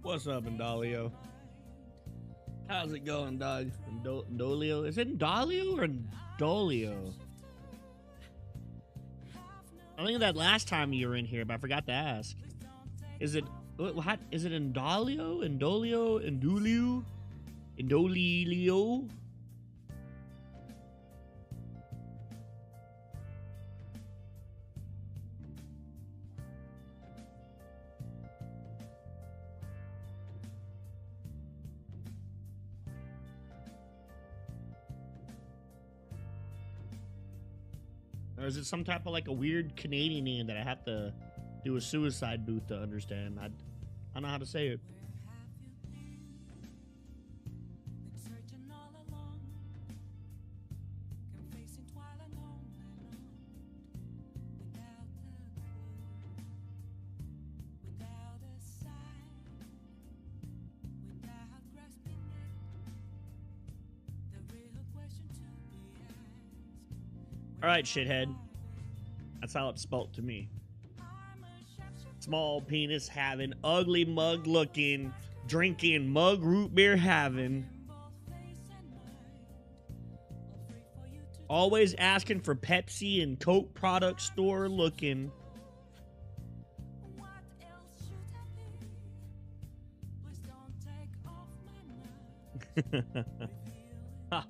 What's up, Indolio? How's it going, dog? Indolio? Is it Indolio or Indolio? I think that last time you were in here, but I forgot to ask. Is it what? Is it Indolio? Indolio? Indolio? Indolio? Or is it some type of like a weird Canadian name that I have to do a suicide booth to understand? I don't know how to say it. Alright, shithead. That's how it's spelt to me. Small penis having, ugly mug looking, drinking, mug root beer having. Always asking for Pepsi and Coke product store looking.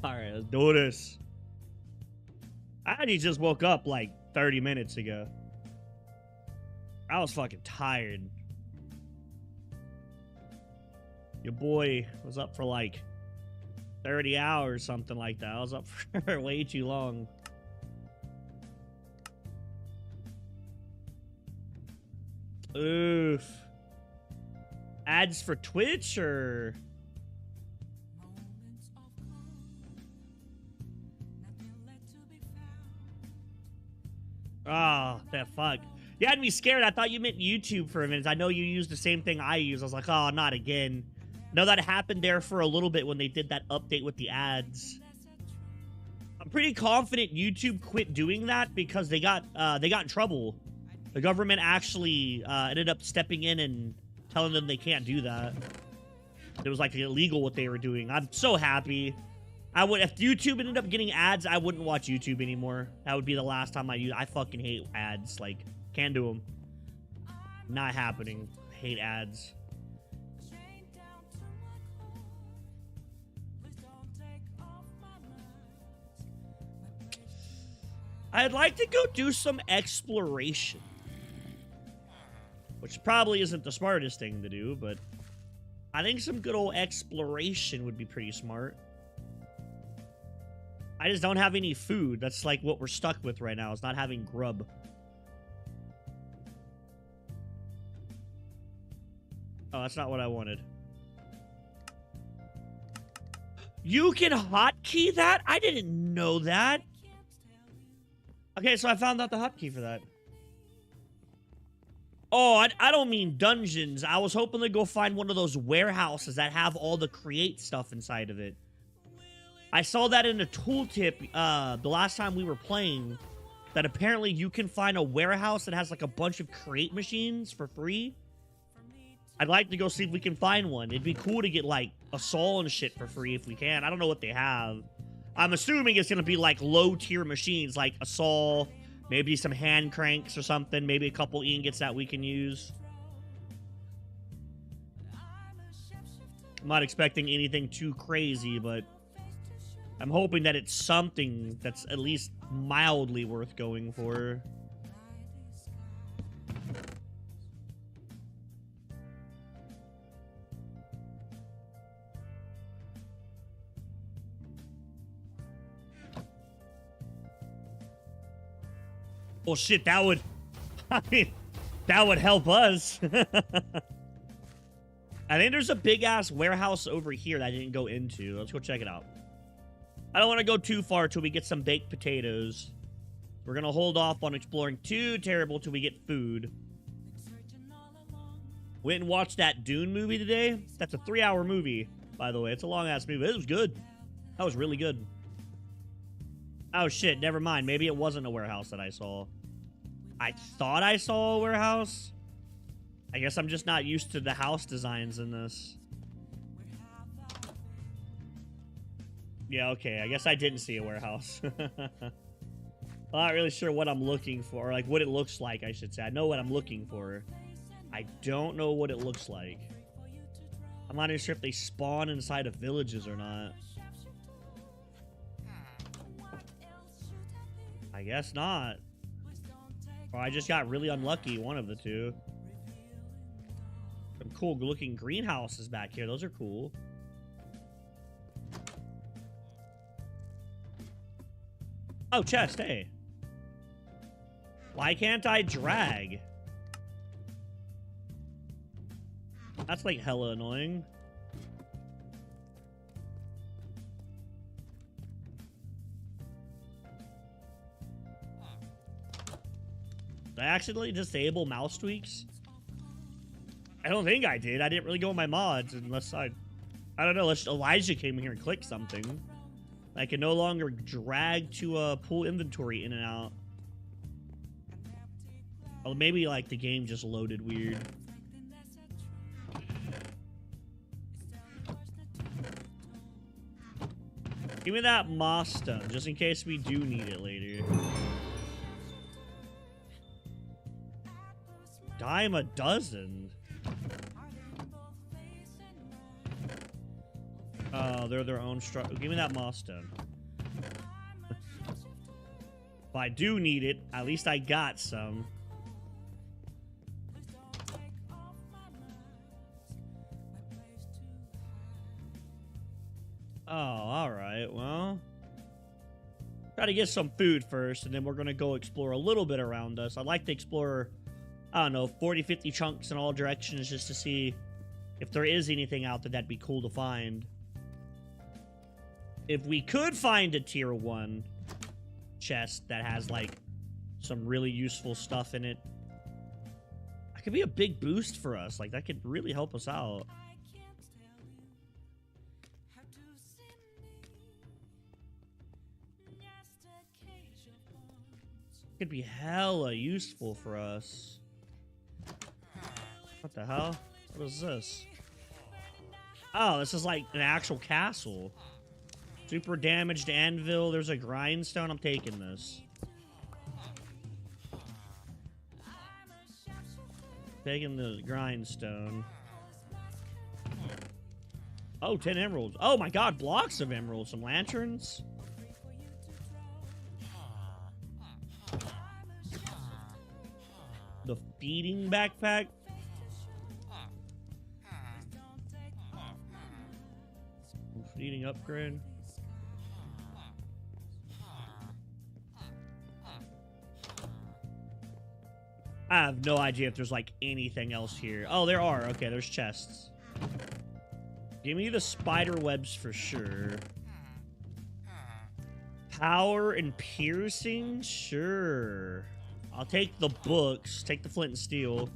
Alright, let's do this. I actually just woke up like 30 minutes ago. I was fucking tired. Your boy was up for like 30 hours, something like that. I was up for way too long. Oof. Ads for Twitch or... Oh, that fuck. You had me scared. I thought you meant YouTube for a minute. I know you used the same thing I use. I was like, oh, not again. No, that happened there for a little bit when they did that update with the ads. I'm pretty confident YouTube quit doing that because they got in trouble. The government actually ended up stepping in and telling them they can't do that. It was like illegal what they were doing. I'm so happy. If YouTube ended up getting ads, I wouldn't watch YouTube anymore. That would be the last time I use. I fucking hate ads. Like, can't do them. Not happening. Hate ads. I'd like to go do some exploration. Which probably isn't the smartest thing to do, but I think some good old exploration would be pretty smart. I just don't have any food. That's like what we're stuck with right now, is not having grub. Oh, that's not what I wanted. You can hotkey that? I didn't know that. Okay, so I found out the hotkey for that. Oh, I don't mean dungeons. I was hoping to go find one of those warehouses that have all the create stuff inside of it. I saw that in a tooltip the last time we were playing, that apparently you can find a warehouse that has like a bunch of create machines for free. I'd like to go see if we can find one. It'd be cool to get like a saw and shit for free if we can. I don't know what they have. I'm assuming it's going to be like low tier machines, like a saw, maybe some hand cranks or something, maybe a couple ingots that we can use. I'm not expecting anything too crazy, but I'm hoping that it's something that's at least mildly worth going for. Well, shit, that would... I mean, that would help us. I think there's a big-ass warehouse over here that I didn't go into. Let's go check it out. I don't want to go too far till we get some baked potatoes. We're going to hold off on exploring too terrible till we get food. Went and watched that Dune movie today. That's a 3-hour movie, by the way. It's a long-ass movie. It was good. That was really good. Oh, shit. Never mind. Maybe it wasn't a warehouse that I saw. I thought I saw a warehouse. I guess I'm just not used to the house designs in this. Yeah, okay. I guess I didn't see a warehouse. I'm not really sure what I'm looking for. Or like what it looks like, I should say. I know what I'm looking for. I don't know what it looks like. I'm not even sure if they spawn inside of villages or not. I guess not. Or I just got really unlucky, one of the two. Some cool looking greenhouses back here. Those are cool. Oh, chest, hey. Why can't I drag? That's like hella annoying. Did I accidentally disable mouse tweaks? I don't think I did. I didn't really go in my mods unless I don't know, unless Elijah came here and clicked something. I can no longer drag to pull inventory in and out. Oh, maybe like the game just loaded weird. Give me that moss stone, just in case we do need it later. Dime a dozen. Oh, they're their own struggle. Give me that moss stone. If I do need it, at least I got some. Oh, alright, well. Try to get some food first, and then we're gonna go explore a little bit around us. I'd like to explore, I don't know, 40, 50 chunks in all directions just to see if there is anything out there that'd be cool to find. If we could find a tier 1 chest that has, like, some really useful stuff in it, that could be a big boost for us. Like, that could really help us out. Could be hella useful for us. What the hell? What is this? Oh, this is like an actual castle. Super damaged anvil. There's a grindstone. I'm taking this. Taking the grindstone. Oh, 10 emeralds. Oh my god, blocks of emeralds. Some lanterns. The feeding backpack. Feeding upgrade. I have no idea if there's like anything else here. Oh, there are. Okay, there's chests. Give me the spider webs for sure. Power and piercing? Sure. I'll take the books. Take the flint and steel.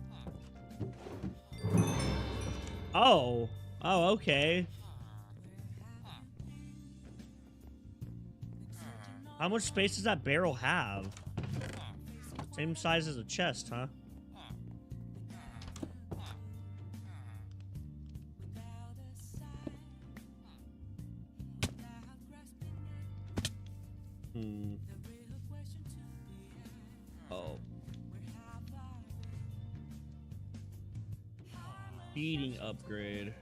Oh. Oh, okay. How much space does that barrel have? Same size as a chest, huh? Oh. Feeding upgrade.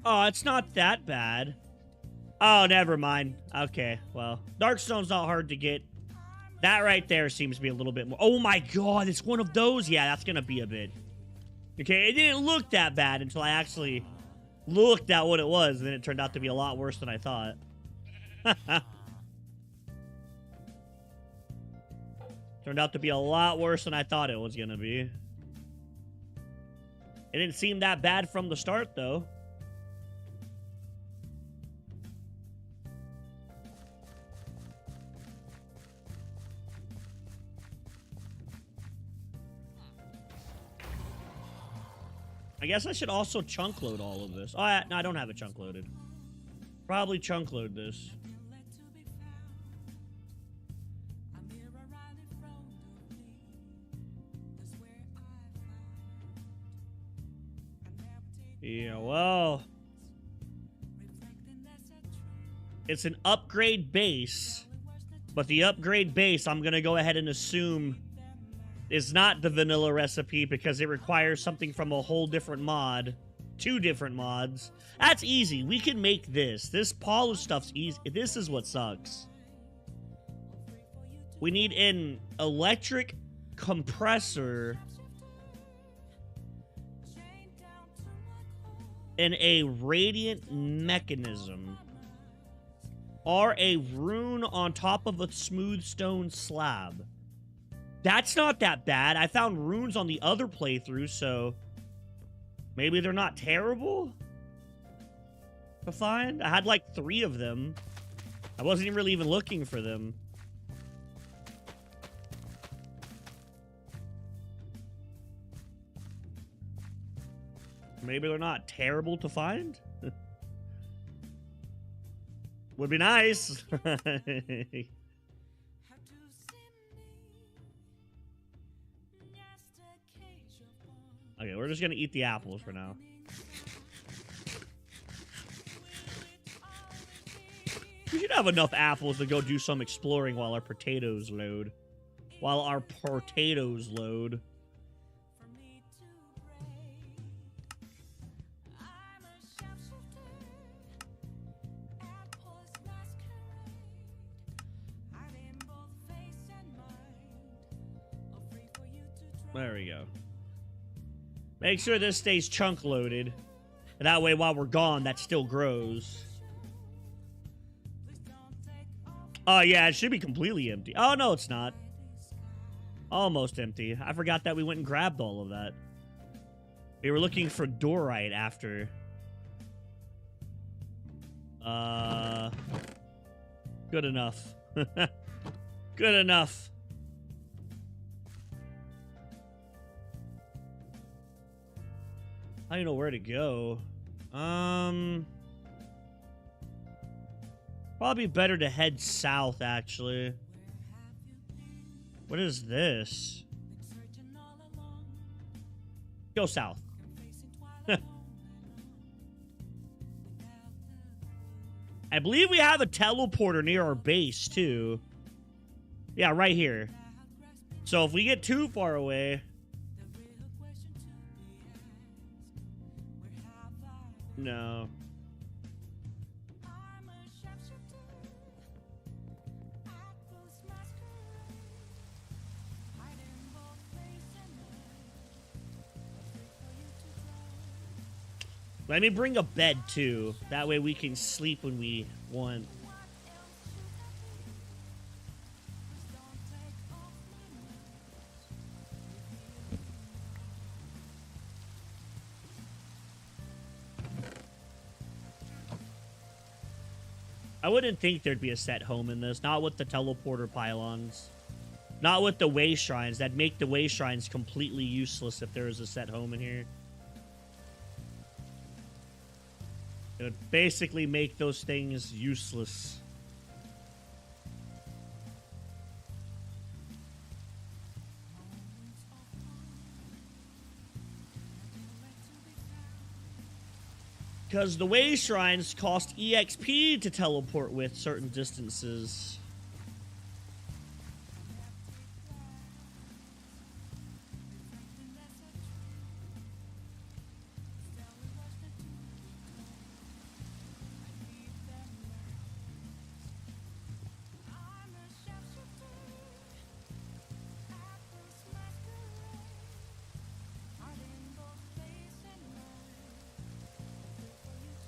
Oh, it's not that bad. Oh, never mind. Okay, well, Darkstone's not hard to get. That right there seems to be a little bit more. Oh my god, it's one of those. Yeah, that's gonna be a bit. Okay, it didn't look that bad until I actually looked at what it was, and then it turned out to be a lot worse than I thought. Turned out to be a lot worse than I thought it was gonna be. It didn't seem that bad from the start, though. I guess I should also chunk load all of this. Oh, no, I don't have it chunk loaded. Probably chunk load this. Yeah, well, it's an upgrade base, but the upgrade base, I'm going to go ahead and assume, is not the vanilla recipe because it requires something from a whole different mod. 2 different mods. That's easy. We can make this. This polished stuff's easy. This is what sucks. We need an electric compressor and a radiant mechanism, or a rune on top of a smooth stone slab. That's not that bad. I found runes on the other playthrough, so maybe they're not terrible to find. I had like 3 of them. I wasn't really even looking for them. Maybe they're not terrible to find. Would be nice. Okay, we're just gonna eat the apples for now. We should have enough apples to go do some exploring while our potatoes load. There we go. Make sure this stays chunk loaded. And that way, while we're gone, that still grows. Oh, yeah, it should be completely empty. Oh, no, it's not. Almost empty. I forgot that we went and grabbed all of that. We were looking for dorite after. Good enough. Good enough. I don't know where to go. Probably better to head south, actually. What is this? Go south. I believe we have a teleporter near our base, too. Yeah, right here. So if we get too far away... No. Let me bring a bed, too. That way we can sleep when we want. I wouldn't think there'd be a set home in this. Not with the teleporter pylons. Not with the way shrines. That'd make the way shrines completely useless if there was a set home in here. It would basically make those things useless. Because the way shrines cost EXP to teleport with certain distances.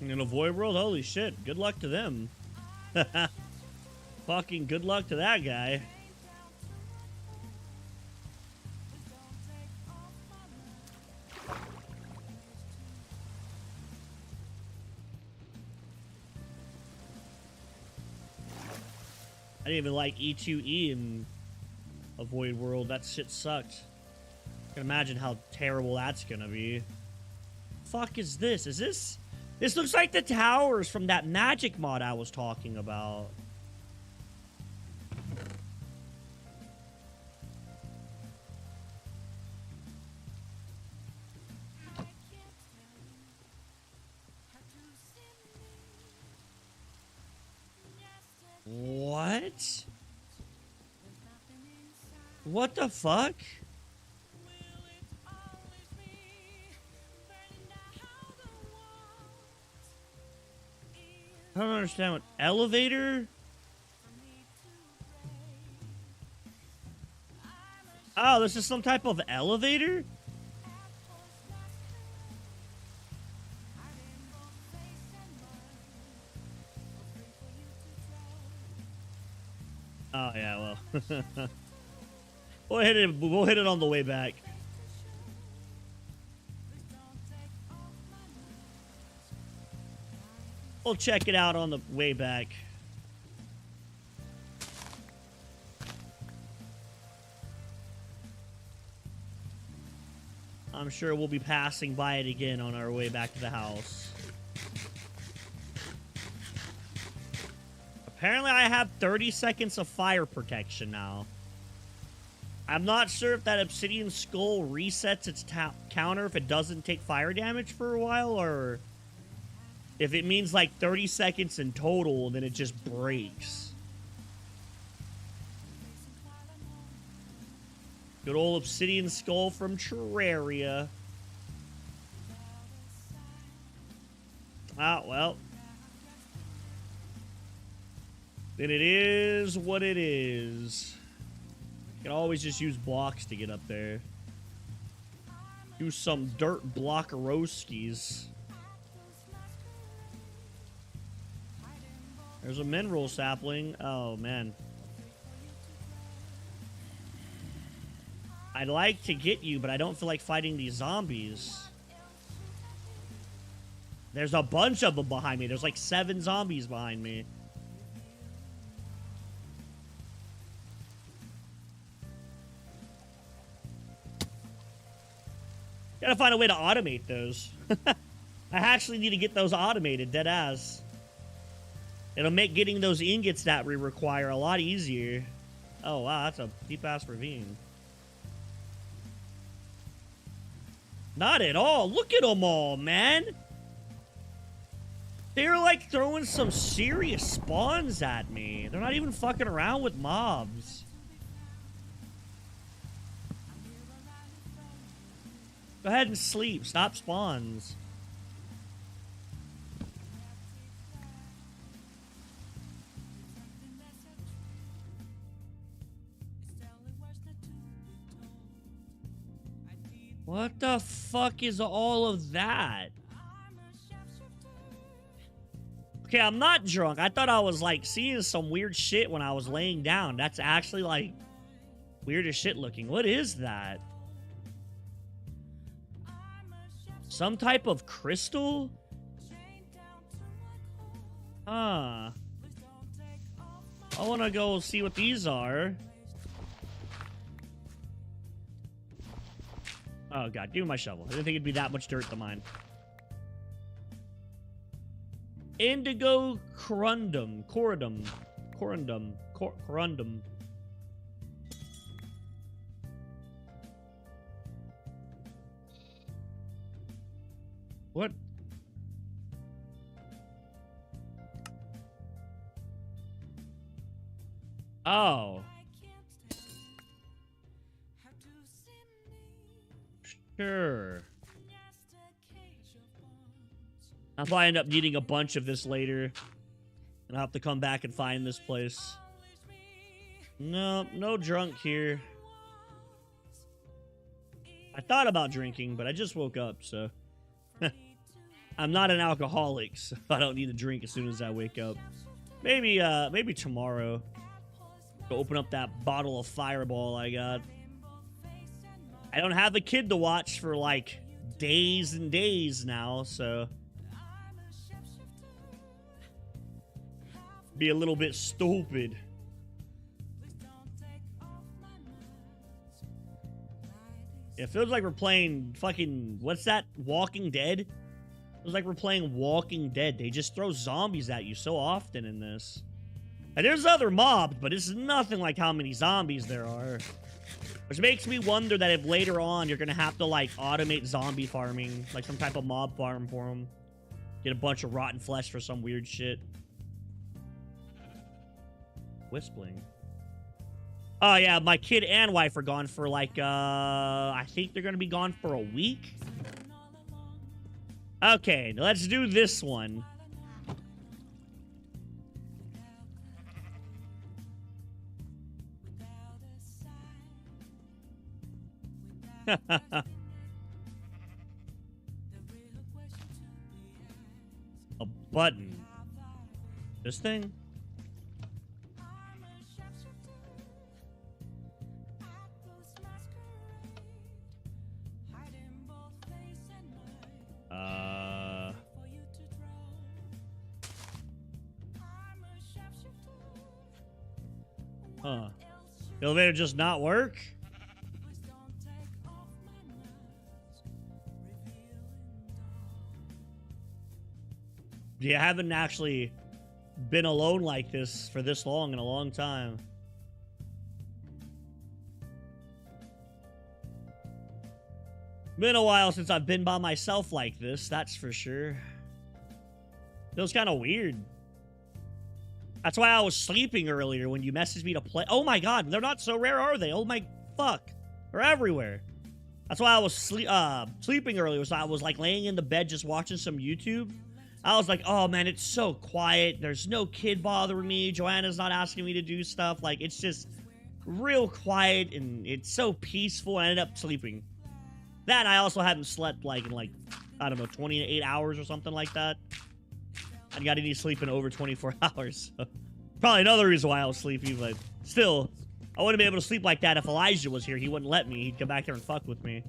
In a void world? Holy shit. Good luck to them. Fucking good luck to that guy. I didn't even like E2E in a Void World. That shit sucked. I can imagine how terrible that's gonna be. Fuck is this? Is this... This looks like the towers from that magic mod I was talking about. What? What the fuck? I don't understand what elevator? Oh, this is some type of elevator? Oh yeah, well. We'll hit it on the way back. We'll check it out on the way back. I'm sure we'll be passing by it again on our way back to the house. Apparently I have 30 seconds of fire protection now. I'm not sure if that obsidian skull resets its counter if it doesn't take fire damage for a while, or if it means like 30 seconds in total, then it just breaks. Good old obsidian skull from Terraria. Ah, well. Then it is what it is. You can always just use blocks to get up there. Use some dirt blockerowskis. There's a mineral sapling. Oh, man. I'd like to get you, but I don't feel like fighting these zombies. There's a bunch of them behind me. There's like 7 zombies behind me. Gotta find a way to automate those. I actually need to get those automated, dead ass. It'll make getting those ingots that we require a lot easier. Oh, wow, that's a deep-ass ravine. Not at all. Look at them all, man. They're, like, throwing some serious spawns at me. They're not even fucking around with mobs. Go ahead and sleep. Stop spawns. What the fuck is all of that? Okay, I'm not drunk. I thought I was, like, seeing some weird shit when I was laying down. That's actually, like, weird as shit looking. What is that? Some type of crystal? Huh. I want to go see what these are. Oh, God. Give me my shovel. I didn't think it'd be that much dirt to mine. Indigo corundum. Corundum. Corundum. Corundum. What? Oh. Sure. I'll probably end up needing a bunch of this later. And I'll have to come back and find this place. No, no drunk here. I thought about drinking, but I just woke up, so... I'm not an alcoholic, so I don't need to drink as soon as I wake up. Maybe tomorrow. Go open up that bottle of Fireball I got. I don't have a kid to watch for, like, days and days now, so... Be a little bit stupid. It feels like we're playing fucking, what's that? Walking Dead? It feels like we're playing Walking Dead. They just throw zombies at you so often in this. And there's other mobs, but it's nothing like how many zombies there are. Which makes me wonder that if later on you're gonna have to, like, automate zombie farming, like some type of mob farm for them. Get a bunch of rotten flesh for some weird shit. Whistling. Oh, yeah, my kid and wife are gone for, like, I think they're gonna be gone for a week. Okay, let's do this one. A button. This thing? Huh. The elevator just not work? You haven't actually been alone like this for this long in a long time. Been a while since I've been by myself like this, that's for sure. Feels kind of weird. That's why I was sleeping earlier when you messaged me to play. Oh my god, they're not so rare, are they? Oh my fuck. They're everywhere. That's why I was sleeping earlier. So I was like laying in the bed just watching some YouTube. I was like, oh man, it's so quiet. There's no kid bothering me. Joanna's not asking me to do stuff. Like, it's just real quiet and it's so peaceful. I ended up sleeping. That, I also hadn't slept like in like, I don't know, 28 hours or something like that. I got any sleep in over 24 hours. So probably another reason why I was sleepy, but still, I wouldn't be able to sleep like that if Elijah was here. He wouldn't let me. He'd come back here and fuck with me.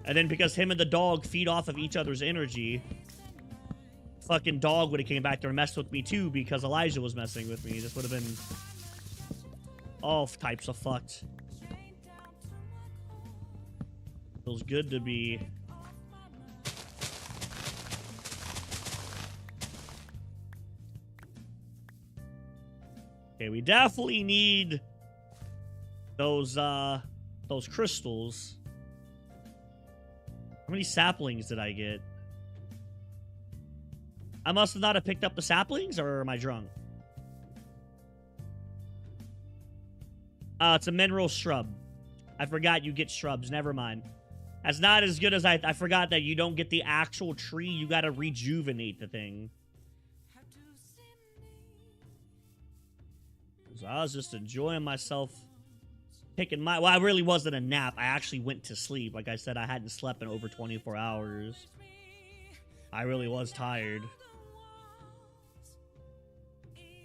And then because him and the dog feed off of each other's energy, fucking dog would have came back there and messed with me too because Elijah was messing with me. This would have been all types of fucked. Feels good to be... Okay, we definitely need those crystals. How many saplings did I get? I must not have picked up the saplings, or am I drunk? It's a mineral shrub. I forgot you get shrubs. Never mind. That's not as good as I forgot that you don't get the actual tree. You gotta rejuvenate the thing. So I was just enjoying myself. Taking my... Well, it really wasn't a nap. I actually went to sleep. Like I said, I hadn't slept in over 24 hours. I really was tired.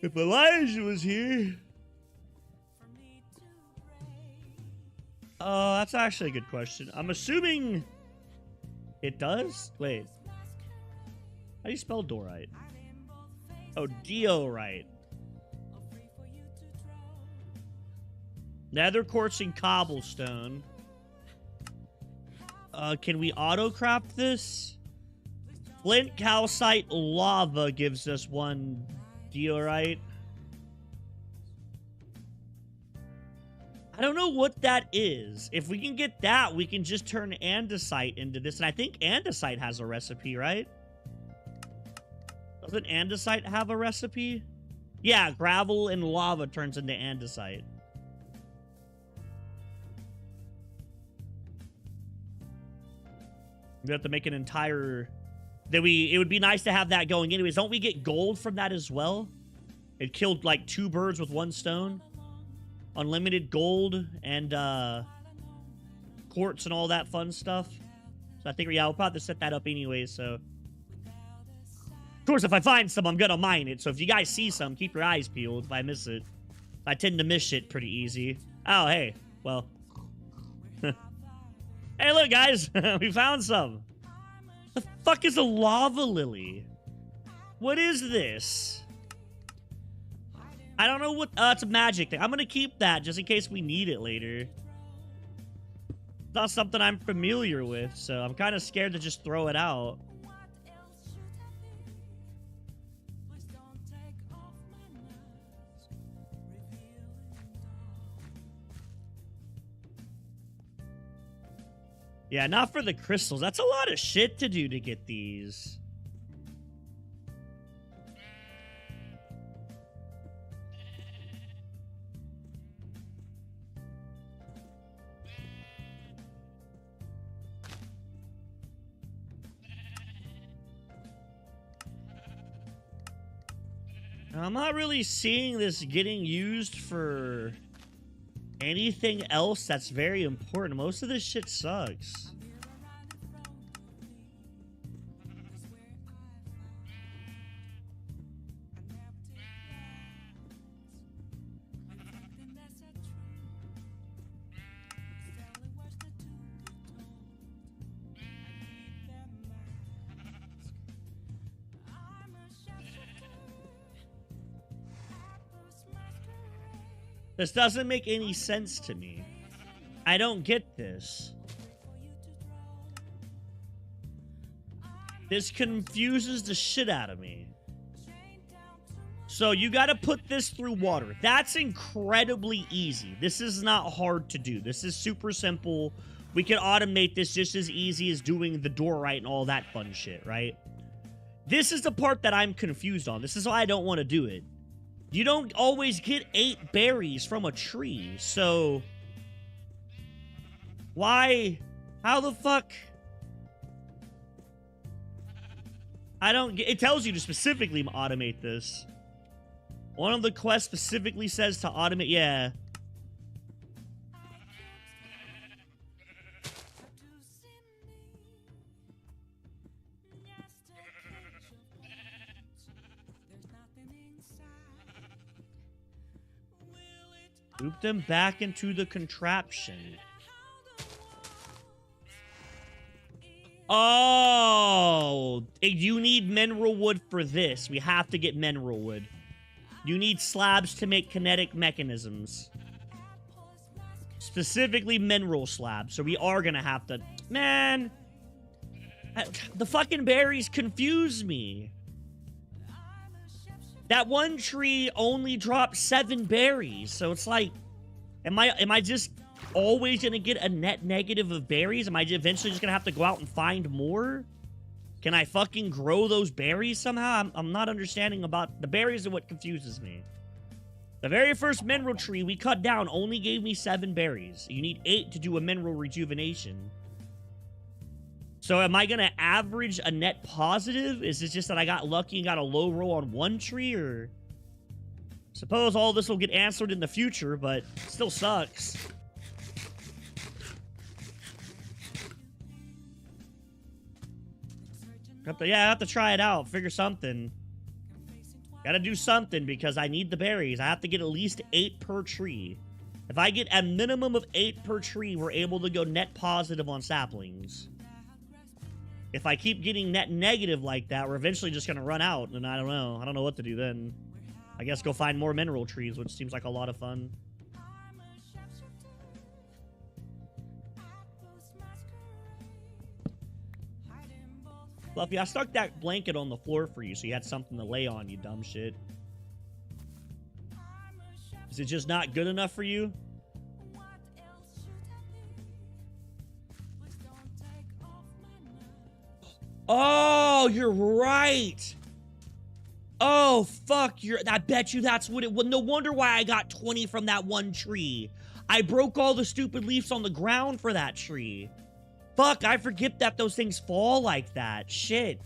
If Elijah was here... that's actually a good question. I'm assuming... It does? Wait. How do you spell diorite? Oh, diorite. Nether quartz and cobblestone. Can we auto-craft this? Flint, calcite, lava gives us one diorite. I don't know what that is. If we can get that, we can just turn andesite into this. And I think andesite has a recipe, right? Doesn't andesite have a recipe? Yeah, gravel and lava turns into andesite. We have to make an entire... It would be nice to have that going anyways. Don't we get gold from that as well? It killed like 2 birds with 1 stone. Unlimited gold and quartz and all that fun stuff. So I think, yeah, we'll probably set that up anyways, so... Of course, if I find some, I'm gonna mine it. So if you guys see some, keep your eyes peeled if I miss it. I tend to miss shit pretty easy. Oh, hey. Well... Hey, look, guys. We found some. The fuck is a lava lily? What is this? I don't know what... it's a magic thing. I'm gonna keep that just in case we need it later. It's not something I'm familiar with, so I'm kind of scared to just throw it out. Yeah, not for the crystals. That's a lot of shit to do to get these. I'm not really seeing this getting used for anything else that's very important. Most of this shit sucks. This doesn't make any sense to me. I don't get this. This confuses the shit out of me. So you gotta put this through water. That's incredibly easy. This is not hard to do. This is super simple. We can automate this just as easy as doing the door right and all that fun shit, right? This is the part that I'm confused on. This is why I don't want to do it. You don't always get 8 berries from a tree, so... Why? How the fuck? I don't get... It tells you to specifically automate this. One of the quests specifically says to automate... Yeah. Loop them back into the contraption. Oh, you need mineral wood for this. We have to get mineral wood. You need slabs to make kinetic mechanisms. Specifically mineral slabs. So we are gonna have to... Man! The fucking berries confuse me. That one tree only dropped 7 berries, so it's like, am I just always gonna get a net negative of berries? Am I eventually just gonna have to go out and find more? Can I fucking grow those berries somehow? I'm not understanding about... The berries are what confuses me. The very first mineral tree we cut down only gave me 7 berries. You need 8 to do a mineral rejuvenation. So am I going to average a net positive? Is it just that I got lucky and got a low roll on one tree? Or suppose all this will get answered in the future, but it still sucks. I have to try it out. Figure something. Gotta do something because I need the berries. I have to get at least 8 per tree. If I get a minimum of 8 per tree, we're able to go net positive on saplings. If I keep getting net negative like that, we're eventually just going to run out, and I don't know. I don't know what to do then. I guess go find more mineral trees, which seems like a lot of fun. Fluffy, I stuck that blanket on the floor for you so you had something to lay on, you dumb shit. Is it just not good enough for you? Oh, you're right. Oh, fuck. I bet you that's what it was. No wonder why I got 20 from that one tree. I broke all the stupid leaves on the ground for that tree. Fuck, I forget that those things fall like that. Shit.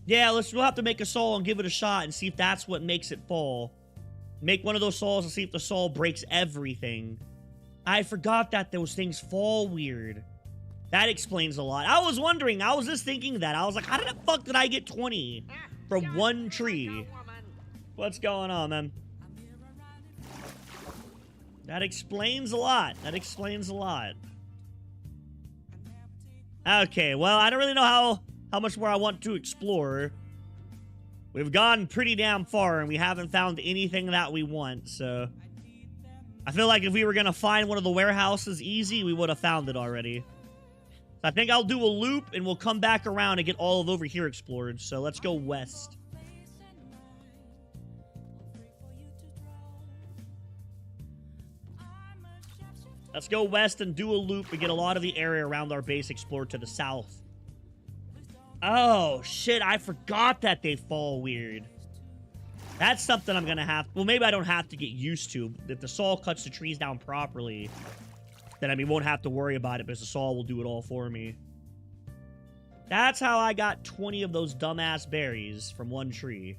Yeah, we'll have to make a saw and give it a shot and see if that's what makes it fall. Make one of those saws and see if the saw breaks everything. I forgot that those things fall weird. That explains a lot. I was wondering, I was just thinking that. I was like, how the fuck did I get 20 from one tree? What's going on, man? That explains a lot. That explains a lot. Okay, well, I don't really know how much more I want to explore. We've gone pretty damn far, and we haven't found anything that we want, so... I feel like if we were going to find one of the warehouses easy, we would have found it already. So I think I'll do a loop, and we'll come back around and get all of over here explored. So let's go west. Let's go west and do a loop and get a lot of the area around our base explored to the south. Oh, shit. I forgot that they fall weird. That's something I'm going to have... Well, maybe I don't have to get used to. If the saw cuts the trees down properly, then I won't have to worry about it because the saw will do it all for me. That's how I got 20 of those dumbass berries from one tree.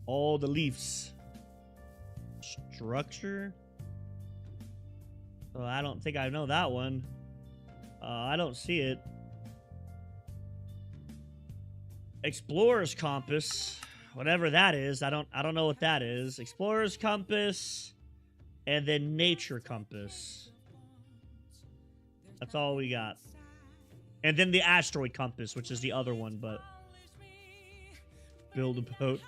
All the leaves. Structure? Oh, I don't think I know that one. I don't see it. Explorer's compass. Whatever that is, I don't know what that is. Explorer's compass, and then nature compass. That's all we got. And then the asteroid compass, which is the other one, but build a boat.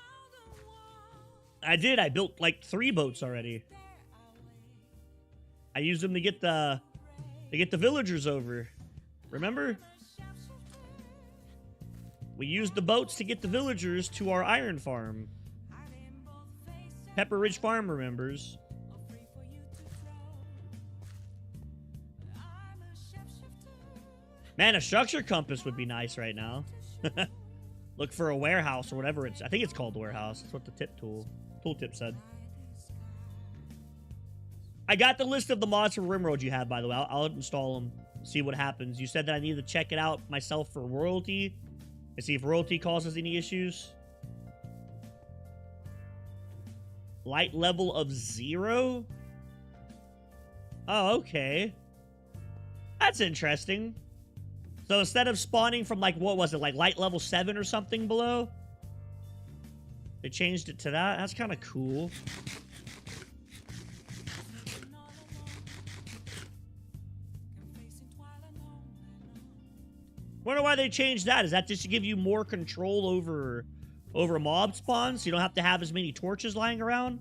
I did. I built like 3 boats already. I used them to get the villagers over. Remember? We used the boats to get the villagers to our iron farm. Pepper Ridge Farm remembers. Man, a structure compass would be nice right now. Look for a warehouse or whatever it's... I think it's called the warehouse. That's what the tooltip said. I got the list of the mods for Rimworld you have, by the way. I'll install them, see what happens. You said that I need to check it out myself for royalty. And see if royalty causes any issues. Light level of 0? Oh, okay. That's interesting. So instead of spawning from, like, what was it? Like light level 7 or something below? They changed it to that? That's kind of cool. Wonder why they changed that. Is that just to give you more control over mob spawns, so you don't have to have as many torches lying around?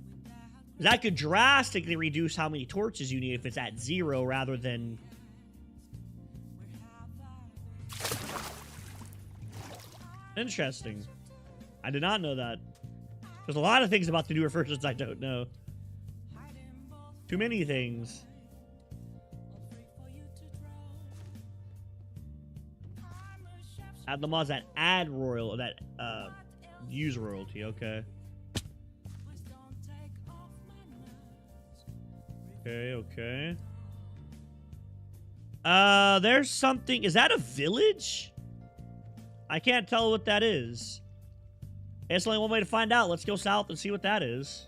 That could drastically reduce how many torches you need if it's at 0 rather than... Interesting. I did not know that. There's a lot of things about the newer versions I don't know. Too many things. Add the mods that add royal, that use royalty. Okay. Okay. There's something. Is that a village? I can't tell what that is. It's only one way to find out. Let's go south and see what that is.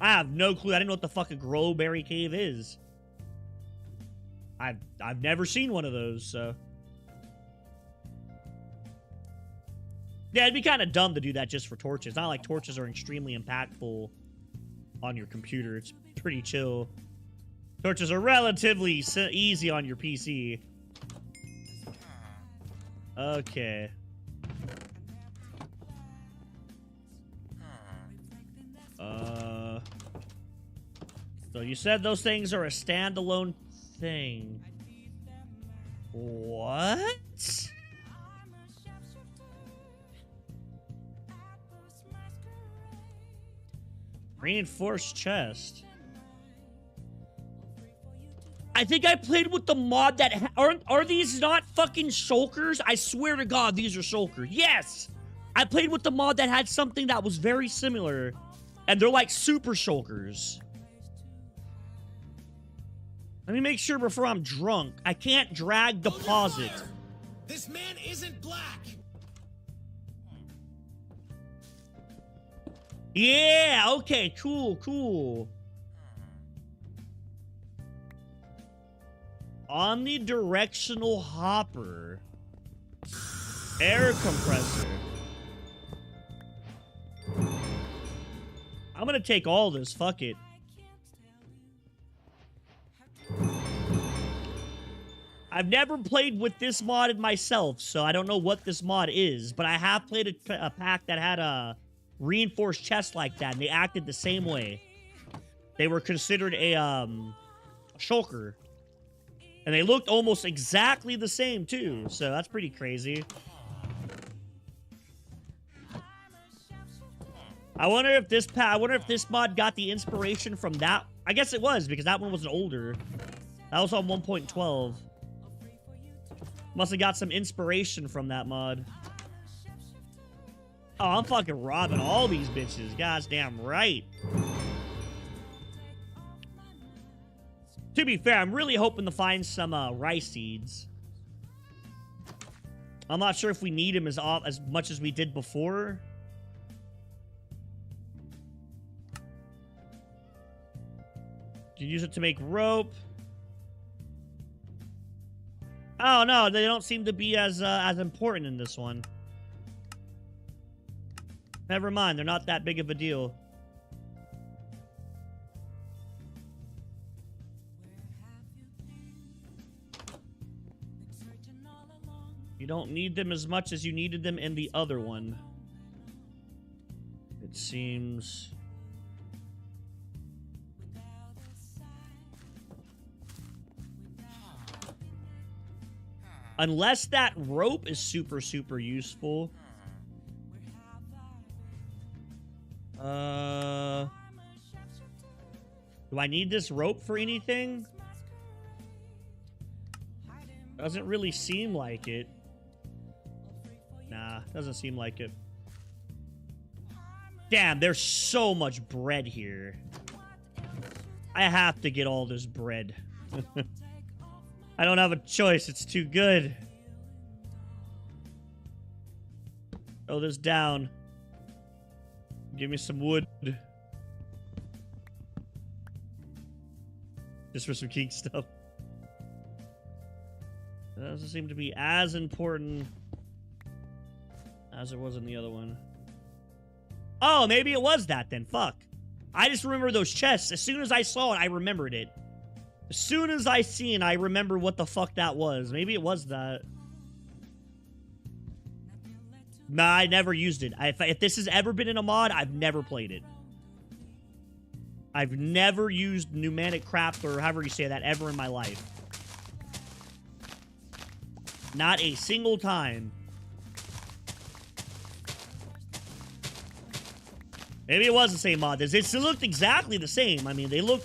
I have no clue. I didn't know what the fuck a Growberry Cave is. I've never seen one of those, so... Yeah, it'd be kind of dumb to do that just for torches. It's not like torches are extremely impactful on your computer. It's pretty chill. Torches are relatively easy on your PC. Okay. So you said those things are a standalone thing. What? Reinforced chest. I think I played with the mod that... Are these not fucking shulkers? I swear to God, these are shulkers. Yes! I played with the mod that had something that was very similar. And they're like super shulkers. Let me make sure before I'm drunk. I can't drag deposit. This man isn't black. Yeah, okay, cool. Omnidirectional hopper. Air compressor. I'm gonna take all this, fuck it. I've never played with this modded myself, so I don't know what this mod is, but I have played a pack that had reinforced chests like that, and they acted the same way. They were considered a shulker. And they looked almost exactly the same, too. So that's pretty crazy. I wonder if this mod got the inspiration from that. I guess it was, because that one was older. That was on 1.12. Must have got some inspiration from that mod. Oh, I'm fucking robbing all these bitches. Gosh damn right. To be fair, I'm really hoping to find some rice seeds. I'm not sure if we need them as much as we did before. You use it to make rope. Oh no, they don't seem to be as important in this one. Never mind, they're not that big of a deal. You don't need them as much as you needed them in the other one. It seems. Unless that rope is super, super useful. Do I need this rope for anything? Doesn't really seem like it. Nah, doesn't seem like it. Damn, there's so much bread here. I have to get all this bread. I don't have a choice. It's too good. Throw this down. Give me some wood. Just for some king stuff. That doesn't seem to be as important as it was in the other one. Oh, maybe it was that then. Fuck. I just remember those chests. As soon as I saw it, I remembered it. As soon as I seen, I remember what the fuck that was. Maybe it was that. Nah, I never used it. If this has ever been in a mod, I've never played it. I've never used pneumatic craft, or however you say that, ever in my life. Not a single time. Maybe it was the same mod. It looked exactly the same. I mean, they look...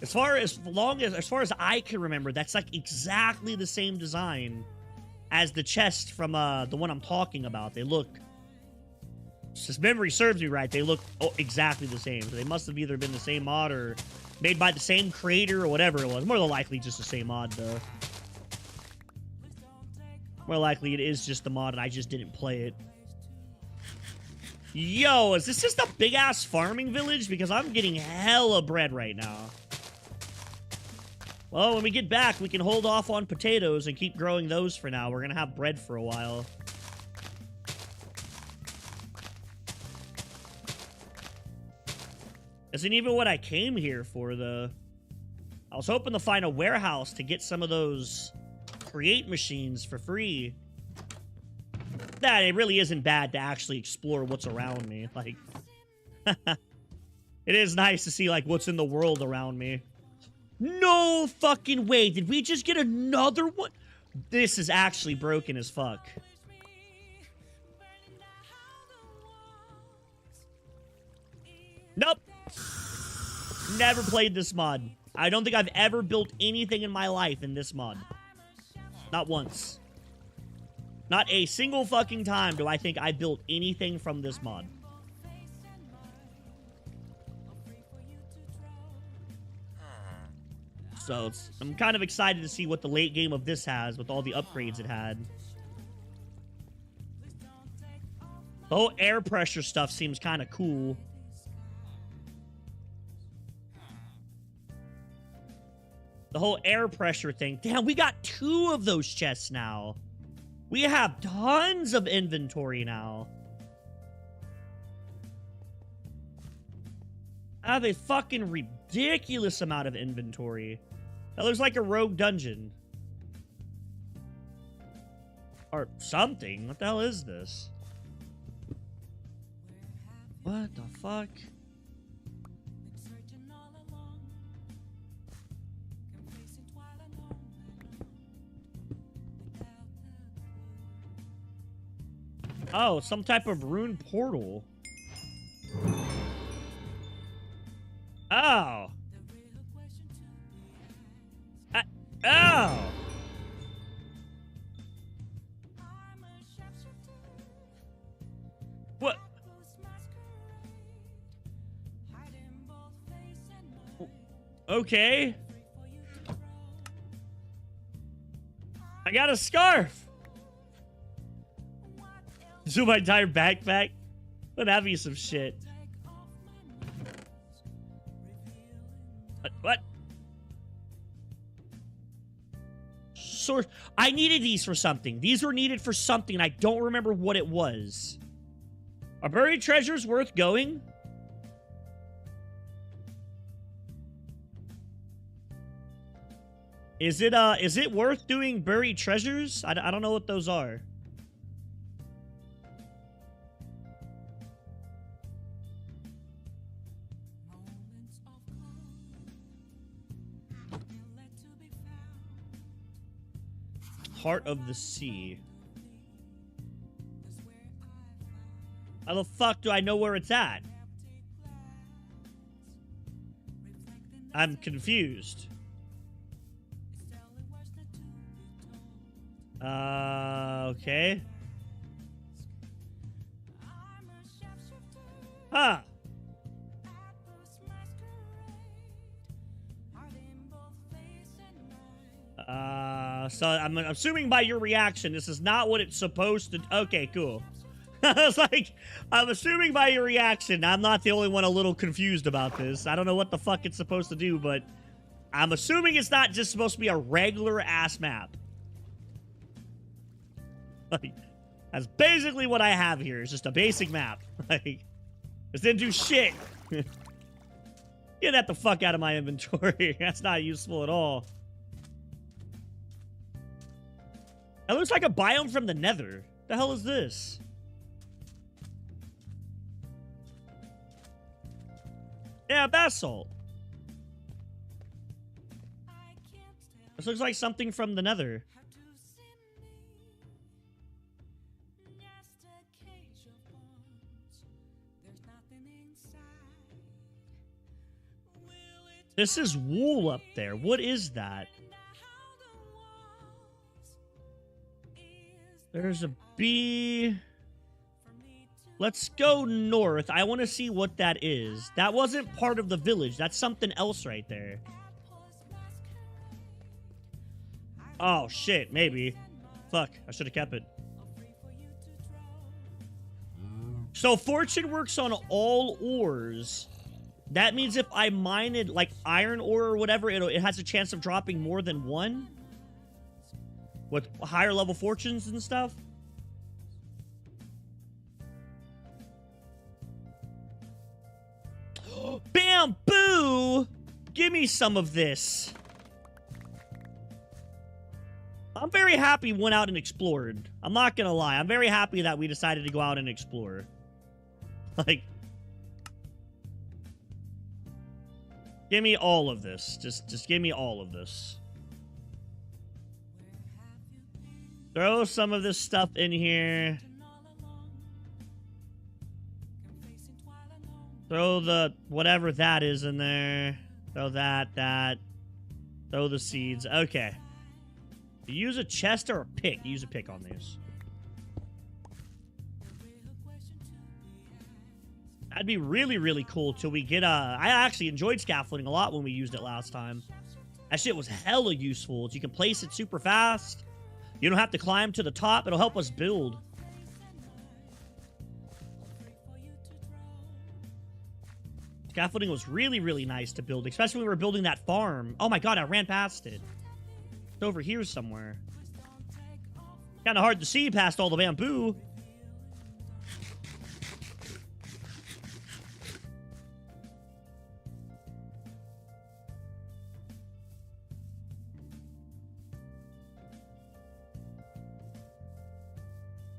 As far as I can remember, that's like exactly the same design as the chest from the one I'm talking about. They look, if memory serves me right, they look exactly the same. So they must have either been the same mod or made by the same creator or whatever it was. More than likely just the same mod though. More likely it is just the mod and I just didn't play it. Yo, is this just a big ass farming village? Because I'm getting hella bread right now. Well, when we get back, we can hold off on potatoes and keep growing those for now. We're gonna have bread for a while. Isn't even what I came here for, though. I was hoping to find a warehouse to get some of those create machines for free. That it really isn't bad to actually explore what's around me. Like, it is nice to see, like, what's in the world around me. No fucking way. Did we just get another one? This is actually broken as fuck. Nope. Never played this mod. I don't think I've ever built anything in my life in this mod. Not once. Not a single fucking time do I think I built anything from this mod. So I'm kind of excited to see what the late game of this has with all the upgrades it had. The whole air pressure stuff seems kind of cool. The whole air pressure thing. Damn, we got 2 of those chests now. We have tons of inventory now. I have a fucking ridiculous amount of inventory. That looks like a rogue dungeon. Or something. What the hell is this? What the fuck? Oh, some type of rune portal. Oh. Oh. What? Okay. I got a scarf. So my entire backpack. Would have you some shit. What? Source. I needed these for something. These were needed for something. I don't remember what it was. Are buried treasures worth going? Is it worth doing buried treasures? I don't know what those are. Heart of the Sea. How the fuck do I know where it's at? I'm confused. Okay. Huh. So I'm assuming by your reaction, this is not what it's supposed to... Okay, cool. I was like, I'm assuming by your reaction, I'm not the only one a little confused about this. I don't know what the fuck it's supposed to do, but I'm assuming it's not just supposed to be a regular-ass map. Like, that's basically what I have here. It's just a basic map. Like, this didn't do shit. Get that the fuck out of my inventory. That's not useful at all. That looks like a biome from the Nether. The hell is this? Yeah, basalt. This looks like something from the Nether. This is wool up there. What is that? There's a bee. Let's go north. I want to see what that is. That wasn't part of the village. That's something else right there. Oh, shit. Maybe. Fuck. I should have kept it. So fortune works on all ores. That means if I mine it, like iron ore or whatever, it has a chance of dropping more than one? With higher level fortunes and stuff? Bamboo! Give me some of this. I'm very happy we went out and explored. I'm not gonna lie. I'm very happy that we decided to go out and explore. Like... Give me all of this. Just give me all of this. Throw some of this stuff in here. Throw the whatever that is in there. Throw that. Throw the seeds. Okay. Use a chest or a pick. Use a pick on these. That'd be really, really cool till we get I actually enjoyed scaffolding a lot when we used it last time. That shit was hella useful. You can place it super fast. You don't have to climb to the top. It'll help us build. Scaffolding was really, really nice to build, especially when we were building that farm. Oh my god, I ran past it. It's over here somewhere. Kind of hard to see past all the bamboo.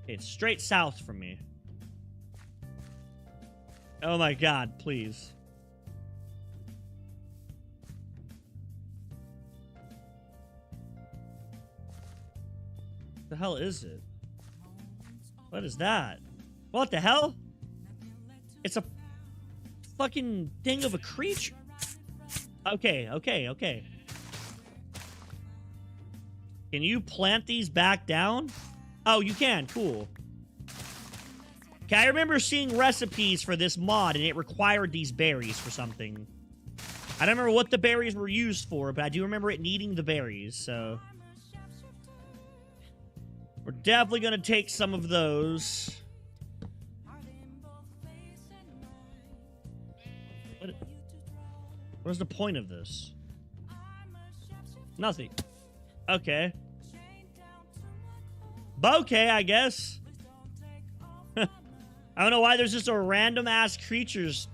It's straight south from me. Oh my god, please. The hell is it? What is that? What the hell? It's a fucking thing of a creature. Okay, okay, okay. Can you plant these back down? Oh, you can. Cool. Okay, I remember seeing recipes for this mod, and it required these berries for something. I don't remember what the berries were used for, but I do remember it needing the berries, so... We're definitely gonna take some of those. What is the point of this? Nothing. Okay. Bouquet, I guess. I don't know why there's just a random-ass creatures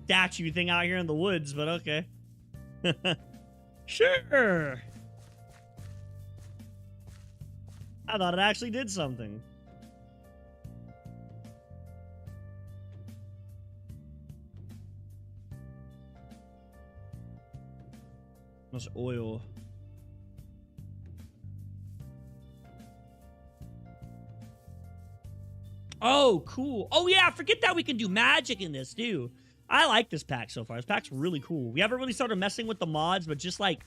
statue thing out here in the woods, but okay. Sure. I thought it actually did something. That's oil. Oh, cool. Oh, yeah, forget that we can do magic in this, too. I like this pack so far. This pack's really cool. We haven't really started messing with the mods, but just, like,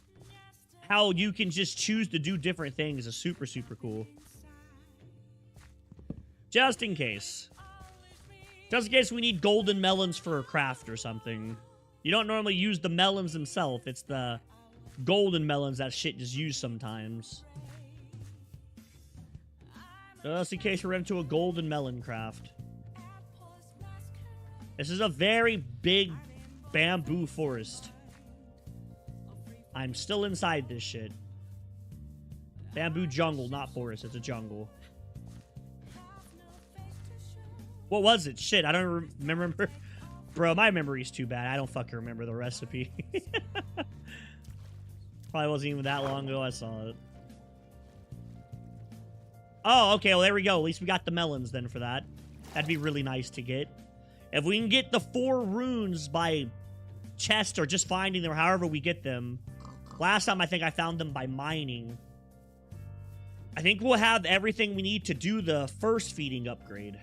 how you can just choose to do different things is super, super cool. Just in case. Just in case we need golden melons for a craft or something. You don't normally use the melons themselves. It's the golden melons that shit just used sometimes. Just in case we're into a golden melon craft. This is a very big bamboo forest. I'm still inside this shit. Bamboo jungle, not forest. It's a jungle. What was it? Shit, I don't remember. Bro, my memory's too bad. I don't fucking remember the recipe. Probably wasn't even that long ago I saw it. Oh, okay. Well, there we go. At least we got the melons then for that. That'd be really nice to get. If we can get the 4 runes by chest or just finding them or however we get them. Last time I think I found them by mining. I think we'll have everything we need to do the first feeding upgrade.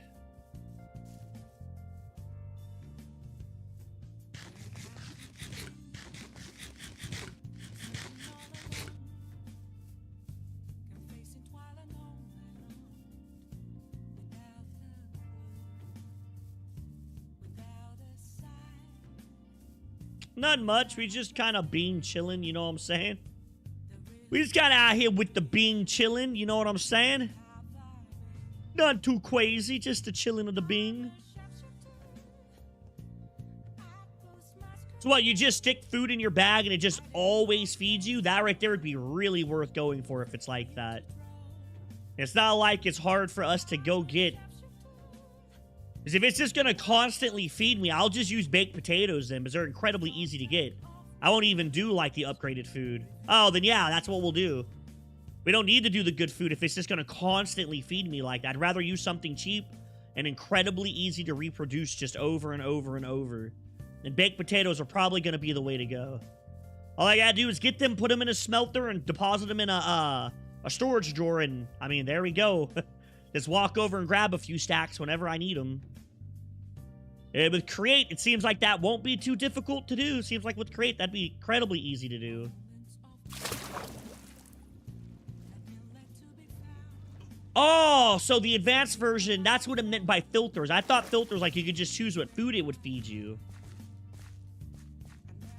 Not much. We just kind of being chilling, you know what I'm saying? We just kind of out here with the being chilling, you know what I'm saying? Not too crazy, just the chilling of the being. So what, you just stick food in your bag and it just always feeds you? That right there would be really worth going for if it's like that. It's not like it's hard for us to go get. Because if it's just going to constantly feed me, I'll just use baked potatoes then, because they're incredibly easy to get. I won't even do, like, the upgraded food. Oh, then yeah, that's what we'll do. We don't need to do the good food if it's just going to constantly feed me like that. I'd rather use something cheap and incredibly easy to reproduce just over and over and over. And baked potatoes are probably going to be the way to go. All I got to do is get them, put them in a smelter, and deposit them in a storage drawer, and, I mean, there we go. Just walk over and grab a few stacks whenever I need them. With Create, it seems like that won't be too difficult to do. Seems like with Create, that'd be incredibly easy to do. Oh, so the advanced version, that's what it meant by filters. I thought filters, like, you could just choose what food it would feed you.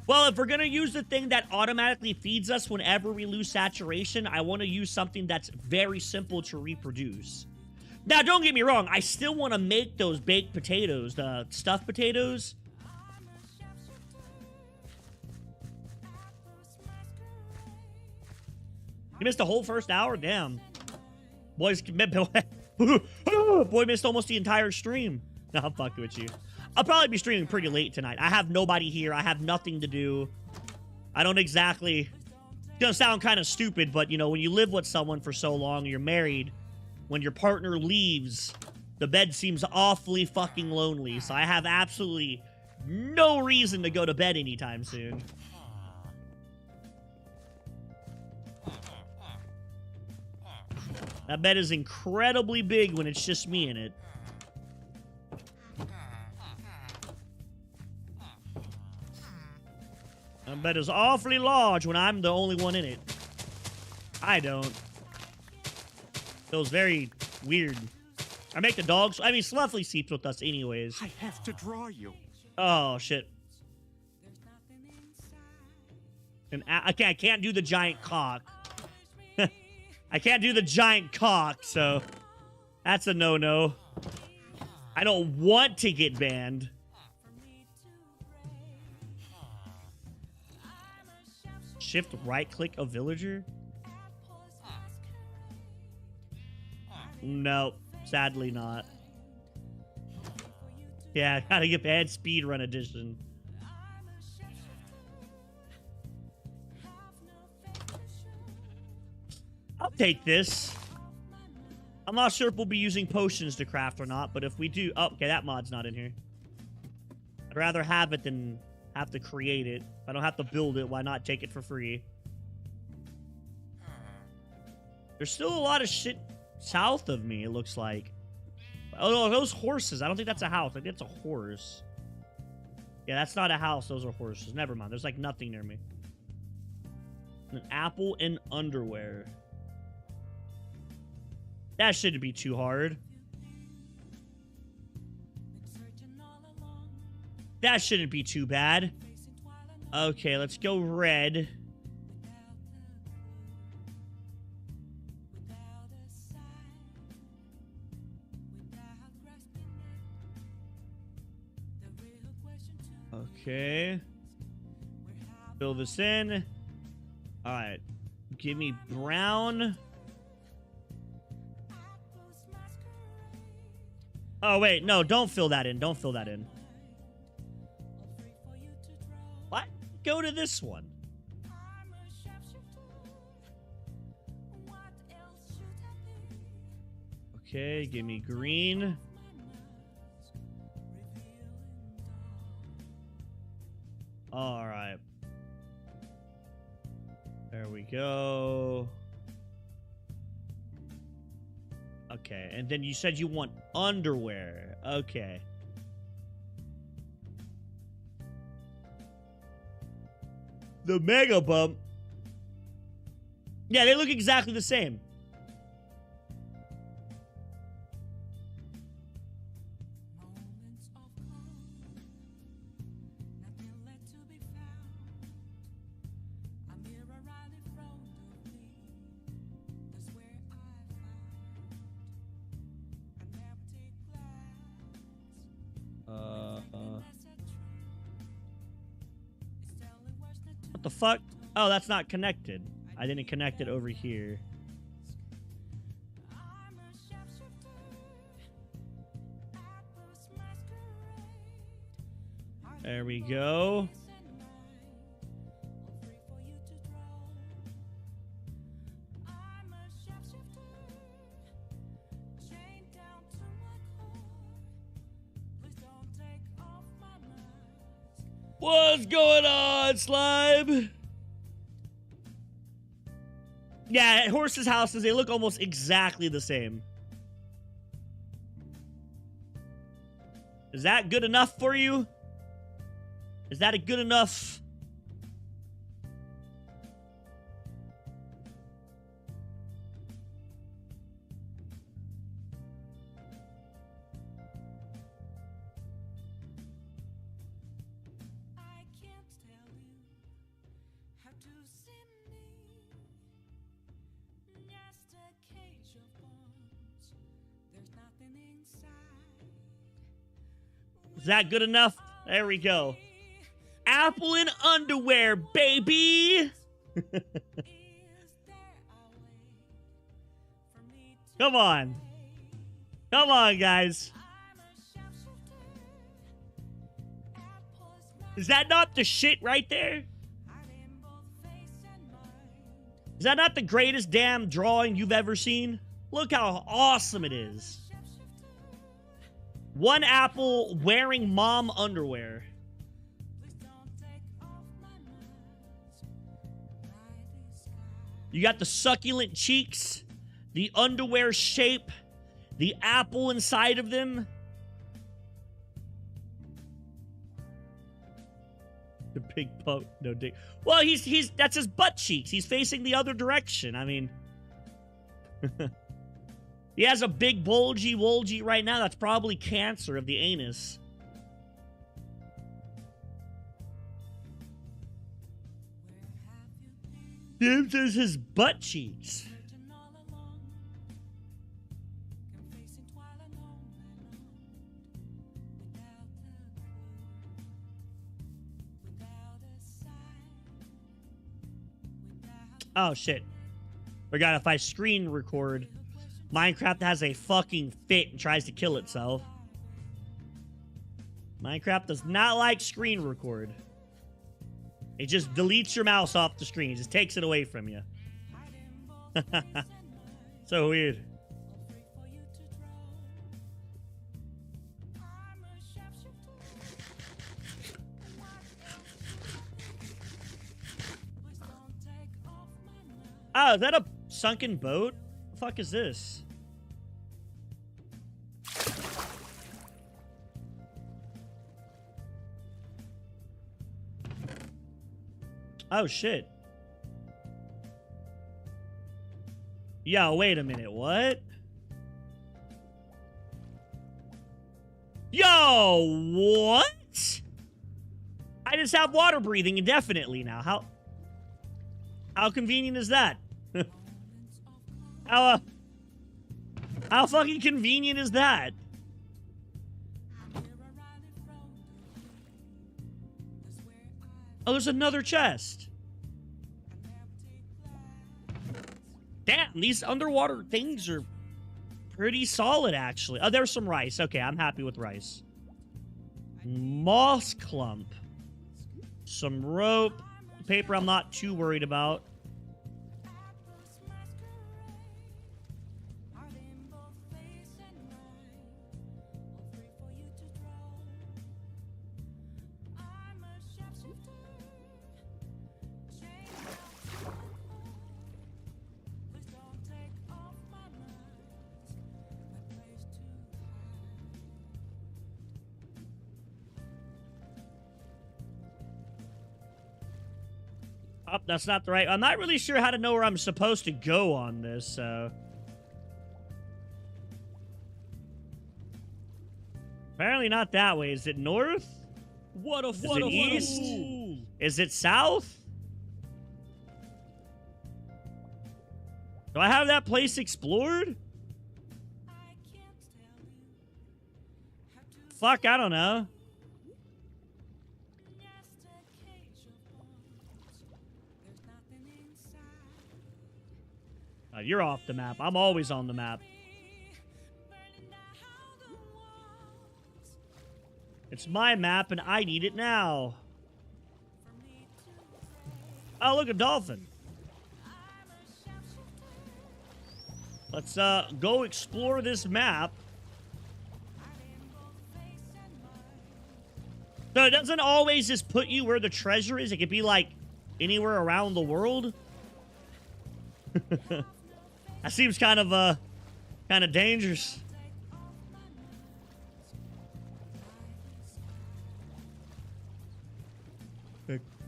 Well, if we're going to use the thing that automatically feeds us whenever we lose saturation, I want to use something that's very simple to reproduce. Now, don't get me wrong. I still want to make those baked potatoes, the stuffed potatoes. You missed the whole first hour? Damn. Boy missed almost the entire stream. No, I'm fucking with you. I'll probably be streaming pretty late tonight. I have nobody here. I have nothing to do. I don't exactly... It's gonna sound kind of stupid, but, you know, when you live with someone for so long, you're married... When your partner leaves, The bed seems awfully fucking lonely, so I have absolutely no reason to go to bed anytime soon. That bed is incredibly big when it's just me in it. That bed is awfully large when I'm the only one in it. I don't. Feels very weird. I make the dogs. I mean, Sluffly sleeps with us anyways. I have to draw you. Oh, shit. And I can't do the giant cock. I can't do the giant cock, so that's a no-no. I don't want to get banned. Shift right-click a villager? No, sadly not. Yeah, gotta get bad speedrun edition. I'll take this. I'm not sure if we'll be using potions to craft or not, but if we do... Oh, okay, that mod's not in here. I'd rather have it than have to create it. If I don't have to build it, why not take it for free? There's still a lot of shit south of me, it looks like. Oh, no, those horses. I don't think that's a house. I think it's a horse. Yeah, that's not a house. Those are horses. Never mind. There's, like, nothing near me. An apple and underwear. That shouldn't be too hard. That shouldn't be too bad. Okay, let's go red. Okay. Fill this in. All right. Give me brown. Oh, wait. No, don't fill that in. Don't fill that in. What? Go to this one. Okay, give me green. All right. There we go. Okay, and then you said you want underwear. Okay. The Mega Bump. Yeah, they look exactly the same. What the fuck? Oh, that's not connected. I didn't connect it over here. There we go. What's going on, slime? Yeah, horses' houses, they look almost exactly the same. Is that good enough for you? Is that a good enough? Is that good enough? There we go. Apple and underwear, baby! Come on. Come on, guys. Is that not the shit right there? Is that not the greatest damn drawing you've ever seen? Look how awesome it is. One apple wearing mom underwear. You got the succulent cheeks, the underwear shape, the apple inside of them. The big poke, no dick. Well, that's his butt cheeks. He's facing the other direction. I mean, he has a big bulgy right now. That's probably cancer of the anus. This is his butt cheeks. Oh, shit. Forgot if I screen record, Minecraft has a fucking fit and tries to kill itself. Minecraft does not like screen record. It just deletes your mouse off the screen. It just takes it away from you. So weird. Oh, is that a sunken boat? What the fuck is this? Oh, shit. Yo, wait a minute. What? Yo, what? I just have water breathing indefinitely now. How convenient is that? How fucking convenient is that? Oh, there's another chest. Damn, these underwater things are pretty solid, actually. Oh, there's some rice. Okay, I'm happy with rice. Moss clump. Some rope. Paper I'm not too worried about. Oh, that's not the right. I'm not really sure how to know where I'm supposed to go on this, so. Apparently not that way. Is it north? Is it east? Is it south? Do I have that place explored? Fuck, I don't know. You're off the map. I'm always on the map. It's my map, and I need it now. Oh, look, a dolphin. Let's go explore this map. So it doesn't always just put you where the treasure is. It could be, like, anywhere around the world. That seems kind of dangerous.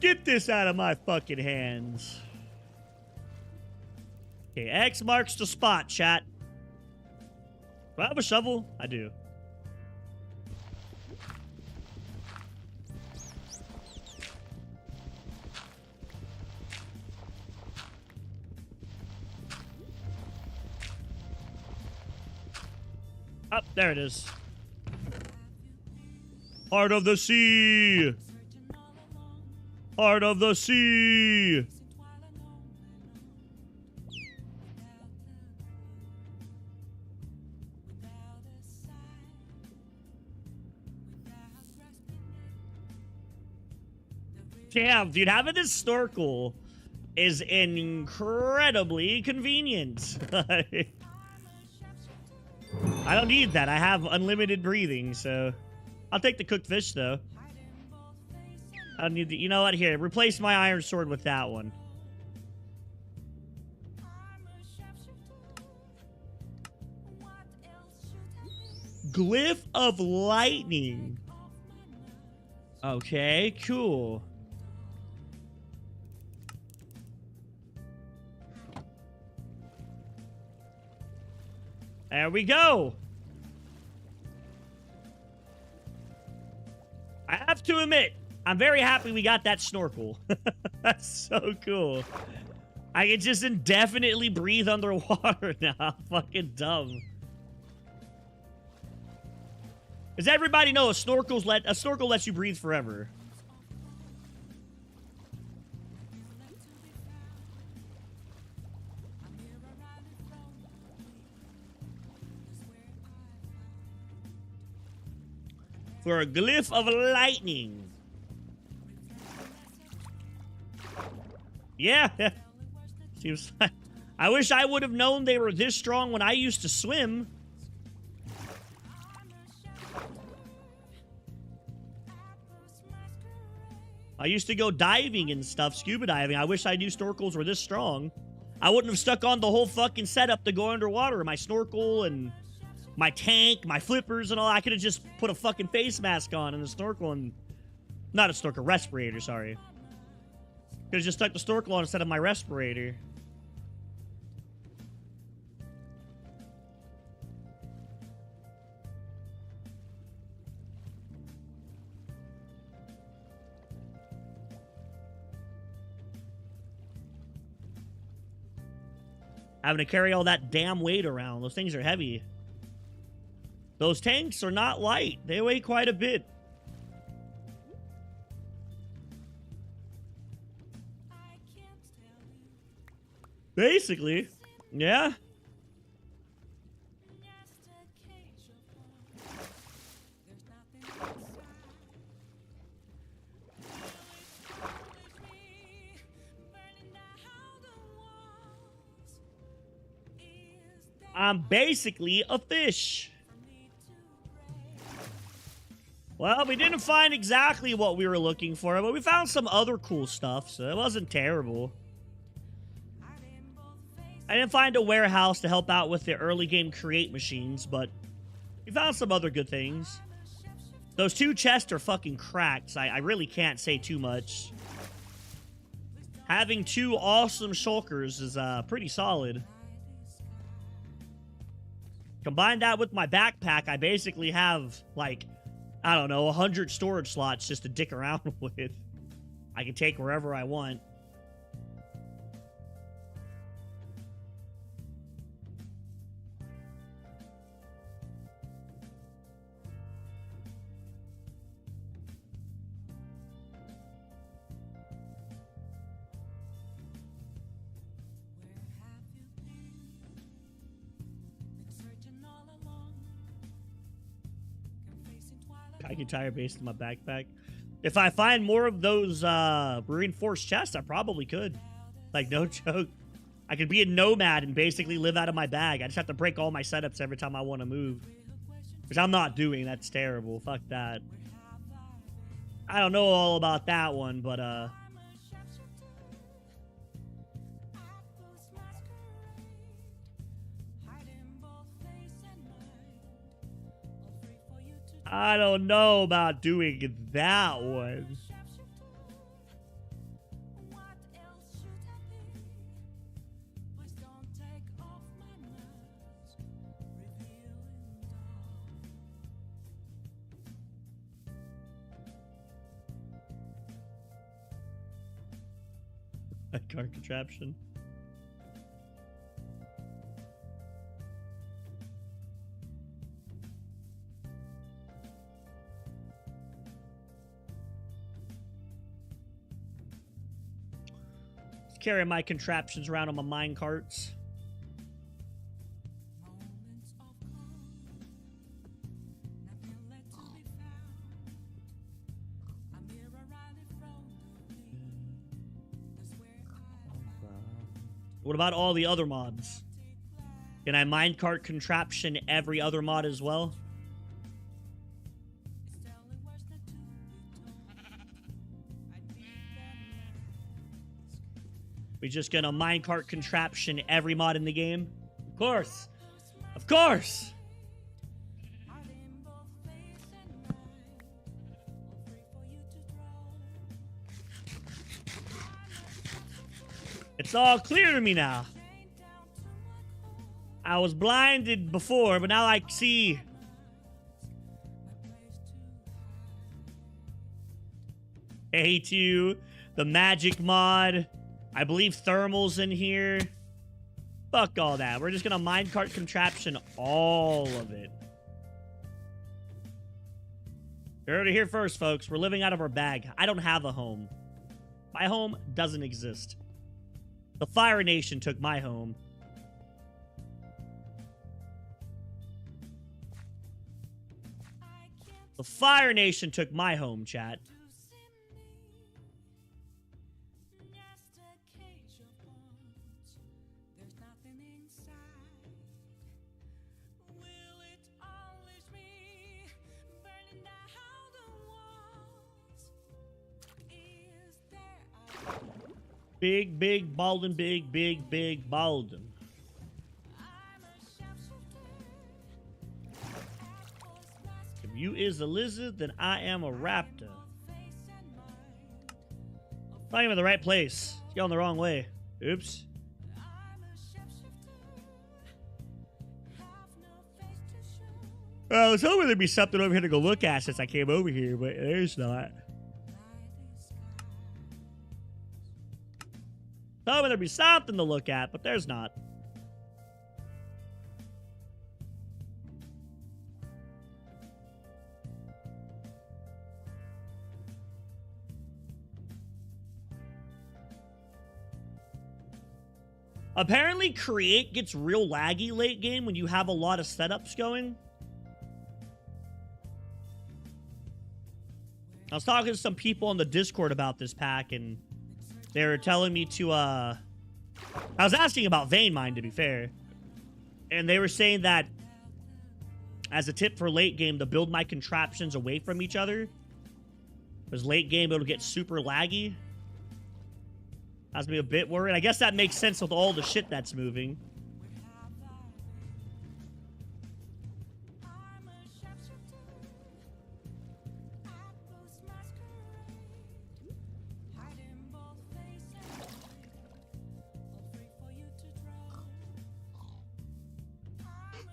Get this out of my fucking hands. Okay, X marks the spot, chat. Do I have a shovel? I do. Oh, there it is. Heart of the sea. Heart of the sea. Damn, dude, having this snorkel is incredibly convenient. I don't need that. I have unlimited breathing, so I'll take the cooked fish though. I don't need the, you know what? Here, replace my iron sword with that one. Glyph of lightning. Okay, cool. There we go. I have to admit, I'm very happy we got that snorkel. That's so cool. I can just indefinitely breathe underwater now. I'm fucking dumb. Does everybody know a snorkel lets you breathe forever? For a glyph of lightning. Yeah. Seems like, I wish I would have known they were this strong when I used to swim. I used to go diving and stuff, scuba diving. I wish I knew snorkels were this strong. I wouldn't have stuck on the whole fucking setup to go underwater. My snorkel and my tank, my flippers and all. I could have just put a fucking face mask on and a snorkel and... Not a snorkel, respirator, sorry. Could have just stuck the snorkel on instead of my respirator. Having to carry all that damn weight around. Those things are heavy. Those tanks are not light. They weigh quite a bit. Basically, yeah. I'm basically a fish. Well, we didn't find exactly what we were looking for, but we found some other cool stuff, so it wasn't terrible. I didn't find a warehouse to help out with the early game create machines, but we found some other good things. Those two chests are fucking cracked, so I really can't say too much. Having two awesome shulkers is pretty solid. Combine that with my backpack, I basically have, like, I don't know, 100 storage slots just to dick around with. I can take wherever I want. I can tire based on my backpack. If I find more of those reinforced chests, I probably could. Like, no joke. I could be a nomad and basically live out of my bag. I just have to break all my setups every time I want to move. Which I'm not doing. That's terrible. Fuck that. I don't know all about that one, but I don't know about doing that one. A car contraption. Carrying my contraptions around on my mine carts. What about all the other mods? Can I minecart contraption every other mod as well? We just gonna minecart contraption every mod in the game? Of course. Of course. It's all clear to me now. I was blinded before, but now I see. A2, the magic mod. I believe thermal's in here. Fuck all that. We're just gonna minecart contraption all of it. You heard it here first, folks. We're living out of our bag. I don't have a home. My home doesn't exist. The Fire Nation took my home. The Fire Nation took my home, chat. Big, big, Balden, big, big, big, Balden. If you is a lizard, then I am a raptor. Not even the right place. It's going the wrong way. Oops. I was hoping there'd be something over here to go look at since I came over here, but there's not. Hoping there'd be something to look at, but there's not. Apparently, create gets real laggy late game when you have a lot of setups going. I was talking to some people on the Discord about this pack, and they were telling me to, I was asking about Vein Mine, to be fair. And they were saying that, as a tip for late game, to build my contraptions away from each other. Because late game, it'll get super laggy. Has me a bit worried. I guess that makes sense with all the shit that's moving.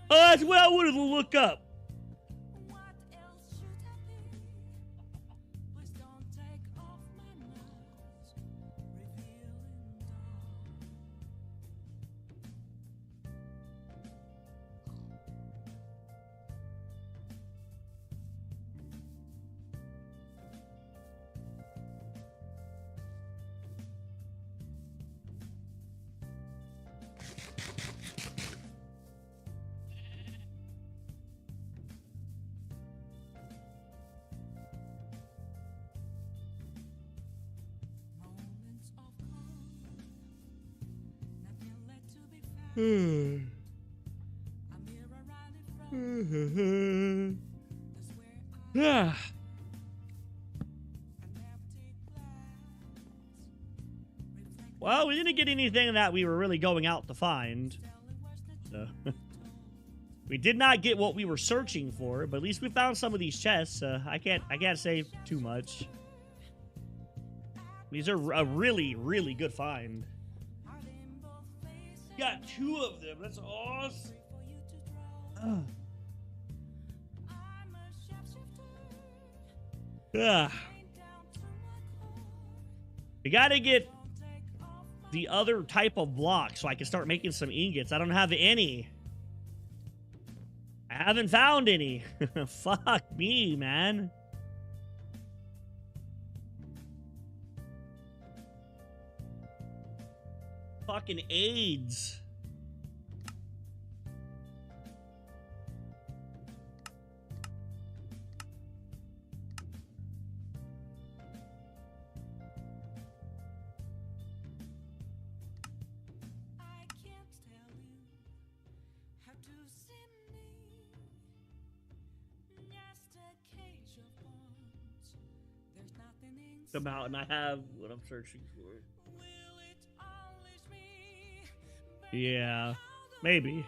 Oh, that's what I wanted to look up. Well, we didn't get anything that we were really going out to find. So we did not get what we were searching for, but at least we found some of these chests. I can't say too much. These are a really, really good find. Got 2 of them. That's awesome. We gotta get the other type of block so I can start making some ingots. I don't have any. I haven't found any. Fuck me, man. Fucking AIDS. come out and I have what I'm searching for. Yeah, maybe.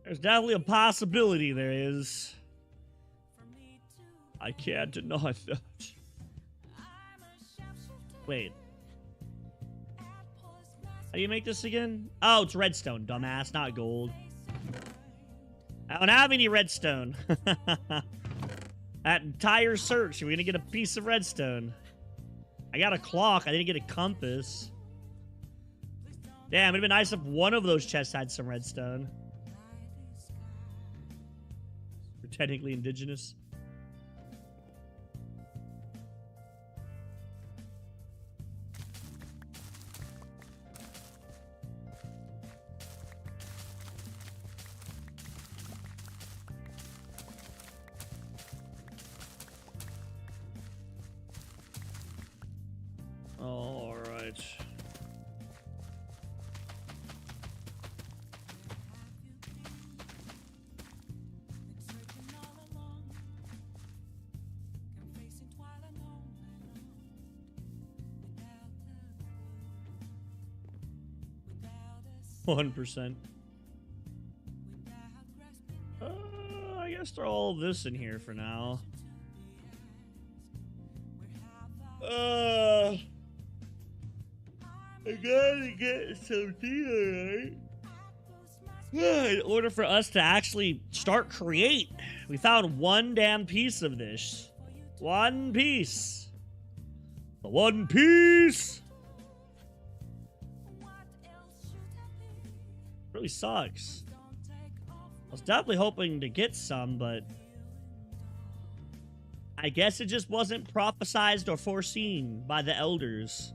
There's definitely a possibility there is. I can't deny that. Wait. How do you make this again? Oh, it's redstone, dumbass, not gold. I don't have any redstone. That entire search, we're gonna get a piece of redstone. I got a clock, I didn't get a compass. Damn, it'd been nice if one of those chests had some redstone. We're technically indigenous. All right. $1%. I guess throw all of this in here for now. I gotta get some tea, right? In order for us to actually start create, we found one damn piece of this. One piece. The one piece. Really sucks. I was definitely hoping to get some, but I guess it just wasn't prophesized or foreseen by the elders.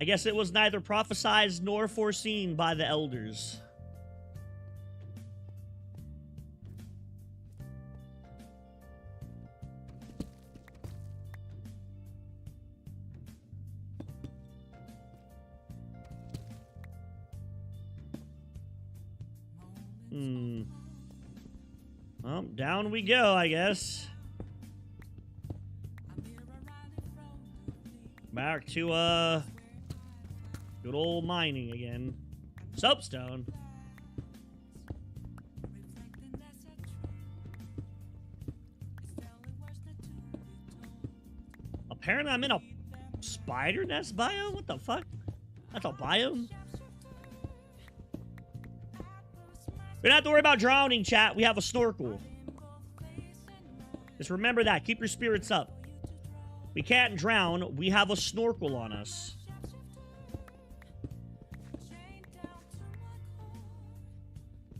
I guess it was neither prophesized nor foreseen by the elders. Well, down we go, I guess. Back to, good old mining again. Soapstone. Apparently I'm in a spider nest biome? What the fuck? That's a biome? We don't have to worry about drowning, chat. We have a snorkel. Just remember that. Keep your spirits up. We can't drown. We have a snorkel on us.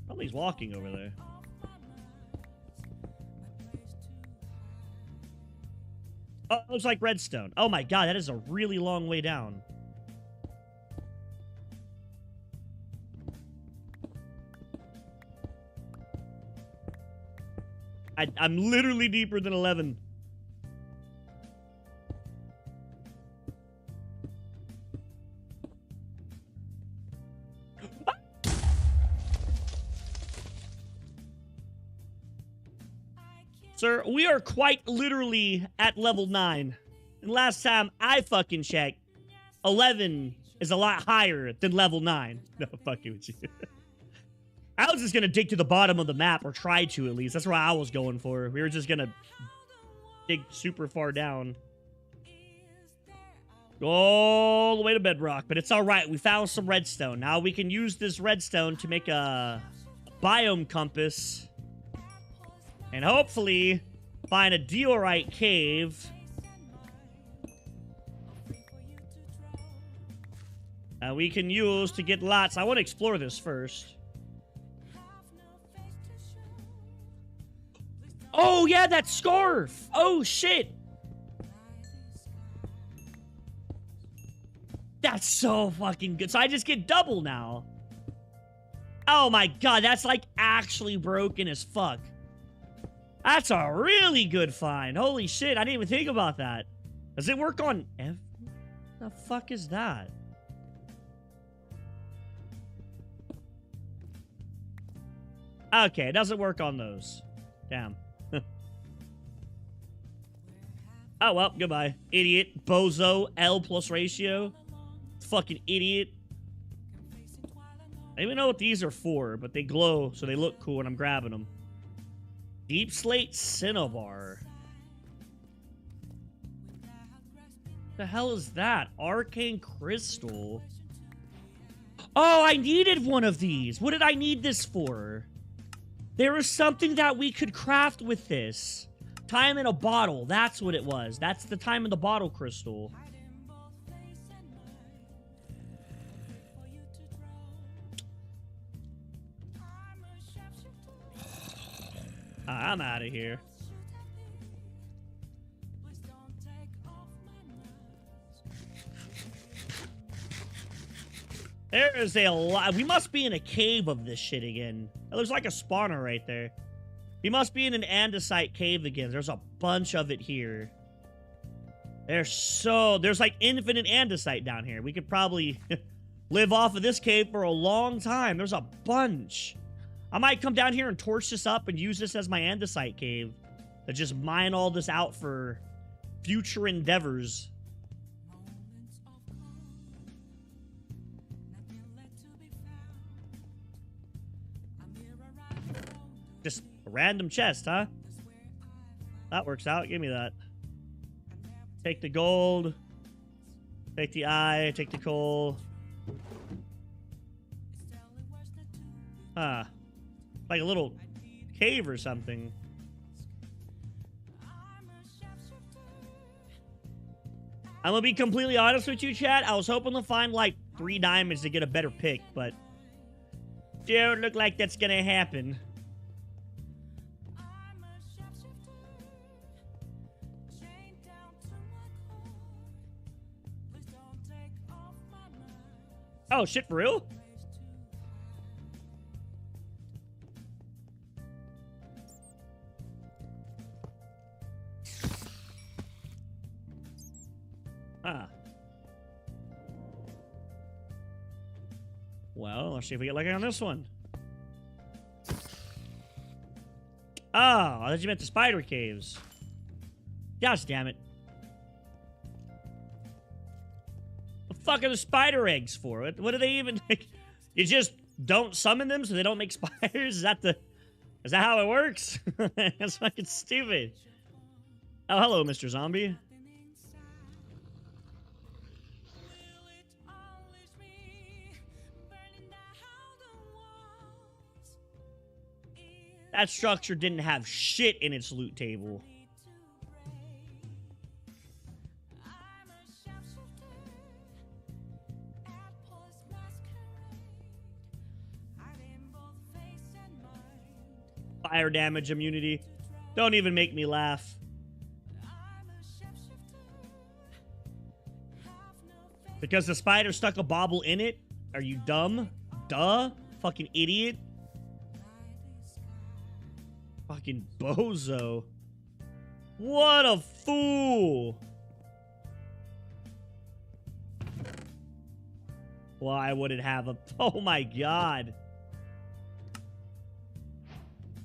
Somebody's walking over there. Oh, it looks like redstone. Oh my god, that is a really long way down. I'm literally deeper than 11. Sir, we are quite literally at level 9. And last time I fucking checked, 11 is a lot higher than level 9. No, fucking with you. I was just gonna dig to the bottom of the map, or try to at least. That's what I was going for. We were just gonna dig super far down. Go all the way to bedrock, but it's alright. We found some redstone. Now we can use this redstone to make a biome compass. And hopefully find a diorite cave. We can use to get lots. I want to explore this first. Oh, yeah, that scarf. Oh, shit. That's so fucking good. So I just get double now. Oh, my God. That's, like, actually broken as fuck. That's a really good find. Holy shit. I didn't even think about that. Does it work on every... The fuck is that? Okay, it doesn't work on those. Damn. Oh, well, goodbye. Idiot. Bozo. L plus ratio. Fucking idiot. I don't even know what these are for, but they glow, so they look cool, and I'm grabbing them. Deep Slate Cinnabar. The hell is that? Arcane Crystal. Oh, I needed one of these. What did I need this for? There was something that we could craft with this. Time in a bottle. That's what it was. That's the time in the bottle crystal. I'm out of here. There is a lot. We must be in a cave of this shit again. It looks like a spawner right there. We must be in an andesite cave again. There's a bunch of it here. There's like infinite andesite down here. We could probably live off of this cave for a long time. There's a bunch. I might come down here and torch this up and use this as my andesite cave. To just mine all this out for future endeavors. Just a random chest, huh? That works out. Give me that. Take the gold. Take the eye. Take the coal. Huh. Like a little cave or something. I'm gonna be completely honest with you, chat. I was hoping to find like 3 diamonds to get a better pick, but don't look like that's gonna happen. Oh, shit, for real? Ah. Well, let's see if we get lucky on this one. Oh, I thought you meant the spider caves. Gosh damn it. What the fuck are the spider eggs for? What do they even... Like, you just don't summon them so they don't make spiders? Is that how it works? That's fucking stupid. Oh, hello, Mr. Zombie. That structure didn't have shit in its loot table. Fire damage immunity. Don't even make me laugh. Because the spider stuck a bauble in it? Are you dumb? Duh? Fucking idiot. Fucking bozo. What a fool. Why would it have a... Oh my god.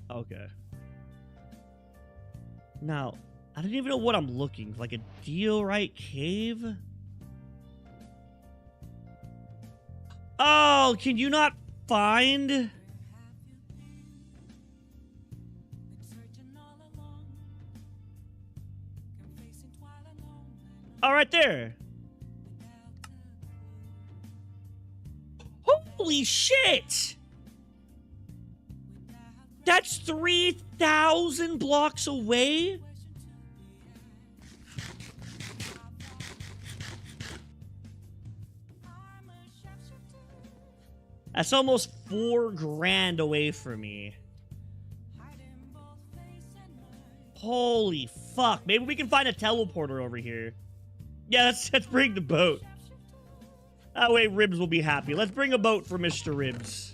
Okay. Now, I don't even know what I'm looking. Like a Dealrite cave? Oh, can you not find... Oh, right there. Holy shit! That's 3,000 blocks away? That's almost 4 grand away from me. Holy fuck. Maybe we can find a teleporter over here. Yeah, let's bring the boat. That way Ribs will be happy. Let's bring a boat for Mr. Ribs.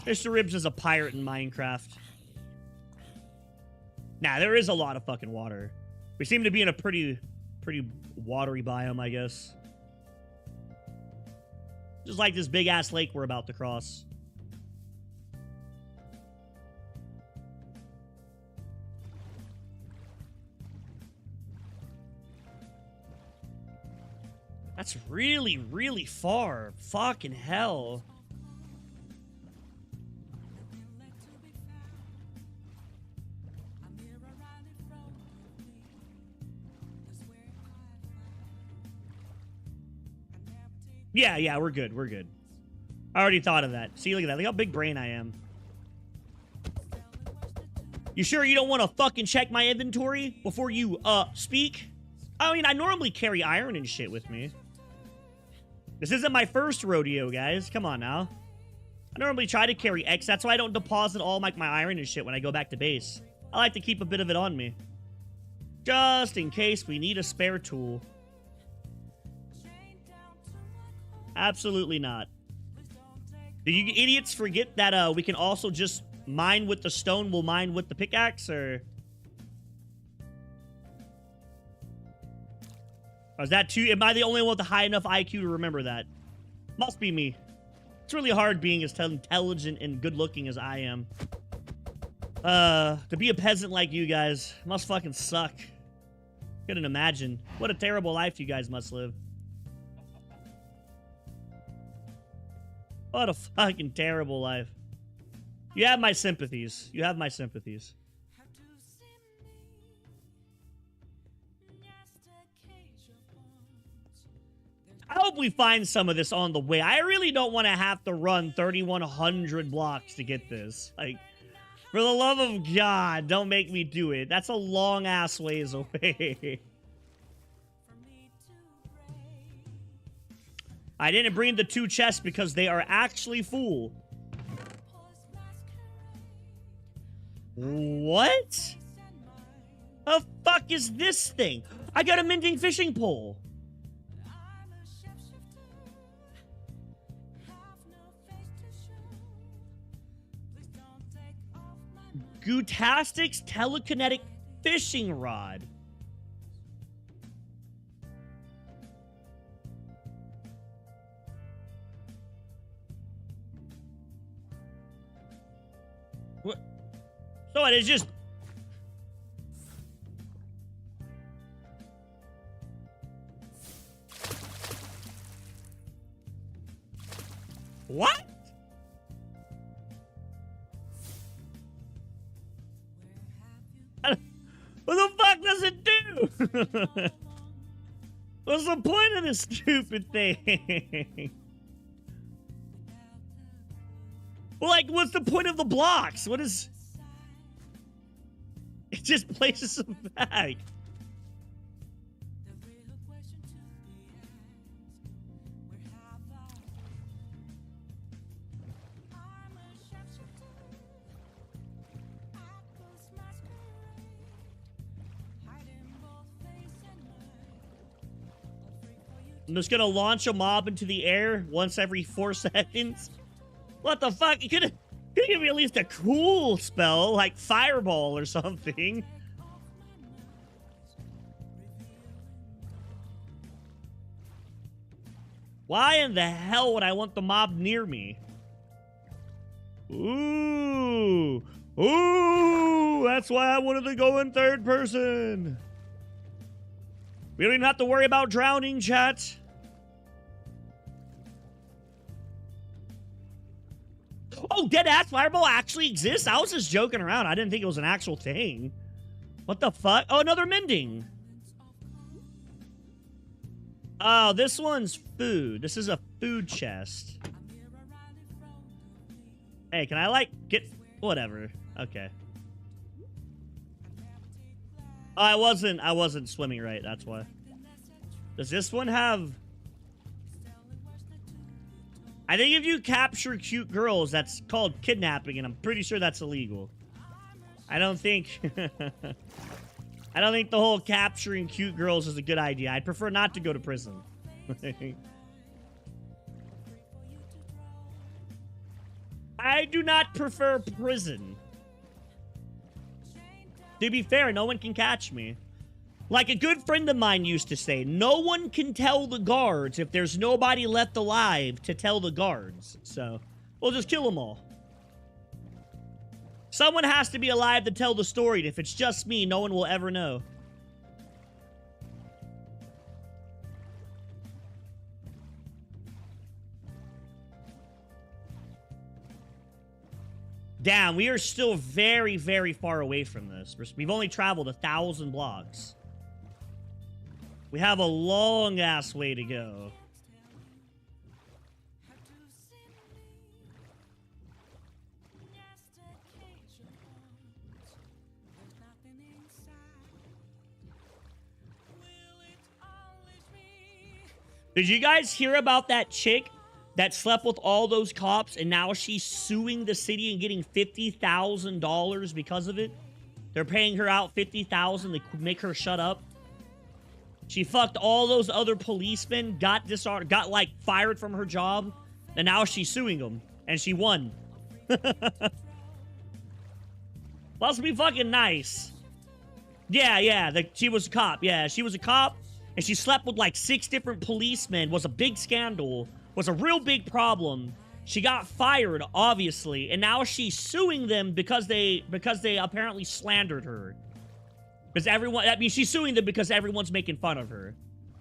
Mr. Ribs is a pirate in Minecraft. Nah, there is a lot of fucking water. We seem to be in a pretty watery biome, I guess. Just like this big-ass lake we're about to cross. That's really, really far. Fucking hell. Yeah, we're good. We're good. I already thought of that. See, look at that. Look how big brain I am. You sure you don't want to fucking check my inventory before you, speak? I mean, I normally carry iron and shit with me. This isn't my first rodeo, guys. Come on now. I normally try to carry X. That's why I don't deposit all my iron and shit when I go back to base. I like to keep a bit of it on me. Just in case we need a spare tool. Absolutely not. Do you idiots forget that we can also just mine with the stone, we'll mine with the pickaxe, or is that too? Am I the only one with a high enough IQ to remember that? Must be me. It's really hard being as intelligent and good looking as I am. To be a peasant like you guys must fucking suck. Couldn't imagine. What a terrible life you guys must live. What a fucking terrible life. You have my sympathies. You have my sympathies. I hope we find some of this on the way. I really don't want to have to run 3,100 blocks to get this. Like, for the love of God, don't make me do it. That's a long-ass ways away. I didn't bring the 2 chests because they are actually full. What? The fuck is this thing? I got a mending fishing pole. Gootastic's telekinetic fishing rod. What? So it is just... What? What the fuck does it do? What's the point of this stupid thing? Well, like, what's the point of the blocks? What is... It just places them back. I'm just gonna launch a mob into the air once every 4 seconds. What the fuck? You could give me at least a cool spell, like fireball or something. Why in the hell would I want the mob near me? Ooh. Ooh, that's why I wanted to go in 3rd person. We don't even have to worry about drowning, chat. Oh, dead-ass fireball actually exists? I was just joking around. I didn't think it was an actual thing. What the fuck? Oh, another mending. Oh, this one's food. This is a food chest. Hey, can I, like, get... Whatever. Okay. Oh, I wasn't swimming right, that's why. Does this one have... I think if you capture cute girls, that's called kidnapping, and I'm pretty sure that's illegal. I don't think... I don't think the whole capturing cute girls is a good idea. I'd prefer not to go to prison. I do not prefer prison. To be fair, no one can catch me. Like a good friend of mine used to say, no one can tell the guards if there's nobody left alive to tell the guards. So, we'll just kill them all. Someone has to be alive to tell the story, and if it's just me, no one will ever know. Damn, we are still very, very far away from this. We've only traveled 1,000 blocks. We have a long-ass way to go. Did you guys hear about that chick that slept with all those cops and now she's suing the city and getting $50,000 because of it? They're paying her out $50,000 to make her shut up. She fucked all those other policemen, got disarmed, got like fired from her job, and now she's suing them, and she won. Must be fucking nice. Yeah, she was a cop. Yeah, she was a cop. And she slept with like 6 different policemen, was a big scandal, was a real big problem. She got fired, obviously, and now she's suing them because they apparently slandered her. Because everyone, I mean, she's suing them because everyone's making fun of her.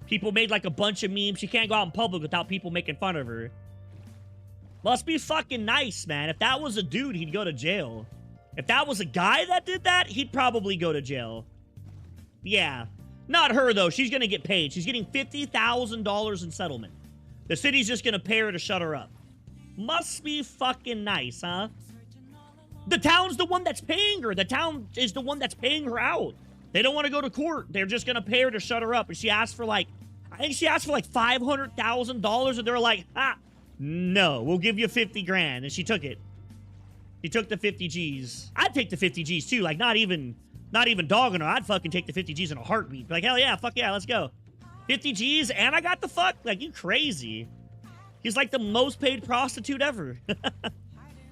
People made like a bunch of memes. She can't go out in public without people making fun of her. Must be fucking nice, man. If that was a dude, he'd go to jail. If that was a guy that did that, he'd probably go to jail. Yeah. Not her, though. She's going to get paid. She's getting $50,000 in settlement. The city's just going to pay her to shut her up. Must be fucking nice, huh? The town's the one that's paying her. The town is the one that's paying her out. They don't want to go to court. They're just going to pay her to shut her up. And she asked for like, I think she asked for like $500,000. And they're like, no, we'll give you 50 grand. And she took it. She took the 50 G's. I'd take the 50 G's too. Like, not even dogging her. I'd fucking take the 50 G's in a heartbeat. Like, hell yeah, fuck yeah, let's go. 50 G's and I got the fuck? Like, you crazy. He's like the most paid prostitute ever.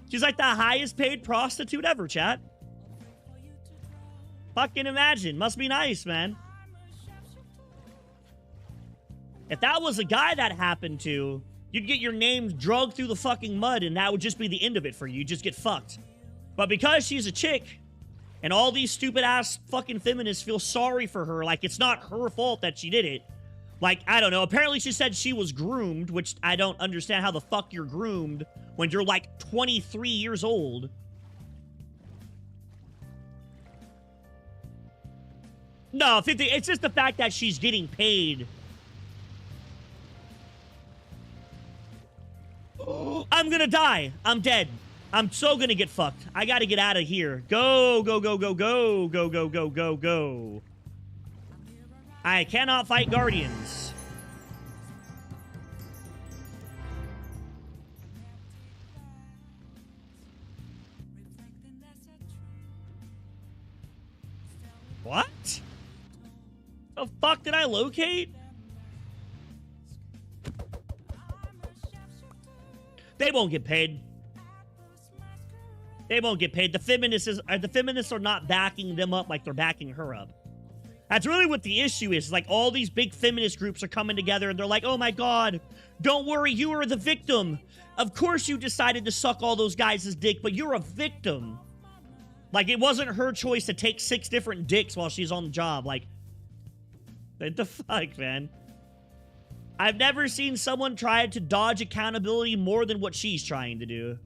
She's like the highest paid prostitute ever, chat. Fucking imagine. Must be nice, man. If that was a guy that happened to, you'd get your name drugged through the fucking mud and that would just be the end of it for you. You'd just get fucked. But because she's a chick, and all these stupid-ass fucking feminists feel sorry for her, like it's not her fault that she did it. Like, I don't know. Apparently she said she was groomed, which I don't understand how the fuck you're groomed when you're like 23 years old. No, 50, it's just the fact that she's getting paid. Oh, I'm gonna die. I'm dead. I'm so gonna get fucked. I gotta get out of here. Go, go, go, go, go, go, go, go, go, go. I cannot fight guardians. What? The fuck did I locate? They won't get paid. They won't get paid. The feminists are not backing them up like they're backing her up. That's really what the issue is. Like, all these big feminist groups are coming together and they're like, oh my god, don't worry, you are the victim. Of course you decided to suck all those guys' dick, but you're a victim. Like, it wasn't her choice to take 6 different dicks while she's on the job. Like, what the fuck, man? I've never seen someone try to dodge accountability more than what she's trying to do.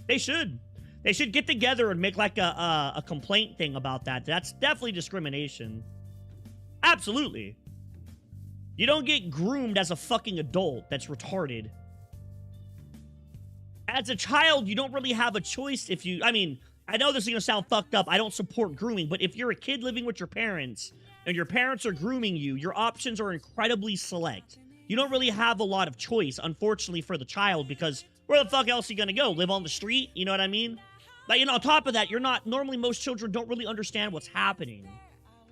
They should. They should get together and make like a complaint thing about that. That's definitely discrimination. Absolutely. You don't get groomed as a fucking adult. That's retarded. As a child, you don't really have a choice if you... I mean, I know this is going to sound fucked up. I don't support grooming. But if you're a kid living with your parents and your parents are grooming you, your options are incredibly select. You don't really have a lot of choice, unfortunately, for the child, because where the fuck else are you going to go? Live on the street? You know what I mean? But, you know, on top of that, you're not... Normally, most children don't really understand what's happening.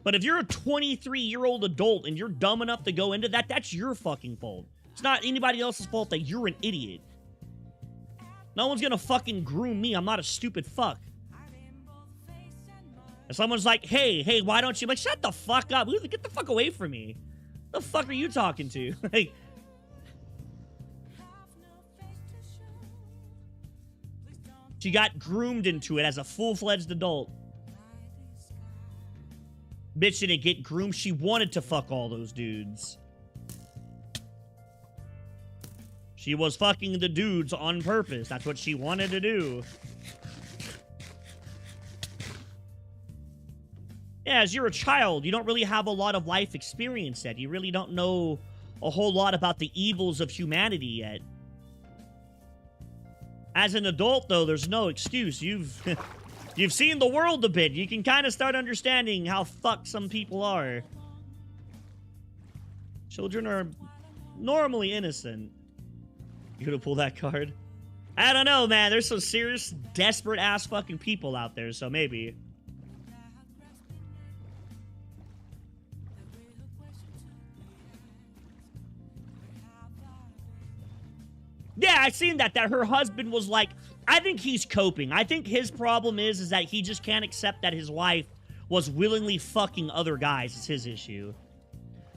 But if you're a 23-year-old adult and you're dumb enough to go into that, that's your fucking fault. It's not anybody else's fault that you're an idiot. No one's gonna fucking groom me. I'm not a stupid fuck. If someone's like, hey, why don't you... I'm like, shut the fuck up. Get the fuck away from me. The fuck are you talking to? Like... She got groomed into it as a full-fledged adult. Bitch didn't get groomed. She wanted to fuck all those dudes. She was fucking the dudes on purpose. That's what she wanted to do. Yeah, as you're a child, you don't really have a lot of life experience yet. You really don't know a whole lot about the evils of humanity yet. As an adult, though, there's no excuse. You've seen the world a bit. You can kind of start understanding how fucked some people are. Children are normally innocent. You gonna pull that card? I don't know, man. There's some serious, desperate-ass fucking people out there, so maybe. Yeah, I seen that her husband was like, I think he's coping. I think his problem is that he just can't accept that his wife was willingly fucking other guys. It's his issue.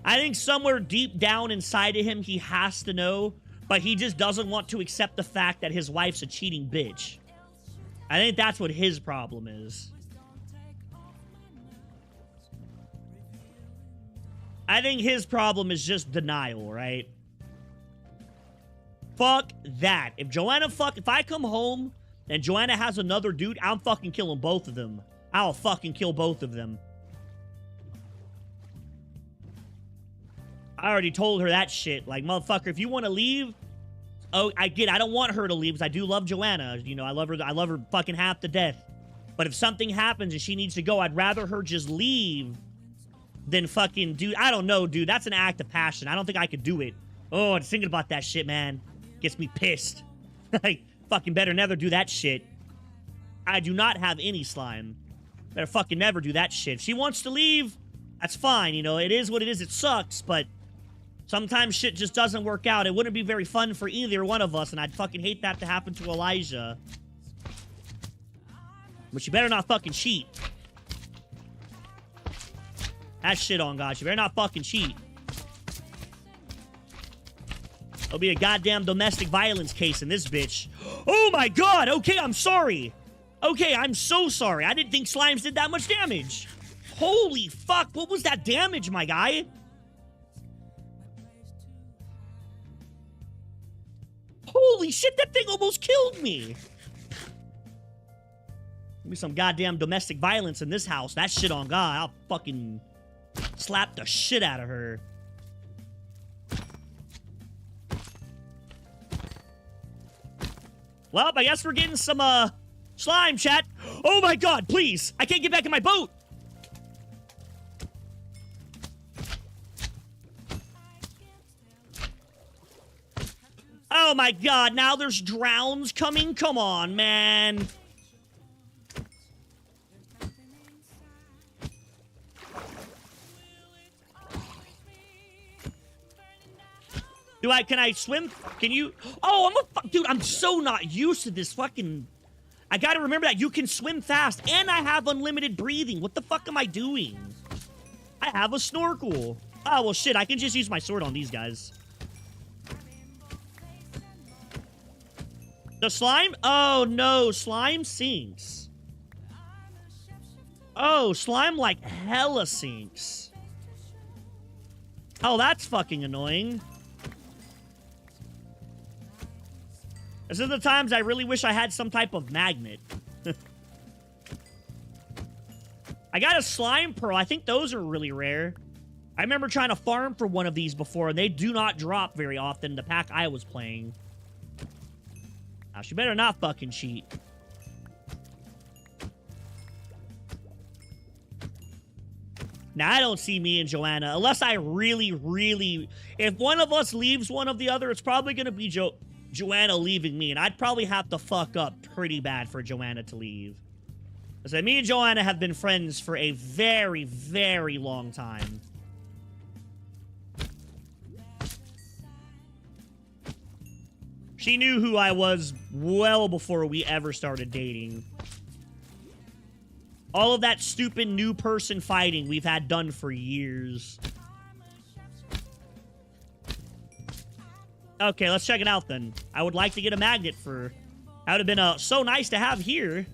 I think somewhere deep down inside of him, he has to know, but he just doesn't want to accept the fact that his wife's a cheating bitch. I think that's what his problem is. I think his problem is just denial, right? Fuck that. If I come home and Joanna has another dude, I'm fucking killing both of them. I'll fucking kill both of them. I already told her that shit. Like, motherfucker, if you want to leave, oh, I don't want her to leave because I do love Joanna. You know, I love her fucking half to death. But if something happens and she needs to go, I'd rather her just leave than fucking, dude. I don't know, dude. That's an act of passion. I don't think I could do it. Oh, I'm thinking about that shit, man. Gets me pissed. Like, fucking better never do that shit. I do not have any slime. Better fucking never do that shit. If she wants to leave, that's fine. You know, it is what it is. It sucks, but sometimes shit just doesn't work out. It wouldn't be very fun for either one of us, and I'd fucking hate that to happen to Elijah. But you better not fucking cheat. That shit on God. You better not fucking cheat. There'll be a goddamn domestic violence case in this bitch. Oh my God! Okay, I'm sorry. Okay, I'm so sorry. I didn't think slimes did that much damage. Holy fuck, what was that damage, my guy? Holy shit, that thing almost killed me. Give me some goddamn domestic violence in this house. That shit on God, I'll fucking slap the shit out of her. Well, I guess we're getting some, slime, chat. Oh my God, please. I can't get back in my boat. Oh my God, now there's drowns coming? Come on, man. Can I swim? Can you? Oh, dude, I'm so not used to this fucking... I gotta remember that you can swim fast, and I have unlimited breathing. What the fuck am I doing? I have a snorkel. Oh, well, shit, I can just use my sword on these guys. The slime? Oh, no, slime sinks. Oh, slime like hella sinks. Oh, that's fucking annoying. This is the times I really wish I had some type of magnet. I got a slime pearl. I think those are really rare. I remember trying to farm for one of these before, and they do not drop very often in the pack I was playing. Now, she better not fucking cheat. Now, I don't see me and Joanna, unless I really... If one of us leaves one of the other, it's probably going to be Joanna leaving me, and I'd probably have to fuck up pretty bad for Joanna to leave. So me and Joanna have been friends for a very, very long time. She knew who I was well before we ever started dating. All of that stupid new person fighting we've had done for years. Okay, let's check it out then. I would like to get a magnet for... That would have been so nice to have here.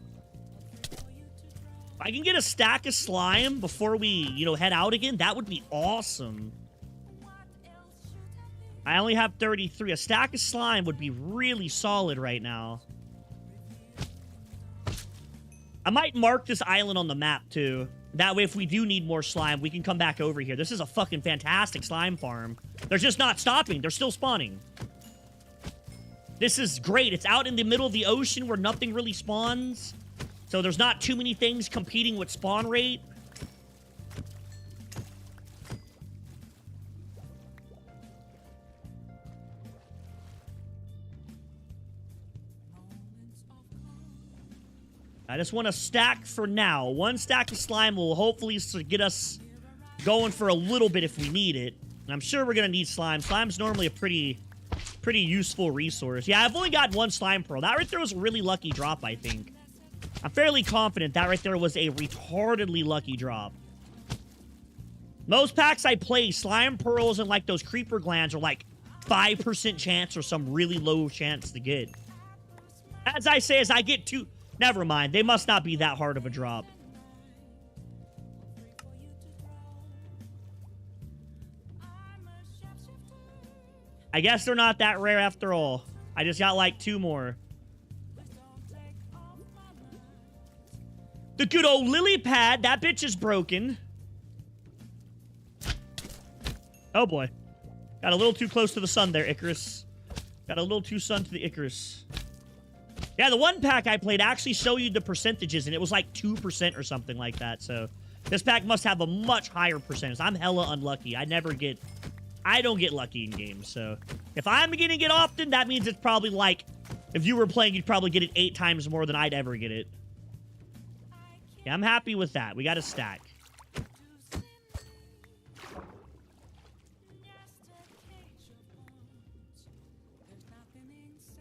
If I can get a stack of slime before we, you know, head out again, that would be awesome. I only have 33. A stack of slime would be really solid right now. I might mark this island on the map, too. That way, if we do need more slime, we can come back over here. This is a fucking fantastic slime farm. They're just not stopping. They're still spawning. This is great. It's out in the middle of the ocean where nothing really spawns. So there's not too many things competing with spawn rate. I just want a stack for now. One stack of slime will hopefully get us going for a little bit if we need it. And I'm sure we're going to need slime. Slime's normally a pretty useful resource. Yeah, I've only got one slime pearl. That right there was a really lucky drop, I think. I'm fairly confident that right there was a retardedly lucky drop. Most packs I play, slime pearls and like those creeper glands are like 5% chance or some really low chance to get. As I say, as I get two... Never mind. They must not be that hard of a drop. I guess they're not that rare after all. I just got like 2 more. The good old lily pad. That bitch is broken. Oh boy. Got a little too close to the sun there, Icarus. Got a little too sun to the Icarus. Yeah, the one pack I played actually showed you the percentages, and it was like 2% or something like that. So this pack must have a much higher percentage. I'm hella unlucky. I don't get lucky in games. So if I'm getting it often, that means it's probably like, if you were playing, you'd probably get it 8 times more than I'd ever get it. Yeah, I'm happy with that. We got a stack.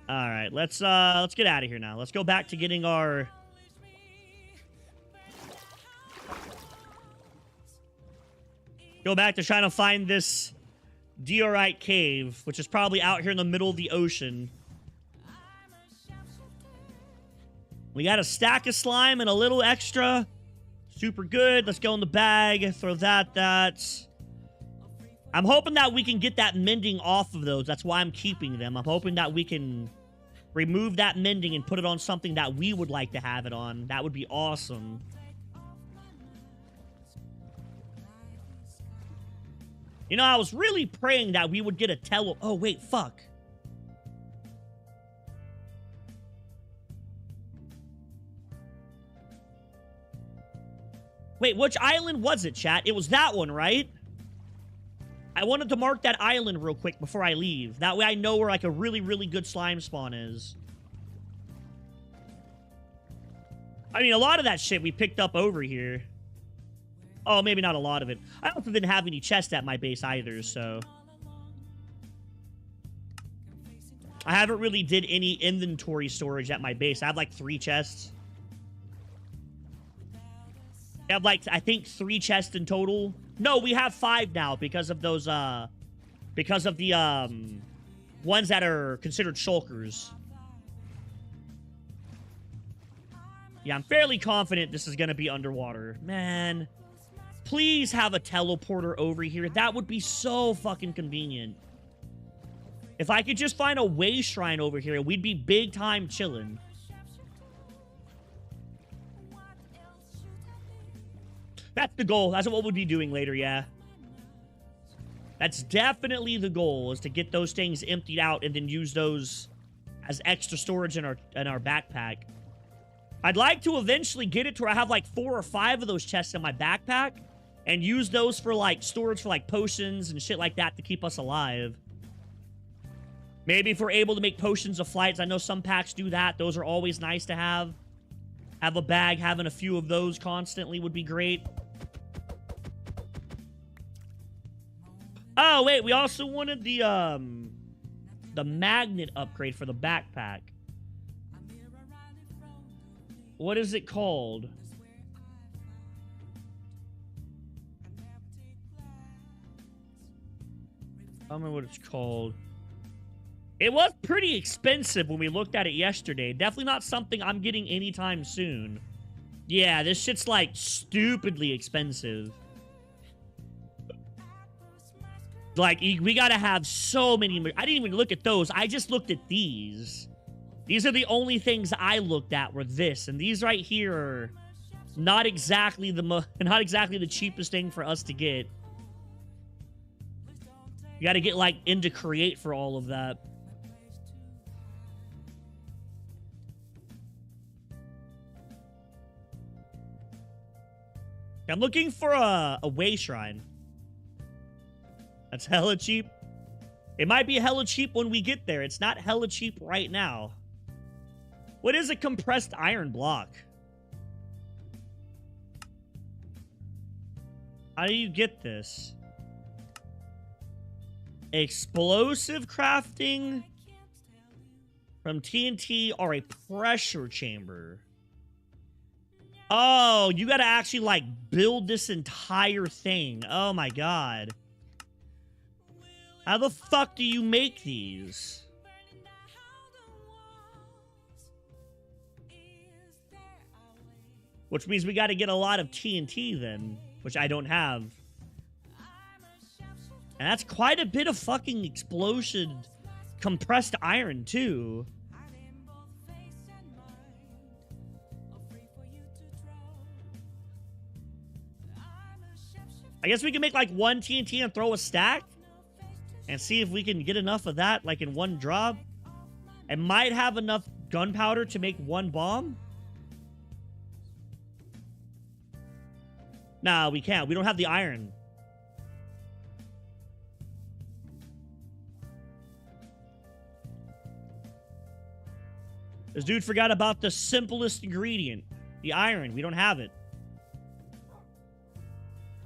All right, let's get out of here now. Let's go back to getting our... Go back to trying to find this diorite cave, which is probably out here in the middle of the ocean. We got a stack of slime and a little extra. Super good. Let's go in the bag. Throw that. I'm hoping that we can get that mending off of those. That's why I'm keeping them. I'm hoping that we can remove that mending and put it on something that we would like to have it on. That would be awesome. You know, I was really praying that we would get a Oh, wait, fuck. Wait, which island was it, chat? It was that one, right? I wanted to mark that island real quick before I leave. That way I know where, like, a really, really good slime spawn is. I mean, a lot of that shit we picked up over here. Oh, maybe not a lot of it. I also didn't have any chests at my base either, so... I haven't really did any inventory storage at my base. I have, like, 3 chests. I have, like, I think 3 chests in total. No, we have 5 now because of those, because of the, ones that are considered shulkers. Yeah, I'm fairly confident this is going to be underwater. Man, please have a teleporter over here. That would be so fucking convenient. If I could just find a way shrine over here, we'd be big time chilling. That's the goal. That's what we'll be doing later, yeah. That's definitely the goal, is to get those things emptied out and then use those as extra storage in our backpack. I'd like to eventually get it to where I have like 4 or 5 of those chests in my backpack and use those for like storage for like potions and shit like that to keep us alive. Maybe if we're able to make potions of flights. I know some packs do that. Those are always nice to have. Have a bag, having a few of those constantly would be great. Oh, wait, we also wanted the magnet upgrade for the backpack. What is it called? I don't remember what it's called. It was pretty expensive when we looked at it yesterday. Definitely not something I'm getting anytime soon. Yeah, this shit's like stupidly expensive. Like, we gotta have so many. I didn't even look at those. I just looked at these. These are the only things I looked at were this. And these right here are not exactly the cheapest thing for us to get. You gotta get, like, into create for all of that. I'm looking for a way shrine. That's hella cheap. It might be hella cheap when we get there. It's not hella cheap right now. What is a compressed iron block? How do you get this? Explosive crafting from TNT or a pressure chamber? Oh, you gotta actually, like, build this entire thing. Oh my god. How the fuck do you make these? Which means we gotta get a lot of TNT then, which I don't have. And that's quite a bit of fucking explosion compressed iron, too. I guess we can make, like, one TNT and throw a stack and see if we can get enough of that, like, in one drop. It might have enough gunpowder to make one bomb. Nah, we can't. We don't have the iron. This dude forgot about the simplest ingredient, the iron. We don't have it.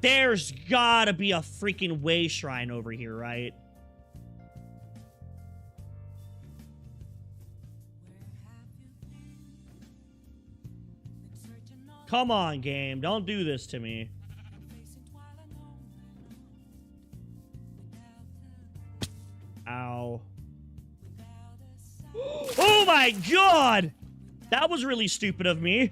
There's gotta be a freaking way shrine over here, right? Come on, game. Don't do this to me. Ow. Oh my god! That was really stupid of me.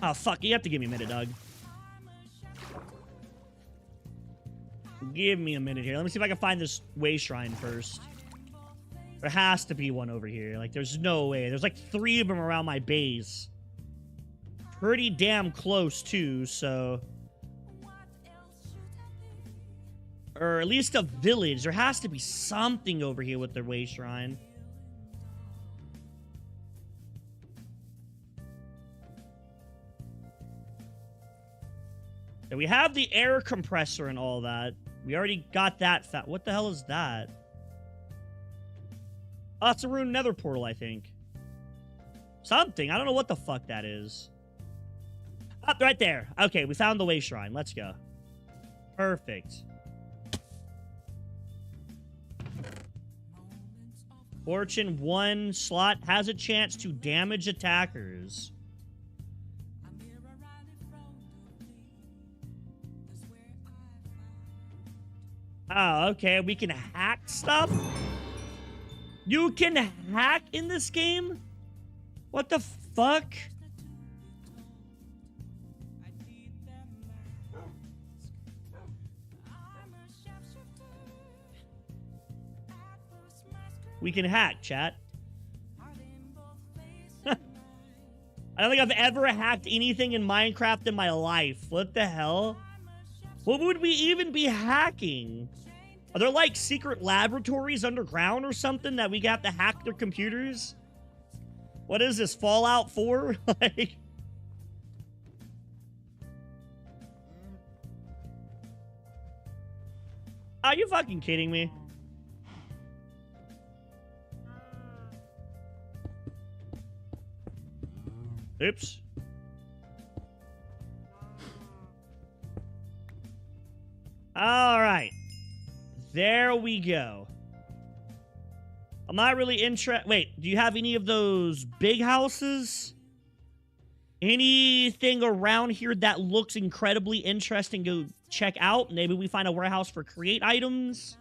Oh, fuck. You have to give me a minute, Doug. Give me a minute here. Let me see if I can find this way shrine first. There has to be one over here. Like, there's no way. There's like 3 of them around my base. Pretty damn close, too, so... Or at least a village. There has to be something over here with their way shrine. And we have the air compressor and all that. We already got that. What the hell is that? Oh, it's a rune nether portal, I think. Something. I don't know what the fuck that is. Up right there. Okay, we found the way shrine. Let's go. Perfect. Fortune 1 slot has a chance to damage attackers. Oh, okay. We can hack stuff? You can hack in this game? What the fuck? We can hack, chat. I don't think I've ever hacked anything in Minecraft in my life. What the hell? What would we even be hacking? Are there, like, secret laboratories underground or something that we have to hack their computers? What is this, Fallout 4? Like... Are you fucking kidding me? Oops. All right. There we go. I'm not really interested. Wait, do you have any of those big houses? Anything around here that looks incredibly interesting to check out? Maybe we find a warehouse for create items?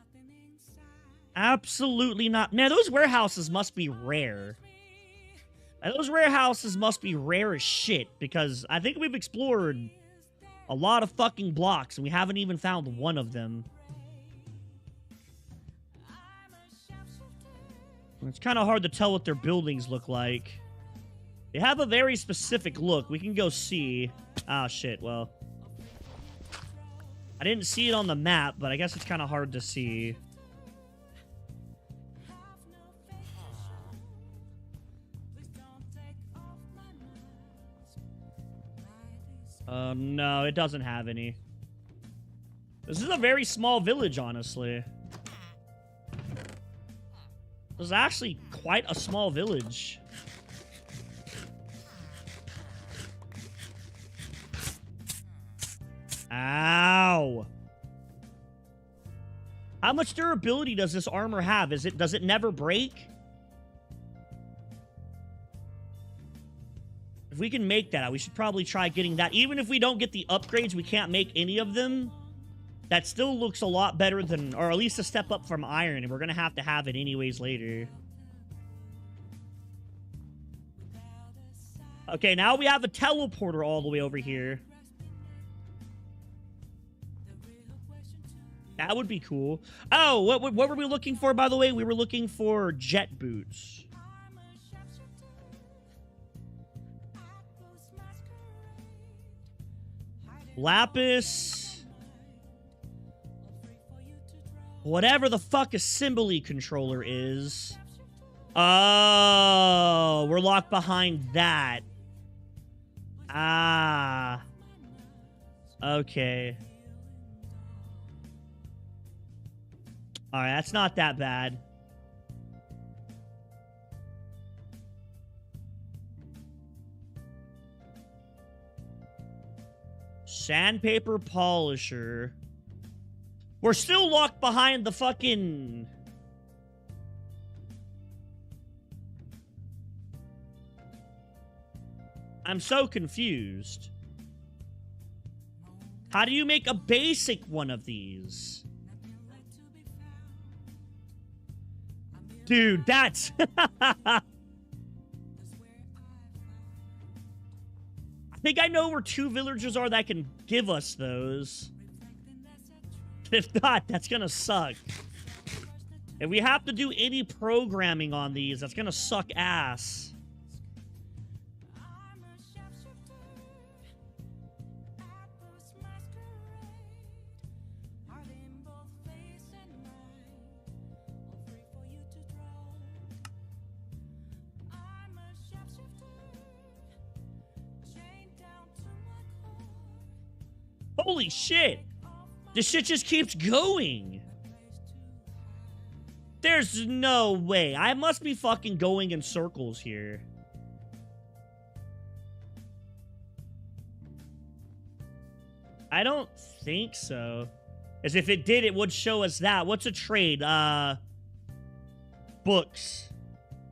Absolutely not. Man, those warehouses must be rare. And those rare houses must be rare as shit, because I think we've explored a lot of fucking blocks, and we haven't even found one of them. It's kind of hard to tell what their buildings look like. They have a very specific look. We can go see. Ah, shit, well. I didn't see it on the map, but I guess it's kind of hard to see. No, it doesn't have any. This is a very small village, honestly. This is actually quite a small village. Ow. How much durability does this armor have? Does it never break? If we can make that, we should probably try getting that. Even if we don't get the upgrades, we can't make any of them. That still looks a lot better than, or at least a step up from iron, and we're gonna have to have it anyways later. Okay, now we have a teleporter all the way over here. That would be cool. Oh, what were we looking for, by the way? We were looking for jet boots. Lapis. Whatever the fuck a Symbole controller is. Oh, we're locked behind that. Ah. Okay. Alright, that's not that bad. Sandpaper polisher. We're still locked behind the fucking... I'm so confused. How do you make a basic one of these? Dude, that's... I think I know where 2 villagers are that can give us those. If not, that's gonna suck. If we have to do any programming on these, that's gonna suck ass. Holy shit! This shit just keeps going! There's no way. I must be fucking going in circles here. I don't think so. As if it did, it would show us that. What's a trade? Books.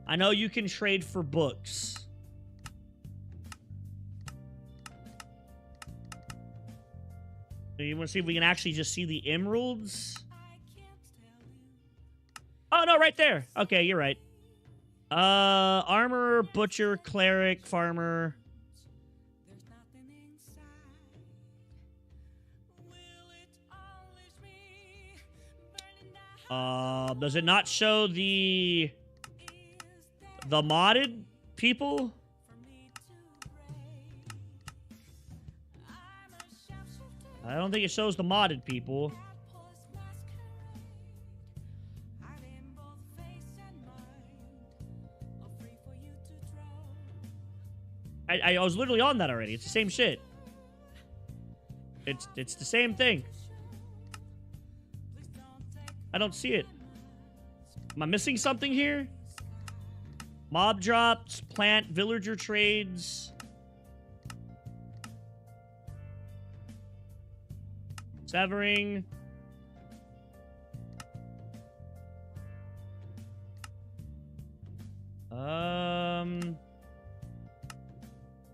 I know you can trade for books. You want to see if we can actually just see the emeralds? Oh, no, right there. Okay, you're right. Armor, butcher, cleric, farmer. Does it not show the modded people? I don't think it shows the modded people. I was literally on that already. It's the same shit. It's the same thing. I don't see it. Am I missing something here? Mob drops, plant, villager trades. Severing.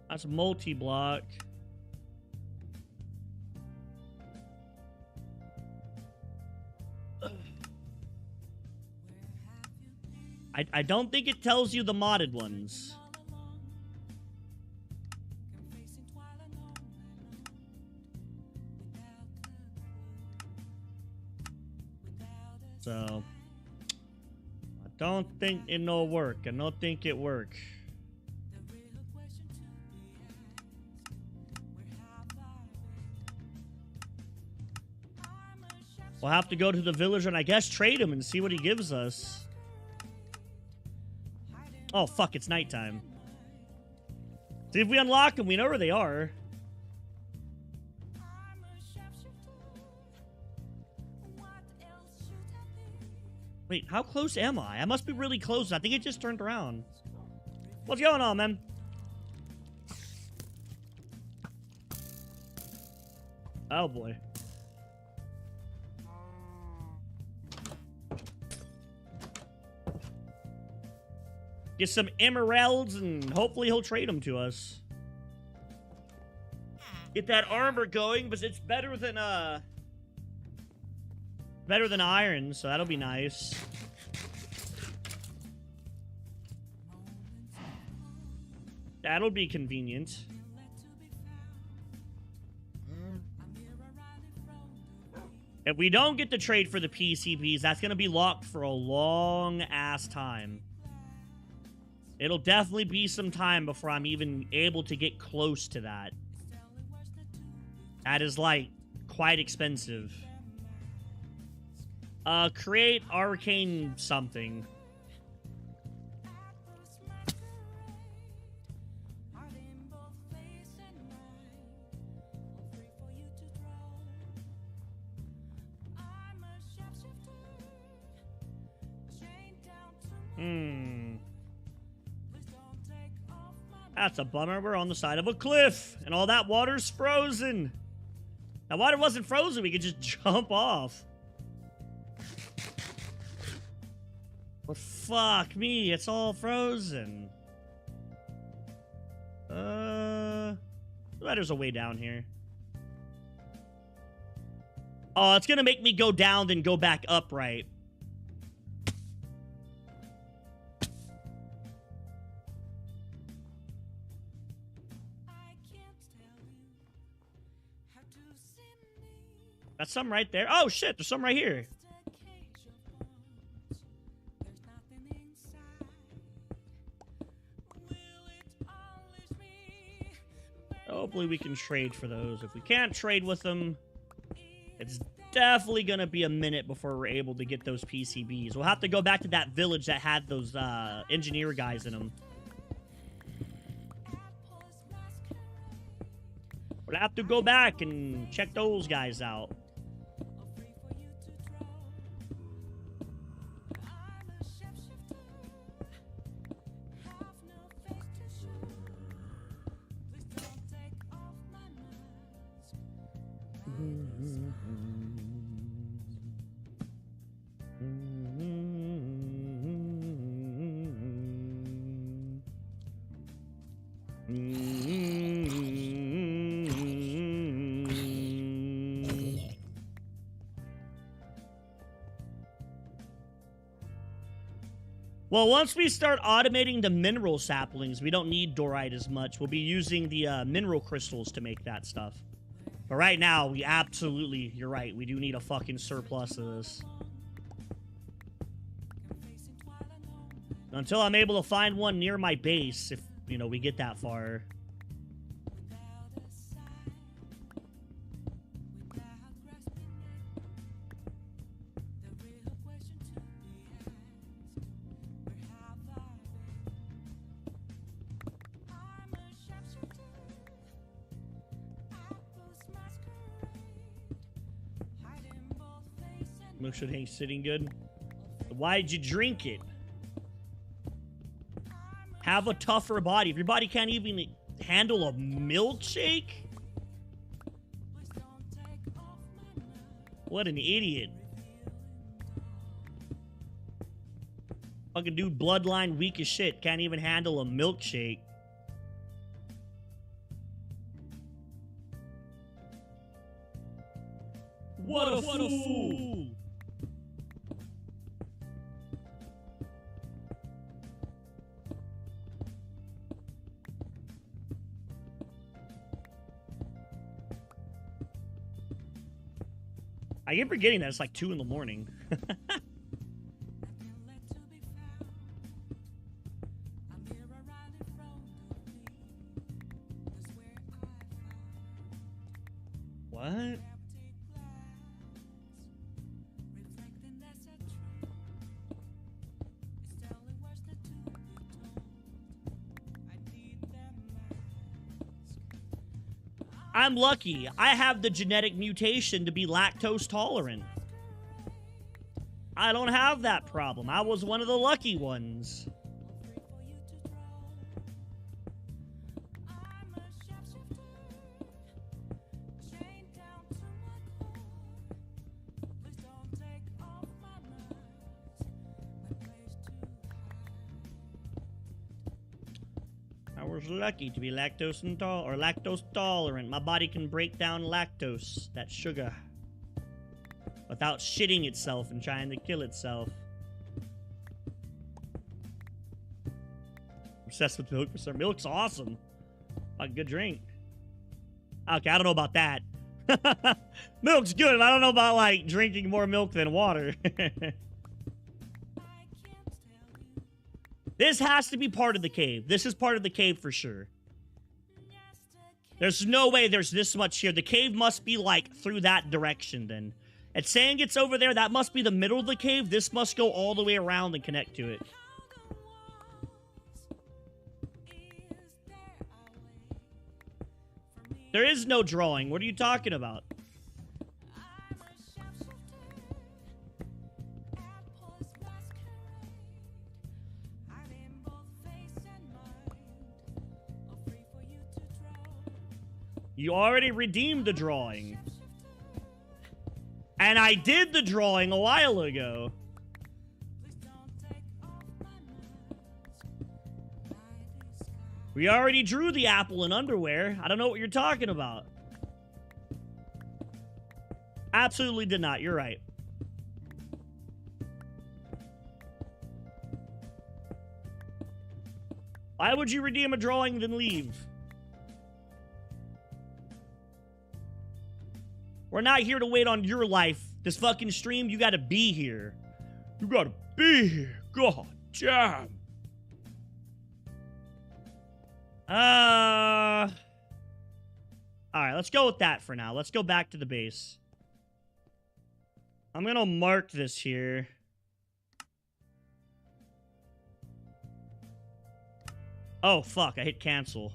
That's multi-block. I don't think it tells you the modded ones. So I don't think it'll work. I don't think it work. We'll have to go to the villager and I guess trade him and see what he gives us. Oh, fuck, it's nighttime. See, if we unlock them, we know where they are. Wait, how close am I? I must be really close. I think it just turned around. What's going on, man? Oh, boy. Get some emeralds, and hopefully he'll trade them to us. Get that armor going, but it's better than iron, so that'll be nice. That'll be convenient. If we don't get the trade for the PCBs, that's gonna be locked for a long ass time. It'll definitely be some time before I'm even able to get close to that. That is, like, quite expensive. Create arcane something. That's a bummer. We're on the side of a cliff, and all that water's frozen. Now, water wasn't frozen. We could just jump off. But fuck me, it's all frozen. There's a way down here. Oh, it's gonna make me go down, then go back up, right? That's some right there. Oh, shit, there's some right here. Hopefully we can trade for those. If we can't trade with them, it's definitely going to be a minute before we're able to get those PCBs. We'll have to go back to that village that had those engineer guys in them. We'll have to go back and check those guys out. Well, once we start automating the mineral saplings, we don't need dorite as much. We'll be using the mineral crystals to make that stuff. But right now, we absolutely, you're right, we do need a fucking surplus of this. Until I'm able to find one near my base, if, you know, we get that far. Milkshake ain't sitting good. Why'd you drink it? Have a tougher body. If your body can't even handle a milkshake? What an idiot. Fucking dude, bloodline weak as shit. Can't even handle a milkshake. What a fool! I keep forgetting that it's like 2 in the morning. What? I'm lucky. I have the genetic mutation to be lactose tolerant. I don't have that problem. I was one of the lucky ones. I was lucky to be lactose tolerant. My body can break down lactose, that sugar, without shitting itself and trying to kill itself. Obsessed with milk for some. Milk's awesome. A good drink. Okay, I don't know about that. Milk's good, but I don't know about, like, drinking more milk than water. This has to be part of the cave. This is part of the cave for sure. There's no way there's this much here. The cave must be, like, through that direction, then. It's saying it's over there. That must be the middle of the cave. This must go all the way around and connect to it. There is no drawing. What are you talking about? You already redeemed the drawing. And I did the drawing a while ago. We already drew the apple in underwear. I don't know what you're talking about. Absolutely did not. You're right. Why would you redeem a drawing then leave? We're not here to wait on your life. This fucking stream, you gotta be here. You gotta be here. God damn. Alright, let's go with that for now. Let's go back to the base. I'm gonna mark this here. Oh, fuck. I hit cancel.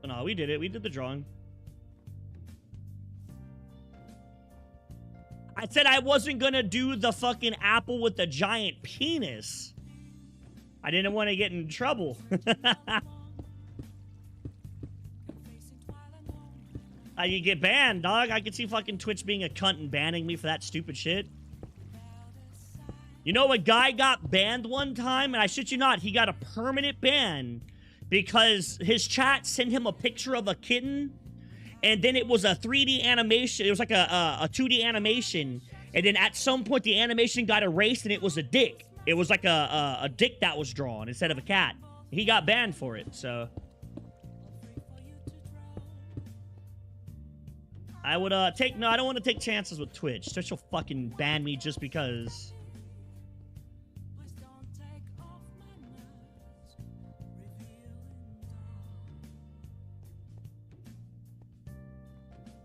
No, we did it. We did the drawing. I said I wasn't gonna do the fucking apple with the giant penis. I didn't want to get in trouble. You get banned, dog. I could see fucking Twitch being a cunt and banning me for that stupid shit. You know, a guy got banned one time, and I shit you not, he got a permanent ban because his chat sent him a picture of a kitten, and then it was a 3D animation. It was like a 2D animation, and then at some point the animation got erased, and it was a dick. It was like a dick that was drawn instead of a cat. He got banned for it, so... I would, no, I don't want to take chances with Twitch. Twitch will fucking ban me just because.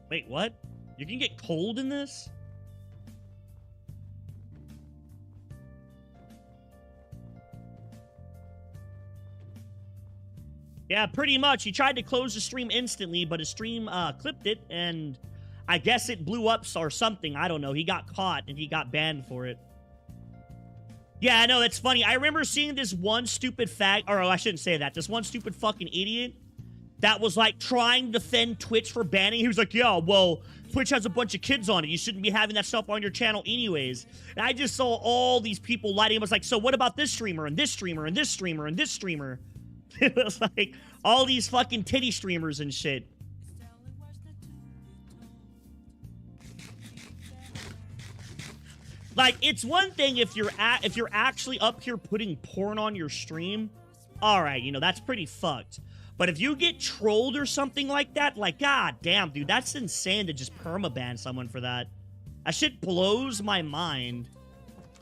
Wait, what? You can get cold in this? Yeah, pretty much. He tried to close the stream instantly, but his stream clipped it, and I guess it blew up or something. I don't know. He got caught, and he got banned for it. Yeah, I know. That's funny. I remember seeing this one stupid or I shouldn't say that. This one stupid fucking idiot that was, like, trying to defend Twitch for banning. He was like, yeah, well, Twitch has a bunch of kids on it. You shouldn't be having that stuff on your channel anyways. And I just saw all these people lighting. I was like, so what about this streamer, and this streamer, and this streamer, and this streamer? It was like all these fucking titty streamers and shit. Like, it's one thing if you're actually up here putting porn on your stream. All right, you know, that's pretty fucked. But if you get trolled or something like that, like, god damn, dude, that's insane to just permaban someone for that. That shit blows my mind.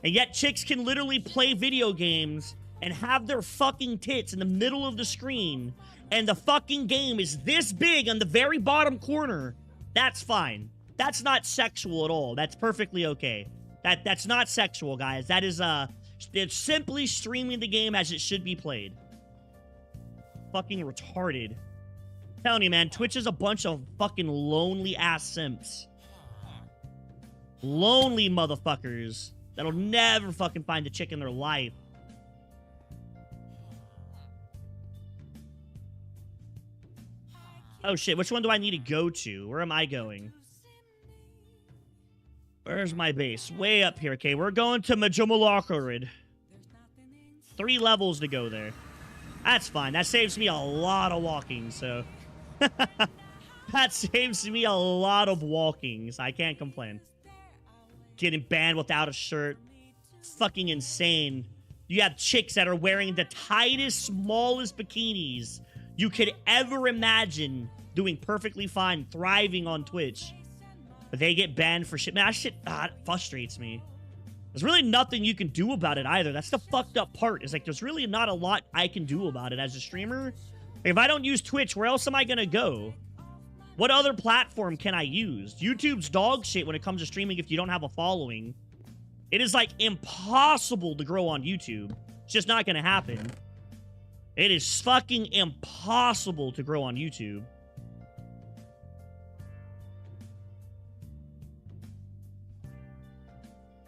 And yet chicks can literally play video games and have their fucking tits in the middle of the screen, and the fucking game is this big on the very bottom corner. That's fine. That's not sexual at all. That's perfectly okay. That's not sexual, guys. That is, it's simply streaming the game as it should be played. Fucking retarded. I'm telling you, man, Twitch is a bunch of fucking lonely-ass simps. Lonely motherfuckers that'll never fucking find a chick in their life. Oh shit, which one do I need to go to? Where am I going? Where's my base? Way up here. Okay, we're going to Majumalacharid. 3 levels to go there. That's fine. That saves me a lot of walking, so... That saves me a lot of walking, so I can't complain. Getting banned without a shirt. Fucking insane. You have chicks that are wearing the tightest, smallest bikinis you could ever imagine, doing perfectly fine, thriving on Twitch. But they get banned for shit. Man, that shit it frustrates me. There's really nothing you can do about it either. That's the fucked up part. Is like, there's really not a lot I can do about it as a streamer. If I don't use Twitch, where else am I gonna go? What other platform can I use? YouTube's dog shit when it comes to streaming if you don't have a following. It is, like, impossible to grow on YouTube. It's just not gonna happen. It is fucking impossible to grow on YouTube.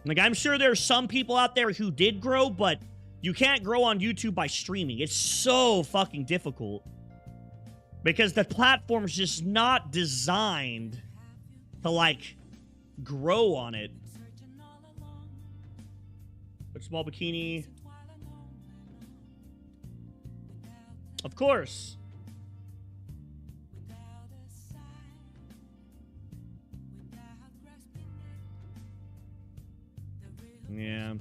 Like, I'm sure there's some people out there who did grow, but you can't grow on YouTube by streaming. It's so fucking difficult. Because the platform's just not designed to, like, grow on it. But small bikini. Of course. Yeah.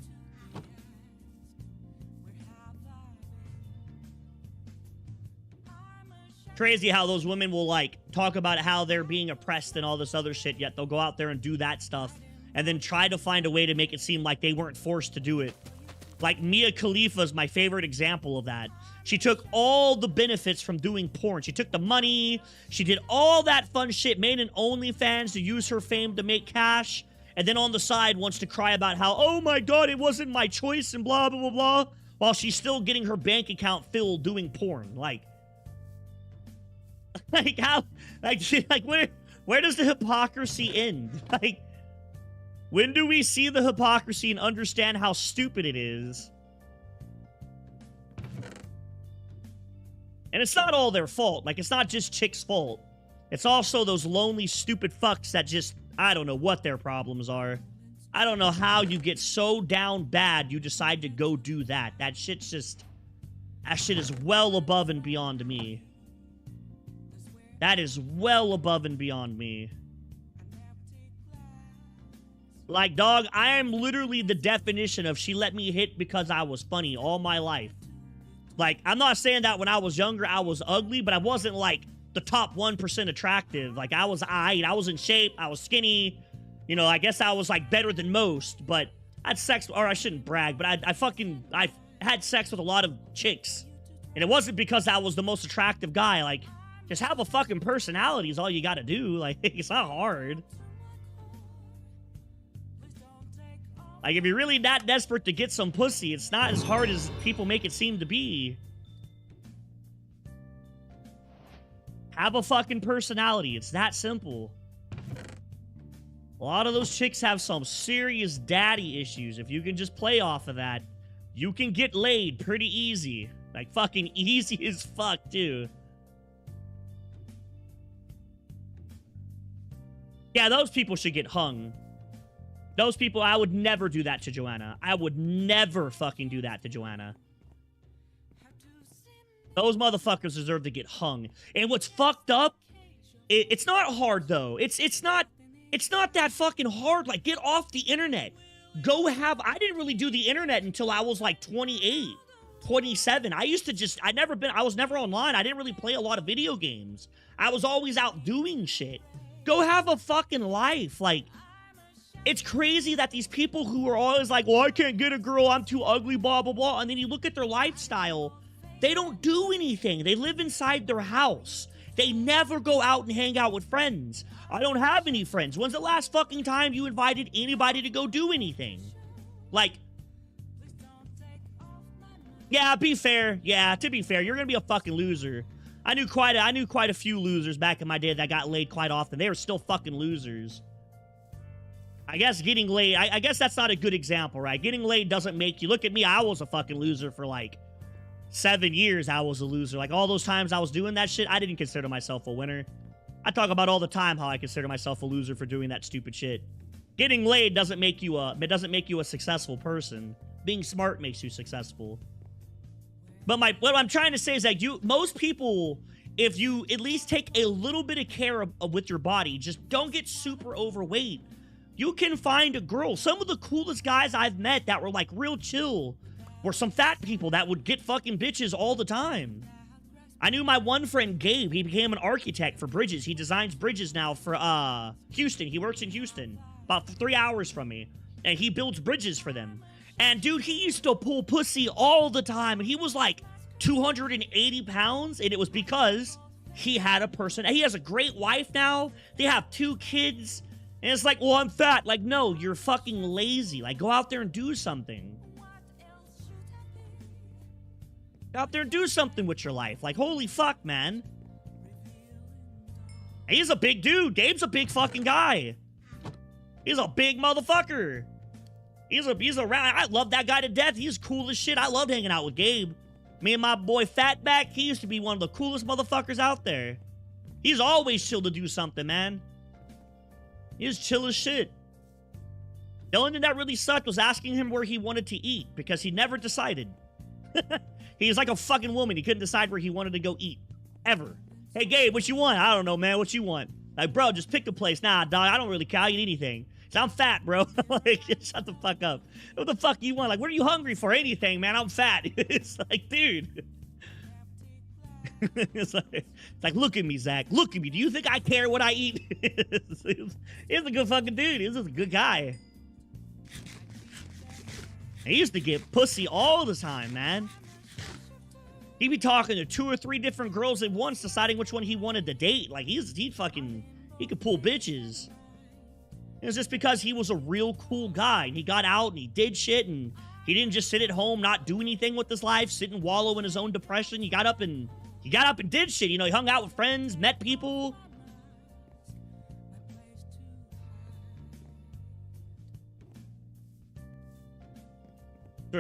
Crazy how those women will, like, talk about how they're being oppressed and all this other shit, yet they'll go out there and do that stuff and then try to find a way to make it seem like they weren't forced to do it. Like, Mia Khalifa is my favorite example of that. She took all the benefits from doing porn. She took the money, she did all that fun shit, made an OnlyFans to use her fame to make cash, and then on the side wants to cry about how, oh my god, it wasn't my choice and blah, blah, blah, blah, while she's still getting her bank account filled doing porn. Like how, like where does the hypocrisy end? Like, when do we see the hypocrisy and understand how stupid it is? And it's not all their fault. Like, it's not just chicks' fault. It's also those lonely, stupid fucks that just, I don't know what their problems are. I don't know how you get so down bad you decide to go do that. That shit's just, that shit is well above and beyond me. That is well above and beyond me. Like, dog, I am literally the definition of she let me hit because I was funny all my life. Like, I'm not saying that when I was younger I was ugly, but I wasn't, like, the top 1% attractive. Like, I was aight, I was in shape, I was skinny. You know, I guess I was, like, better than most, but I had sex, or I shouldn't brag, but I had sex with a lot of chicks. And it wasn't because I was the most attractive guy. Like, just have a fucking personality is all you gotta do. Like, it's not hard. Like, if you're really that desperate to get some pussy, it's not as hard as people make it seem to be. Have a fucking personality. It's that simple. A lot of those chicks have some serious daddy issues. If you can just play off of that, you can get laid pretty easy. Like, fucking easy as fuck, too. Yeah, those people should get hung. Those people, I would never do that to Joanna. I would never fucking do that to Joanna. Those motherfuckers deserve to get hung. And what's fucked up, it's not hard, though. It's not that fucking hard. Like, get off the internet. I didn't really do the internet until I was like 28, 27. I was never online. I didn't really play a lot of video games. I was always out doing shit. Go have a fucking life. Like, It's crazy that these people who are always like, well, I can't get a girl, I'm too ugly, blah, blah, blah. And then you look at their lifestyle, they don't do anything. They live inside their house. They never go out and hang out with friends. I don't have any friends. When's the last fucking time you invited anybody to go do anything? Like, yeah, be fair. Yeah, to be fair, you're gonna be a fucking loser. I knew quite a few losers back in my day that got laid quite often. They were still fucking losers. I guess getting laid, I guess that's not a good example, right? Getting laid doesn't make you, look at me, I was a fucking loser for like 7 years. I was a loser. Like all those times I was doing that shit, I didn't consider myself a winner. I talk about all the time how I consider myself a loser for doing that stupid shit. Getting laid doesn't make you a successful person. Being smart makes you successful. But what I'm trying to say is that most people, if you at least take a little bit of care with your body, just don't get super overweight, you can find a girl. Some of the coolest guys I've met that were like real chill were some fat people that would get fucking bitches all the time. I knew my one friend, Gabe. He became an architect for bridges. He designs bridges now for Houston. He works in Houston, about 3 hours from me. And he builds bridges for them. And dude, he used to pull pussy all the time. And he was like 280 pounds. And it was because he had he has a great wife now. They have 2 kids. And it's like, well, I'm fat. Like, no, you're fucking lazy. Like, go out there and do something. Go out there and do something with your life. Like, holy fuck, man. He's a big dude. Gabe's a big fucking guy. He's a big motherfucker. He's around. I love that guy to death. He's cool as shit. I loved hanging out with Gabe. Me and my boy Fatback, he used to be one of the coolest motherfuckers out there. He's always chill to do something, man. He's chill as shit. The only thing that really sucked was asking him where he wanted to eat because he never decided. He's like a fucking woman. He couldn't decide where he wanted to go eat. Ever. Hey, Gabe, what you want? I don't know, man. What you want? Like, bro, just pick a place. Nah, dog, I don't really care. I'll eat anything. I'm fat, bro. Like, shut the fuck up. What the fuck you want? Like, what are you hungry for? Anything, man. I'm fat. It's like, dude. It's like, look at me, Zach. Look at me. Do you think I care what I eat? He's a good fucking dude. He's just a good guy. He used to get pussy all the time, man. He'd be talking to 2 or 3 different girls at once, deciding which one he wanted to date. Like, he could pull bitches. It was just because he was a real cool guy. And he got out and he did shit, and he didn't just sit at home, not do anything with his life, sit and wallow in his own depression. He got up and did shit. You know, he hung out with friends, met people.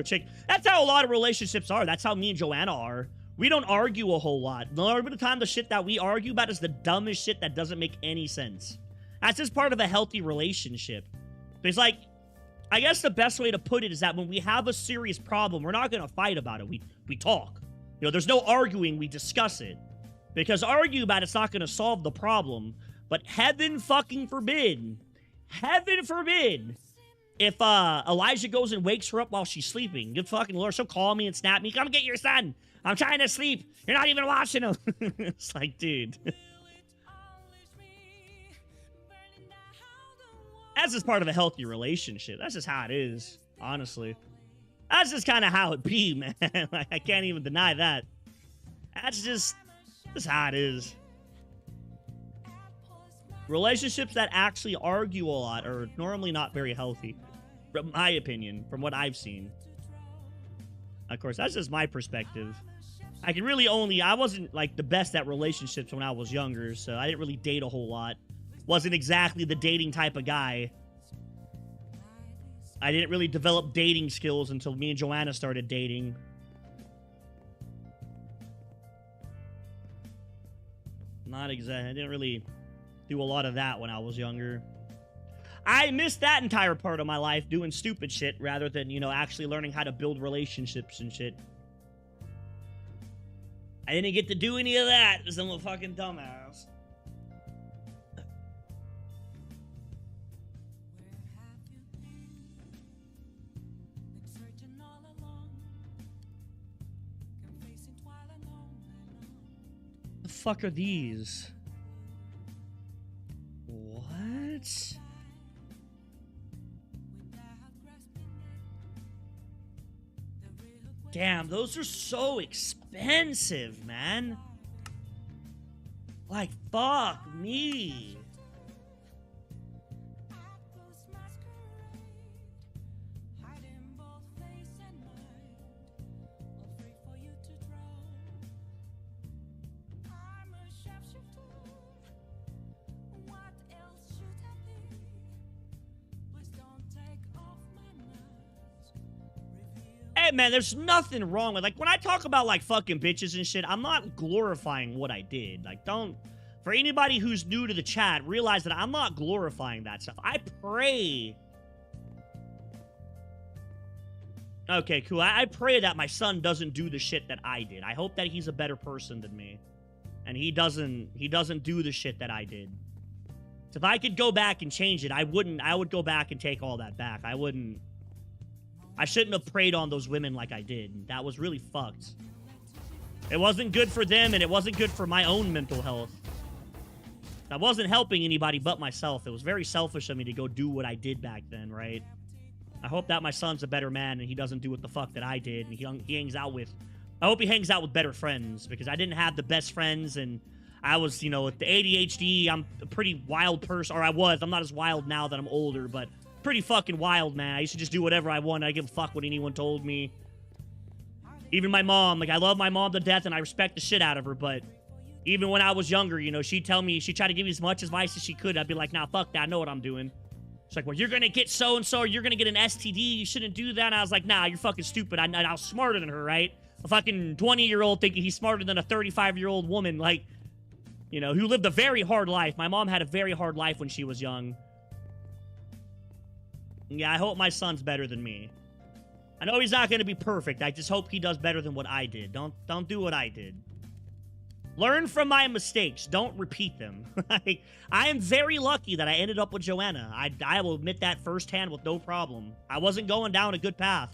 Chick. That's how a lot of relationships are. That's how me and Joanna are. We don't argue a whole lot. A lot of the time, the shit that we argue about is the dumbest shit that doesn't make any sense. That's just part of a healthy relationship. It's like, I guess the best way to put it is that when we have a serious problem, we're not going to fight about it. We talk. You know, there's no arguing. We discuss it. Because argue about it's not going to solve the problem. But heaven fucking forbid, if Elijah goes and wakes her up while she's sleeping, good fucking Lord, she'll call me and snap me. Come get your son. I'm trying to sleep. You're not even watching him. It's like, dude. That's just part of a healthy relationship. That's just how it is, honestly. That's just kind of how it be, man. Like, I can't even deny that. That's just how it is. Relationships that actually argue a lot are normally not very healthy. From my opinion, from what I've seen. Of course, that's just my perspective. I wasn't like the best at relationships when I was younger, so I didn't really date a whole lot. Wasn't exactly the dating type of guy. I didn't really develop dating skills until me and Joanna started dating. Not exactly. I didn't really do a lot of that when I was younger. I missed that entire part of my life doing stupid shit rather than, you know, actually learning how to build relationships and shit. I didn't get to do any of that because I'm a fucking dumbass. The fuck are these? What? Damn, those are so expensive, man. Like, fuck me. Hey, man, there's nothing wrong with, like, when I talk about, like, fucking bitches and shit, I'm not glorifying what I did. Like, don't, for anybody who's new to the chat, realize that I'm not glorifying that stuff. I pray. Okay, cool. I pray that my son doesn't do the shit that I did. I hope that he's a better person than me. And he doesn't do the shit that I did. So if I could go back and change it, I would go back and take all that back. I shouldn't have preyed on those women like I did. That was really fucked. It wasn't good for them, and it wasn't good for my own mental health. I wasn't helping anybody but myself. It was very selfish of me to go do what I did back then, right? I hope that my son's a better man, and he doesn't do what the fuck that I did, and he hangs out with... I hope he hangs out with better friends, because I didn't have the best friends, and I was, you know, with the ADHD, I'm a pretty wild person, or I was. I'm not as wild now that I'm older, but... pretty fucking wild, man. I used to just do whatever I wanted. I didn't give a fuck what anyone told me. Even my mom. Like, I love my mom to death, and I respect the shit out of her, but even when I was younger, you know, she'd tell me, she'd try to give me as much advice as she could. I'd be like, nah, fuck that. I know what I'm doing. She's like, well, you're gonna get so-and-so, or you're gonna get an STD. You shouldn't do that. And I was like, nah, you're fucking stupid. I was smarter than her, right? A fucking 20-year-old thinking he's smarter than a 35-year-old woman, like, you know, who lived a very hard life. My mom had a very hard life when she was young. Yeah, I hope my son's better than me. I know he's not going to be perfect. I just hope he does better than what I did. Don't do what I did. Learn from my mistakes. Don't repeat them. I am very lucky that I ended up with Joanna. I will admit that firsthand with no problem. I wasn't going down a good path.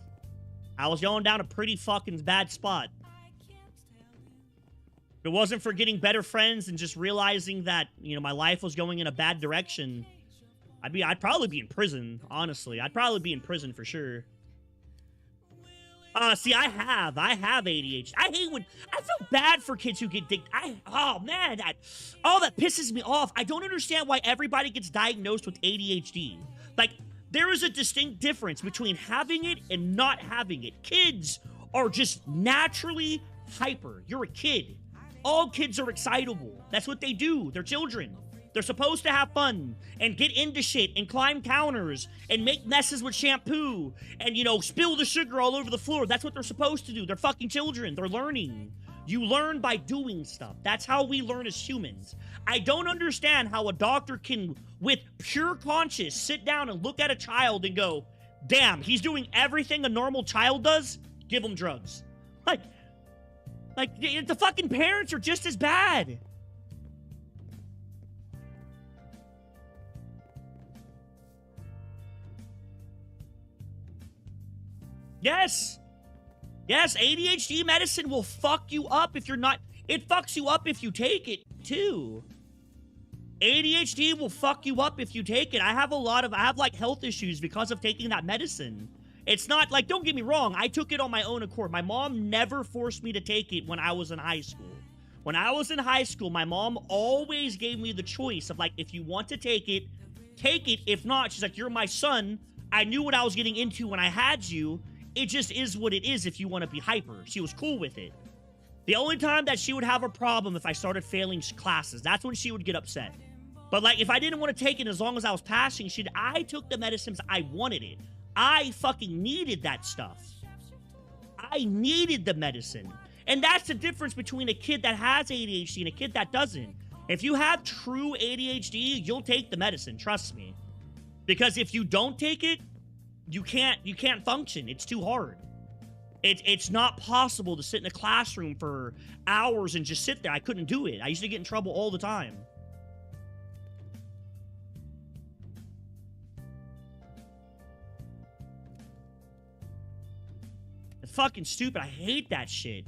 I was going down a pretty fucking bad spot. If it wasn't for getting better friends and just realizing that, you know, my life was going in a bad direction... I'd probably be in prison, honestly. I'd probably be in prison for sure. See, I have ADHD. I feel bad for kids who get oh man, that pisses me off. I don't understand why everybody gets diagnosed with ADHD. Like, there is a distinct difference between having it and not having it. Kids are just naturally hyper. You're a kid. All kids are excitable. That's what they do. They're children. They're supposed to have fun and get into shit and climb counters and make messes with shampoo and, you know, spill the sugar all over the floor. That's what they're supposed to do. They're fucking children. They're learning. You learn by doing stuff. That's how we learn as humans. I don't understand how a doctor can, with pure conscience, sit down and look at a child and go, damn, he's doing everything a normal child does? Give him drugs. Like, the fucking parents are just as bad. Yes. Yes, ADHD medicine will fuck you up if you're not... It fucks you up if you take it, too. ADHD will fuck you up if you take it. I have like, health issues because of taking that medicine. It's not, like, don't get me wrong, I took it on my own accord. My mom never forced me to take it when I was in high school. When I was in high school, my mom always gave me the choice of, like, if you want to take it, take it. If not, she's like, you're my son. I knew what I was getting into when I had you. It just is what it is if you want to be hyper. She was cool with it. The only time that she would have a problem if I started failing classes, that's when she would get upset. But, like, if I didn't want to take it as long as I was passing, I took the medicines. I wanted it. I fucking needed that stuff. I needed the medicine. And that's the difference between a kid that has ADHD and a kid that doesn't. If you have true ADHD, you'll take the medicine, trust me. Because if you don't take it, you can't function. It's too hard. It's not possible to sit in a classroom for hours and just sit there. I couldn't do it. I used to get in trouble all the time. It's fucking stupid. I hate that shit.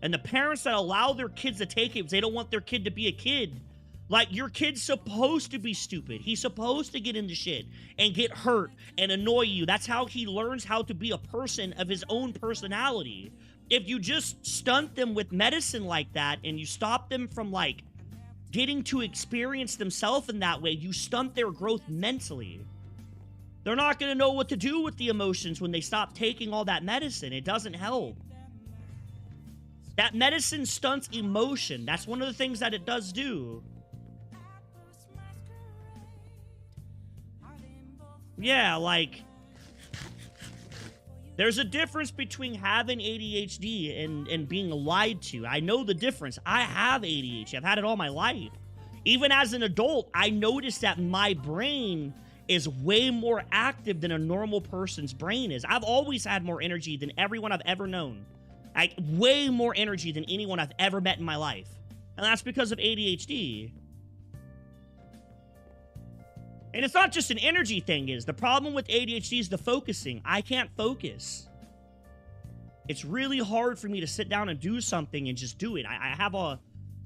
And the parents that allow their kids to take it because they don't want their kid to be a kid. Like, your kid's supposed to be stupid. He's supposed to get into shit and get hurt and annoy you. That's how he learns how to be a person of his own personality. If you just stunt them with medicine like that and you stop them from, like, getting to experience themselves in that way, you stunt their growth mentally. They're not going to know what to do with the emotions when they stop taking all that medicine. It doesn't help. That medicine stunts emotion. That's one of the things that it does do. Yeah, like, there's a difference between having ADHD and being lied to. I know the difference. I have ADHD. I've had it all my life. Even as an adult, I noticed that my brain is way more active than a normal person's brain is. I've always had more energy than everyone I've ever known. Like, way more energy than anyone I've ever met in my life. And that's because of ADHD. And it's not just an energy thing, is the problem with ADHD is the focusing. I can't focus. It's really hard for me to sit down and do something and just do it. I have a...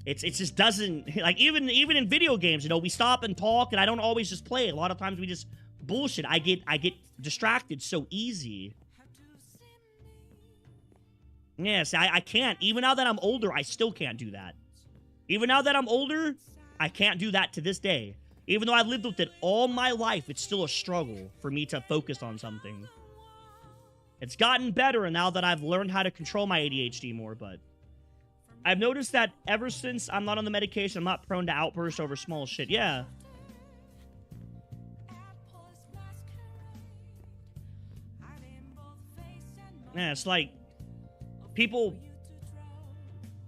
It just doesn't... Like, even in video games, you know, we stop and talk, and I don't always just play. A lot of times we just bullshit. I get distracted so easy. Yes, I can't. Even now that I'm older, I still can't do that. Even now that I'm older, I can't do that to this day. Even though I've lived with it all my life, it's still a struggle for me to focus on something. It's gotten better now that I've learned how to control my ADHD more, but I've noticed that ever since I'm not on the medication, I'm not prone to outbursts over small shit. Yeah. Yeah, it's like people...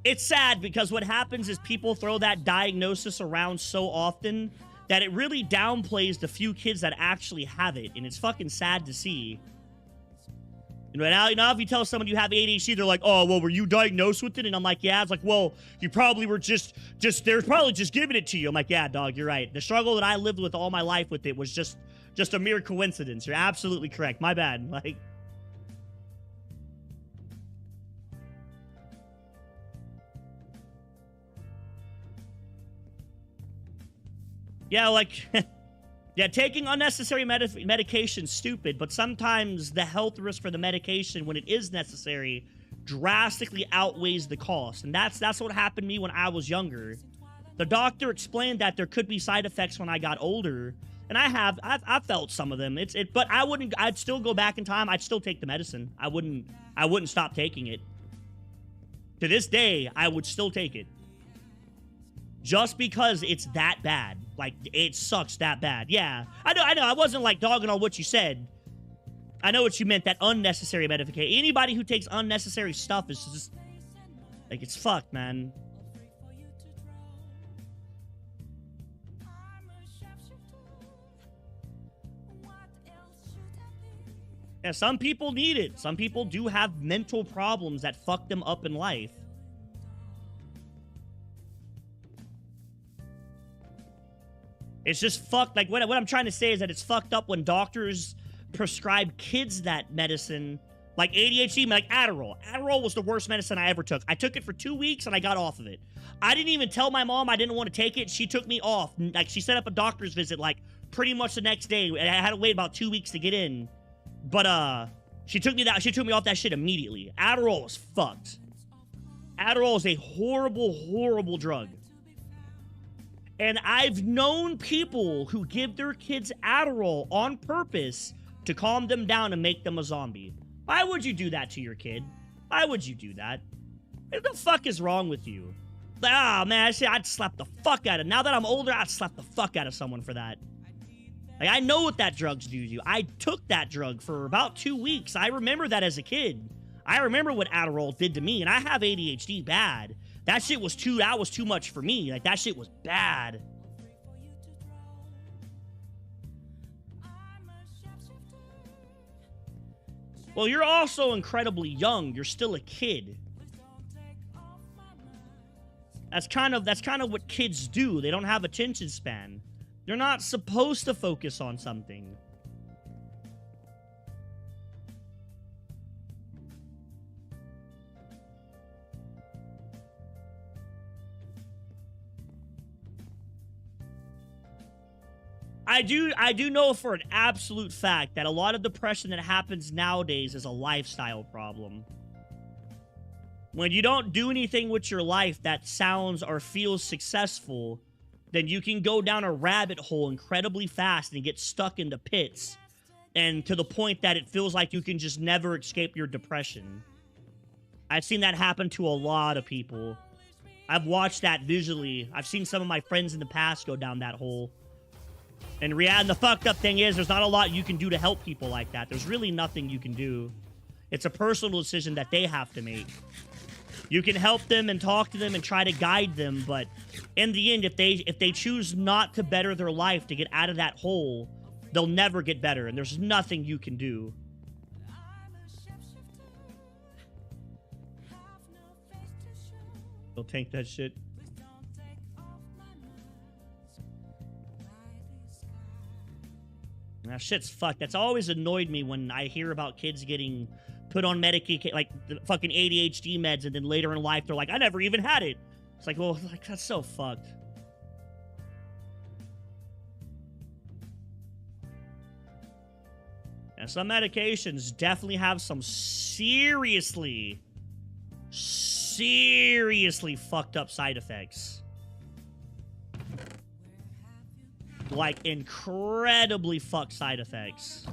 It's sad because what happens is people throw that diagnosis around so often that it really downplays the few kids that actually have it, and it's fucking sad to see. You know, if you tell someone you have ADHD, they're like, oh, well, were you diagnosed with it? And I'm like, yeah. It's like, well, you probably were they're probably just giving it to you. I'm like, yeah, dog, you're right. The struggle that I lived with all my life with it was just a mere coincidence. You're absolutely correct. My bad. Like... Yeah, like, yeah, taking unnecessary medication's stupid, but sometimes the health risk for the medication, when it is necessary, drastically outweighs the cost. And that's what happened to me when I was younger. The doctor explained that there could be side effects when I got older, and I've felt some of them. But I'd still go back in time. I'd still take the medicine. I wouldn't stop taking it. To this day, I would still take it. Just because it's that bad. Like, it sucks that bad. Yeah. I know. I wasn't, like, dogging on what you said. I know what you meant, that unnecessary medication. Anybody who takes unnecessary stuff is just... Like, it's fucked, man. Yeah, some people need it. Some people do have mental problems that fuck them up in life. It's just fucked. Like, what I'm trying to say is that it's fucked up when doctors prescribe kids that medicine, like ADHD, like Adderall. Adderall was the worst medicine I ever took. I took it for 2 weeks, and I got off of it. I didn't even tell my mom I didn't want to take it. She took me off. Like, she set up a doctor's visit, like, pretty much the next day. And I had to wait about 2 weeks to get in. But, she took me off that shit immediately. Adderall was fucked. Adderall is a horrible, horrible drug. And I've known people who give their kids Adderall on purpose to calm them down and make them a zombie. Why would you do that to your kid? Why would you do that? What the fuck is wrong with you? Ah, man, I'd slap the fuck out of... Now that I'm older, I'd slap the fuck out of someone for that. Like, I know what that drugs do to you. I took that drug for about 2 weeks. I remember that as a kid. I remember what Adderall did to me, and I have ADHD bad. That shit was too much for me. Like, that shit was bad. Well, you're also incredibly young. You're still a kid. That's kind of what kids do. They don't have attention span. They're not supposed to focus on something. I do know for an absolute fact that a lot of depression that happens nowadays is a lifestyle problem. When you don't do anything with your life that sounds or feels successful, then you can go down a rabbit hole incredibly fast and get stuck into pits, and to the point that it feels like you can just never escape your depression. I've seen that happen to a lot of people. I've watched that visually. I've seen some of my friends in the past go down that hole. And the fucked up thing is, there's not a lot you can do to help people like that. There's really nothing you can do. It's a personal decision that they have to make. You can help them and talk to them and try to guide them, but in the end, if they choose not to better their life to get out of that hole, they'll never get better, and there's nothing you can do. They'll tank that shit. That shit's fucked. That's always annoyed me when I hear about kids getting put on medication, like the fucking ADHD meds, and then later in life they're like, I never even had it. It's like, well, like, that's so fucked. And some medications definitely have some seriously fucked up side effects. Like, incredibly fucked side effects.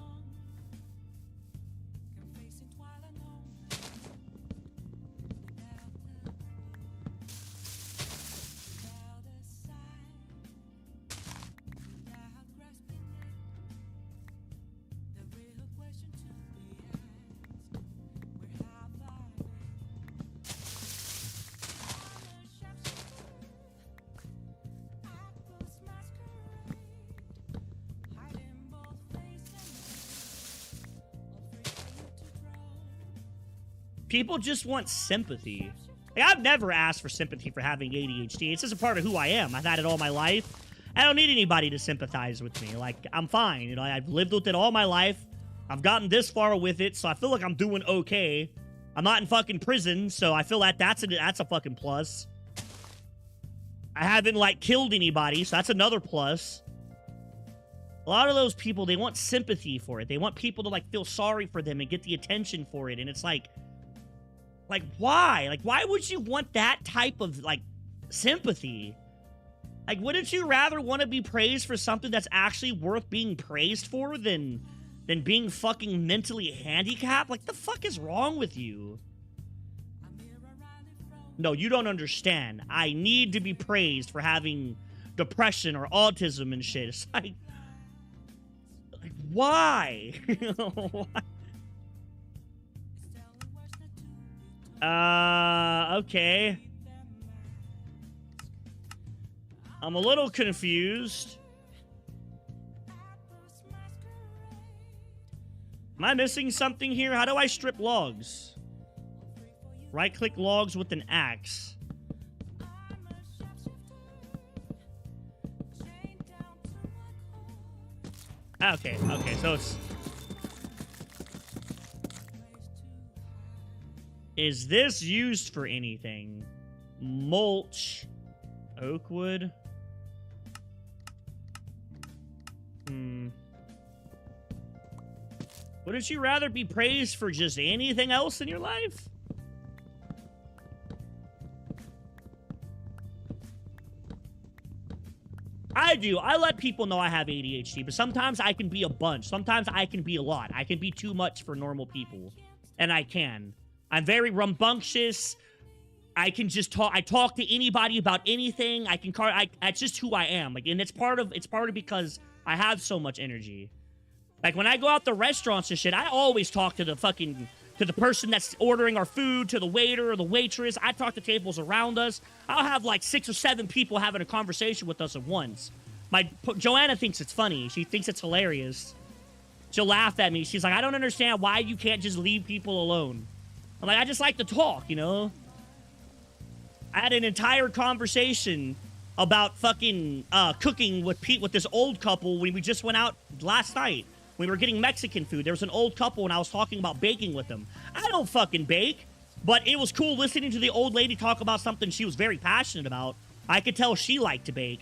People just want sympathy. Like, I've never asked for sympathy for having ADHD. It's just a part of who I am. I've had it all my life. I don't need anybody to sympathize with me. Like, I'm fine. You know, I've lived with it all my life. I've gotten this far with it, so I feel like I'm doing okay. I'm not in fucking prison, so I feel like that's a fucking plus. I haven't, like, killed anybody, so that's another plus. A lot of those people, they want sympathy for it. They want people to, like, feel sorry for them and get the attention for it, and it's like, why? Like, why would you want that type of, like, sympathy? Like, wouldn't you rather want to be praised for something that's actually worth being praised for than being fucking mentally handicapped? Like, the fuck is wrong with you? No, you don't understand. I need to be praised for having depression or autism and shit. It's like why? Okay. I'm a little confused. Am I missing something here? How do I strip logs? Right-click logs with an axe. Okay, so it's... Is this used for anything? Mulch. Oak wood. Wouldn't you rather be praised for just anything else in your life? I do. I let people know I have ADHD, but sometimes I can be a bunch. Sometimes I can be a lot. I can be too much for normal people. And I can. I'm very rambunctious. I can just talk. I talk to anybody about anything. It's just who I am. Like, and it's part of because I have so much energy. Like, when I go out to restaurants and shit, I always talk to the person that's ordering our food, to the waiter or the waitress. I talk to tables around us. I'll have like 6 or 7 people having a conversation with us at once. Joanna thinks it's funny. She thinks it's hilarious. She'll laugh at me. She's like, I don't understand why you can't just leave people alone. I'm like, I just like to talk, you know? I had an entire conversation about fucking cooking with this old couple when we just went out last night. We were getting Mexican food. There was an old couple, and I was talking about baking with them. I don't fucking bake, but it was cool listening to the old lady talk about something she was very passionate about. I could tell she liked to bake.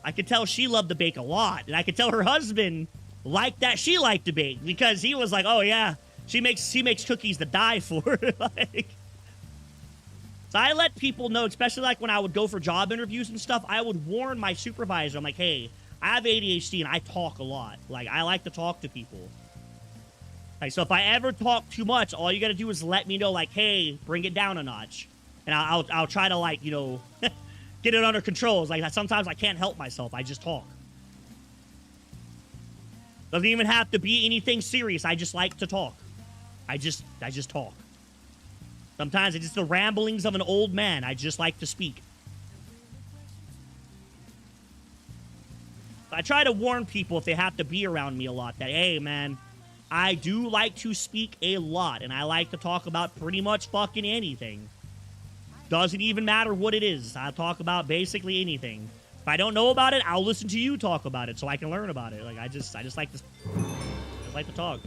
I could tell she loved to bake a lot. And I could tell her husband liked that she liked to bake because he was like, oh, yeah, she makes cookies to die for. Like, so I let people know, especially like when I would go for job interviews and stuff, I would warn my supervisor. I'm like, hey, I have ADHD and I talk a lot. Like, I like to talk to people. Like, so if I ever talk too much, all you got to do is let me know, like, hey, bring it down a notch. And I'll try to, like, you know, get it under control. It's like, sometimes I can't help myself. I just talk. Doesn't even have to be anything serious. I just like to talk. I just talk. Sometimes it's just the ramblings of an old man. I just like to speak. I try to warn people if they have to be around me a lot that, hey, man, I do like to speak a lot, and I like to talk about pretty much fucking anything. Doesn't even matter what it is. I'll talk about basically anything. If I don't know about it, I'll listen to you talk about it so I can learn about it. Like, I just like to talk.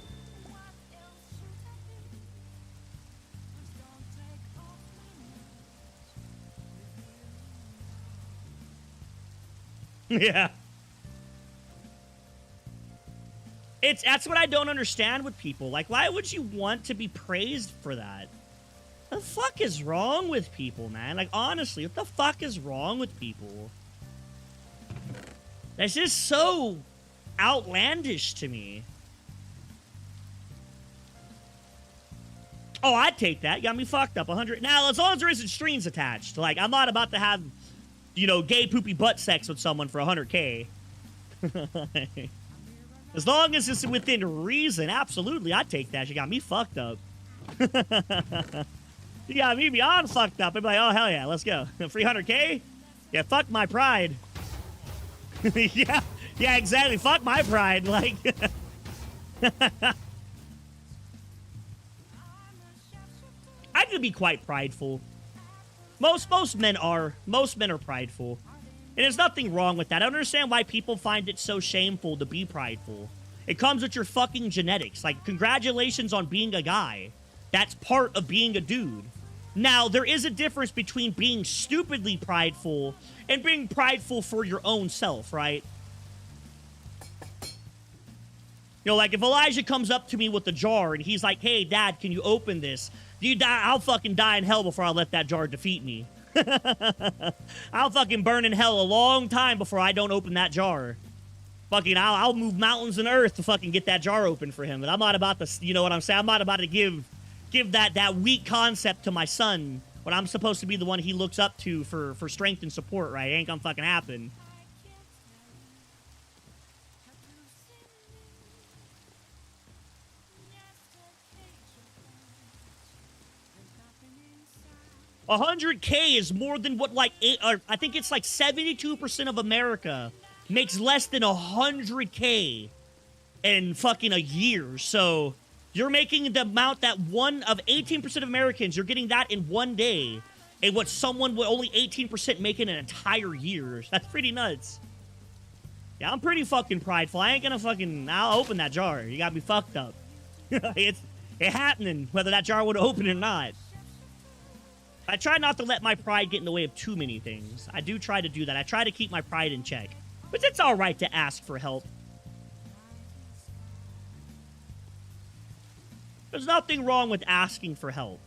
Yeah. That's what I don't understand with people. Like, why would you want to be praised for that? What the fuck is wrong with people, man? Like, honestly, what the fuck is wrong with people? That's just so outlandish to me. Oh, I'd take that. You got me fucked up. 100. Now, as long as there isn't strings attached. Like, I'm not about to have, you know, gay poopy butt sex with someone for 100K. As long as it's within reason, absolutely, I'd take that. You got me fucked up. You got me beyond fucked up. I'd be like, oh, hell yeah, let's go. 300K? Yeah, fuck my pride. yeah, exactly. Fuck my pride. Like, I could be quite prideful. Most men are. Most men are prideful. And there's nothing wrong with that. I don't understand why people find it so shameful to be prideful. It comes with your fucking genetics. Like, congratulations on being a guy. That's part of being a dude. Now, there is a difference between being stupidly prideful and being prideful for your own self, right? You know, like, if Elijah comes up to me with a jar and he's like, hey, Dad, can you open this? I'll fucking die in hell before I let that jar defeat me. I'll fucking burn in hell a long time before I don't open that jar. Fucking, I'll move mountains and earth to fucking get that jar open for him. And I'm not about to, you know what I'm saying? I'm not about to give that weak concept to my son when I'm supposed to be the one he looks up to for strength and support, right? It ain't gonna fucking happen. $100K is more than what, like, I think it's like 72% of America makes less than $100K in fucking a year. So you're making the amount that 18% of Americans, you're getting that in one day. And what someone would only 18% make in an entire year. That's pretty nuts. Yeah, I'm pretty fucking prideful. I ain't gonna fucking, I'll open that jar. You got me fucked up. It's happening, whether that jar would open or not. I try not to let my pride get in the way of too many things. I do try to do that. I try to keep my pride in check. But it's all right to ask for help. There's nothing wrong with asking for help.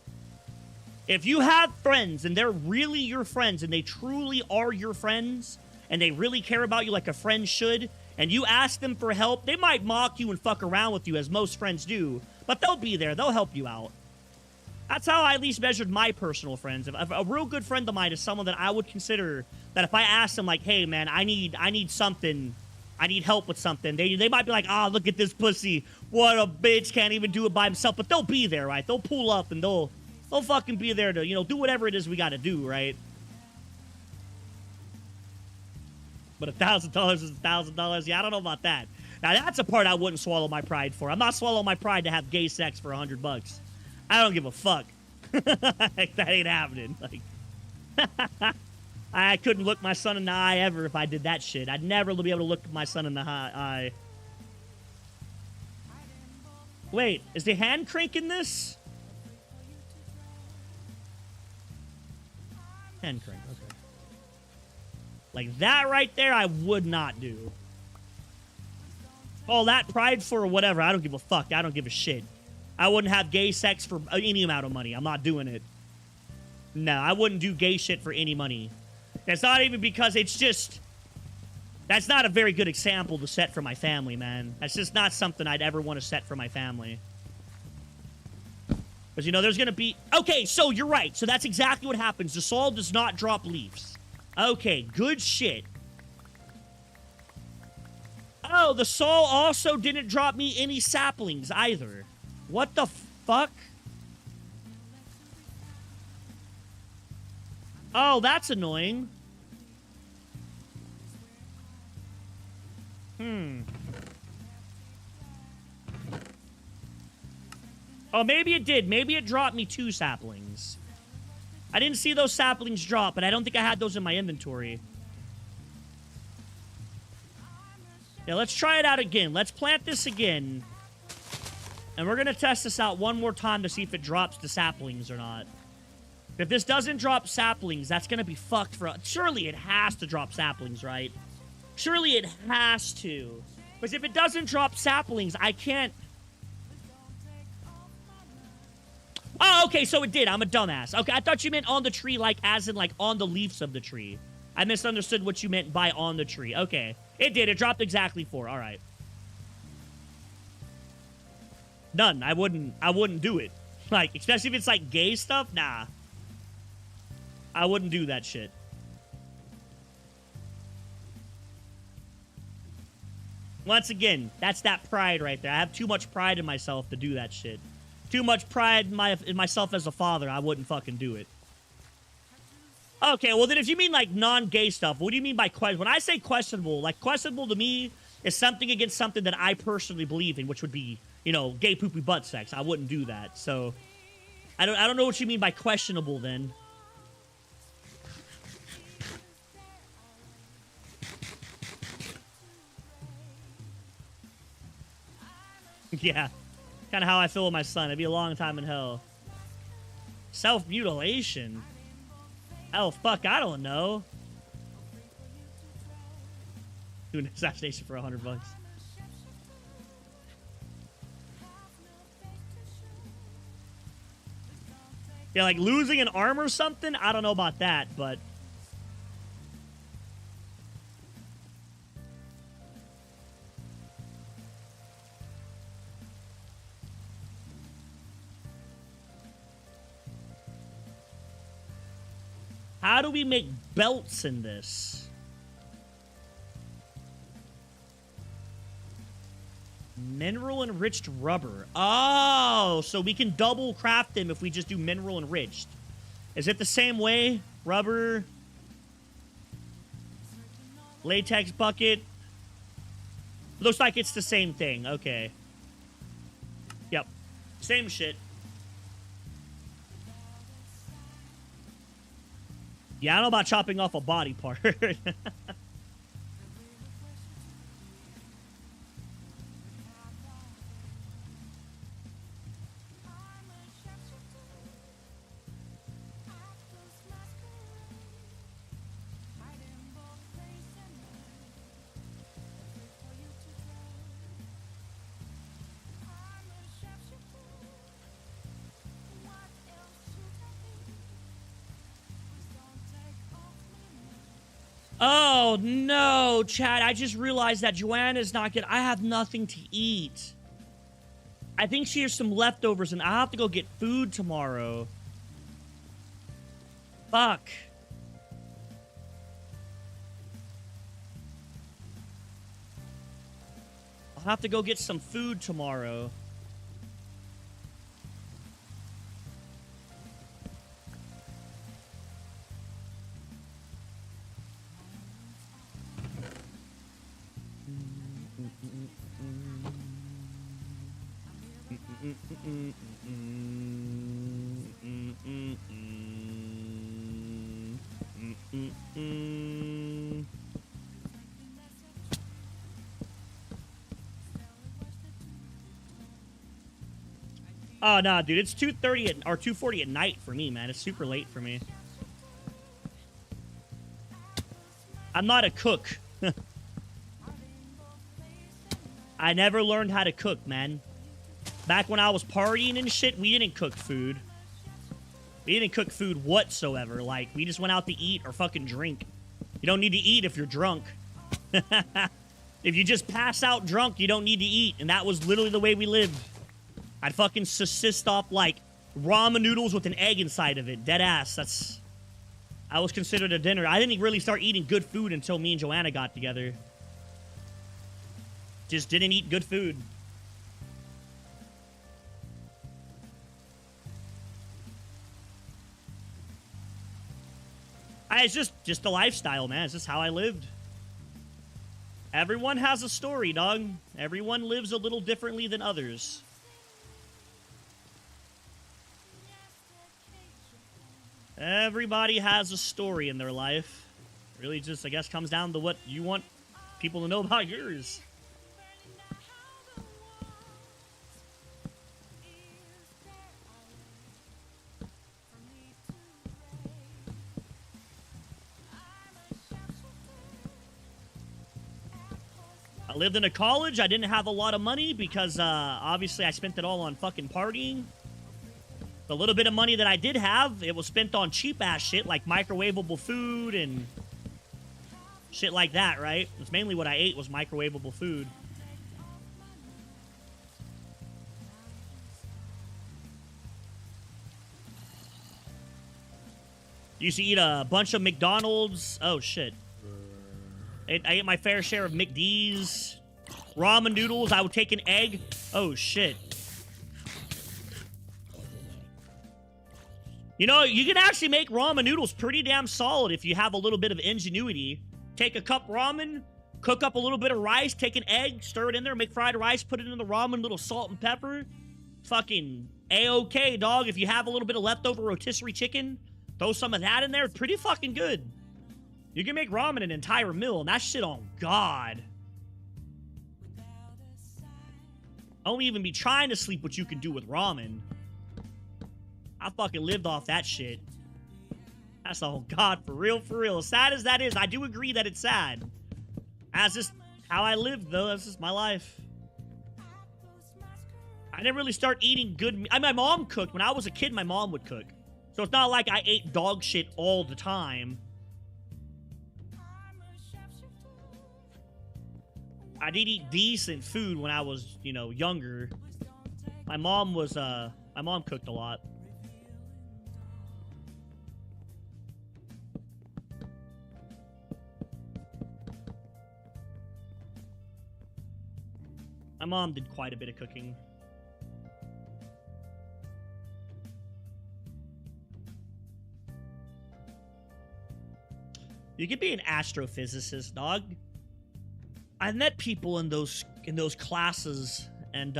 If you have friends and they're really your friends and they truly are your friends and they really care about you like a friend should, and you ask them for help, they might mock you and fuck around with you as most friends do, but they'll be there. They'll help you out. That's how I at least measured my personal friends. If a real good friend of mine is someone that I would consider that if I asked them, like, hey, man, I need something, I need help with something, they might be like, oh, look at this pussy. What a bitch, can't even do it by himself. But they'll be there, right? They'll pull up and they'll fucking be there to, you know, do whatever it is we got to do, right? But $1,000 is $1,000. Yeah, I don't know about that. Now, that's a part I wouldn't swallow my pride for. I'm not swallowing my pride to have gay sex for $100. I don't give a fuck. Like, that ain't happening. Like, I couldn't look my son in the eye ever if I did that shit. I'd never be able to look my son in the eye. Wait, is the hand crank in this? Hand crank, okay. Like, that right there, I would not do. All that pride for whatever. I don't give a fuck. I don't give a shit. I wouldn't have gay sex for any amount of money. I'm not doing it. No, I wouldn't do gay shit for any money. That's not even because it's just... That's not a very good example to set for my family, man. That's just not something I'd ever want to set for my family. Because, you know, there's going to be... Okay, so you're right. So that's exactly what happens. The soul does not drop leaves. Okay, good shit. Oh, the soul also didn't drop me any saplings either. What the fuck? Oh, that's annoying. Oh, maybe it did. Maybe it dropped me 2 saplings. I didn't see those saplings drop, but I don't think I had those in my inventory. Yeah, let's try it out again. Let's plant this again. And we're going to test this out one more time to see if it drops the saplings or not. If this doesn't drop saplings, that's going to be fucked for us. Surely it has to drop saplings, right? Surely it has to. Because if it doesn't drop saplings, I can't... Oh, okay, so it did. I'm a dumbass. Okay, I thought you meant on the tree, like, as in, like, on the leaves of the tree. I misunderstood what you meant by on the tree. Okay. It did. It dropped exactly 4. All right. None. I wouldn't do it. Like, especially if it's, like, gay stuff. Nah. I wouldn't do that shit. Once again, that's that pride right there. I have too much pride in myself to do that shit. Too much pride in myself as a father. I wouldn't fucking do it. Okay, well then if you mean like non-gay stuff, what do you mean by when I say questionable? Like questionable to me is something against something that I personally believe in, which would be, you know, gay poopy butt sex. I wouldn't do that. So I don't know what you mean by questionable then. Yeah. Kind of how I feel with my son. It'd be a long time in hell. Self-mutilation? Oh, fuck, I don't know. Do an assassination for $100. Yeah, like losing an arm or something? I don't know about that, but... How do we make belts in this? Mineral enriched rubber. Oh, so we can double craft them if we just do mineral enriched. Is it the same way? Rubber. Latex bucket. Looks like it's the same thing. Okay. Yep. Same shit. Yeah, I don't know about chopping off a body part. Oh, no, Chad. I just realized that Joanna's not good. I have nothing to eat. I think she has some leftovers, and I'll have to go get food tomorrow. Fuck. I'll have to go get some food tomorrow. Oh, no, dude. It's 2:30 or 2:40 at night for me, man. It's super late for me. I'm not a cook. I never learned how to cook, man. Back when I was partying and shit, we didn't cook food. We didn't cook food whatsoever. Like, we just went out to eat or fucking drink. You don't need to eat if you're drunk. If you just pass out drunk, you don't need to eat. And that was literally the way we lived. I'd fucking subsist off, like, ramen noodles with an egg inside of it. Dead ass. I was considered a dinner. I didn't really start eating good food until me and Joanna got together. Just didn't eat good food. It's just the lifestyle, man. It's just how I lived. Everyone has a story, dog. Everyone lives a little differently than others. Everybody has a story in their life. Really just, I guess, comes down to what you want people to know about yours. I lived in a college. I didn't have a lot of money because, obviously, I spent it all on fucking partying. The little bit of money that I did have, it was spent on cheap-ass shit like microwavable food and shit like that, right? It's mainly what I ate was microwavable food. Used to eat a bunch of McDonald's. Oh, shit. I ate my fair share of McD's. Ramen noodles. I would take an egg. Oh, shit. You know, you can actually make ramen noodles pretty damn solid if you have a little bit of ingenuity. Take a cup ramen, cook up a little bit of rice, take an egg, stir it in there, make fried rice, put it in the ramen, little salt and pepper. Fucking A-okay, dog. If you have a little bit of leftover rotisserie chicken, throw some of that in there. Pretty fucking good. You can make ramen an entire meal, and that shit on God. I won't even be trying to sleep what you can do with ramen. I fucking lived off that shit. That's on God, for real, for real. As sad as that is, I do agree that it's sad. That's just how I lived, though. That's just my life. I didn't really start eating good... my mom cooked. When I was a kid, my mom would cook. So it's not like I ate dog shit all the time. I did eat decent food when I was, you know, younger. My mom cooked a lot. My mom did quite a bit of cooking. You could be an astrophysicist, dog. I've met people in those classes, and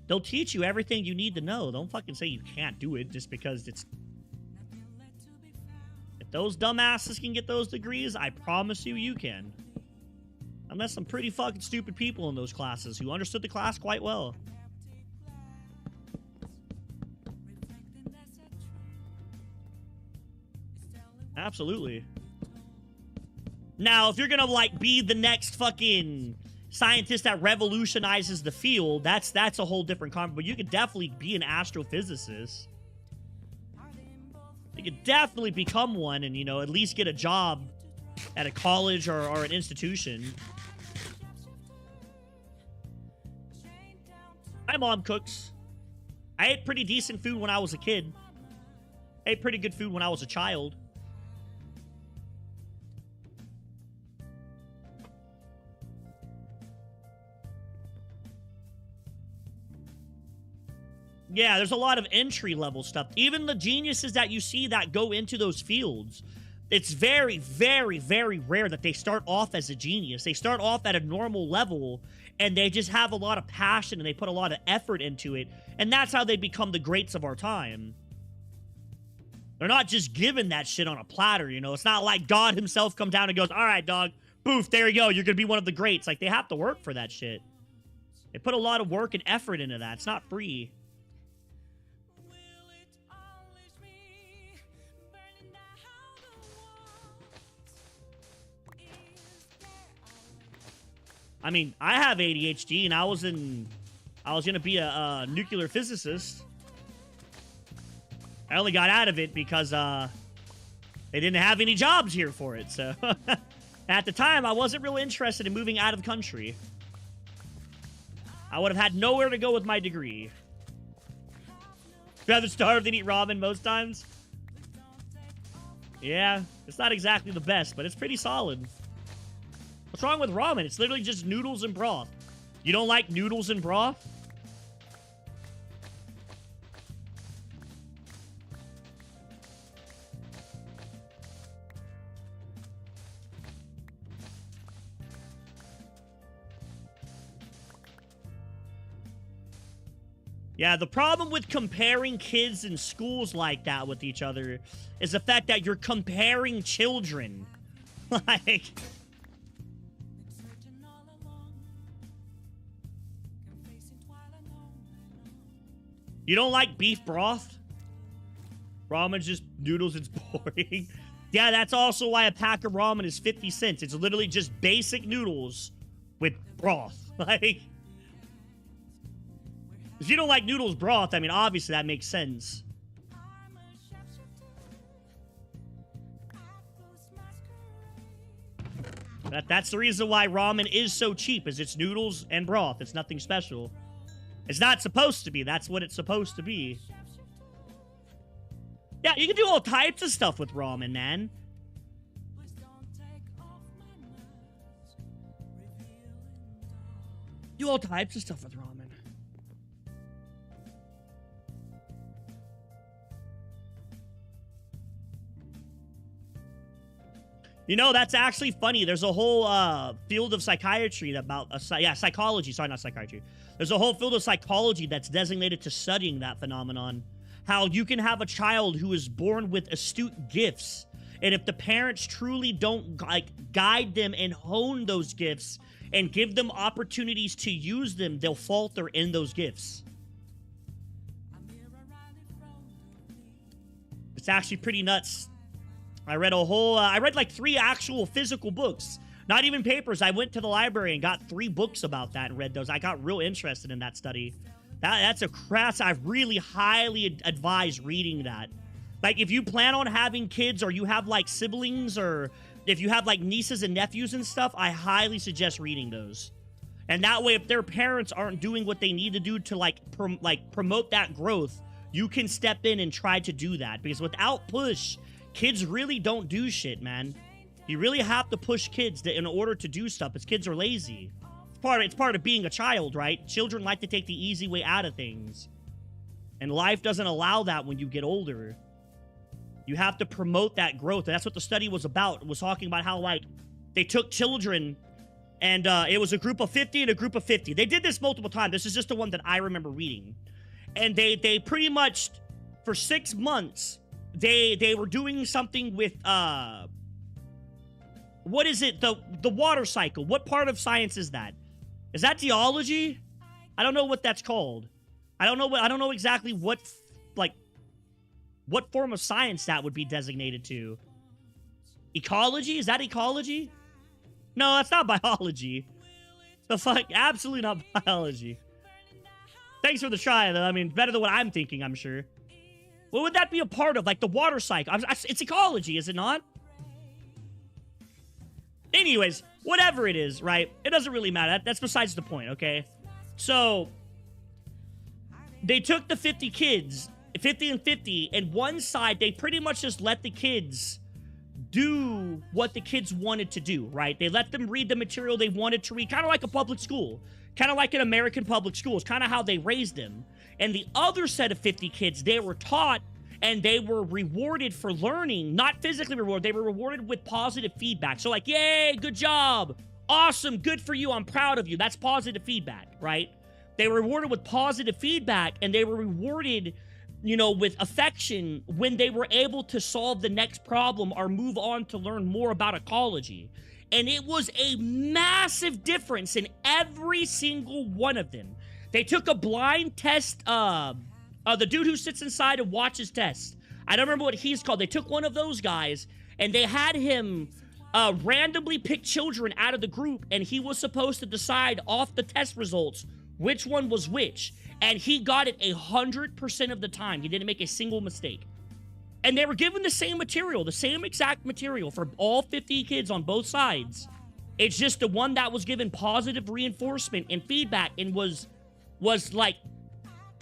they'll teach you everything you need to know. Don't fucking say you can't do it just because it's... If those dumbasses can get those degrees, I promise you, you can. I met some pretty fucking stupid people in those classes who understood the class quite well. Absolutely. Now, if you're gonna, like, be the next fucking scientist that revolutionizes the field, that's a whole different conversation. But you could definitely be an astrophysicist. You could definitely become one and, you know, at least get a job at a college or an institution. My mom cooks. I ate pretty decent food when I was a kid. I ate pretty good food when I was a child. Yeah, there's a lot of entry-level stuff. Even the geniuses that you see that go into those fields, it's very, very, very rare that they start off as a genius. They start off at a normal level, and they just have a lot of passion, and they put a lot of effort into it, and that's how they become the greats of our time. They're not just given that shit on a platter, you know? It's not like God himself comes down and goes, all right, dog, boof, there you go, you're gonna be one of the greats. Like, they have to work for that shit. They put a lot of work and effort into that. It's not free. I mean, I have ADHD, and I was gonna be a nuclear physicist. I only got out of it because they didn't have any jobs here for it. So at the time, I wasn't really interested in moving out of the country. I would have had nowhere to go with my degree. Rather starve than eat ramen most times. Yeah, it's not exactly the best, but it's pretty solid. What's wrong with ramen? It's literally just noodles and broth. You don't like noodles and broth? Yeah, the problem with comparing kids in schools like that with each other is the fact that you're comparing children. Like... You don't like beef broth? Ramen's just noodles, it's boring. Yeah, that's also why a pack of ramen is 50 cents. It's literally just basic noodles with broth. Like... If you don't like noodles broth, I mean, obviously that makes sense. That's the reason why ramen is so cheap, is it's noodles and broth. It's nothing special. It's not supposed to be. That's what it's supposed to be. Yeah, you can do all types of stuff with ramen, man. Do all types of stuff with ramen. You know, that's actually funny. There's a whole field of psychiatry about... psychology. Sorry, not psychiatry. There's a whole field of psychology that's designated to studying that phenomenon. How you can have a child who is born with astute gifts, and if the parents truly don't, like, guide them and hone those gifts and give them opportunities to use them, they'll falter in those gifts. It's actually pretty nuts. I read like 3 actual physical books. Not even papers. I went to the library and got 3 books about that and read those. I got real interested in that study. That's a crass. I really highly advise reading that. Like, if you plan on having kids, or you have, like, siblings, or if you have, like, nieces and nephews and stuff, I highly suggest reading those. And that way, if their parents aren't doing what they need to do to, like, promote that growth, you can step in and try to do that. Because without push... Kids really don't do shit, man. You really have to push kids in order to do stuff, because kids are lazy. It's part of being a child, right? Children like to take the easy way out of things. And life doesn't allow that when you get older. You have to promote that growth. And that's what the study was about. It was talking about how, like, they took children, and it was a group of 50 and a group of 50. They did this multiple times. This is just the one that I remember reading. And they pretty much, for 6 months... They were doing something with, what is it? The water cycle. What part of science is that? Is that geology? I don't know what that's called. I don't know exactly what form of science that would be designated to. Ecology? Is that ecology? No, that's not biology. The fuck? Absolutely not biology. Thanks for the try, though. I mean, better than what I'm thinking, I'm sure. What would that be a part of? Like the water cycle? It's ecology, is it not? Anyways, whatever it is, right? It doesn't really matter. That's besides the point, okay? So, they took the 50 kids, 50 and 50, and one side, they pretty much just let the kids do what the kids wanted to do, right? They let them read the material they wanted to read, kind of like a public school. Kind of like an American public school. It's kind of how they raised them. And the other set of 50 kids, they were taught and they were rewarded for learning, not physically rewarded. They were rewarded with positive feedback. So like, yay, good job. Awesome, good for you, I'm proud of you. That's positive feedback, right? They were rewarded with positive feedback, and they were rewarded, you know, with affection when they were able to solve the next problem or move on to learn more about ecology. And it was a massive difference in every single one of them. They took a blind test, the dude who sits inside and watches tests. I don't remember what he's called. They took one of those guys, and they had him randomly picked children out of the group, and he was supposed to decide off the test results which one was which. And he got it 100% of the time. He didn't make a single mistake. And they were given the same material, the same exact material for all 50 kids on both sides. It's just the one that was given positive reinforcement and feedback and was like,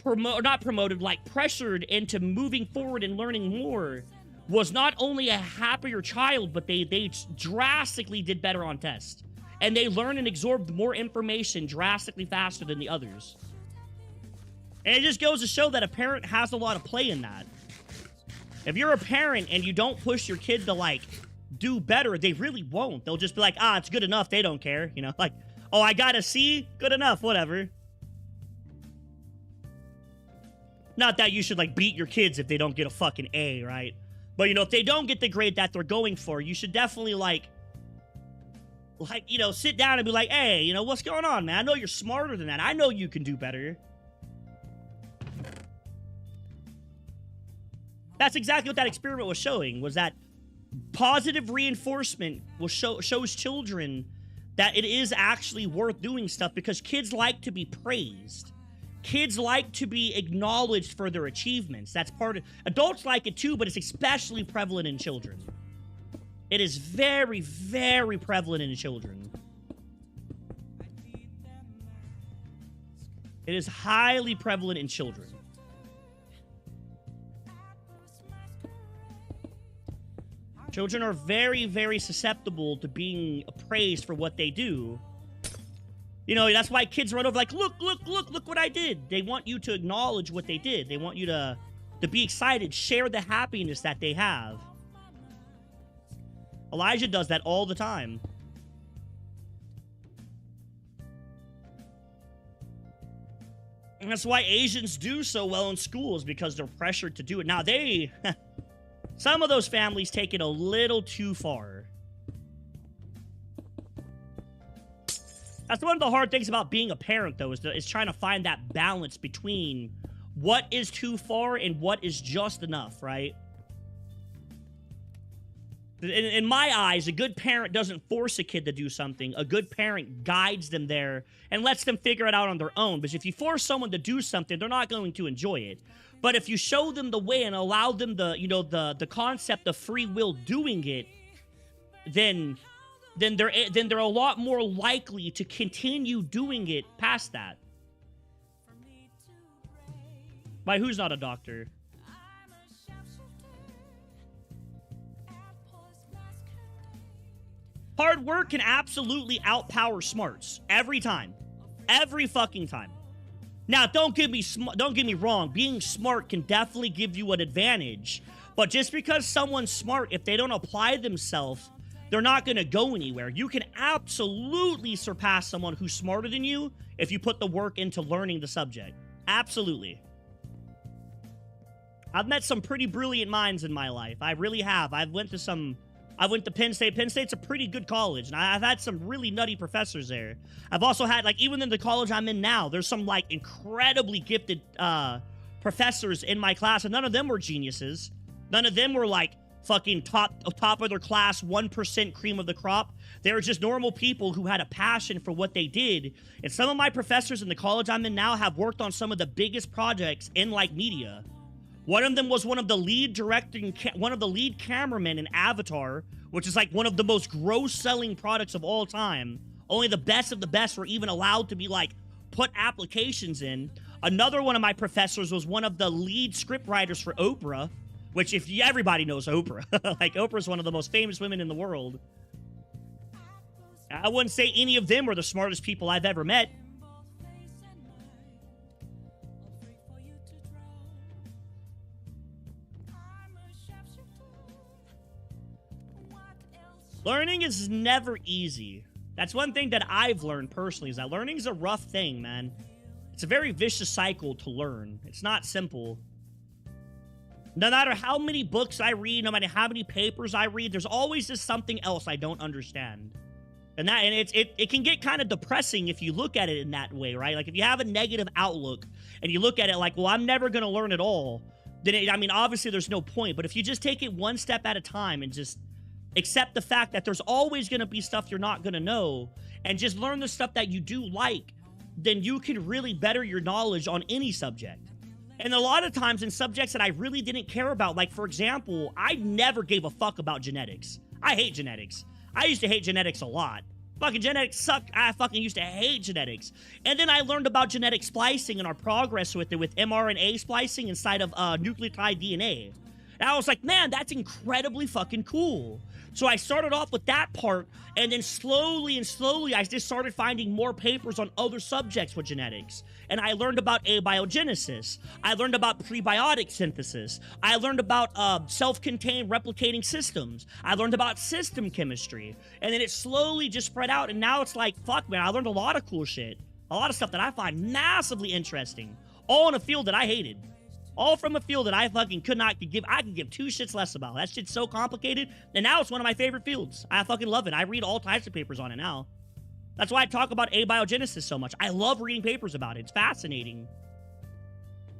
not promoted, like pressured into moving forward and learning more, was not only a happier child, but they drastically did better on tests. And they learned and absorbed more information drastically faster than the others. And it just goes to show that a parent has a lot of play in that. If you're a parent and you don't push your kid to, like, do better, they really won't. They'll just be like, ah, it's good enough. They don't care. You know, like, oh, I got a C? Good enough. Whatever. Not that you should, like, beat your kids if they don't get a fucking A, right? But, you know, if they don't get the grade that they're going for, you should definitely, like, you know, sit down and be like, hey, you know, what's going on, man? I know you're smarter than that. I know you can do better. That's exactly what that experiment was showing, was that positive reinforcement shows children that it is actually worth doing stuff, because kids like to be praised. Kids like to be acknowledged for their achievements. That's part of... Adults like it too, but it's especially prevalent in children. It is very, very prevalent in children. It is highly prevalent in children. Children are very, very susceptible to being praised for what they do. You know, that's why kids run over like, look what I did. They want you to acknowledge what they did. They want you to be excited, share the happiness that they have. Elijah does that all the time. And that's why Asians do so well in schools, because they're pressured to do it. Now, some of those families take it a little too far. That's one of the hard things about being a parent, though, is trying to find that balance between what is too far and what is just enough, right? In my eyes, a good parent doesn't force a kid to do something. A good parent guides them there and lets them figure it out on their own. Because if you force someone to do something, they're not going to enjoy it. But if you show them the way and allow them the concept of free will doing it, then they're a lot more likely to continue doing it past that. By who's not a doctor? Hard work can absolutely outpower smarts every time, every fucking time. Now, don't get me wrong. Being smart can definitely give you an advantage, but just because someone's smart, if they don't apply themselves, they're not going to go anywhere. You can absolutely surpass someone who's smarter than you if you put the work into learning the subject. Absolutely. I've met some pretty brilliant minds in my life. I really have. I went to Penn State. Penn State's a pretty good college, and I've had some really nutty professors there. I've also had, like, even in the college I'm in now, there's some, like, incredibly gifted professors in my class, and none of them were geniuses. None of them were, like, fucking top of their class, 1% cream of the crop. They were just normal people who had a passion for what they did. And some of my professors in the college I'm in now have worked on some of the biggest projects in, like, media. One of them was one of the lead cameramen in Avatar, which is like one of the most gross-selling products of all time. Only the best of the best were even allowed to be, like, put applications in. Another one of my professors was one of the lead scriptwriters for Oprah, which everybody knows Oprah. Like, Oprah's one of the most famous women in the world. I wouldn't say any of them were the smartest people I've ever met. Learning is never easy. That's one thing that I've learned personally, is that learning is a rough thing, man. It's a very vicious cycle to learn. It's not simple. No matter how many books I read, no matter how many papers I read, there's always just something else I don't understand. And it can get kind of depressing if you look at it in that way, right? Like, if you have a negative outlook and you look at it like, well, I'm never going to learn it all, then I mean, obviously there's no point. But if you just take it one step at a time and just accept the fact that there's always going to be stuff you're not going to know, and just learn the stuff that you do like, then you can really better your knowledge on any subject. And a lot of times in subjects that I really didn't care about, like, for example, I never gave a fuck about genetics. I hate genetics. I used to hate genetics a lot. Fucking genetics suck. I fucking used to hate genetics. And then I learned about genetic splicing and our progress with it, with mRNA splicing inside of nucleotide DNA. And I was like, man, that's incredibly fucking cool. So I started off with that part, and then slowly and slowly, I just started finding more papers on other subjects with genetics. And I learned about abiogenesis. I learned about prebiotic synthesis. I learned about self-contained replicating systems. I learned about system chemistry. And then it slowly just spread out, and now it's like, fuck, man, I learned a lot of cool shit. A lot of stuff that I find massively interesting. All in a field that I hated. All from a field that I fucking I could give two shits less about. That shit's so complicated, and now it's one of my favorite fields. I fucking love it. I read all types of papers on it now. That's why I talk about abiogenesis so much. I love reading papers about it. It's fascinating.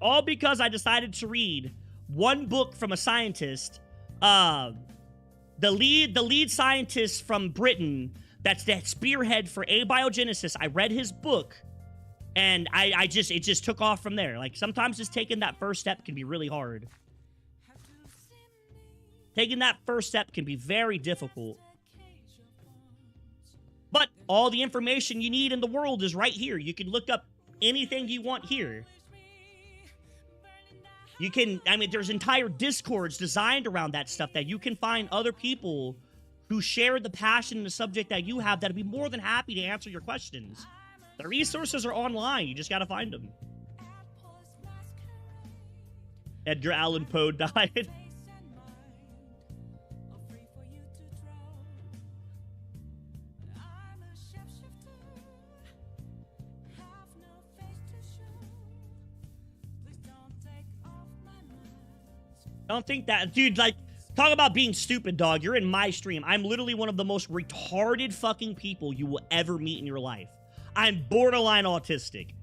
All because I decided to read one book from a scientist, the lead scientist from Britain, that's the spearhead for abiogenesis. I read his book. And it just took off from there. Like, sometimes just taking that first step can be really hard. Taking that first step can be very difficult. But all the information you need in the world is right here. You can look up anything you want here. You can, I mean, there's entire discords designed around that stuff that you can find other people who share the passion and the subject that you have that'd be more than happy to answer your questions. The resources are online. You just gotta find them. Edgar Allan Poe died. I don't think that... Dude, like, talk about being stupid, dog. You're in my stream. I'm literally one of the most retarded fucking people you will ever meet in your life. I'm borderline autistic.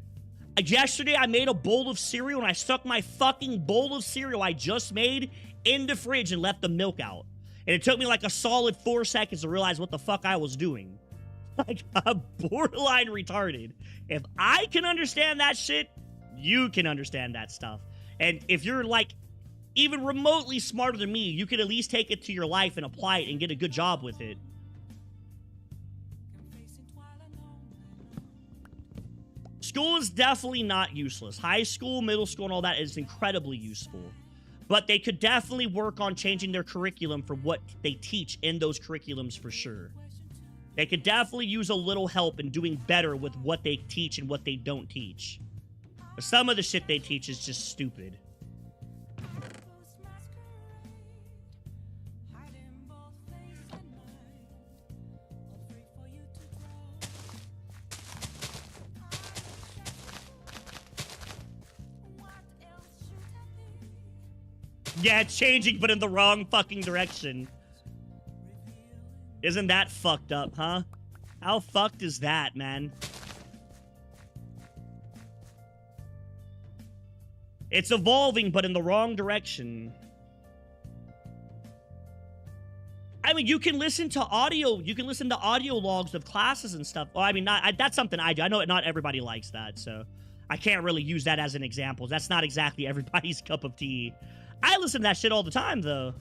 Yesterday, I made a bowl of cereal, and I stuck my fucking bowl of cereal I just made in the fridge and left the milk out. And it took me like a solid 4 seconds to realize what the fuck I was doing. Like, I'm borderline retarded. If I can understand that shit, you can understand that stuff. And if you're, like, even remotely smarter than me, you can at least take it to your life and apply it and get a good job with it. School is definitely not useless. High school, middle school, and all that is incredibly useful. But they could definitely work on changing their curriculum for what they teach in those curriculums for sure. They could definitely use a little help in doing better with what they teach and what they don't teach. But some of the shit they teach is just stupid. Yeah, it's changing, but in the wrong fucking direction. Isn't that fucked up, huh? How fucked is that, man? It's evolving, but in the wrong direction. I mean, you can listen to audio. You can listen to audio logs of classes and stuff. Well, I mean, that's something I do. I know not everybody likes that, so I can't really use that as an example. That's not exactly everybody's cup of tea. I listen to that shit all the time, though.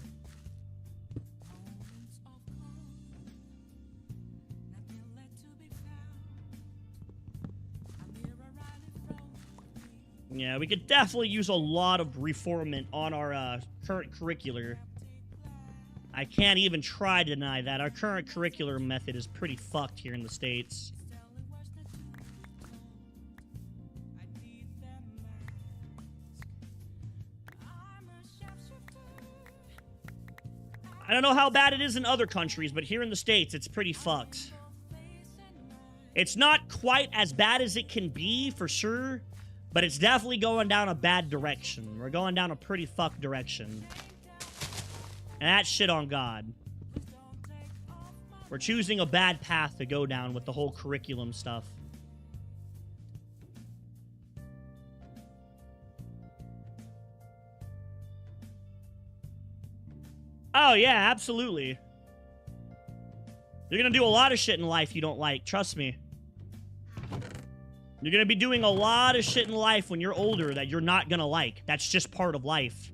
Yeah, we could definitely use a lot of reformment on our current curricular. I can't even try to deny that. Our current curricular method is pretty fucked here in the States. I don't know how bad it is in other countries, but here in the States, it's pretty fucked. It's not quite as bad as it can be, for sure, but it's definitely going down a bad direction. We're going down a pretty fucked direction. And that's shit on God. We're choosing a bad path to go down with the whole curriculum stuff. Oh, yeah, absolutely. You're gonna do a lot of shit in life you don't like. Trust me. You're gonna be doing a lot of shit in life when you're older that you're not gonna like. That's just part of life.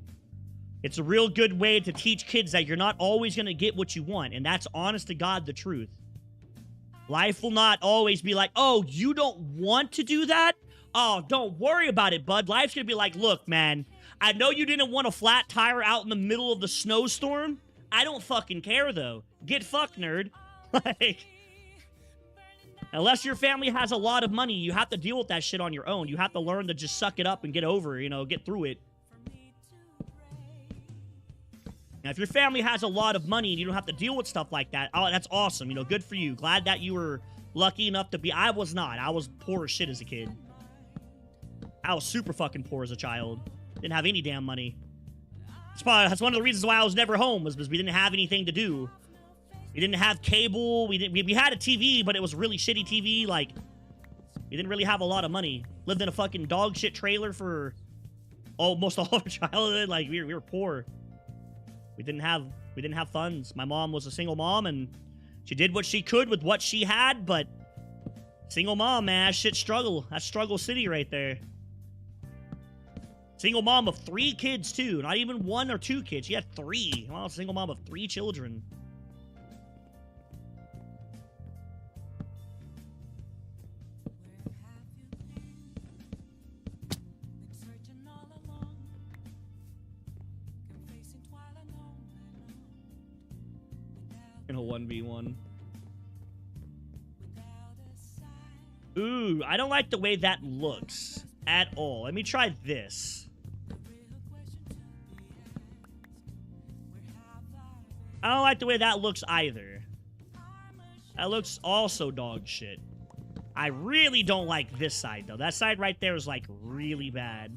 It's a real good way to teach kids that you're not always gonna get what you want, and that's honest to God the truth. Life will not always be like, oh, you don't want to do that? Oh, don't worry about it, bud. Life's gonna be like, look, man, I know you didn't want a flat tire out in the middle of the snowstorm. I don't fucking care, though. Get fucked, nerd. Like, unless your family has a lot of money, you have to deal with that shit on your own. You have to learn to just suck it up and get over, you know, get through it. Now, if your family has a lot of money and you don't have to deal with stuff like that, oh, that's awesome. You know, good for you. Glad that you were lucky enough to be... I was not. I was poor as shit as a kid. I was super fucking poor as a child. Didn't have any damn money. That's one of the reasons why I was never home, was because we didn't have anything to do. We didn't have cable. We had a TV, but it was really shitty TV. Like, we didn't really have a lot of money. Lived in a fucking dog shit trailer for almost all of our childhood. Like, we were poor. We didn't have funds. My mom was a single mom, and she did what she could with what she had, but single mom, man, shit struggle. That's struggle city right there. Single mom of 3 kids, too. Not even 1 or 2 kids. She had 3. Well, single mom of 3 children. In a 1v1. Ooh, I don't like the way that looks at all. Let me try this. I don't like the way that looks either. That looks also dog shit. I really don't like this side, though. That side right there is, like, really bad.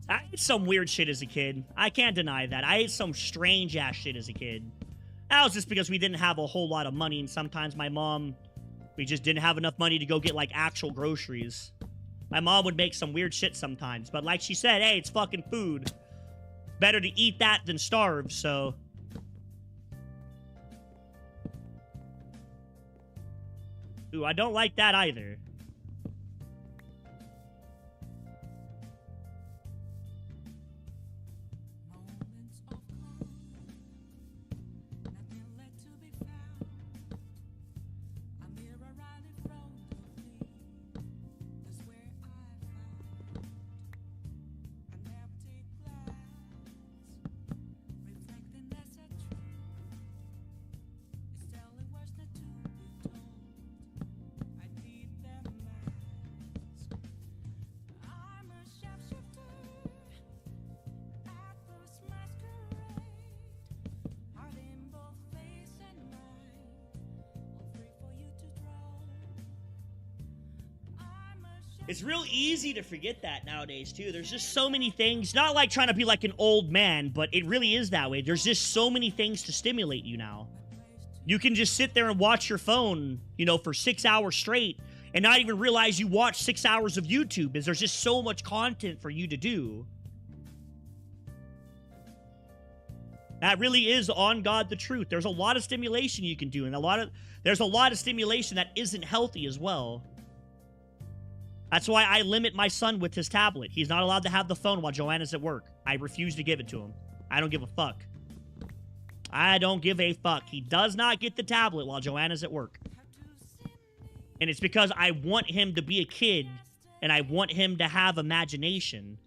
I ate some weird shit as a kid. I can't deny that. I ate some strange-ass shit as a kid. That was just because we didn't have a whole lot of money, and sometimes my mom, we just didn't have enough money to go get, like, actual groceries. My mom would make some weird shit sometimes, but like she said, hey, it's fucking food. Better to eat that than starve, so... Ooh, I don't like that either. It's real easy to forget that nowadays, too. There's just so many things. Not like trying to be like an old man, but it really is that way. There's just so many things to stimulate you now. You can just sit there and watch your phone, you know, for 6 hours straight and not even realize you watch 6 hours of YouTube, because there's just so much content for you to do. That really is, on God, the truth. There's a lot of stimulation you can do, and there's a lot of stimulation that isn't healthy as well. That's why I limit my son with his tablet. He's not allowed to have the phone while Joanna's at work. I refuse to give it to him. I don't give a fuck. I don't give a fuck. He does not get the tablet while Joanna's at work. And it's because I want him to be a kid, and I want him to have imagination.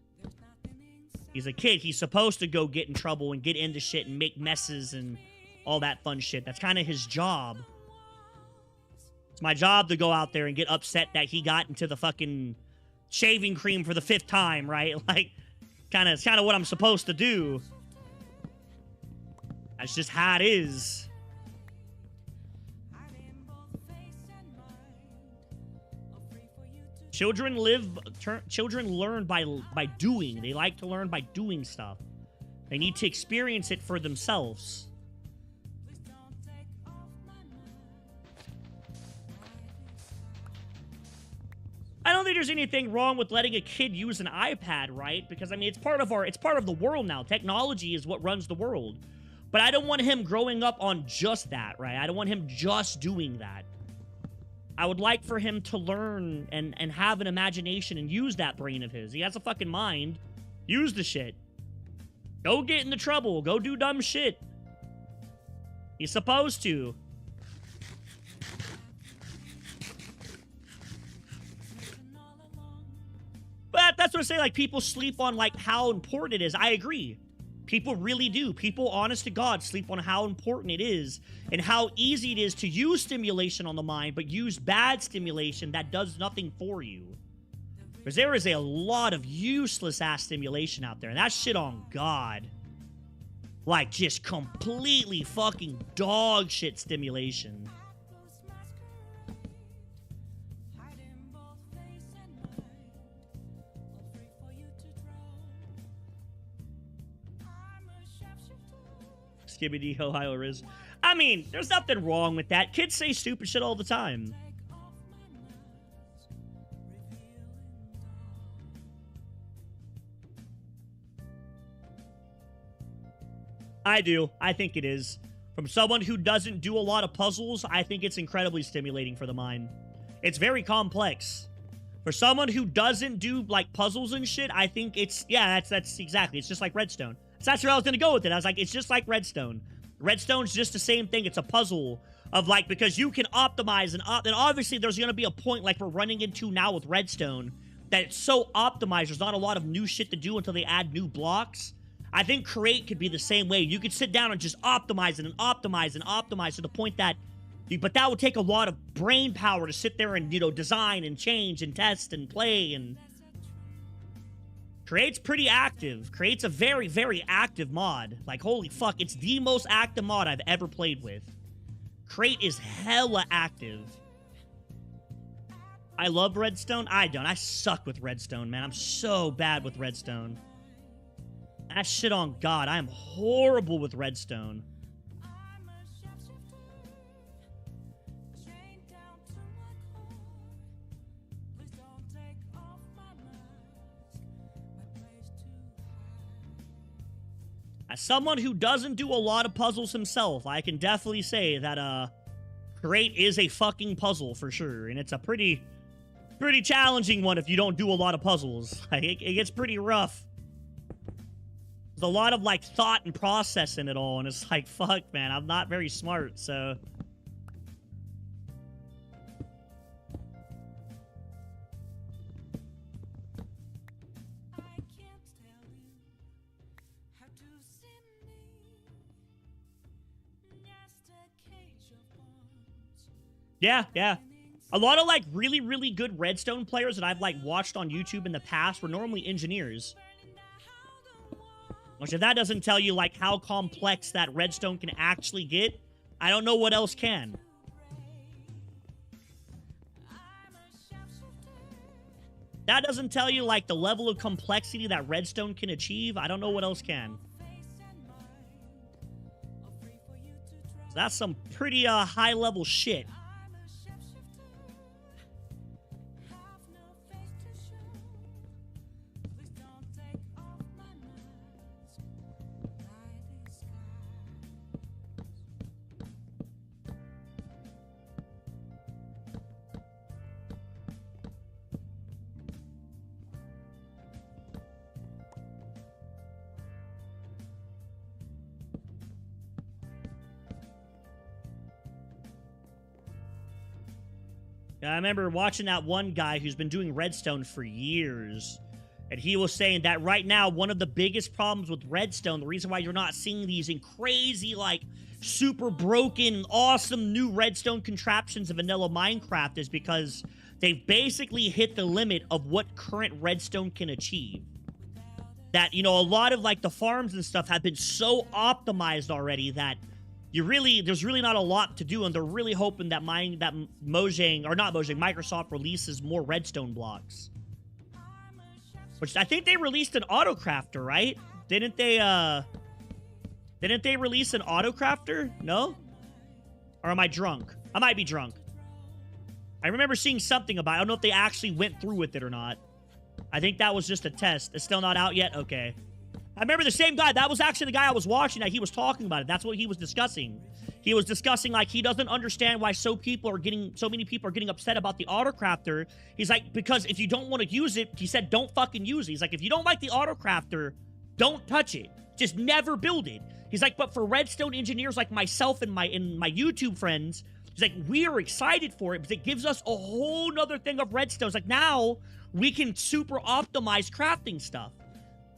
He's a kid. He's supposed to go get in trouble and get into shit and make messes and all that fun shit. That's kind of his job. It's my job to go out there and get upset that he got into the fucking shaving cream for the 5th time, right? Like, it's kind of what I'm supposed to do. That's just how it is. Children learn by doing. They like to learn by doing stuff. They need to experience it for themselves. there's anything wrong with letting a kid use an iPad, right? Because I mean, it's part of the world now. Technology is what runs the world. But I don't want him growing up on just that, right? I don't want him just doing that. I would like for him to learn and have an imagination and use that brain of his. He has a fucking mind. Use the shit. Go get into trouble. Go do dumb shit. He's supposed to. But that's what I say, like, people sleep on, like, how important it is. I agree. People really do. People, honest to God, sleep on how important it is and how easy it is to use stimulation on the mind, but use bad stimulation that does nothing for you. Because there is a lot of useless-ass stimulation out there, and that shit on God. Like, just completely fucking dog shit stimulation. Skibbity Ohio Riz. I mean, there's nothing wrong with that. Kids say stupid shit all the time. I do. I think it is. From someone who doesn't do a lot of puzzles, I think it's incredibly stimulating for the mind. It's very complex. For someone who doesn't do, like, puzzles and shit, I think it's, yeah, that's exactly. It's just like Redstone. So that's where I was going to go with it. I was like, it's just like Redstone. Redstone's just the same thing. It's a puzzle of, like, because you can optimize and obviously there's going to be a point like we're running into now with Redstone that it's so optimized. There's not a lot of new shit to do until they add new blocks. I think Create could be the same way. You could sit down and just optimize it and optimize and optimize to the point that, but that would take a lot of brain power to sit there and, you know, design and change and test and play. And Create's pretty active. Create's a very, very active mod. Like, holy fuck, it's the most active mod I've ever played with. Create is hella active. I love Redstone. I don't. I suck with Redstone, man. I'm so bad with Redstone. That shit on God. I am horrible with Redstone. As someone who doesn't do a lot of puzzles himself, I can definitely say that, Create is a fucking puzzle for sure. And it's a pretty challenging one if you don't do a lot of puzzles. Like, it gets pretty rough. There's a lot of, like, thought and process in it all, and it's like, fuck, man, I'm not very smart, so... Yeah, yeah. A lot of, like, really, really good Redstone players that I've, like, watched on YouTube in the past were normally engineers. Which, if that doesn't tell you, like, how complex that Redstone can actually get, I don't know what else can. That doesn't tell you, like, the level of complexity that Redstone can achieve, I don't know what else can. So that's some pretty, high-level shit. I remember watching that one guy who's been doing Redstone for years, and he was saying that right now, one of the biggest problems with Redstone, the reason why you're not seeing these in crazy, like, super broken, awesome new Redstone contraptions of vanilla Minecraft is because they've basically hit the limit of what current Redstone can achieve. That, you know, a lot of, like, the farms and stuff have been so optimized already that there's really not a lot to do, and they're really hoping that Microsoft releases more Redstone blocks. Which I think they released an autocrafter, right? Didn't they release an autocrafter? No? Or am I drunk? I might be drunk. I remember seeing something about it. I don't know if they actually went through with it or not. I think that was just a test. It's still not out yet? Okay. I remember the same guy. That was actually the guy I was watching that he was talking about it. That's what he was discussing. He was discussing, like, he doesn't understand why so many people are getting upset about the autocrafter. He's like, because if you don't want to use it, he said, don't fucking use it. He's like, if you don't like the autocrafter, don't touch it. Just never build it. He's like, but for redstone engineers like myself and my YouTube friends, he's like, we are excited for it because it gives us a whole nother thing of redstone. It's like, now we can super optimize crafting stuff.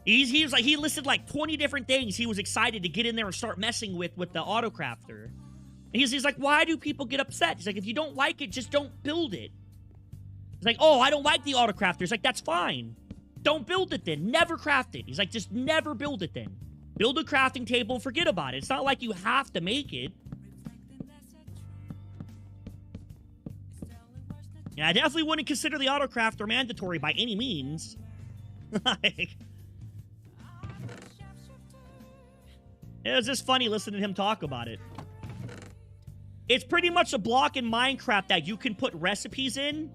He was like, he listed like 20 different things he was excited to get in there and start messing with the autocrafter. And he's like, why do people get upset? He's like, if you don't like it, just don't build it. He's like, oh, I don't like the autocrafter. He's like, that's fine. Don't build it then. Never craft it. He's like, just never build it then. Build a crafting table and forget about it. It's not like you have to make it. Yeah, I definitely wouldn't consider the autocrafter mandatory by any means. Like... It was just funny listening to him talk about it. It's pretty much a block in Minecraft that you can put recipes in,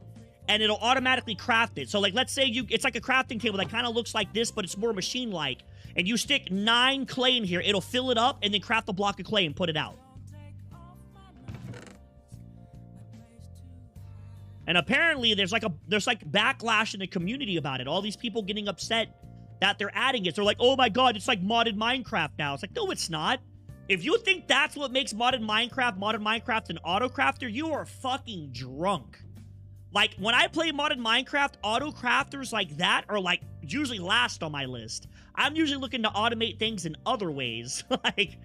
and it'll automatically craft it. So, like, let's say it's like a crafting table that kind of looks like this, but it's more machine-like. And you stick 9 clay in here, it'll fill it up, and then craft a block of clay and put it out. And apparently, there's backlash in the community about it. All these people getting upset that they're adding it. They're like, oh my god, it's like modded Minecraft now. It's like, no, it's not. If you think that's what makes modded Minecraft an autocrafter, you are fucking drunk. Like, when I play modded Minecraft, autocrafters like that are, like, usually last on my list. I'm usually looking to automate things in other ways. Like...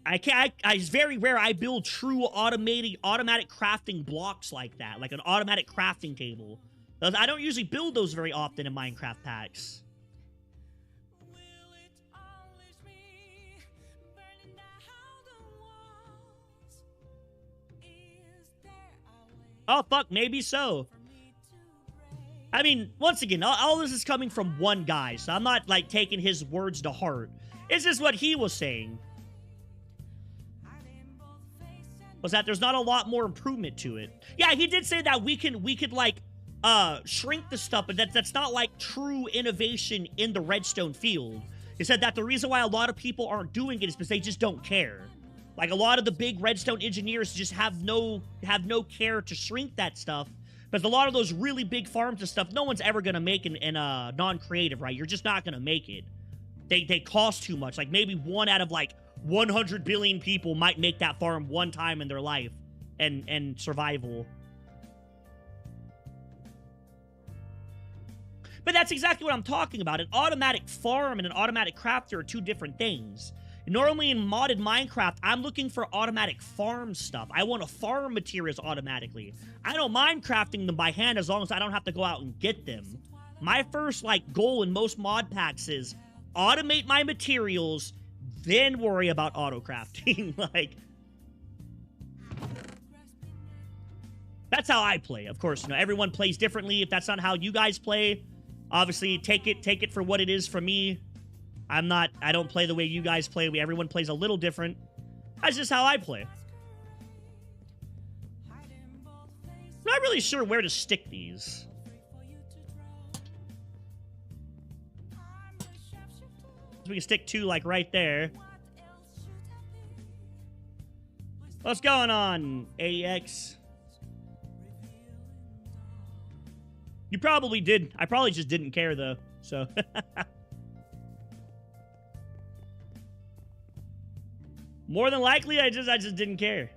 It's very rare I build true automatic crafting blocks like that, like an automatic crafting table. I don't usually build those very often in Minecraft packs. Oh, fuck, maybe so. I mean, once again, all this is coming from one guy, so I'm not, like, taking his words to heart. It's just what he was saying. Was that there's not a lot more improvement to it. Yeah, he did say that we could like shrink the stuff, but that's not like true innovation in the redstone field. He said that the reason why a lot of people aren't doing it is because they just don't care. Like, a lot of the big redstone engineers just have no care to shrink that stuff. Because a lot of those really big farms and stuff, no one's ever gonna make in non-creative, right? You're just not gonna make it. They cost too much. Like, maybe one out of like 100 billion people might make that farm one time in their life and survival. But that's exactly what I'm talking about. An automatic farm and an automatic crafter are two different things. Normally in modded Minecraft, I'm looking for automatic farm stuff. I want to farm materials automatically. I don't mind crafting them by hand as long as I don't have to go out and get them. My first, like, goal in most mod packs is automate my materials, then worry about auto-crafting. Like, that's how I play. Of course, you know, everyone plays differently. If that's not how you guys play, obviously take it for what it is from me. I don't play the way you guys play. Everyone plays a little different. That's just how I play. I'm not really sure where to stick these. We can stick 2, like, right there. What's going on, AX? You probably did. I probably just didn't care, though, so... More than likely, I just didn't care.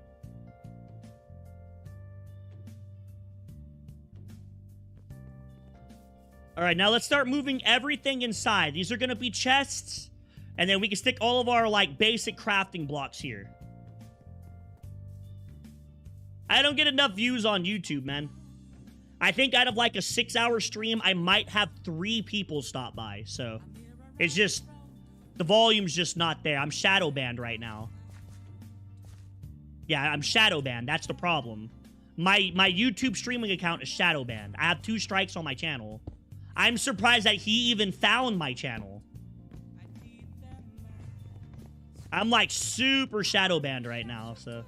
All right, now let's start moving everything inside. These are going to be chests, and then we can stick all of our, like, basic crafting blocks here. I don't get enough views on YouTube, man. I think out of, like, a 6-hour stream, I might have 3 people stop by, so it's just, the volume's just not there. I'm shadow banned right now. Yeah, I'm shadow banned. That's the problem. My YouTube streaming account is shadow banned. I have 2 strikes on my channel. I'm surprised that he even found my channel. I'm like super shadow banned right now, so.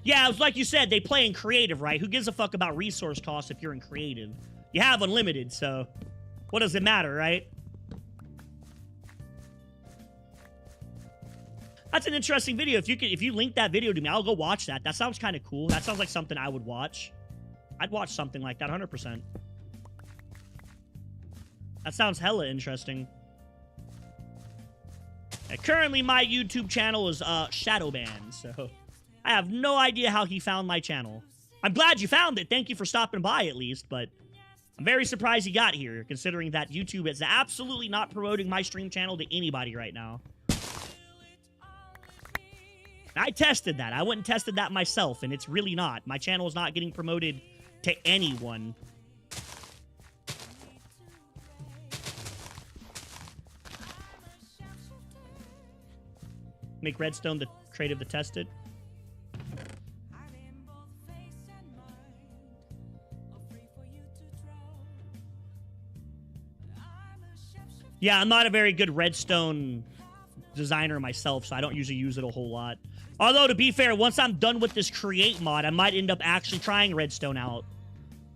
Yeah, it was like you said, they play in creative, right? Who gives a fuck about resource costs if you're in creative? You have unlimited, so what does it matter, right? That's an interesting video. If you link that video to me, I'll go watch that. That sounds kind of cool. That sounds like something I would watch. I'd watch something like that 100%. That sounds hella interesting. Currently, my YouTube channel is shadow banned, so I have no idea how he found my channel. I'm glad you found it. Thank you for stopping by, at least, but I'm very surprised he got here, considering that YouTube is absolutely not promoting my stream channel to anybody right now. I tested that. I went and tested that myself, and it's really not. My channel is not getting promoted to anyone. Make redstone the creative to test it. Yeah, I'm not a very good redstone designer myself, so I don't usually use it a whole lot. Although, to be fair, once I'm done with this create mod, I might end up actually trying redstone out.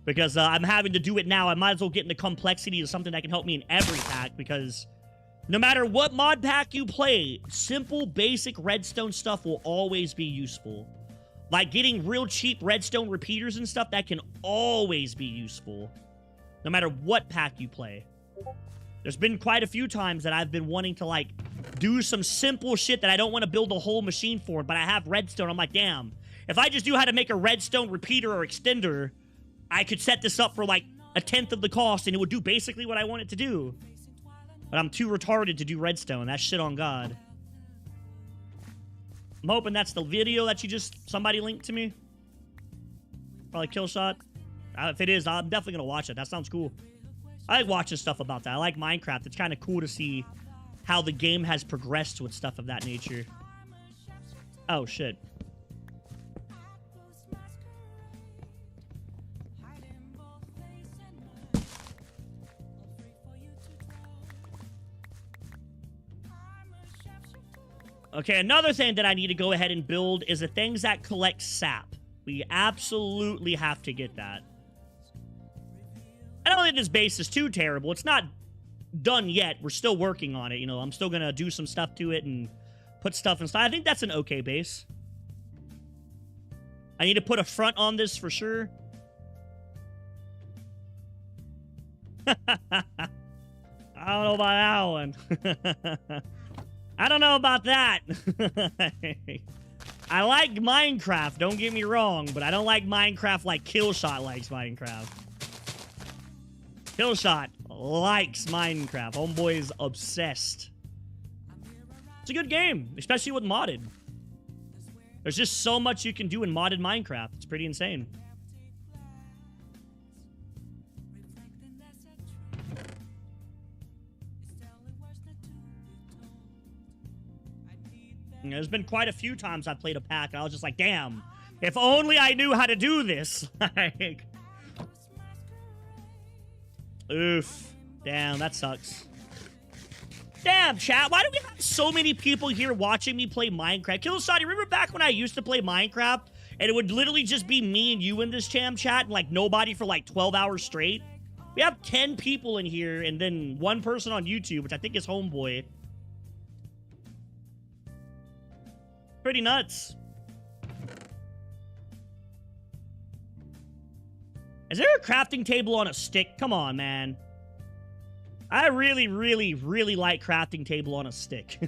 Because I'm having to do it now. I might as well get into complexity of something that can help me in every pack, because no matter what mod pack you play, simple, basic redstone stuff will always be useful. Like getting real cheap redstone repeaters and stuff, that can always be useful. No matter what pack you play. There's been quite a few times that I've been wanting to, like, do some simple shit that I don't want to build a whole machine for, but I have redstone. I'm like, damn, if I just knew how to make a redstone repeater or extender, I could set this up for, like, 1/10 of the cost, and it would do basically what I want it to do. But I'm too retarded to do redstone. That's shit on God. I'm hoping that's the video that somebody linked to me. Probably Killshot. If it is, I'm definitely going to watch it. That sounds cool. I like watching stuff about that. I like Minecraft. It's kind of cool to see how the game has progressed with stuff of that nature. Oh, shit. Okay, another thing that I need to go ahead and build is the things that collect sap. We absolutely have to get that. I don't think this base is too terrible. It's not done yet. We're still working on it. You know, I'm still going to do some stuff to it and put stuff inside. I think that's an okay base. I need to put a front on this for sure. I don't know about that one. I don't know about that. I like Minecraft, don't get me wrong, but I don't like Minecraft like Killshot likes Minecraft. Killshot likes Minecraft. Homeboy is obsessed. It's a good game, especially with modded. There's just so much you can do in modded Minecraft. It's pretty insane. You know, there's been quite a few times I've played a pack, and I was just like, damn, if only I knew how to do this. Like, oof. Damn, that sucks. Damn, chat, why do we have so many people here watching me play Minecraft? Killshot, remember back when I used to play Minecraft, and it would literally just be me and you in this chat, and like nobody for like 12 hours straight? We have 10 people in here, and then one person on YouTube, which I think is Homeboy. Pretty nuts. Is there a crafting table on a stick? Come on, man. I really, really, really like crafting table on a stick.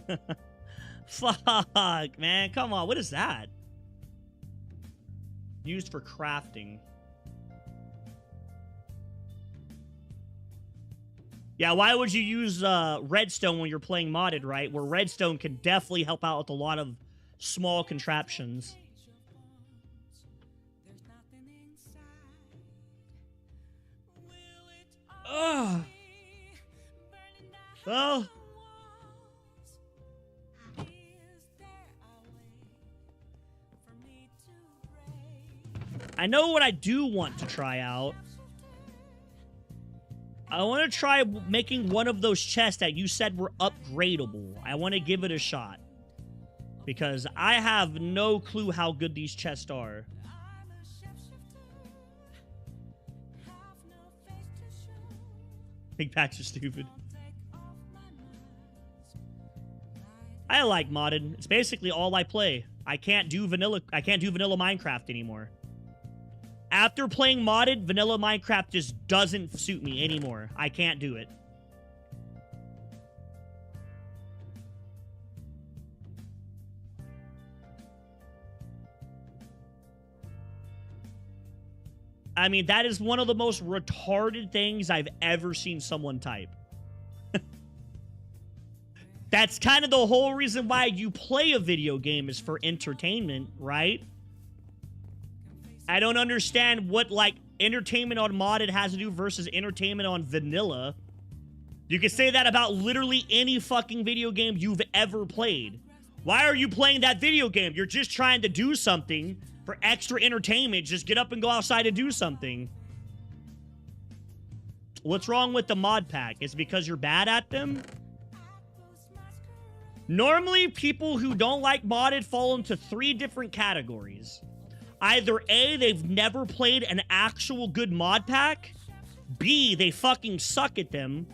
Fuck, man. Come on. What is that? Used for crafting. Yeah, why would you use redstone when you're playing modded, right? Where redstone can definitely help out with a lot of small contraptions. Well, I know what I do want to try out. I want to try making one of those chests that you said were upgradable. I want to give it a shot. Because I have no clue how good these chests are. Big packs are stupid. I like modded. It's basically all I play. I can't do vanilla Minecraft anymore. After playing modded, vanilla Minecraft just doesn't suit me anymore. I can't do it. I mean, that is one of the most retarded things I've ever seen someone type. That's kind of the whole reason why you play a video game is for entertainment, right? I don't understand what, like, entertainment on modded has to do versus entertainment on vanilla. You can say that about literally any fucking video game you've ever played. Why are you playing that video game? You're just trying to do something for extra entertainment. Just get up and go outside and do something. What's wrong with the mod pack? Is it because you're bad at them? Normally, people who don't like modded fall into 3 different categories. Either A, they've never played an actual good mod pack. B, they fucking suck at them.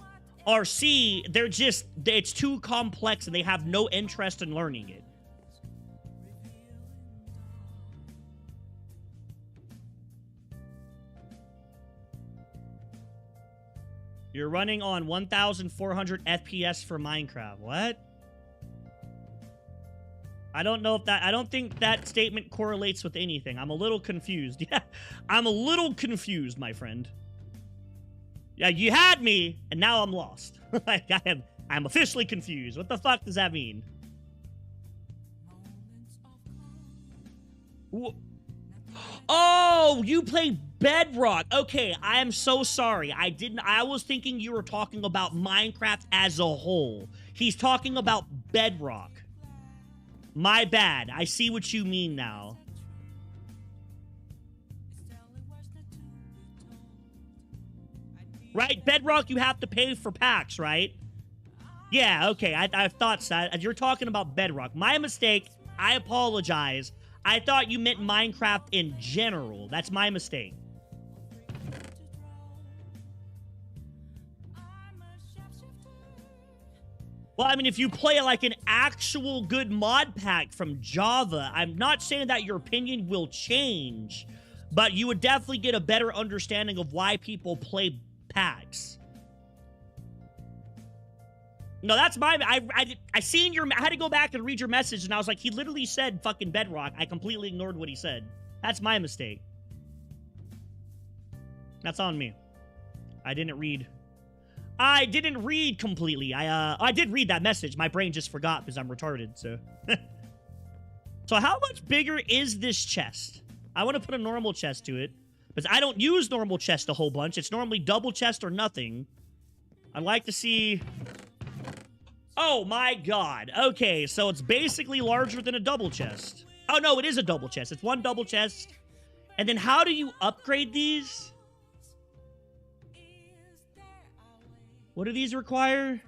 Or C, it's too complex and they have no interest in learning it. You're running on 1,400 FPS for Minecraft. What? I don't know if that... I don't think that statement correlates with anything. I'm a little confused. Yeah, I'm a little confused, my friend. Yeah, you had me, and now I'm lost. I'm officially confused. What the fuck does that mean? Oh, you play Bedrock. Okay, I am so sorry. I was thinking you were talking about Minecraft as a whole. He's talking about Bedrock. My bad. I see what you mean now. Right? Bedrock, you have to pay for packs, right? Yeah, okay. I thought so. You're talking about Bedrock. My mistake. I apologize. I thought you meant Minecraft in general. That's my mistake. Well, I mean, if you play like an actual good mod pack from Java, I'm not saying that your opinion will change, but you would definitely get a better understanding of why people play packs. No, that's my... I seen your... I had to go back and read your message, and I was like, he literally said fucking Bedrock. I completely ignored what he said. That's my mistake. That's on me. I didn't read completely. I did read that message. My brain just forgot because I'm retarded, so... So how much bigger is this chest? I want to put a normal chest to it, because I don't use normal chest a whole bunch. It's normally double chest or nothing. I'd like to see... Oh my god. Okay, so it's basically larger than a double chest. Oh no, it is a double chest. It's one double chest. And then how do you upgrade these? What do these require?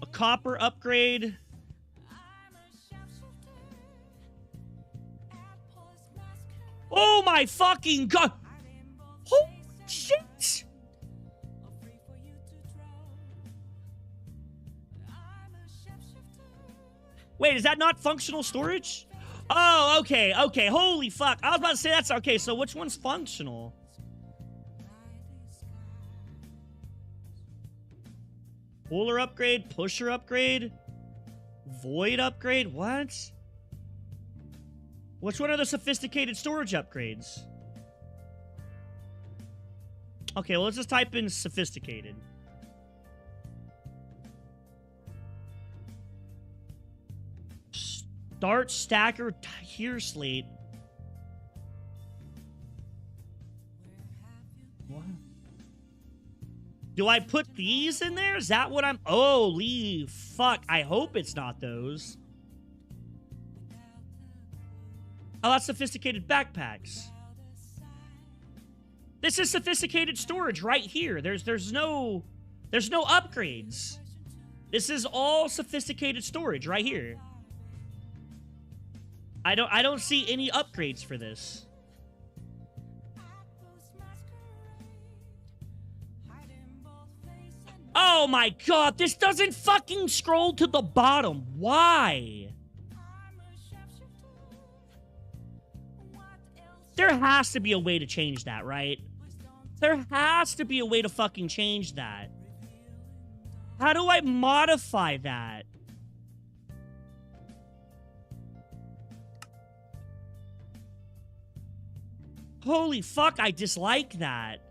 A copper upgrade. Oh my fucking god. Holy shit. Wait, is that not functional storage? Oh, okay, okay. Holy fuck. I was about to say that's... Okay, so which one's functional? Puller upgrade, pusher upgrade, void upgrade, what? Which one are the sophisticated storage upgrades? Okay, well, let's just type in sophisticated. Start stacker tier slate. What? Do I put these in there? Is that what I'm... Holy fuck. I hope it's not those. Oh, that's sophisticated backpacks. This is sophisticated storage right here. There's no upgrades. This is all sophisticated storage right here. I don't see any upgrades for this. Oh my god, this doesn't fucking scroll to the bottom. Why? There has to be a way to change that, right? There has to be a way to fucking change that. How do I modify that? Holy fuck, I dislike that.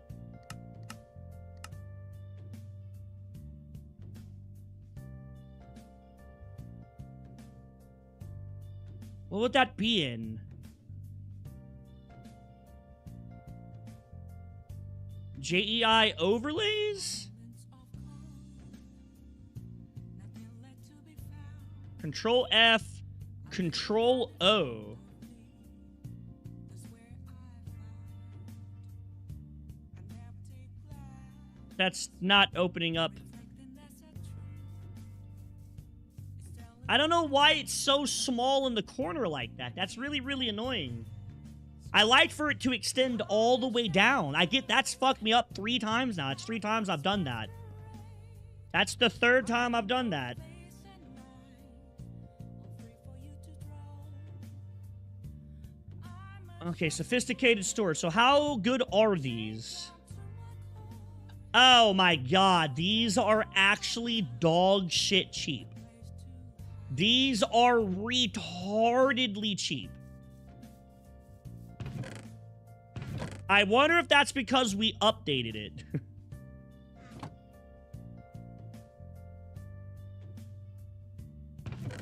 What would that be in? JEI overlays? Control F, Control O. That's not opening up. I don't know why it's so small in the corner like that. That's really, really annoying. I like for it to extend all the way down. I get that's fucked me up 3 times now. It's 3 times I've done that. That's the 3rd time I've done that. Okay, sophisticated storage. So how good are these? Oh my god, these are actually dog shit cheap. These are retardedly cheap. I wonder if that's because we updated it.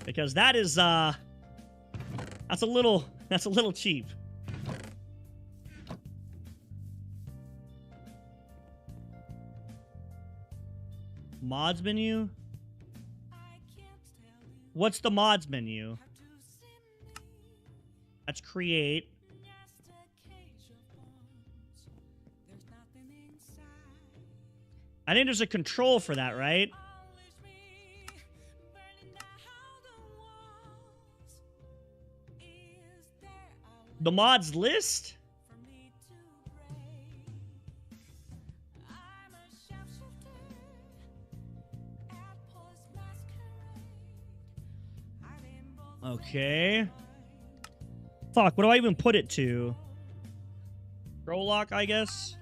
Because that is, that's a little cheap. Mods menu? What's the mods menu? That's create. I think there's a control for that, right? The mods list? Okay. Fuck, what do I even put it to? Scroll lock, I guess?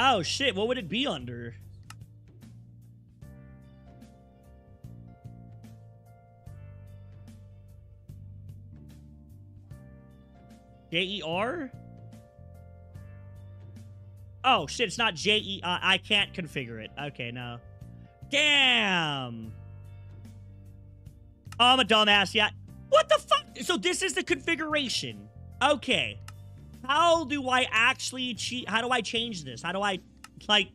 Oh, shit, what would it be under? J-E-R? Oh, shit, it's not J-E... I can't configure it. Okay, no. Damn! Oh, I'm a dumbass, yeah. What the fuck? So this is the configuration. Okay. How do I actually how do I change this? How do I, like...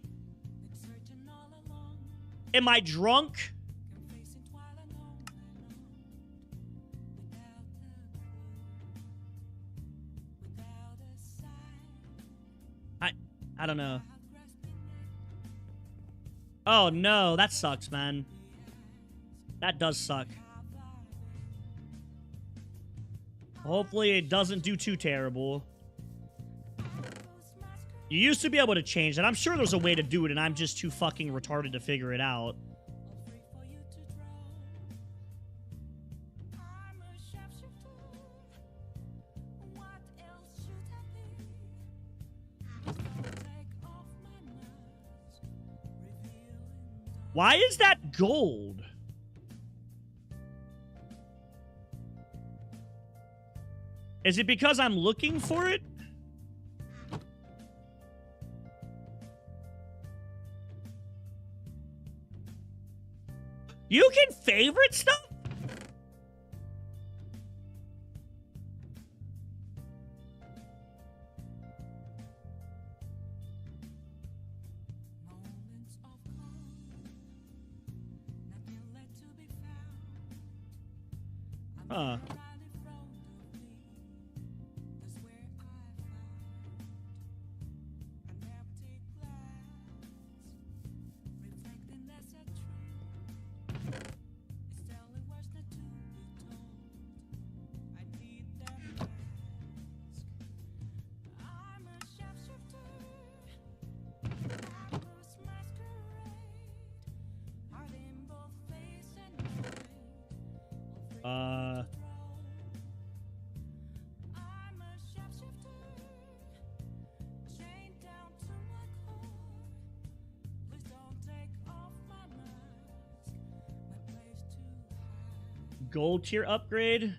Am I drunk? I don't know. Oh, no. That sucks, man. That does suck. Hopefully it doesn't do too terrible. You used to be able to change that. I'm sure there's a way to do it, and I'm just too fucking retarded to figure it out. Why is that gold? Is it because I'm looking for it? You can favorite stuff? Huh. Gold tier upgrade.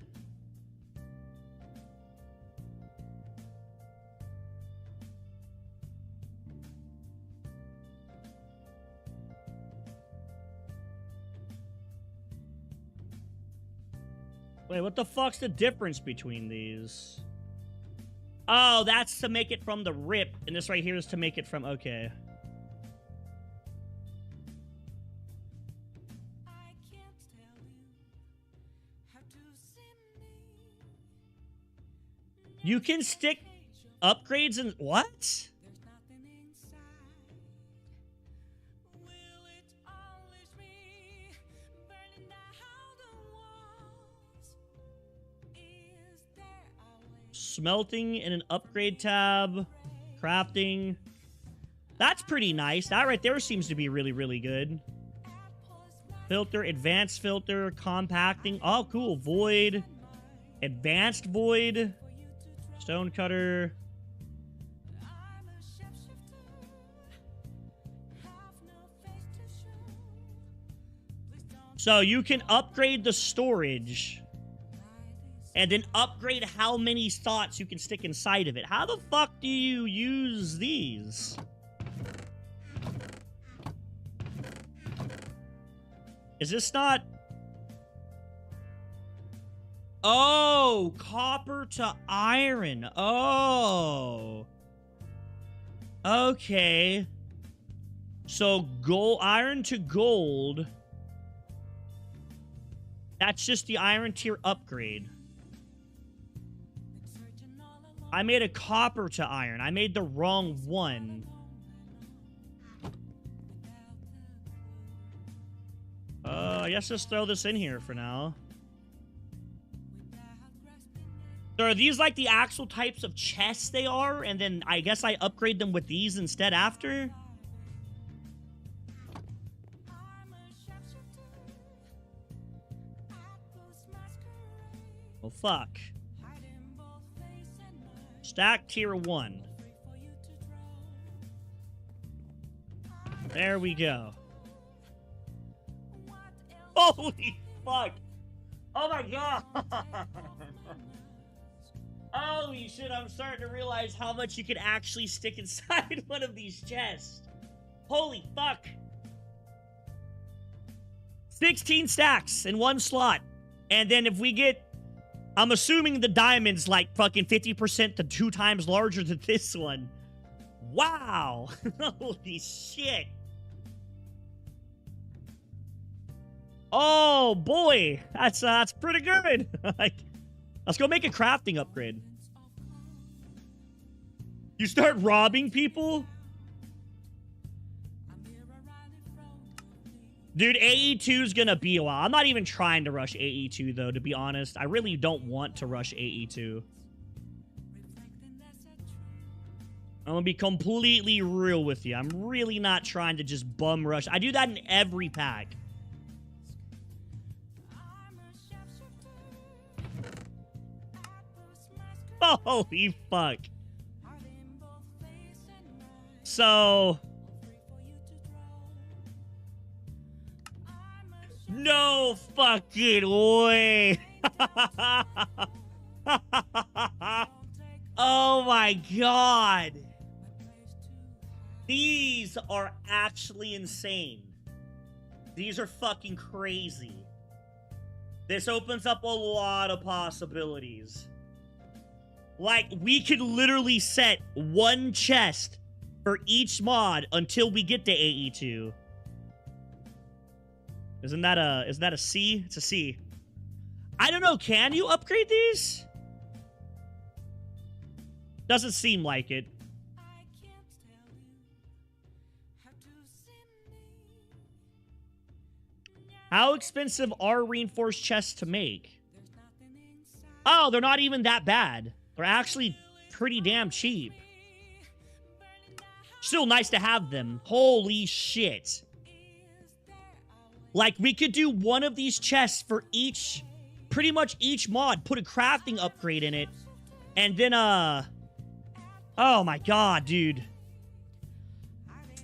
Wait, what the fuck's the difference between these? Oh, that's to make it from the rip, and this right here is to make it from... Okay. You can stick upgrades in... What? Smelting in an upgrade tab. Crafting. That's pretty nice. That right there seems to be really, really good. Filter, advanced filter, compacting. Oh, cool. Void. Advanced void. Stone cutter. So you can upgrade the storage and then upgrade how many thoughts you can stick inside of it. How the fuck do you use these? Is this not... Oh, copper to iron. Oh. Okay. So gold, iron to gold. That's just the iron tier upgrade. I made a copper to iron. I made the wrong one. I guess just throw this in here for now. So are these like the actual types of chests they are? And then I guess I upgrade them with these instead after? Well, fuck. Stack tier 1. There we go. Holy fuck. Oh my god. Holy shit, I'm starting to realize how much you can actually stick inside one of these chests. Holy fuck. 16 stacks in one slot. And then if we get... I'm assuming the diamond's like fucking 50% to 2 times larger than this one. Wow. Holy shit. Oh boy. That's pretty good. Like... Let's go make a crafting upgrade. You start robbing people? Dude, AE2 is gonna be a while. I'm not even trying to rush AE2, though, to be honest. I really don't want to rush AE2. I'm gonna be completely real with you. I'm really not trying to just bum rush. I do that in every pack. Holy fuck. So... No fucking way. Oh my god. These are actually insane. These are fucking crazy. This opens up a lot of possibilities. Like, we could literally set one chest for each mod until we get to AE2. Isn't that a C? It's a C. I don't know. Can you upgrade these? Doesn't seem like it. How expensive are reinforced chests to make? Oh, they're not even that bad. They're actually pretty damn cheap. Still nice to have them. Holy shit. Like, we could do one of these chests for each, pretty much each mod. Put a crafting upgrade in it. And then, oh my god, dude.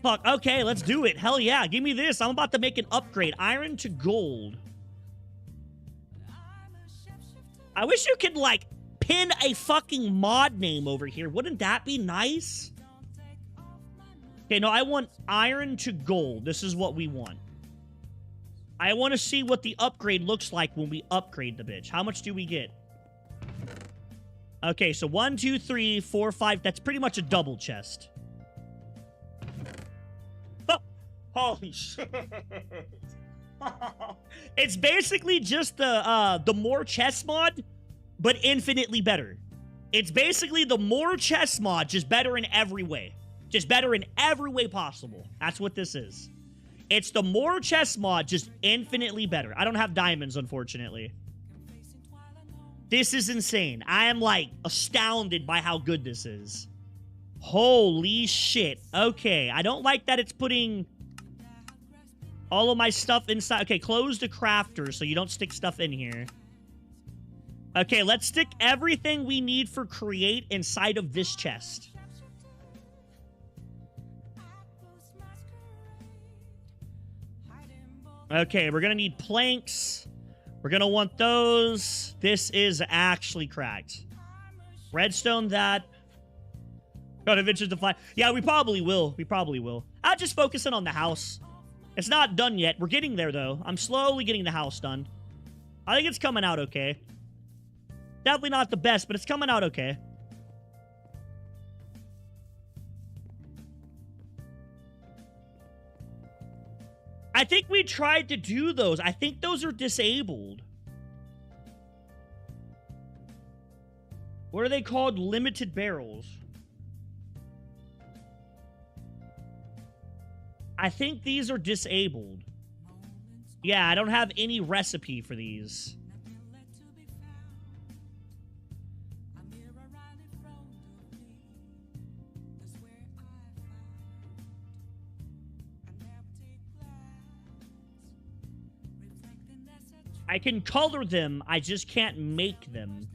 Fuck, okay, let's do it. Hell yeah, give me this. I'm about to make an upgrade. Iron to gold. I wish you could, like, pin a fucking mod name over here. Wouldn't that be nice? Okay, no, I want iron to gold. This is what we want. I want to see what the upgrade looks like when we upgrade the bitch. How much do we get? Okay, so 1, 2, 3, 4, 5. That's pretty much a double chest. Oh, holy shit. It's basically just the more chest mod, but infinitely better. It's basically the more chest mod, just better in every way. Just better in every way possible. That's what this is. It's the more chest mod, just infinitely better. I don't have diamonds, unfortunately. This is insane. I am, like, astounded by how good this is. Holy shit. Okay, I don't like that it's putting all of my stuff inside. Okay, close the crafter so you don't stick stuff in here. Okay, let's stick everything we need for create inside of this chest. Okay, we're gonna need planks. We're gonna want those. This is actually cracked. Redstone that. Got adventures to fly. Yeah, we probably will. We probably will. I'll just focus in on the house. It's not done yet. We're getting there, though. I'm slowly getting the house done. I think it's coming out okay. Definitely not the best, but it's coming out okay. I think we tried to do those. I think those are disabled. What are they called? Limited barrels. I think these are disabled. Yeah, I don't have any recipe for these. I can color them, I just can't make them.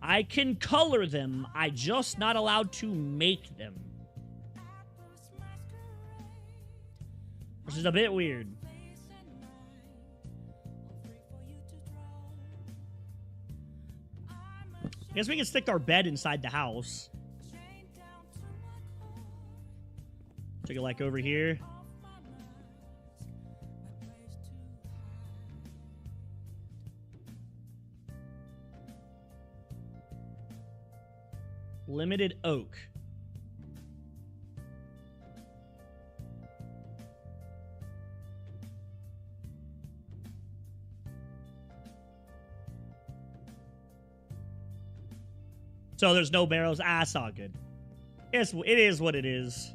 I can color them, I just not allowed to make them. Which is a bit weird. I guess we can stick our bed inside the house. Take it like over here. Limited oak. So there's no barrels. Ah, it's all good. It is what it is.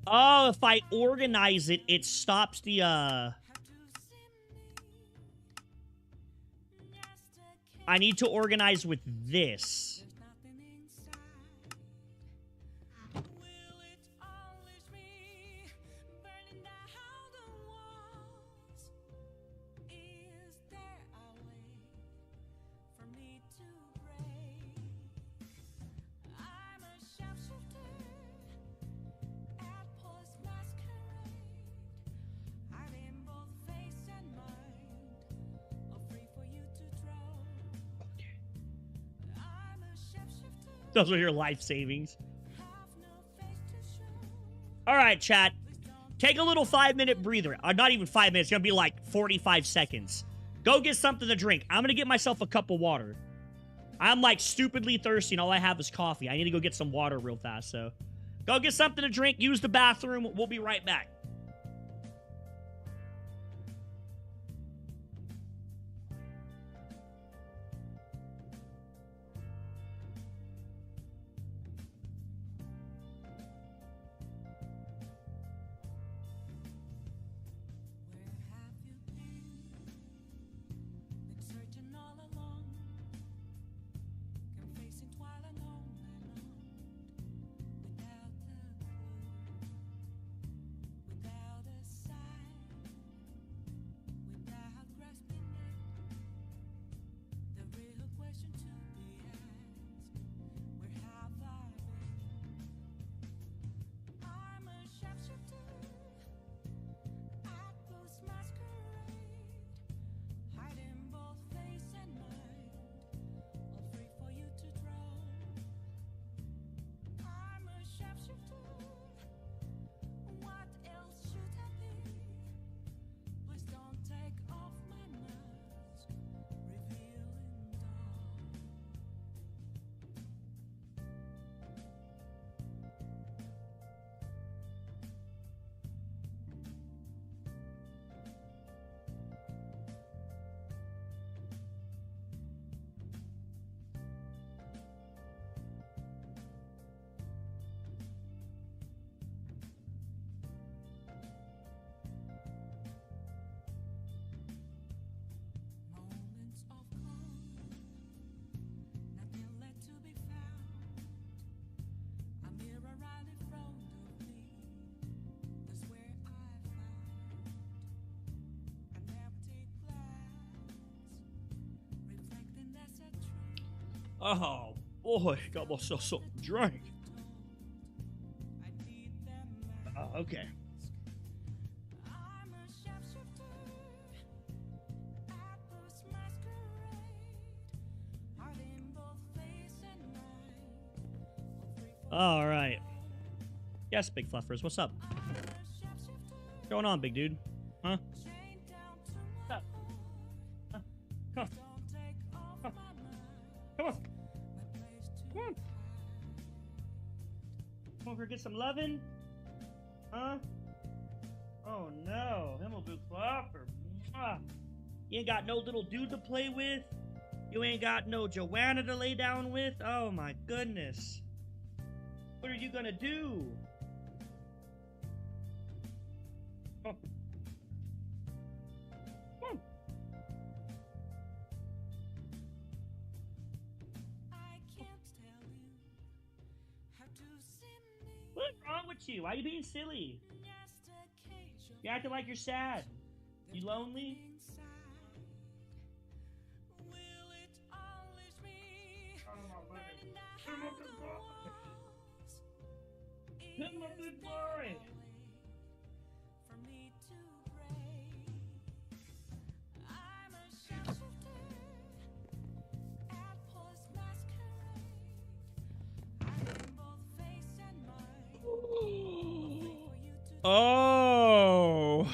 Oh, if I organize it, it stops the, I need to organize with this. Those are your life savings. All right, chat. Take a little 5-minute breather. Not even 5 minutes. It's going to be like 45 seconds. Go get something to drink. I'm going to get myself a cup of water. I'm like stupidly thirsty and all I have is coffee. I need to go get some water real fast. So go get something to drink. Use the bathroom. We'll be right back. Oh, boy. Got myself something to drink. Okay. All right. Yes, big fluffers. What's up? What's going on, big dude? Huh? What's up? Huh? Come on. Come on. Come on. Come on. Come over, get some lovin'. Huh? Oh no, him a big fluffer. You ain't got no little dude to play with. You ain't got no Joanna to lay down with. Oh my goodness. What are you gonna do? Oh. Come on. What's wrong with you? Why are you being silly? You acting like you're sad. You lonely? I'm a good boy. Oh.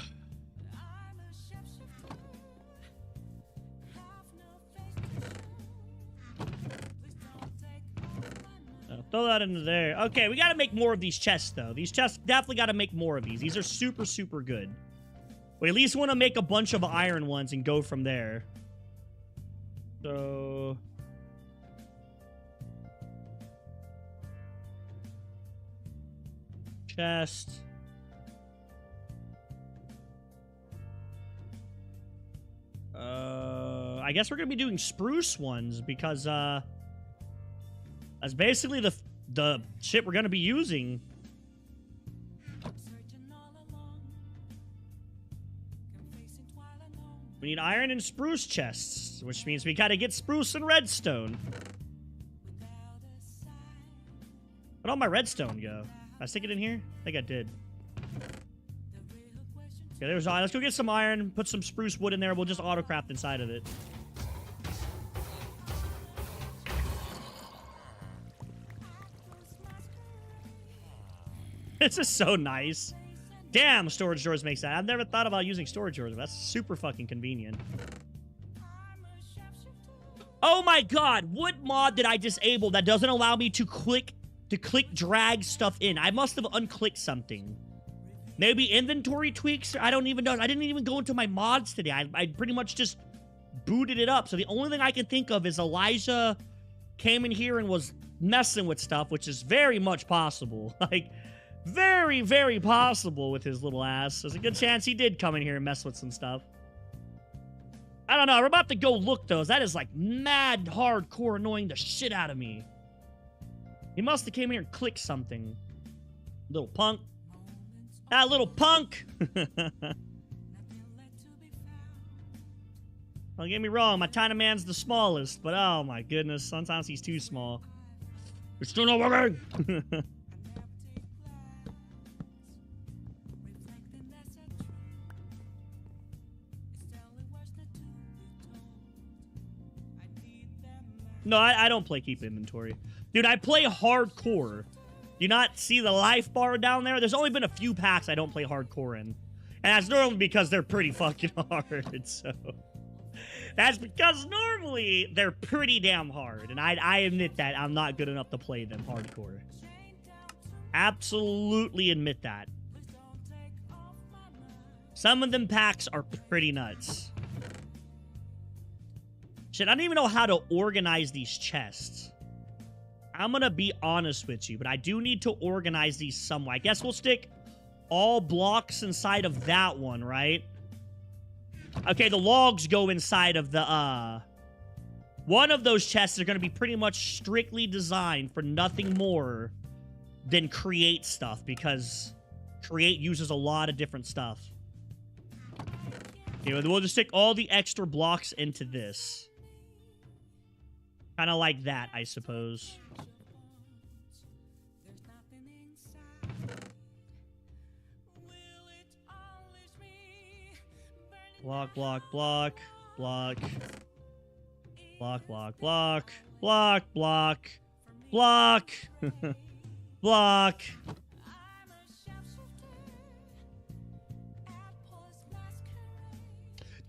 Throw that into there. Okay, we gotta make more of these chests, though. These chests, definitely gotta make more of these. These are super, super good. We at least want to make a bunch of iron ones and go from there. So... chest. I guess we're gonna be doing spruce ones because, that's basically the shit we're gonna be using. We need iron and spruce chests, which means we gotta get spruce and redstone. Where'd all my redstone go? Did I stick it in here? I think I did. Okay, there's iron. Let's go get some iron, put some spruce wood in there. We'll just autocraft inside of it. This is so nice. Damn, storage drawers makes that. I've never thought about using storage drawers, but that's super fucking convenient. Oh my god, what mod did I disable that doesn't allow me to click drag stuff in? I must have unclicked something. Maybe inventory tweaks? I don't even know. I didn't even go into my mods today. I pretty much just booted it up. So the only thing I can think of is Elijah came in here and was messing with stuff, which is very much possible. Like, very, very possible with his little ass. There's a good chance he did come in here and mess with some stuff. I don't know. We're about to go look, though. That is, like, mad hardcore annoying the shit out of me. He must have came here and clicked something. Little punk. That little punk! Don't get me wrong, my tiny man's the smallest, but oh my goodness, sometimes he's too small. It's still not working! No, I don't play keep inventory. Dude, I play hardcore. Do you not see the life bar down there? There's only been a few packs I don't play hardcore in. And that's normally because they're pretty fucking hard, so... That's because normally they're pretty damn hard. And I admit that I'm not good enough to play them hardcore. Absolutely admit that. Some of them packs are pretty nuts. Shit, I don't even know how to organize these chests. I'm gonna be honest with you, but I do need to organize these somewhere. I guess we'll stick all blocks inside of that one, right? Okay, the logs go inside of the, one of those chests are gonna be pretty much strictly designed for nothing more than create stuff, because create uses a lot of different stuff. Okay, we'll just stick all the extra blocks into this. Kind of like that, I suppose. Block, block, block, block. Block, block, block, block, block, block, block.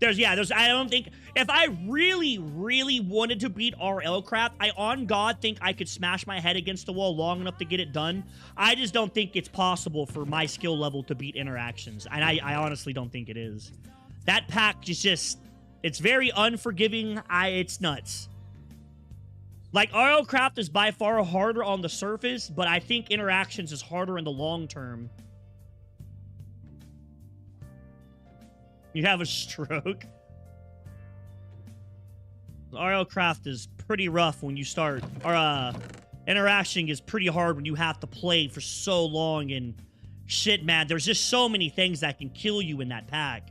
I don't think, if I really, really wanted to beat RL Craft, I on God think I could smash my head against the wall long enough to get it done. I just don't think it's possible for my skill level to beat interactions. And I honestly don't think it is. That pack is just, it's very unforgiving. It's nuts. Like, RL Craft is by far harder on the surface, but I think interactions is harder in the long term. You have a stroke. RL Craft is pretty rough when you start. Or, interaction is pretty hard when you have to play for so long. And shit, man, there's just so many things that can kill you in that pack.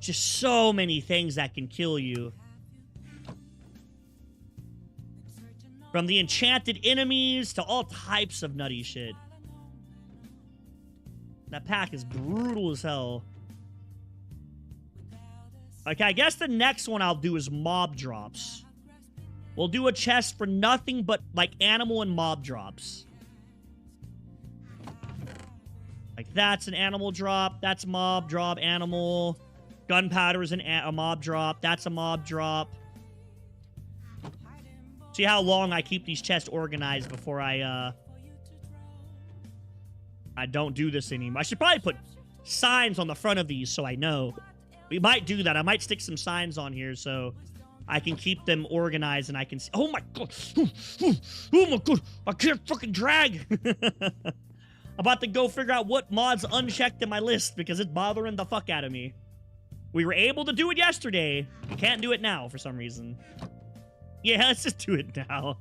Just so many things that can kill you. From the enchanted enemies to all types of nutty shit. That pack is brutal as hell. Okay, I guess the next one I'll do is mob drops. We'll do a chest for nothing but, like, animal and mob drops. Like, that's an animal drop. That's a mob drop, animal. Gunpowder is a mob drop. That's a mob drop. See how long I keep these chests organized before I don't do this anymore. I should probably put signs on the front of these so I know. We might do that. I might stick some signs on here so I can keep them organized and I can see. Oh my god. Oh my god. I can't fucking drag. I'm about to go figure out what mods unchecked in my list because it's bothering the fuck out of me. We were able to do it yesterday. We can't do it now for some reason. Yeah, let's just do it now.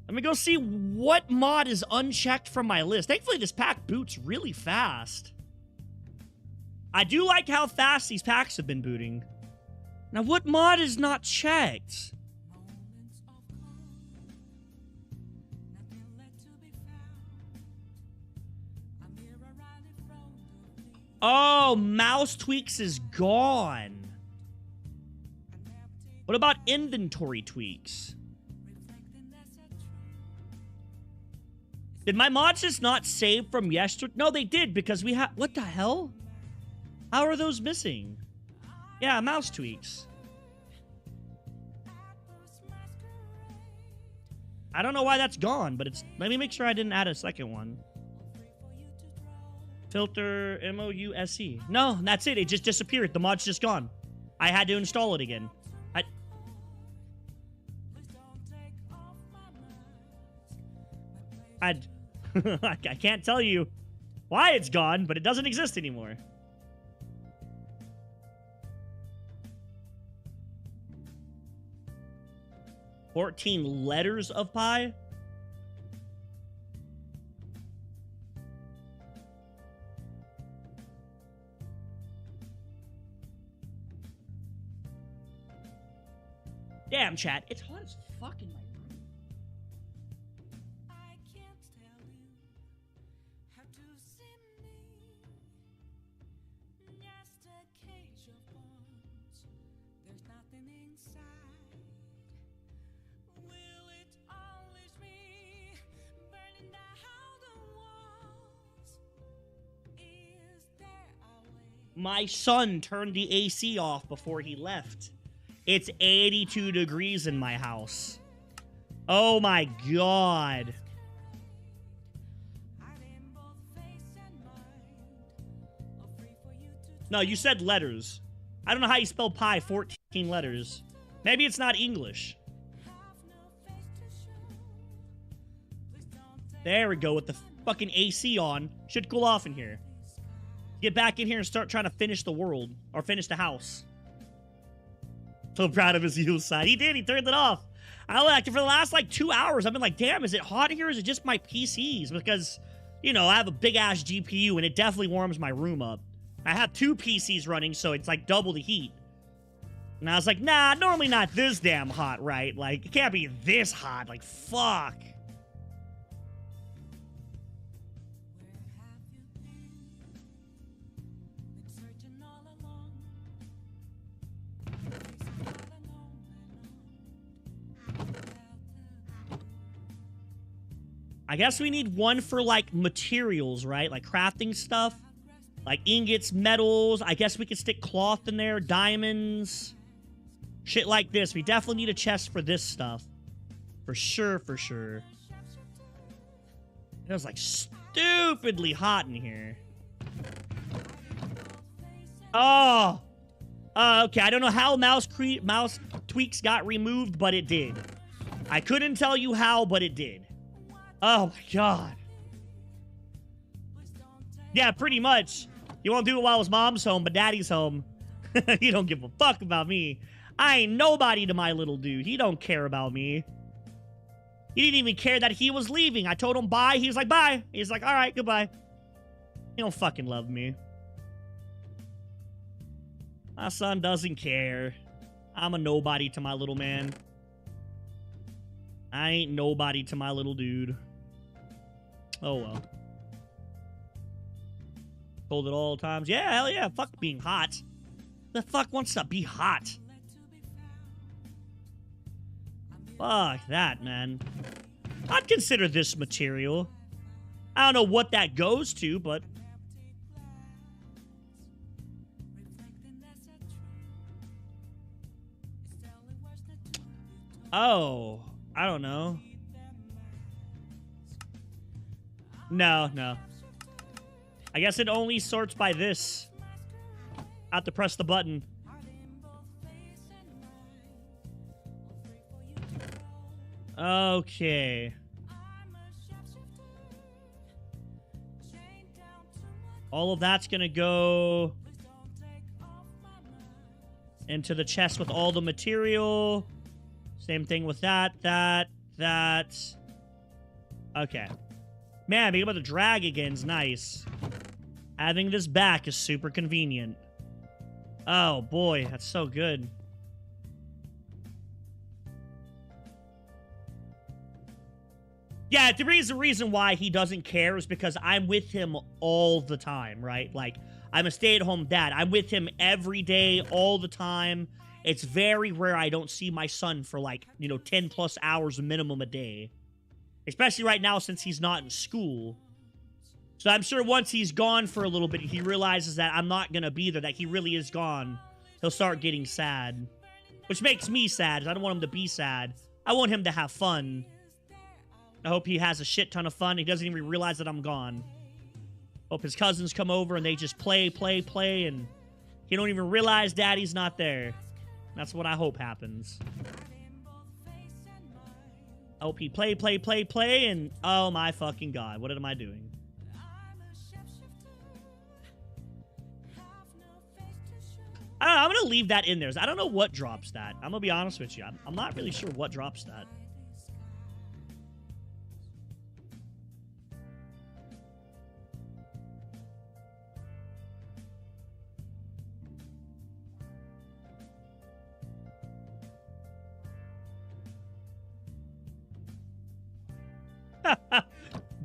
Let me go see what mod is unchecked from my list. Thankfully, this pack boots really fast. I do like how fast these packs have been booting. Now, what mod is not checked? Oh, mouse tweaks is gone. What about inventory tweaks? Did my mods just not save from yesterday? No, they did because we have... What the hell? How are those missing? Yeah, mouse tweaks. I don't know why that's gone, but it's... Let me make sure I didn't add a second one. Filter MOUSE. No, that's it. It just disappeared. The mod's just gone. I had to install it again. I can't tell you why it's gone, but it doesn't exist anymore. "14 letters of pi? Damn, chat. It's hot as fuck in my room. I can't tell you how to see me. Just a cage of bones. There's nothing inside. Will it always be burning down the walls? Is there a way? My son turned the AC off before he left. It's 82 degrees in my house. Oh my god. No, you said letters. I don't know how you spell pi, 14 letters. Maybe it's not English. There we go with the fucking AC on. Should cool off in here. Get back in here and start trying to finish the world. Or finish the house. So proud of his heel side. He did. He turned it off. I like, for the last, like, 2 hours, I've been like, damn, is it hot here or is it just my PCs? Because, you know, I have a big-ass GPU, and it definitely warms my room up. I have 2 PCs running, so it's, like, double the heat. And I was like, nah, normally not this damn hot, right? Like, it can't be this hot. Like, fuck. I guess we need one for, like, materials, right? Like, crafting stuff. Like, ingots, metals. I guess we could stick cloth in there. Diamonds. Shit like this. We definitely need a chest for this stuff. For sure, for sure. It was, like, stupidly hot in here. Oh! Okay, I don't know how mouse tweaks got removed, but it did. I couldn't tell you how, but it did. Oh my god. Yeah, pretty much. You won't do it while his mom's home, but daddy's home. You don't give a fuck about me. I ain't nobody to my little dude. He don't care about me. He didn't even care that he was leaving. I told him bye. He was like, bye. He's like, all right, goodbye. He don't fucking love me. My son doesn't care. I'm a nobody to my little man. I ain't nobody to my little dude. Oh, well. Told it all times. Yeah, hell yeah. Fuck being hot. The fuck wants to be hot? Fuck that, man. I'd consider this material. I don't know what that goes to, but... Oh, I don't know. No, no. I guess it only sorts by this. I have to press the button. Okay. All of that's gonna go into the chest with all the material. Same thing with that. Okay. Man, being able to drag again is nice. Having this back is super convenient. Oh, boy. That's so good. Yeah, the reason why he doesn't care is because I'm with him all the time, right? Like, I'm a stay-at-home dad. I'm with him every day, all the time. It's very rare I don't see my son for, like, 10 plus hours minimum a day. Especially right now since he's not in school. So I'm sure once he's gone for a little bit, he realizes that I'm not going to be there, that he really is gone. He'll start getting sad. Which makes me sad. I don't want him to be sad. I want him to have fun. I hope he has a shit ton of fun. He doesn't even realize that I'm gone. Hope his cousins come over and they just play, and he don't even realize daddy's not there. That's what I hope happens. I hope he play, and oh my fucking god, what am I doing? I don't know, I'm gonna leave that in there. I don't know what drops that. I'm gonna be honest with you. I'm not really sure what drops that.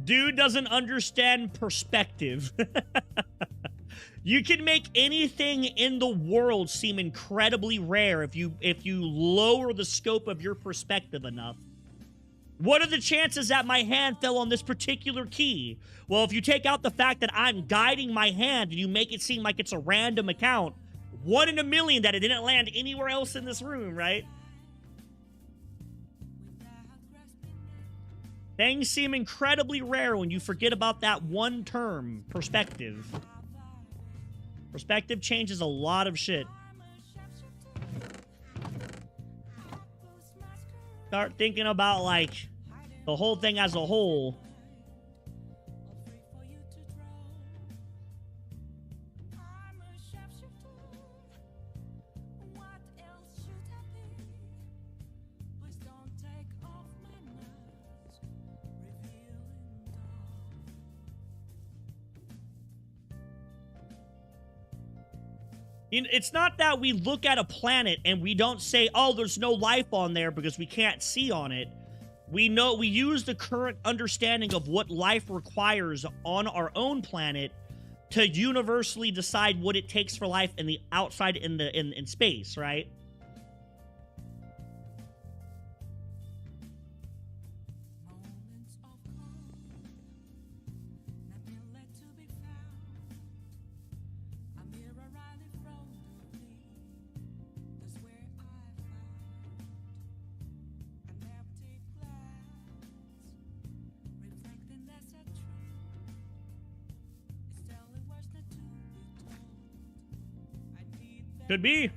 Dude doesn't understand perspective. You can make anything in the world seem incredibly rare if you lower the scope of your perspective enough. What are the chances that my hand fell on this particular key? Well, if you take out the fact that I'm guiding my hand and you make it seem like it's a random account, 1 in a million that it didn't land anywhere else in this room, right? Things seem incredibly rare when you forget about that one term, perspective. Perspective changes a lot of shit. Start thinking about, like, the whole thing as a whole. It's not that we look at a planet and we don't say, oh, there's no life on there because we can't see on it. We use the current understanding of what life requires on our own planet to universally decide what it takes for life in the outside in space, right? Could be.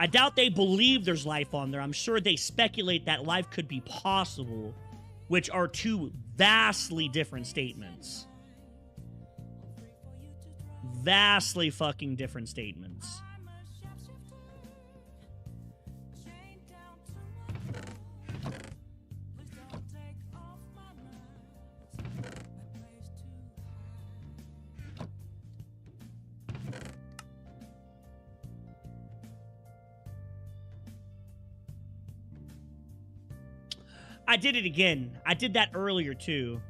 I doubt they believe there's life on there. I'm sure they speculate that life could be possible, which are two vastly different statements. Vastly fucking different statements. I did it again. I did that earlier, too.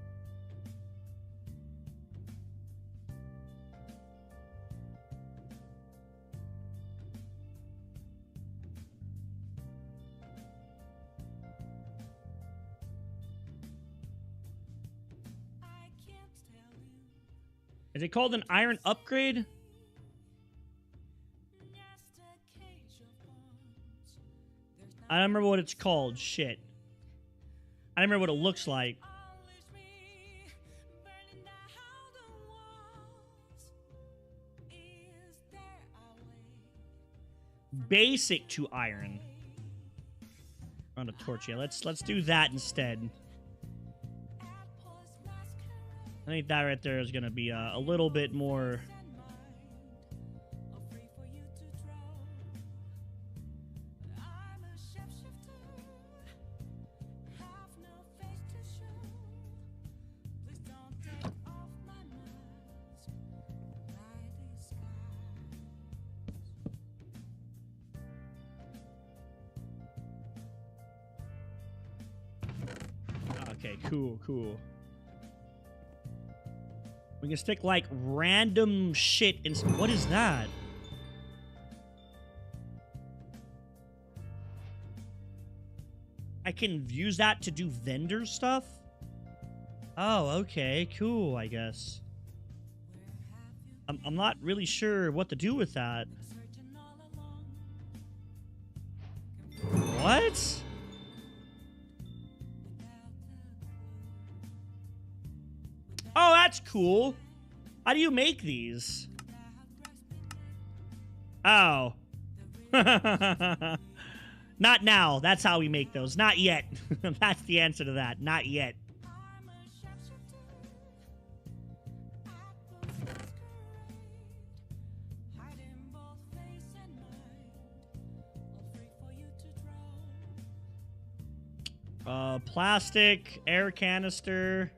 Is it called an iron upgrade? I don't remember what it's called. Shit. I don't remember what it looks like. Basic to iron. On a torch, yeah. Let's do that instead. I think that right there is going to be a little bit more. Okay, cool, cool. We can stick, like, random shit in... What is that? I can use that to do vendor stuff? Oh, okay, cool, I guess. I'm not really sure what to do with that. What? Oh, that's cool. How do you make these? Oh. Not now. That's how we make those. Not yet. That's the answer to that. Not yet. Plastic, air canister.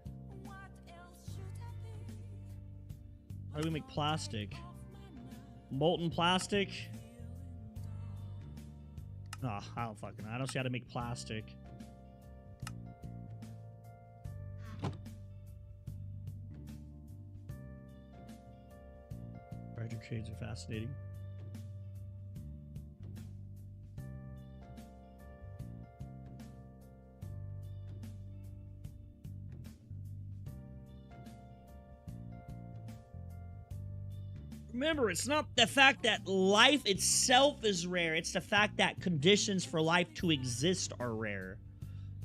How do we make plastic? Molten plastic? Oh, I don't fucking know. I don't see how to make plastic. Brighter shades are fascinating. Remember, it's not the fact that life itself is rare. It's the fact that conditions for life to exist are rare.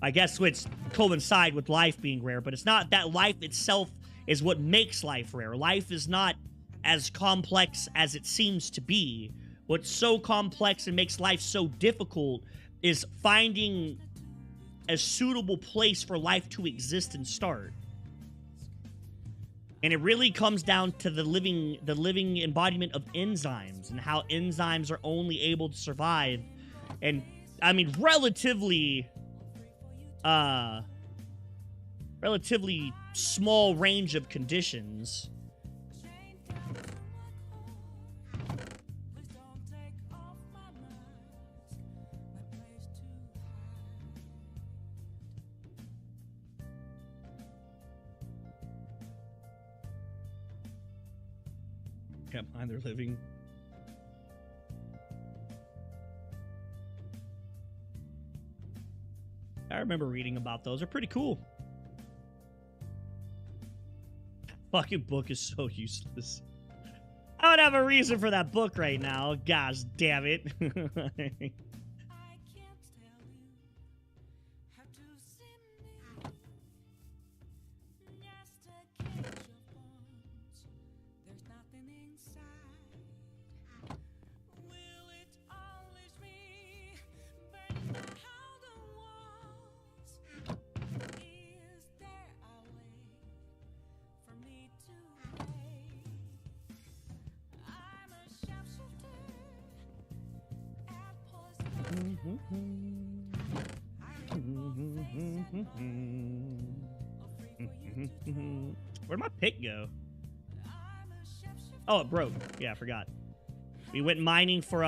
I guess which coincide with life being rare, but it's not that life itself is what makes life rare. Life is not as complex as it seems to be. What's so complex and makes life so difficult is finding a suitable place for life to exist and start. And it really comes down to the living embodiment of enzymes and how enzymes are only able to survive. And I mean, relatively small range of conditions. Can't find their living. I remember reading about those. They're pretty cool. Fucking book is so useless. I don't have a reason for that book right now. Gosh damn it. Where'd my pick go? Oh, it broke. Yeah, I forgot. We went mining for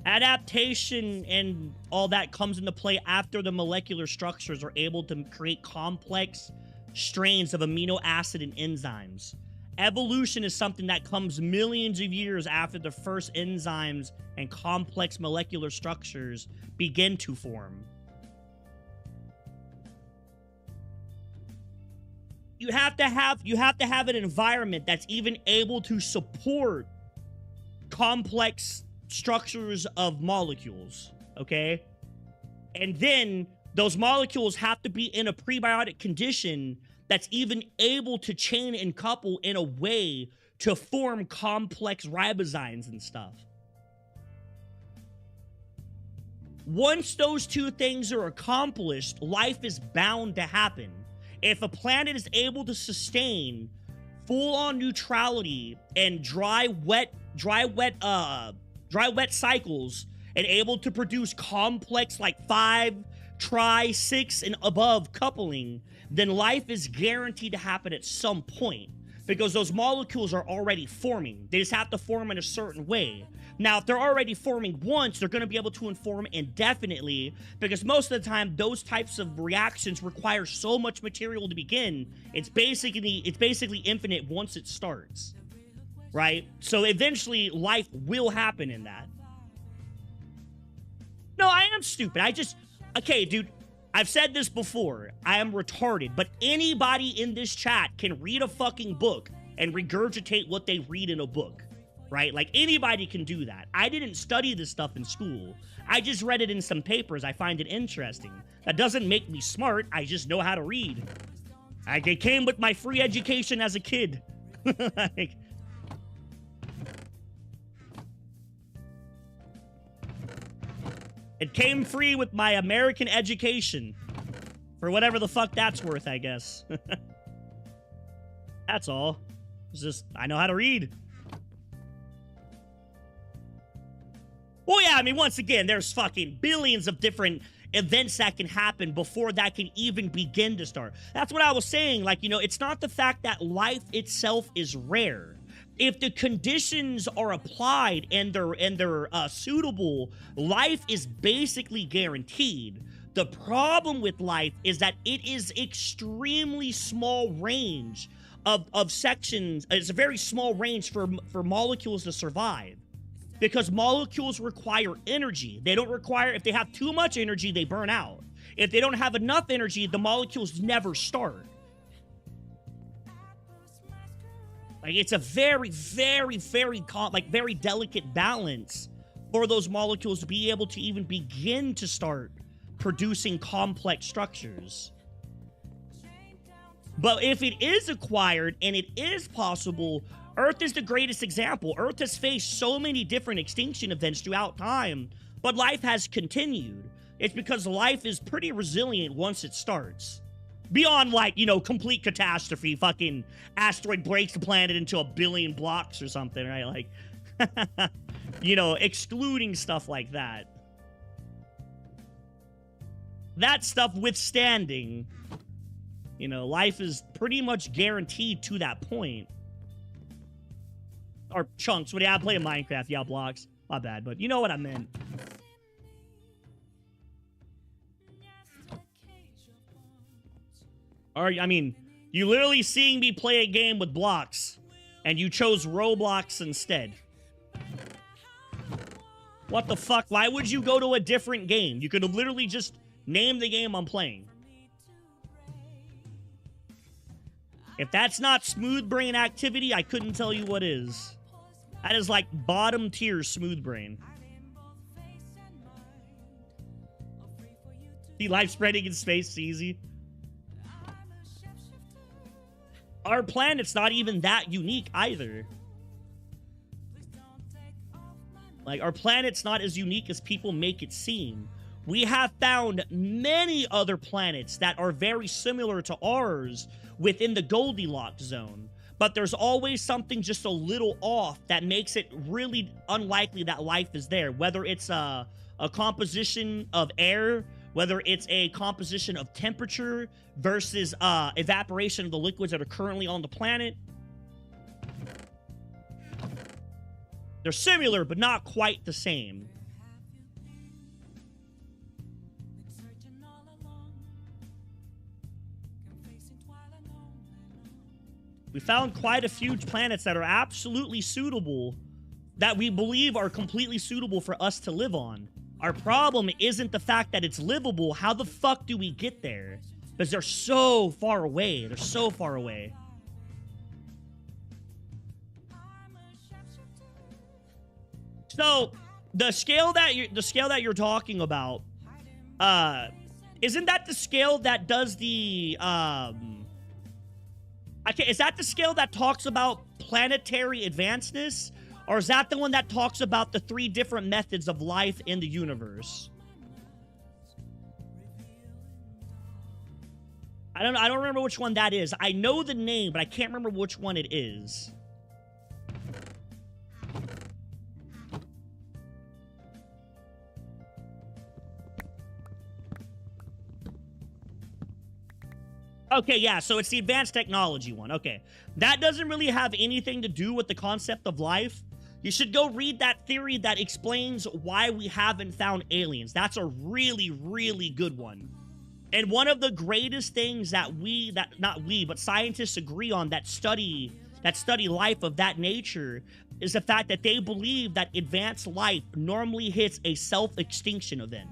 adaptation and all that comes into play after the molecular structures are able to create complex strains of amino acid and enzymes. Evolution is something that comes millions of years after the first enzymes and complex molecular structures begin to form. You have to have an environment that's even able to support complex structures of molecules, okay? And then those molecules have to be in a prebiotic condition that's even able to chain and couple in a way to form complex ribozymes and stuff. Once those two things are accomplished, life is bound to happen. If a planet is able to sustain full-on neutrality and dry wet cycles and able to produce complex like 5, 6 and above coupling, then life is guaranteed to happen at some point because those molecules are already forming. They just have to form in a certain way. Now, if they're already forming once, they're going to be able to form indefinitely because most of the time, those types of reactions require so much material to begin. It's basically infinite once it starts, right? So eventually, life will happen in that. No, I am stupid. Okay, dude, I've said this before. I am retarded, but anybody in this chat can read a fucking book and regurgitate what they read in a book, right? Like, anybody can do that. I didn't study this stuff in school. I just read it in some papers. I find it interesting. That doesn't make me smart. I just know how to read. It came with my free education as a kid. Like, it came free with my American education. For whatever the fuck that's worth, I guess. That's all. It's just, I know how to read. Well, yeah, I mean, once again, there's fucking billions of different events that can happen before that can even begin to start. That's what I was saying. Like, you know, it's not the fact that life itself is rare. If the conditions are applied and they're suitable, life is basically guaranteed. The problem with life is that it is extremely small range of sections. It's a very small range for molecules to survive because molecules require energy. They don't require, if they have too much energy, they burn out. If they don't have enough energy, the molecules never start. Like, it's a very, very, very delicate balance for those molecules to be able to even begin to start producing complex structures. But if it is acquired and it is possible, Earth is the greatest example. Earth has faced so many different extinction events throughout time, but life has continued. It's because life is pretty resilient once it starts. Beyond, like, you know, complete catastrophe, fucking asteroid breaks the planet into 1 billion blocks or something, right? Like, you know, excluding stuff like that. That stuff withstanding, you know, life is pretty much guaranteed to that point. Or chunks. When I play Minecraft, yeah, blocks. My bad, but you know what I meant. Or, I mean, You literally seeing me play a game with blocks, and you chose Roblox instead. What the fuck? Why would you go to a different game? You could have literally just named the game I'm playing. If that's not smooth brain activity, I couldn't tell you what is. That is like bottom tier smooth brain. See, life spreading in space is easy. Our planet's not even that unique either. Like, our planet's not as unique as people make it seem. We have found many other planets that are very similar to ours within the Goldilocks zone. But there's always something just a little off that makes it really unlikely that life is there. Whether it's a composition of air, whether it's a composition of temperature versus evaporation of the liquids that are currently on the planet. They're similar, but not quite the same. We found quite a few planets that are absolutely suitable, that we believe are completely suitable for us to live on. Our problem isn't the fact that it's livable. How the fuck do we get there? Because they're so far away. They're so far away. So the scale that you're talking about, isn't that the scale that does the is that the scale that talks about planetary advancedness? Or is that the one that talks about the 3 different methods of life in the universe? I don't remember which one that is. I know the name, but I can't remember which one it is. Okay, yeah, so it's the advanced technology one. Okay. That doesn't really have anything to do with the concept of life. You should go read that theory that explains why we haven't found aliens. That's a really, really good one. And one of the greatest things that but scientists agree on that study life of that nature is the fact that they believe that advanced life normally hits a self-extinction event.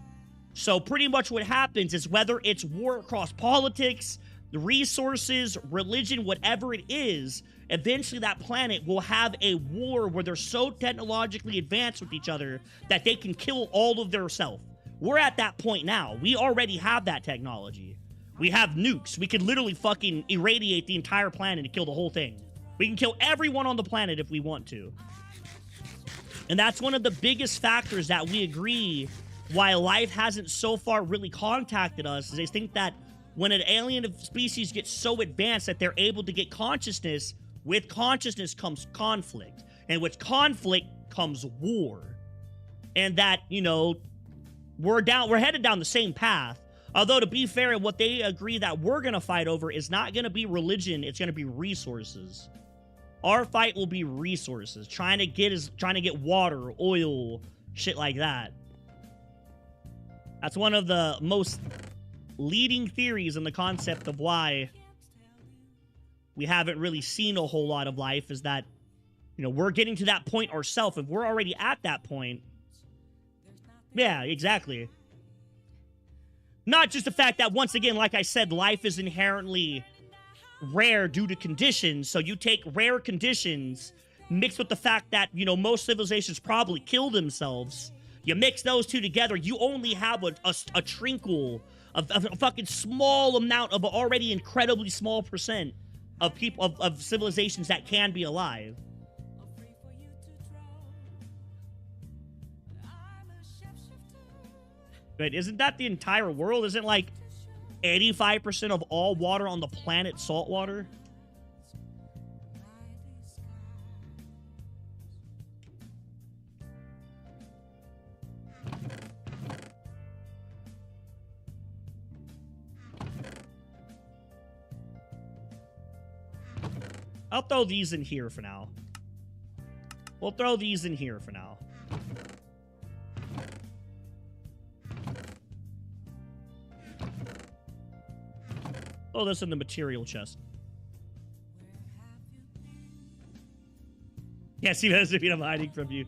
So pretty much what happens is, whether it's war across politics, the resources, religion, whatever it is, eventually that planet will have a war where they're so technologically advanced with each other that they can kill all of their self. We're at that point now. We already have that technology. We have nukes. We could literally fucking irradiate the entire planet and kill the whole thing. We can kill everyone on the planet if we want to. And that's one of the biggest factors that we agree why life hasn't so far really contacted us, is they think that when an alien species gets so advanced that they're able to get consciousness, with consciousness comes conflict. And with conflict comes war. And that, you know, we're headed down the same path. Although, to be fair, what they agree that we're going to fight over is not going to be religion, it's going to be resources. Our fight will be resources. Trying to get water, oil, shit like that. That's one of the most leading theories in the concept of why we haven't really seen a whole lot of life, is that, you know, we're getting to that point ourselves. If we're already at that point, yeah, exactly. Not just the fact that, once again, like I said, life is inherently rare due to conditions. So you take rare conditions mixed with the fact that, you know, most civilizations probably kill themselves. You mix those two together, you only have a trinkle of a fucking small amount of already incredibly small percent of people, of civilizations that can be alive. But isn't that the entire world? Isn't like 85% of all water on the planet salt water? I'll throw these in here for now. We'll throw these in here for now. Throw this in the material chest. Yes, he has to be hiding from you.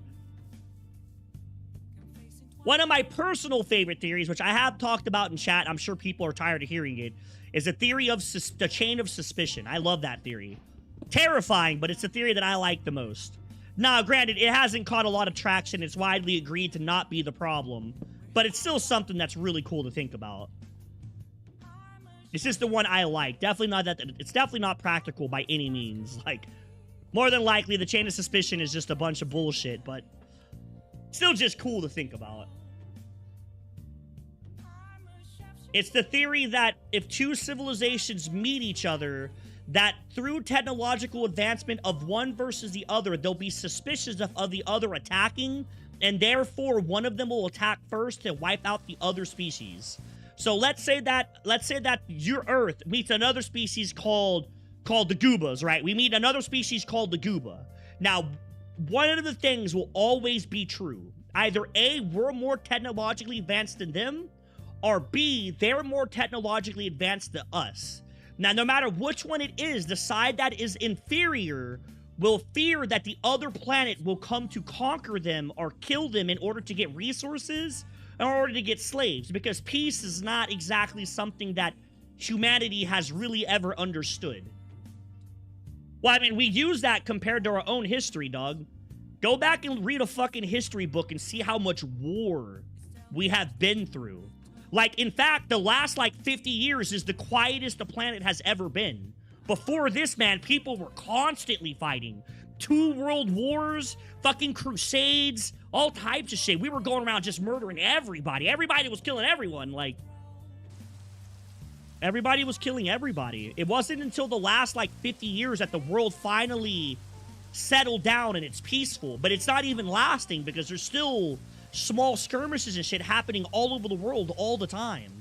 One of my personal favorite theories, which I have talked about in chat, I'm sure people are tired of hearing it, is the theory of the chain of suspicion. I love that theory. Terrifying, but it's the theory that I like the most. Now, granted, it hasn't caught a lot of traction. It's widely agreed to not be the problem, but it's still something that's really cool to think about. It's just the one I like. Definitely not that. It's definitely not practical by any means. Like, more than likely, the chain of suspicion is just a bunch of bullshit, but still just cool to think about. It's the theory that if two civilizations meet each other, that through technological advancement of one versus the other, they'll be suspicious of the other attacking, and therefore one of them will attack first to wipe out the other species. So let's say that your Earth meets another species called the Goobas, right? We meet another species called the Gooba. Now, one of the things will always be true. Either A, we're more technologically advanced than them, or B, they're more technologically advanced than us. Now, no matter which one it is, the side that is inferior will fear that the other planet will come to conquer them or kill them in order to get resources, in order to get slaves, because peace is not exactly something that humanity has really ever understood. Well, I mean, we use that compared to our own history, dog. Go back and read a fucking history book and see how much war we have been through. Like, in fact, the last, 50 years is the quietest the planet has ever been. Before this, man, people were constantly fighting. 2 world wars, fucking crusades, all types of shit. We were going around just murdering everybody. Everybody was killing everyone, everybody was killing everybody. It wasn't until the last, 50 years that the world finally settled down and it's peaceful. But it's not even lasting because there's still small skirmishes and shit happening all over the world all the time.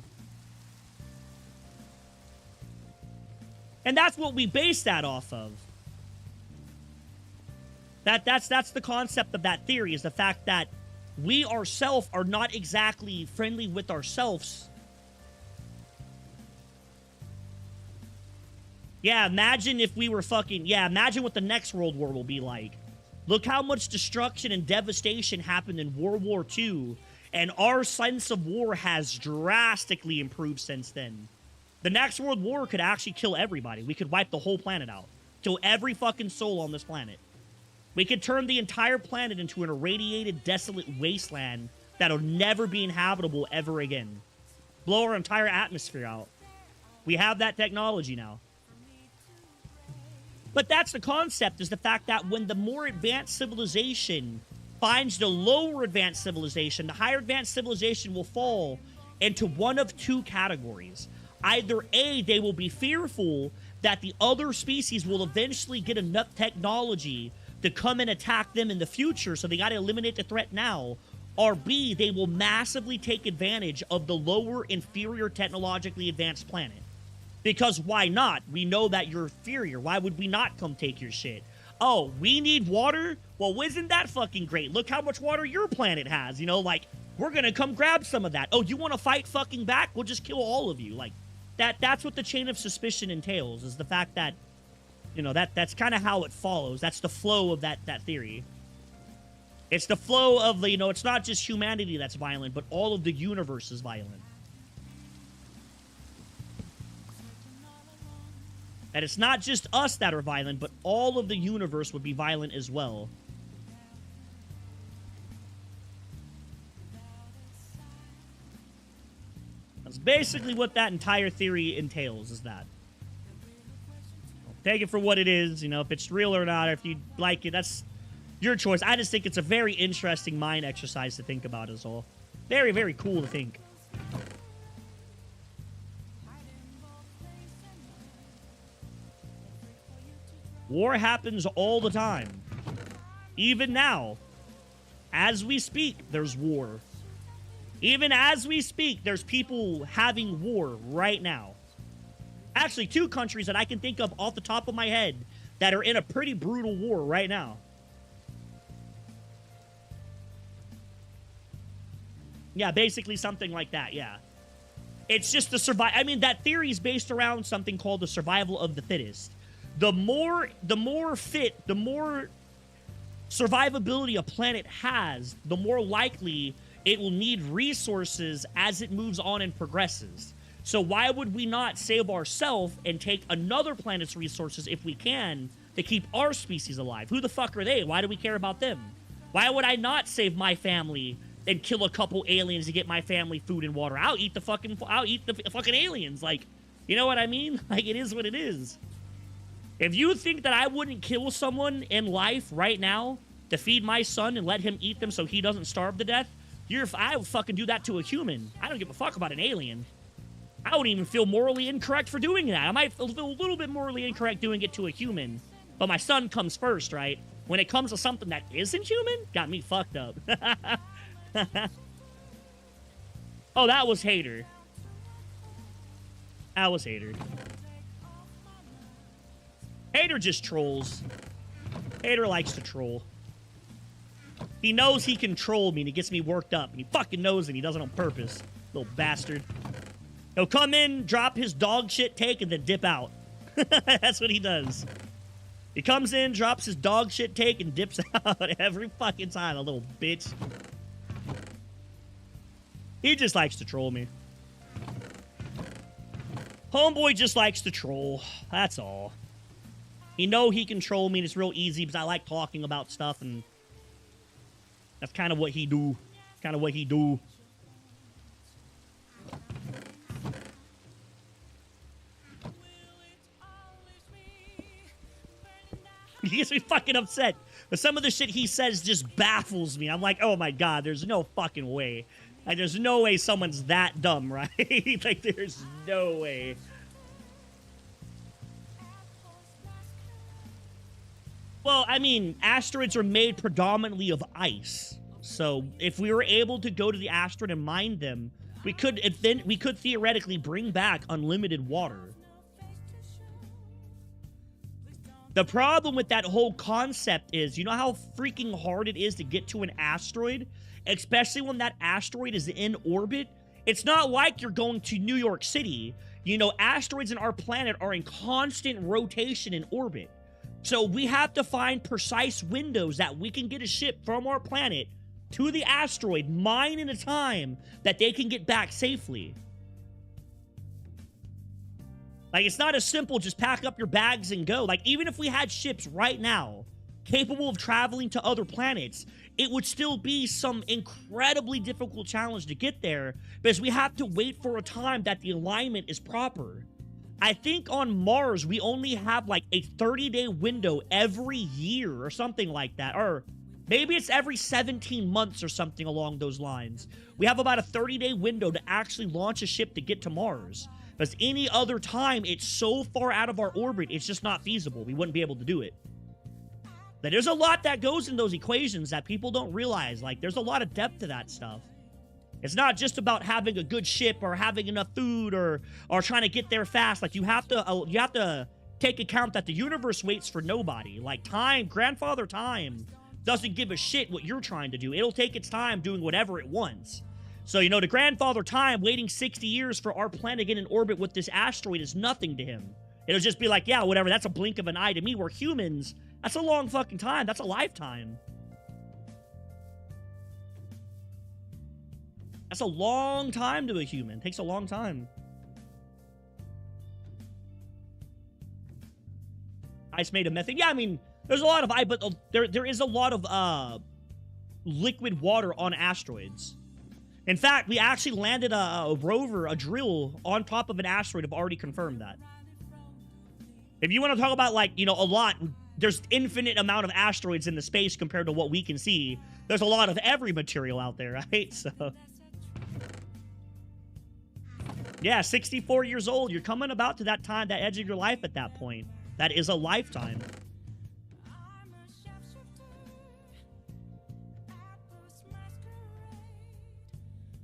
And that's what we base that off of. That's the concept of that theory, is the fact that we ourselves are not exactly friendly with ourselves. Yeah, imagine if we were imagine what the next World War will be like. Look how much destruction and devastation happened in World War II, and our sense of war has drastically improved since then. The next World War could actually kill everybody. We could wipe the whole planet out. Kill every fucking soul on this planet. We could turn the entire planet into an irradiated, desolate wasteland that'll never be inhabitable ever again. Blow our entire atmosphere out. We have that technology now. But that's the concept, is the fact that when the more advanced civilization finds the lower advanced civilization, the higher advanced civilization will fall into one of 2 categories. Either A, they will be fearful that the other species will eventually get enough technology to come and attack them in the future, so they got to eliminate the threat now. Or B, they will massively take advantage of the lower, inferior, technologically advanced planet. Because why not? We know that you're inferior. Why would we not come take your shit? Oh, we need water? Well, isn't that fucking great? Look how much water your planet has. You know, we're gonna come grab some of that. Oh, you want to fight fucking back? We'll just kill all of you. That's what the chain of suspicion entails, is the fact that, that's kind of how it follows. That's the flow of that theory. It's the flow of the, it's not just humanity that's violent, but all of the universe is violent. That it's not just us that are violent, but all of the universe would be violent as well. That's basically what that entire theory entails, is that. Take it for what it is, if it's real or not, or if you like it, that's your choice. I just think it's a very interesting mind exercise to think about is all. Very, very cool to think. War happens all the time. Even now, as we speak, there's war. Even as we speak, there's people having war right now. Actually, 2 countries that I can think of off the top of my head that are in a pretty brutal war right now. Yeah, basically something like that, yeah. It's just the survival. I mean, that theory is based around something called the survival of the fittest. The more fit, the more survivability a planet has, the more likely it will need resources as it moves on and progresses. So why would we not save ourselves and take another planet's resources if we can to keep our species alive? Who the fuck are they? Why do we care about them? Why would I not save my family and kill a couple aliens to get my family food and water? I'll eat the fucking aliens. Like, you know what I mean? Like, it is what it is. If you think that I wouldn't kill someone in life right now to feed my son and let him eat them so he doesn't starve to death, I would fucking do that to a human. I don't give a fuck about an alien. I wouldn't even feel morally incorrect for doing that. I might feel a little bit morally incorrect doing it to a human. But my son comes first, right? When it comes to something that isn't human, got me fucked up. Oh, that was Hater. That was Hater. Hater just trolls. Hater likes to troll. He knows he can troll me and he gets me worked up. And he fucking knows it. He does it on purpose. Little bastard. He'll come in, drop his dog shit take, and then dip out. That's what he does. He comes in, drops his dog shit take, and dips out every fucking time, a little bitch. He just likes to troll me. Homeboy just likes to troll. That's all. He know he can troll me, and it's real easy because I like talking about stuff, and that's kind of what he do. Kind of what he do. He gets me fucking upset. But some of the shit he says just baffles me. I'm like, oh my god, there's no fucking way. Like, there's no way someone's that dumb, right? Like, there's no way. Well, I mean, asteroids are made predominantly of ice. So if we were able to go to the asteroid and mine them, we could theoretically bring back unlimited water. The problem with that whole concept is, you know how freaking hard it is to get to an asteroid? Especially when that asteroid is in orbit? It's not like you're going to New York City. You know, asteroids in our planet are in constant rotation in orbit. So we have to find precise windows that we can get a ship from our planet to the asteroid, mine in a time that they can get back safely. Like, it's not as simple, just pack up your bags and go. Like, even if we had ships right now capable of traveling to other planets, it would still be some incredibly difficult challenge to get there because we have to wait for a time that the alignment is proper. I think on Mars, we only have like a 30-day window every year or something like that. Or maybe it's every 17 months or something along those lines. We have about a 30-day window to actually launch a ship to get to Mars. Because any other time, it's so far out of our orbit, it's just not feasible. We wouldn't be able to do it. But there's a lot that goes in those equations that people don't realize. Like, there's a lot of depth to that stuff. It's not just about having a good ship or having enough food or trying to get there fast. Like, you have to take account that the universe waits for nobody. Like, time, grandfather time, doesn't give a shit what you're trying to do. It'll take its time doing whatever it wants. So, you know, the grandfather time, waiting 60 years for our planet to get in orbit with this asteroid is nothing to him. It'll just be like, yeah, whatever, that's a blink of an eye to me. We're humans. That's a long fucking time. That's a lifetime. That's a long time to a human. It takes a long time. Ice made of methane. Yeah, I mean, there's a lot of ice, but there is a lot of liquid water on asteroids. In fact, we actually landed a rover, a drill, on top of an asteroid. I've already confirmed that. If you want to talk about, like, you know, a lot, there's infinite amount of asteroids in the space compared to what we can see. There's a lot of every material out there, right? So, yeah, 64 years old. You're coming about to that time, that edge of your life at that point. That is a lifetime.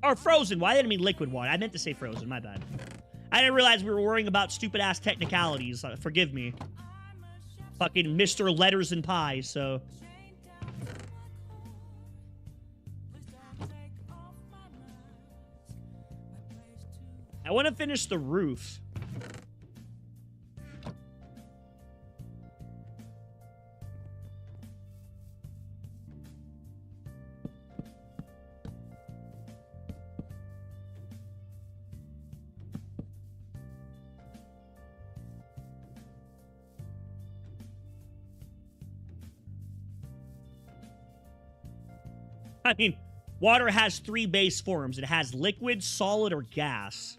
Or frozen. Well, I didn't mean liquid water. I meant to say frozen. My bad. I didn't realize we were worrying about stupid-ass technicalities. Forgive me. Fucking Mr. Letters and Pies, so... I want to finish the roof. I mean, water has 3 base forms. It has liquid, solid, or gas.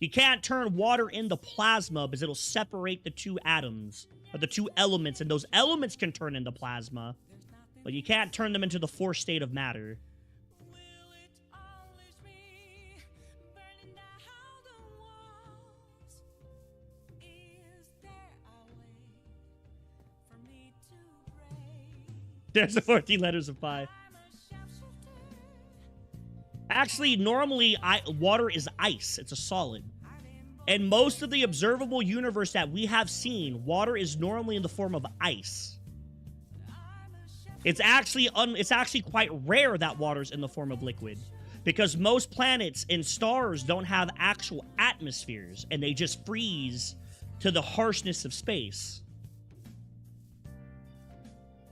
You can't turn water into plasma because it'll separate the 2 atoms, or the 2 elements, and those elements can turn into plasma, but you can't turn them into the 4th state of matter. There's the 14 letters of pi. Actually, normally, water is ice. It's a solid. And most of the observable universe that we have seen, water is normally in the form of ice. It's actually quite rare that water's in the form of liquid, because most planets and stars don't have actual atmospheres, and they just freeze to the harshness of space.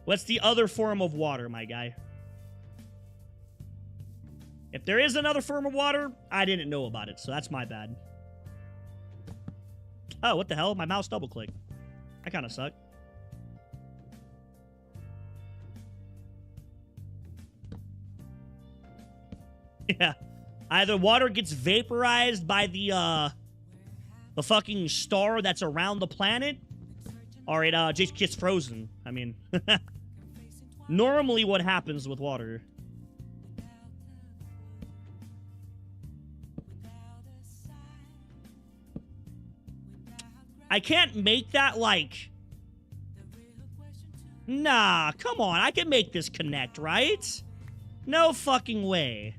What's the other form of water, my guy? If there is another form of water, I didn't know about it, so that's my bad. Oh, what the hell? My mouse double-clicked. That kind of sucked. Yeah. Either water gets vaporized by the fucking star that's around the planet, or it just gets frozen. I mean, normally what happens with water. I can't make that, like... Nah, come on. I can make this connect, right? No fucking way.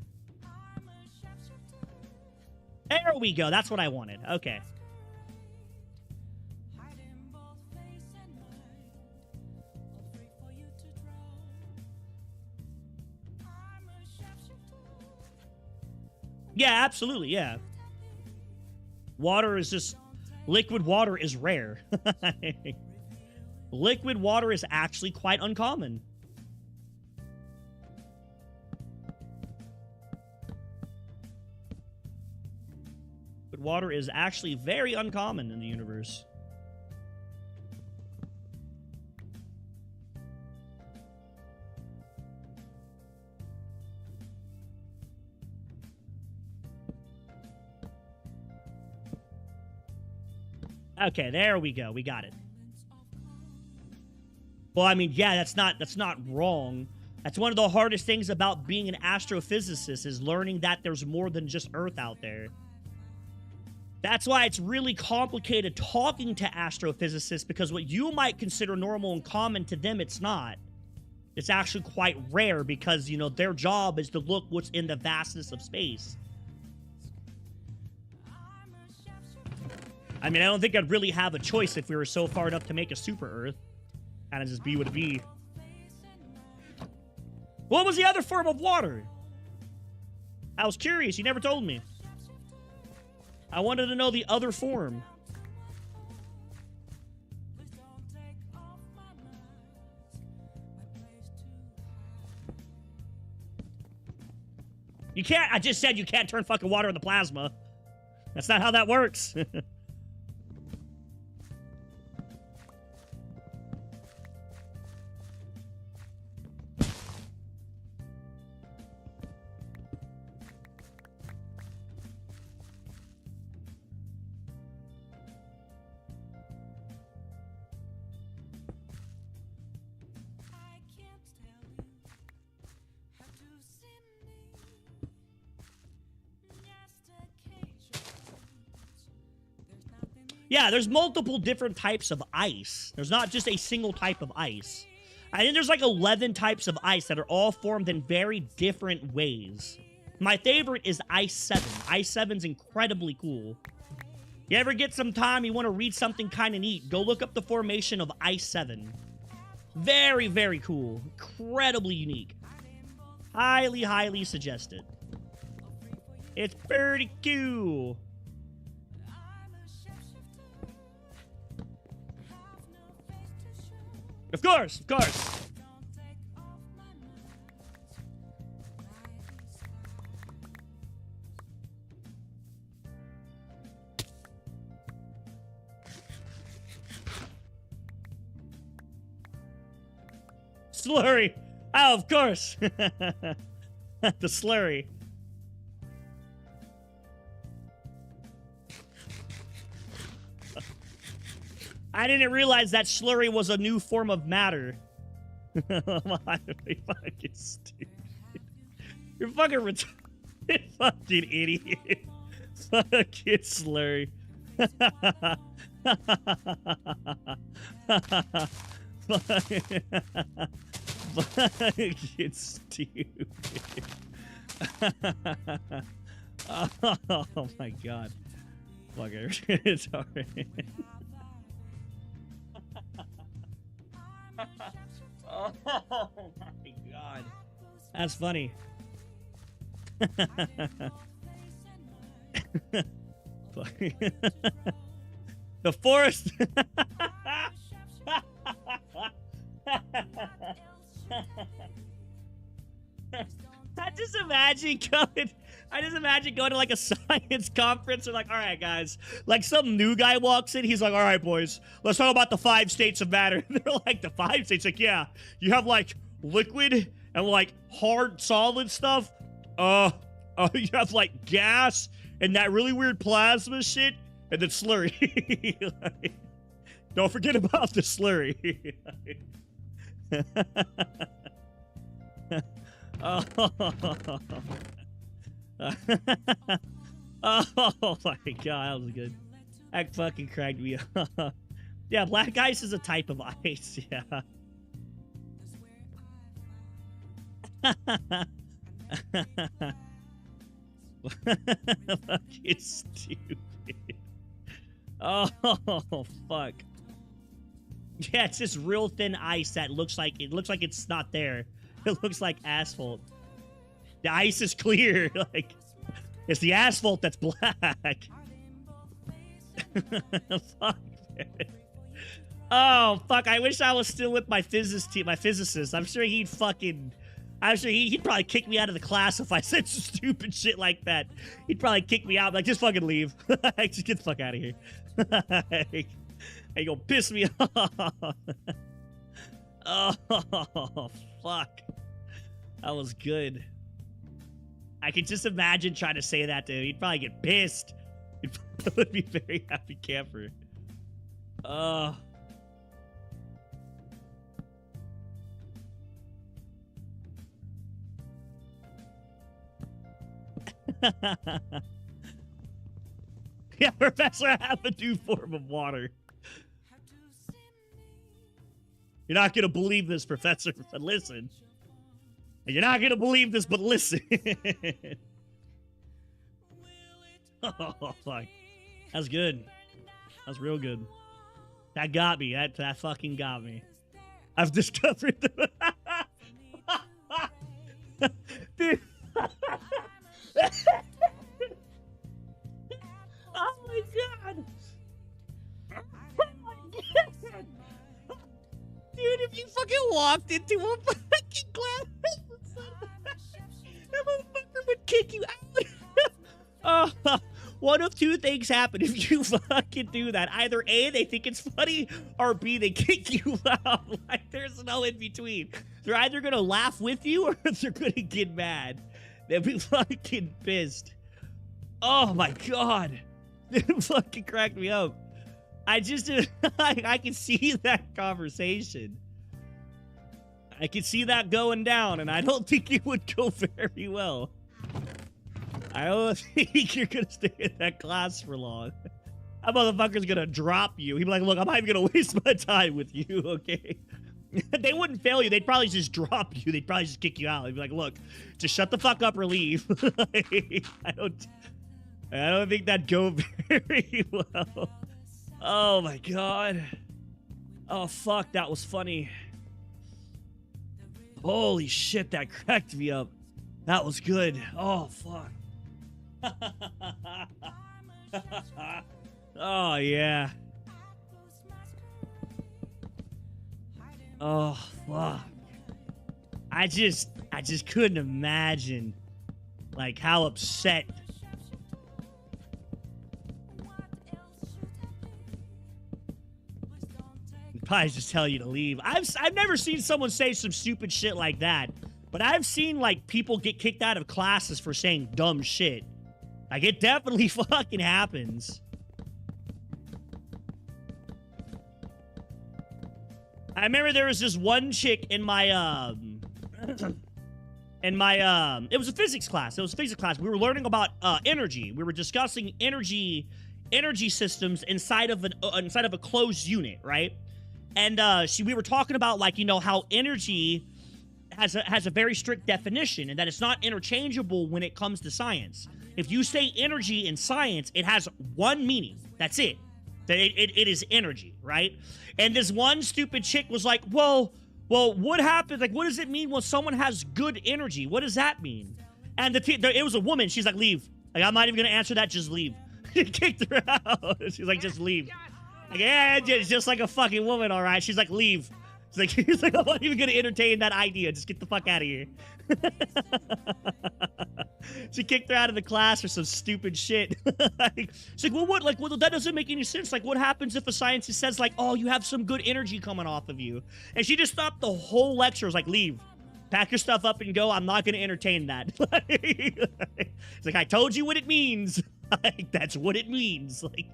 There we go. That's what I wanted. Okay. Yeah, absolutely, yeah. Water is just... Liquid water is rare. Liquid water is actually quite uncommon. Liquid water is actually very uncommon in the universe. Okay, there we go. We got it. Well, I mean, yeah, that's not wrong. That's one of the hardest things about being an astrophysicist, is learning that there's more than just Earth out there. That's why it's really complicated talking to astrophysicists, because what you might consider normal and common, to them, it's not. It's actually quite rare because, you know, their job is to look what's in the vastness of space. I mean, I don't think I'd really have a choice if we were so far enough to make a super Earth. Kind of just be what it be. What was the other form of water? I was curious. You never told me. I wanted to know the other form. You can't. I just said you can't turn fucking water into plasma. That's not how that works. Yeah, there's multiple different types of ice. There's not just a single type of ice. I think there's like 11 types of ice that are all formed in very different ways. My favorite is Ice 7. Ice 7's incredibly cool. You ever get some time, you want to read something kind of neat, go look up the formation of Ice 7. Very, very cool. Incredibly unique. Highly, highly suggested. It's pretty cool. Of course, of course. Slurry. Oh, of course. The slurry. I didn't realize that slurry was a new form of matter. Why are we fucking stupid? You're fucking retarded. Fucking idiot. Fucking slurry. Fucking stupid. Oh my god. Fucker. It's alright. Oh my god. That's funny. The forest. I just imagine going to like a science conference. They're like, all right, guys. Like some new guy walks in. He's like, all right, boys, let's talk about the 5 states of matter. They're like, the 5 states? Like, yeah, you have like liquid and like hard solid stuff. You have like gas and that really weird plasma shit and then slurry. Like, don't forget about the slurry. Oh. Oh my god, that was good. That fucking cracked me up. Yeah, black ice is a type of ice, yeah. Fucking stupid. Oh, fuck. Yeah, it's just real thin ice that looks like it's not there. It looks like asphalt. The ice is clear. Like, it's the asphalt that's black. Fuck, man. Oh, fuck. I wish I was still with my physicist. I'm sure he'd probably kick me out of the class if I said stupid shit like that. He'd probably kick me out. Like, just fucking leave. Just get the fuck out of here. Like, you gonna piss me off. Oh, fuck. That was good. I could just imagine trying to say that to him. He'd probably get pissed. He would be a very happy camper. Yeah, Professor, I have a new form of water. You're not gonna believe this, Professor, but listen. You're not gonna believe this, but listen. Oh, fuck. That's good. That's real good. That got me. That fucking got me. I've discovered the... Dude. Oh my god. Oh my god. Dude, if you fucking walked into a fucking glass, that motherfucker would kick you out. Oh, one of two things happen if you fucking do that. Either A, they think it's funny, or B, they kick you out. Like, there's no in between. They're either gonna laugh with you, or they're gonna get mad. They'll be fucking pissed. Oh my god. It fucking cracked me up. I can see that conversation. I can see that going down, and I don't think it would go very well. I don't think you're gonna stay in that class for long. That motherfucker's gonna drop you. He'd be like, look, I'm not even gonna waste my time with you, okay? They wouldn't fail you. They'd probably just drop you. They'd probably just kick you out. They'd be like, look, just shut the fuck up or leave. I don't think that'd go very well. Oh my god. Oh fuck, that was funny. Holy shit, that cracked me up. That was good. Oh fuck. Oh yeah. Oh fuck. I just couldn't imagine like how upset Probably just tell you to leave. I've never seen someone say some stupid shit like that, but I've seen like people get kicked out of classes for saying dumb shit. Like it definitely fucking happens. I remember there was this one chick in my it was a physics class. It was a physics class. We were learning about energy. We were discussing energy systems inside of a closed unit, right? And we were talking about, like, you know, how energy has a very strict definition and that it's not interchangeable when it comes to science. If you say energy in science, it has one meaning. That's it. That it is energy, right? And this one stupid chick was like, well, what happens? Like, what does it mean when someone has good energy? What does that mean? And it was a woman. She's like, leave. Like, I'm not even going to answer that. Just leave. Kicked her out. She's like, just leave. Like, yeah, it's just like a fucking woman, all right? She's like, leave. He's like, I'm not even going to entertain that idea. Just get the fuck out of here. She kicked her out of the class for some stupid shit. She's like, well, what? Like, well, that doesn't make any sense. Like, what happens if a scientist says, like, oh, you have some good energy coming off of you? And she just stopped the whole lecture. Was like, leave. Pack your stuff up and go. I'm not going to entertain that. It's like, I told you what it means. Like, that's what it means. Like,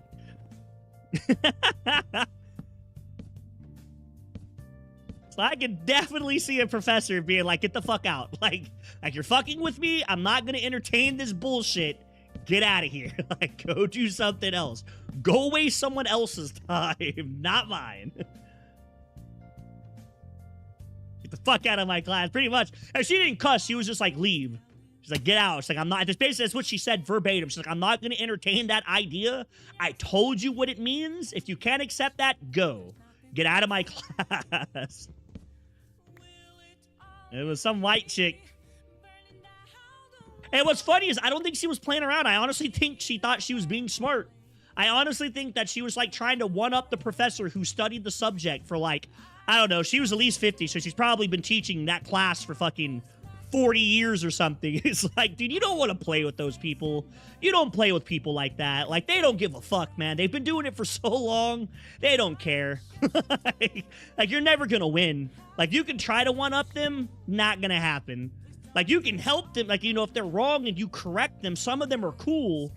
so I can definitely see a professor being like, get the fuck out. Like you're fucking with me. I'm not going to entertain this bullshit. Get out of here. Like, go do something else. Go waste someone else's time, not mine. Get the fuck out of my class, pretty much. And she didn't cuss. She was just like, leave. She's like, get out. She's like, I'm not. Basically, that's what she said verbatim. She's like, I'm not going to entertain that idea. I told you what it means. If you can't accept that, go. Get out of my class. It was some white chick. And what's funny is I don't think she was playing around. I honestly think she thought she was being smart. I honestly think that she was like trying to one-up the professor who studied the subject for like, I don't know, she was at least 50, so she's probably been teaching that class for fucking 40 years or something. It's like, dude, you don't want to play with those people. You don't play with people like that. Like, they don't give a fuck, man. They've been doing it for so long. They don't care. Like, you're never gonna win. Like, you can try to one-up them, not gonna happen. Like, you can help them. Like, you know, if they're wrong and you correct them, some of them are cool.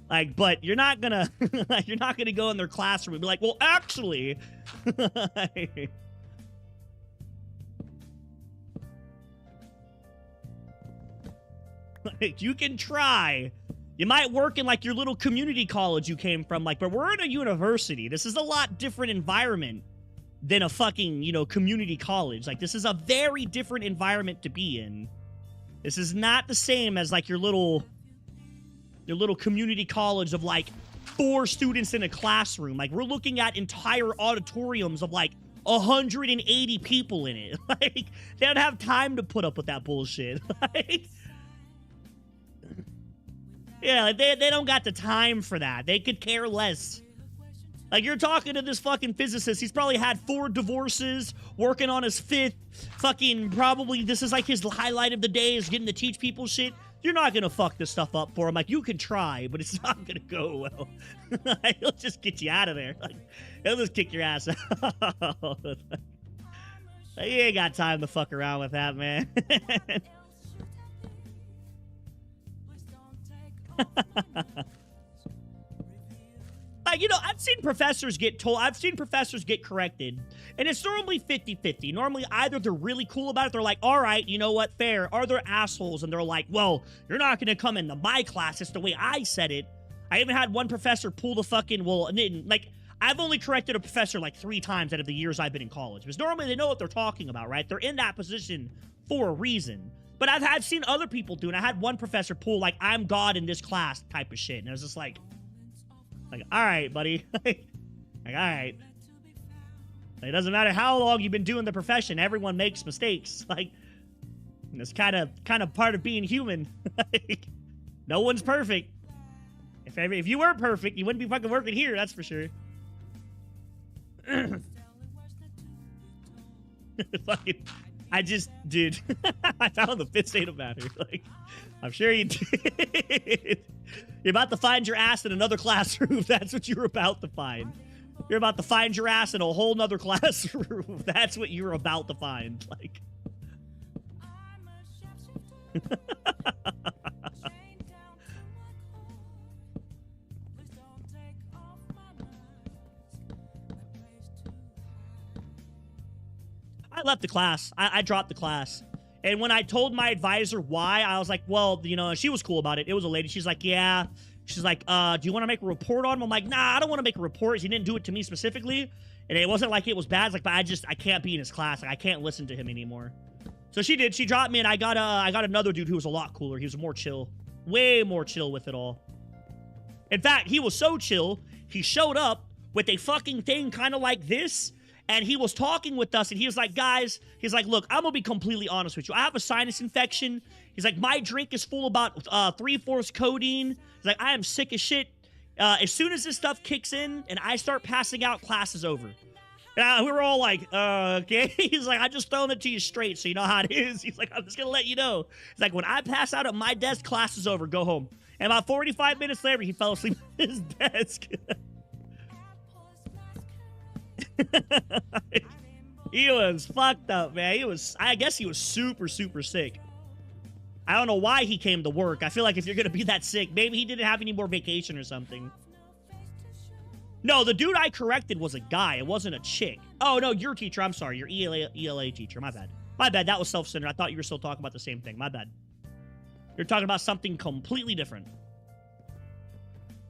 Like, but you're not gonna, you're not gonna go in their classroom and be like, well, actually. Like, you can try. You might work in, like, your little community college you came from, like, but we're in a university. This is a lot different environment than a fucking, you know, community college. Like, this is a very different environment to be in. This is not the same as, like, your little community college of, like, 4 students in a classroom. Like, we're looking at entire auditoriums of, like, 180 people in it. Like, they don't have time to put up with that bullshit. Like, yeah, like they don't got the time for that. They could care less. Like, you're talking to this fucking physicist. He's probably had 4 divorces, working on his 5th. Fucking probably this is like his highlight of the day is getting to teach people shit. You're not gonna fuck this stuff up for him. Like, you can try, but it's not gonna go well. He'll just get you out of there. Like, he'll just kick your ass out. Like, you ain't got time to fuck around with that, man. Like, you know, I've seen professors get corrected, and it's normally 50-50. Normally, either they're really cool about it, they're like, all right, you know what, fair, or they're assholes, and they're like, well, you're not gonna come into my class, it's the way I said it. I even had one professor pull the fucking, well, like, I've only corrected a professor like 3 times out of the years I've been in college, because normally they know what they're talking about, right? They're in that position for a reason. But I've seen other people do it. I had one professor pull, like, I'm God in this class type of shit. And I was just like, all right, buddy. Like, all right. It doesn't matter how long you've been doing the profession. Everyone makes mistakes. Like, it's kind of part of being human. Like, no one's perfect. If you weren't perfect, you wouldn't be fucking working here. That's for sure. Fucking... dude, I found the 5th state of matter. Like, I'm sure you did. You're about to find your ass in another classroom. That's what you're about to find. You're about to find your ass in a whole nother classroom. That's what you're about to find. Like. I left the class. I dropped the class. And when I told my advisor why, I was like, well, you know, she was cool about it. It was a lady. She's like, yeah. She's like, do you want to make a report on him? I'm like, nah, I don't want to make a report. He didn't do it to me specifically. And it wasn't like it was bad. It's like, but I can't be in his class. Like, I can't listen to him anymore. So she did. She dropped me, and I got another dude who was a lot cooler. He was more chill. Way more chill with it all. In fact, he was so chill, he showed up with a fucking thing kind of like this, and he was talking with us, and he was like, guys, he's like, look, I'm gonna be completely honest with you. I have a sinus infection. He's like, my drink is full about 3/4 codeine. He's like, I am sick as shit. As soon as this stuff kicks in and I start passing out, class is over. And we were all like, okay. He's like, I'm just throwing it to you straight so you know how it is. He's like, I'm just gonna let you know. He's like, when I pass out at my desk, class is over, go home. And about 45 minutes later, he fell asleep at his desk. He was fucked up, man. I guess he was super, super sick. I don't know why he came to work. I feel like if you're gonna be that sick, maybe he didn't have any more vacation or something. No, the dude I corrected was a guy. It wasn't a chick. Oh, no, your teacher. I'm sorry. Your ELA teacher. My bad. My bad. That was self-centered. I thought you were still talking about the same thing. My bad. You're talking about something completely different.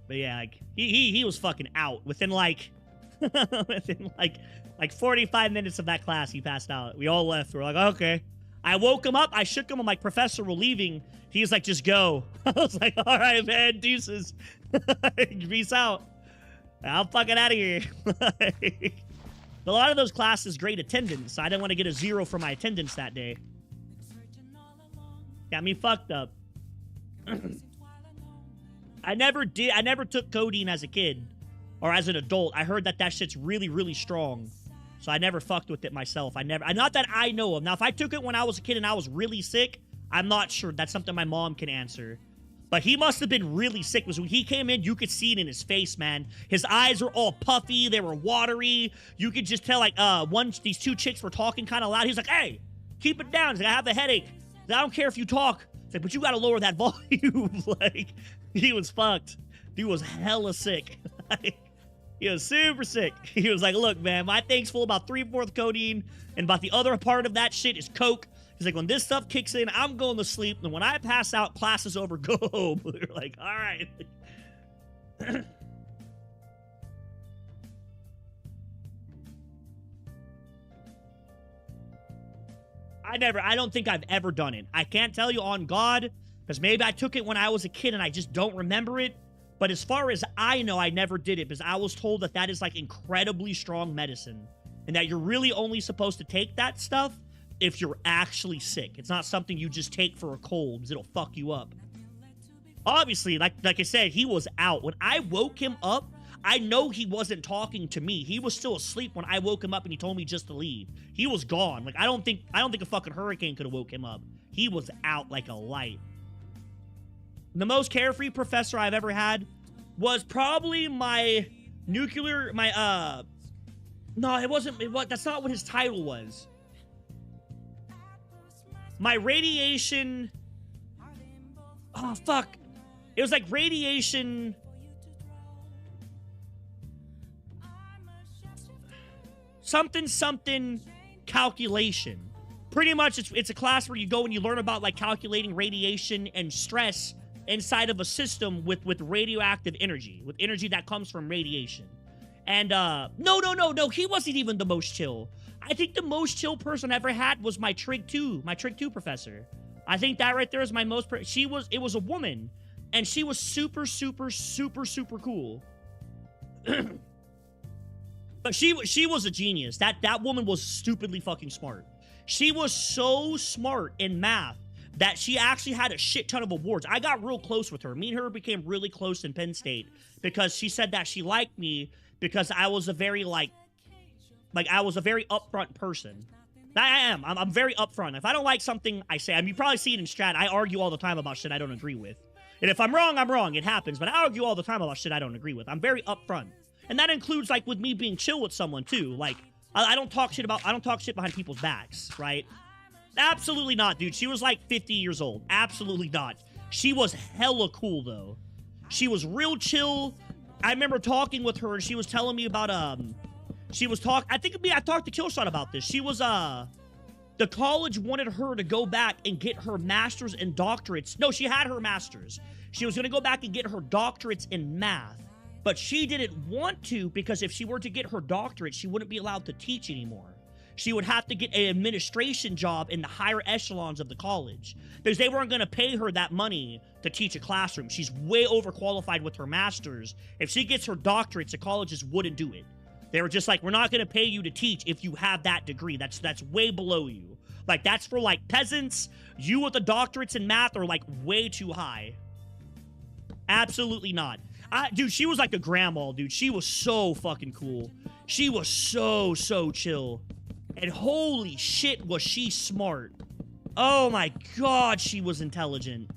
But yeah, like, he was fucking out. Within like 45 minutes of that class, he passed out. We all left. We're like, okay. I woke him up. I shook him. I'm like, Professor, we're leaving. He was like, just go. I was like, all right, man. Deuces. Peace out. I'm fucking out of here. A lot of those classes, great attendance. I didn't want to get a 0 for my attendance that day. Got me fucked up. I never took codeine as a kid or as an adult. I heard that shit's really, really strong. So I never fucked with it myself. Not that I know of. Now, if I took it when I was a kid and I was really sick, I'm not sure. That's something my mom can answer. But he must have been really sick, because when he came in, you could see it in his face, man. His eyes were all puffy. They were watery. You could just tell, like, these two chicks were talking kind of loud. He's like, hey, keep it down. He's like, I have a headache. I don't care if you talk. He's like, but you got to lower that volume. Like, he was fucked. Dude was hella sick. He was super sick. He was like, look, man, my thing's full about 3/4 codeine, and about the other part of that shit is coke. He's like, when this stuff kicks in, I'm going to sleep. And when I pass out, class is over, go home. We're like, all right. I don't think I've ever done it. I can't tell you on God, because maybe I took it when I was a kid and I just don't remember it. But as far as I know, I never did it, because I was told that is like incredibly strong medicine, and that you're really only supposed to take that stuff if you're actually sick. It's not something you just take for a cold, because it'll fuck you up. Obviously, like I said, he was out. When I woke him up, I know he wasn't talking to me. He was still asleep when I woke him up and he told me just to leave. He was gone. Like, I don't think a fucking hurricane could have woke him up. He was out like a light. The most carefree professor I've ever had was probably my nuclear, no, it wasn't, that's not what his title was. My radiation, oh, fuck. It was like radiation, something calculation. Pretty much, it's a class where you go and you learn about, like, calculating radiation and stress inside of a system with radioactive energy, with energy that comes from radiation. And, no, he wasn't even the most chill. I think the most chill person I ever had was my Trig 2 professor. I think that right there is my most, it was a woman, and she was super, super, super, super cool. But she was a genius. That woman was stupidly fucking smart. She was so smart in math that she actually had a shit ton of awards. I got real close with her. Me and her became really close in Penn State because she said that she liked me because I was a very, I was a very upfront person. I am. I'm very upfront. If I don't like something, I say. I mean, you probably see it in Strat. I argue all the time about shit I don't agree with. And if I'm wrong, I'm wrong. It happens. But I argue all the time about shit I don't agree with. I'm very upfront. And that includes, like, with me being chill with someone, too. Like, I don't talk shit behind people's backs, right? Absolutely not, dude. She was, like, 50 years old. Absolutely not. She was hella cool, though. She was real chill. I remember talking with her, and she was telling me about, I talked to Killshot about this. She was, the college wanted her to go back and get her master's and doctorates. No, she had her master's. She was going to go back and get her doctorates in math. But she didn't want to because if she were to get her doctorate, she wouldn't be allowed to teach anymore. She would have to get an administration job in the higher echelons of the college because they weren't going to pay her that money to teach a classroom. She's way overqualified with her master's. If she gets her doctorates, the colleges wouldn't do it. They were just like, we're not going to pay you to teach if you have that degree. That's way below you. Like, that's for, like, peasants. You with the doctorates in math are, like, way too high. Absolutely not. Dude, she was like a grandma, dude. She was so fucking cool. She was so chill. And holy shit, was she smart. Oh my god, she was intelligent.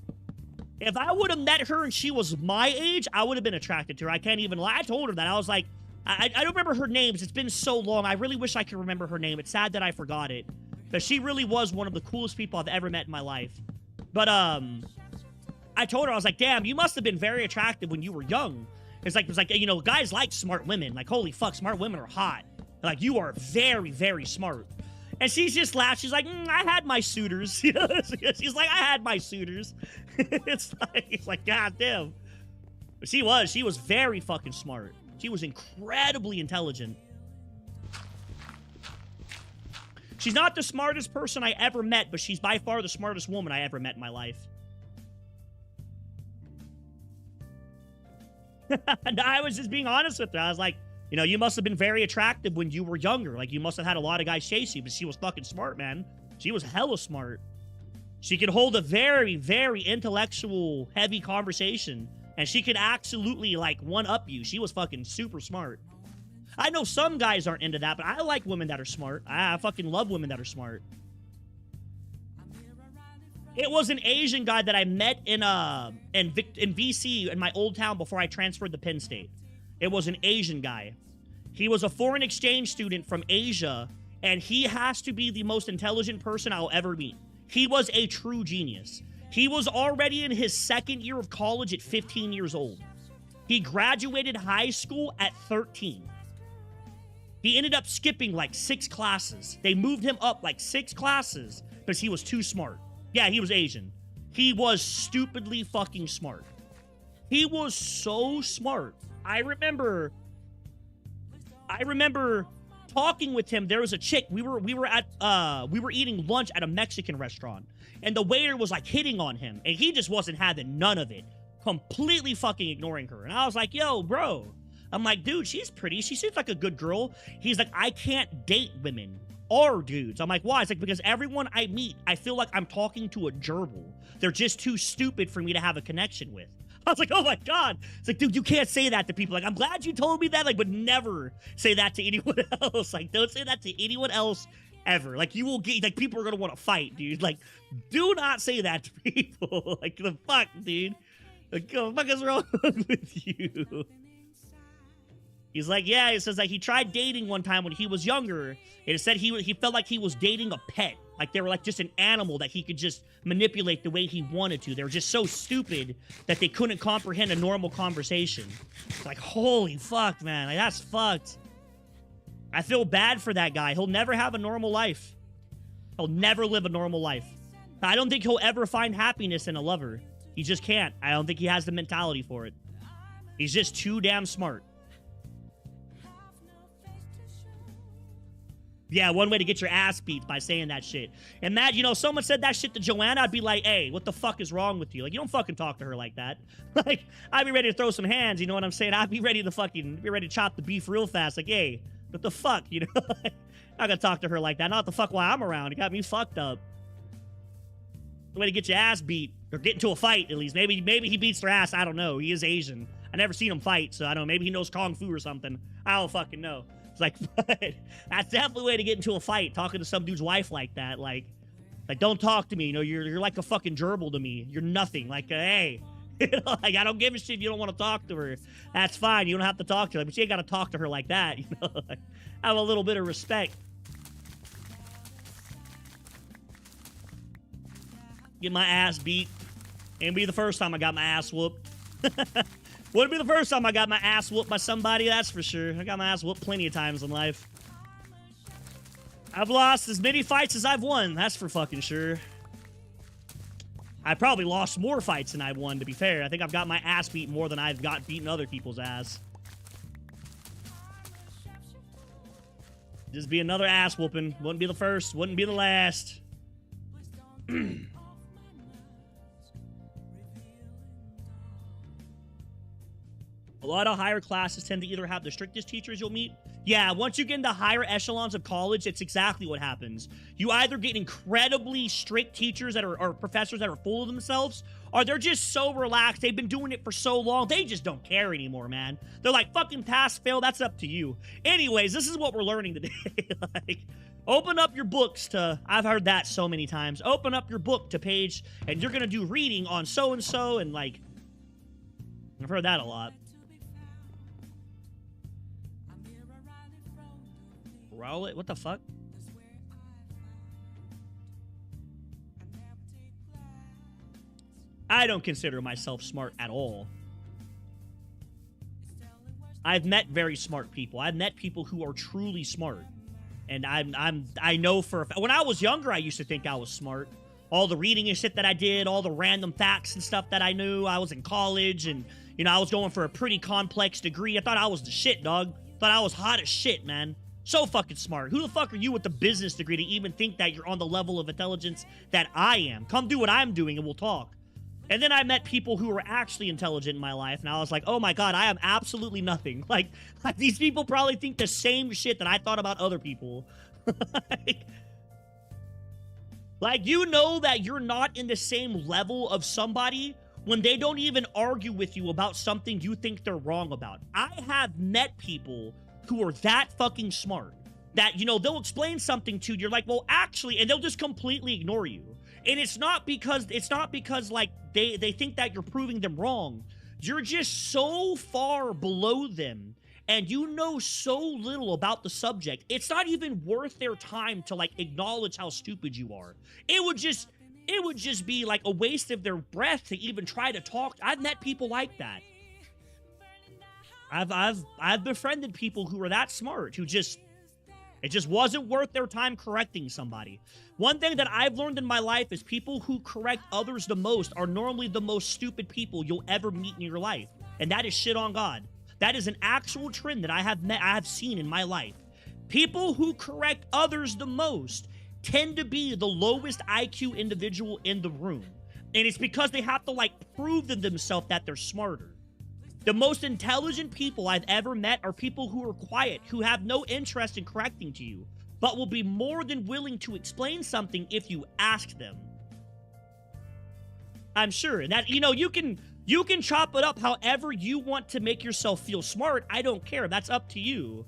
If I would have met her and she was my age, I would have been attracted to her. I can't even lie. I told her that. I was like, I don't remember her names. It's been so long. I really wish I could remember her name. It's sad that I forgot it. But she really was one of the coolest people I've ever met in my life. But, I told her, I was like, damn, you must have been very attractive when you were young. It's like, you know, guys like smart women. Like, holy fuck, smart women are hot. Like, you are very, very smart. And she just laughed. She's like, I had my suitors. She's like, I had my suitors. It's like, god damn. But she was very fucking smart. She was incredibly intelligent. She's not the smartest person I ever met, but she's by far the smartest woman I ever met in my life. And I was just being honest with her. I was like, you know, you must have been very attractive when you were younger. Like, you must have had a lot of guys chase you, but she was fucking smart, man. She was hella smart. She could hold a very, very intellectual, heavy conversation, and she could absolutely, like, one-up you. She was fucking super smart. I know some guys aren't into that, but I like women that are smart. I fucking love women that are smart. It was an Asian guy that I met in VC in my old town before I transferred to Penn State. It was an Asian guy. He was a foreign exchange student from Asia, and he has to be the most intelligent person I'll ever meet. He was a true genius. He was already in his second year of college at 15 years old. He graduated high school at 13. He ended up skipping like 6 classes. They moved him up like 6 classes because he was too smart. Yeah, he was Asian. He was stupidly fucking smart. He was so smart. I remember talking with him. There was a chick. We were eating lunch at a Mexican restaurant, and the waiter was like hitting on him, and he just wasn't having none of it. Completely fucking ignoring her. And I was like, yo, bro. I'm like, dude, she's pretty. She seems like a good girl. He's like, I can't date women or dudes. I'm like, why? It's like, because everyone I meet, I feel like I'm talking to a gerbil. They're just too stupid for me to have a connection with. I was like, oh my god. It's like, dude, you can't say that to people. Like, I'm glad you told me that. Like, but never say that to anyone else. Like, don't say that to anyone else ever. Like, you will get, like, people are gonna want to fight, dude. Like, do not say that to people. Like, the fuck, dude. Like, what the fuck is wrong with you? He's like, yeah, he says, like, he tried dating one time when he was younger, and it said he felt like he was dating a pet. Like, they were like just an animal that he could just manipulate the way he wanted to. They were just so stupid that they couldn't comprehend a normal conversation. It's like, holy fuck, man. Like, that's fucked. I feel bad for that guy. He'll never have a normal life. He'll never live a normal life. I don't think he'll ever find happiness in a lover. He just can't. I don't think he has the mentality for it. He's just too damn smart. Yeah, one way to get your ass beat by saying that shit. And that, you know, someone said that shit to Joanna, I'd be like, hey, what the fuck is wrong with you? Like, you don't fucking talk to her like that. Like, I'd be ready to throw some hands, you know what I'm saying? I'd be ready to chop the beef real fast. Like, hey, what the fuck, you know? I'm not gonna talk to her like that. Not the fuck while I'm around. It got me fucked up. The way to get your ass beat, or get into a fight, at least. Maybe he beats their ass, I don't know. He is Asian. I never seen him fight, so I don't know. Maybe he knows Kung Fu or something. I don't fucking know. It's like, but that's definitely a way to get into a fight, talking to some dude's wife like that. Like don't talk to me. You know, you're like a fucking gerbil to me. You're nothing. Like, hey, You know, like, I don't give a shit if you don't want to talk to her. That's fine. You don't have to talk to her, but you ain't got to talk to her like that. You know, like, have a little bit of respect. Get my ass beat. Ain't be the first time I got my ass whooped. Wouldn't be the first time I got my ass whooped by somebody, that's for sure. I got my ass whooped plenty of times in life. I've lost as many fights as I've won, that's for fucking sure. I probably lost more fights than I've won, to be fair. I think I've got my ass beat more than I've got beaten other people's ass. Just be another ass whooping. Wouldn't be the first, wouldn't be the last. A lot of higher classes tend to either have the strictest teachers you'll meet. Yeah, once you get into higher echelons of college, it's exactly what happens. You either get incredibly strict teachers that are, or professors that are full of themselves, or they're just so relaxed. They've been doing it for so long, they just don't care anymore, man. They're like, fucking pass, fail, that's up to you. Anyways, this is what we're learning today. Like, open up your books to, I've heard that so many times. Open up your book to page, and you're gonna do reading on so-and-so, and like, I've heard that a lot. Roll it? What the fuck? I don't consider myself smart at all. I've met very smart people. I've met people who are truly smart. And I know for a fact, when I was younger, I used to think I was smart. All the reading and shit that I did, all the random facts and stuff that I knew. I was in college and, you know, I was going for a pretty complex degree. I thought I was the shit, dog. Thought I was hot as shit, man. So fucking smart. Who the fuck are you with the business degree to even think that you're on the level of intelligence that I am? Come do what I'm doing and we'll talk. And then I met people who were actually intelligent in my life, and I was like, oh my god, I am absolutely nothing. Like these people probably think the same shit that I thought about other people. Like, you know that you're not in the same level of somebody when they don't even argue with you about something you think they're wrong about. I have met people who are that fucking smart that, you know, they'll explain something to you, you're like, well, actually, and they'll just completely ignore you. And it's not because like they think that you're proving them wrong. You're just so far below them and you know so little about the subject. It's not even worth their time to like acknowledge how stupid you are. It would just be like a waste of their breath to even try to talk. I've met people like that. I've befriended people who are that smart, who it just wasn't worth their time correcting somebody. One thing that I've learned in my life is people who correct others the most are normally the most stupid people you'll ever meet in your life. And that is shit on God. That is an actual trend that I have seen in my life. People who correct others the most tend to be the lowest IQ individual in the room. And it's because they have to like prove to themselves that they're smarter. The most intelligent people I've ever met are people who are quiet, who have no interest in correcting to you, but will be more than willing to explain something if you ask them. I'm sure that, you know, you can chop it up however you want to make yourself feel smart. I don't care. That's up to you.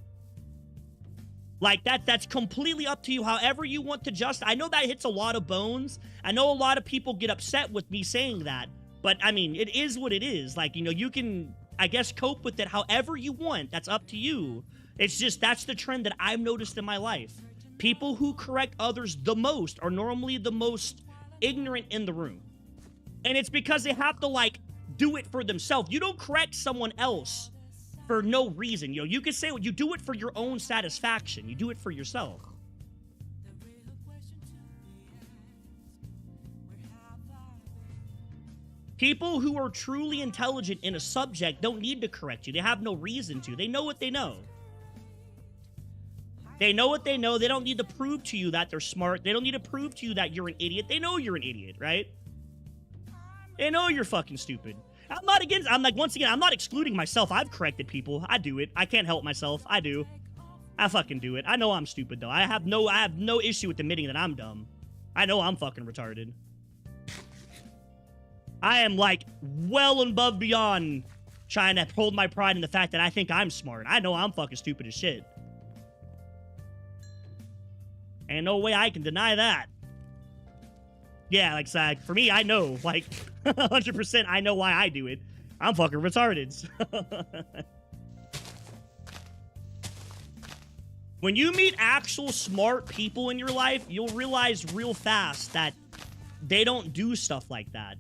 Like, that's completely up to you. However you want to I know that hits a lot of bones. I know a lot of people get upset with me saying that, but I mean, it is what it is. Like, you know, you can, I guess, cope with it however you want. That's up to you. It's just, that's the trend that I've noticed in my life. People who correct others the most are normally the most ignorant in the room. And it's because they have to, like, do it for themselves. You don't correct someone else for no reason. You know, you could say, well, you do it for your own satisfaction. You do it for yourself. People who are truly intelligent in a subject don't need to correct you. They have no reason to. They know what they know. They know what they know. They don't need to prove to you that they're smart. They don't need to prove to you that you're an idiot. They know you're an idiot, right? They know you're fucking stupid. I'm not against, I'm like, once again, I'm not excluding myself. I've corrected people. I do it. I can't help myself. I do. I fucking do it. I know I'm stupid, though. I have no issue with admitting that I'm dumb. I know I'm fucking retarded. I am, like, well and above beyond trying to hold my pride in the fact that I think I'm smart. I know I'm fucking stupid as shit. Ain't no way I can deny that. Yeah, like, for me, I know, like, 100% I know why I do it. I'm fucking retarded. When you meet actual smart people in your life, you'll realize real fast that they don't do stuff like that.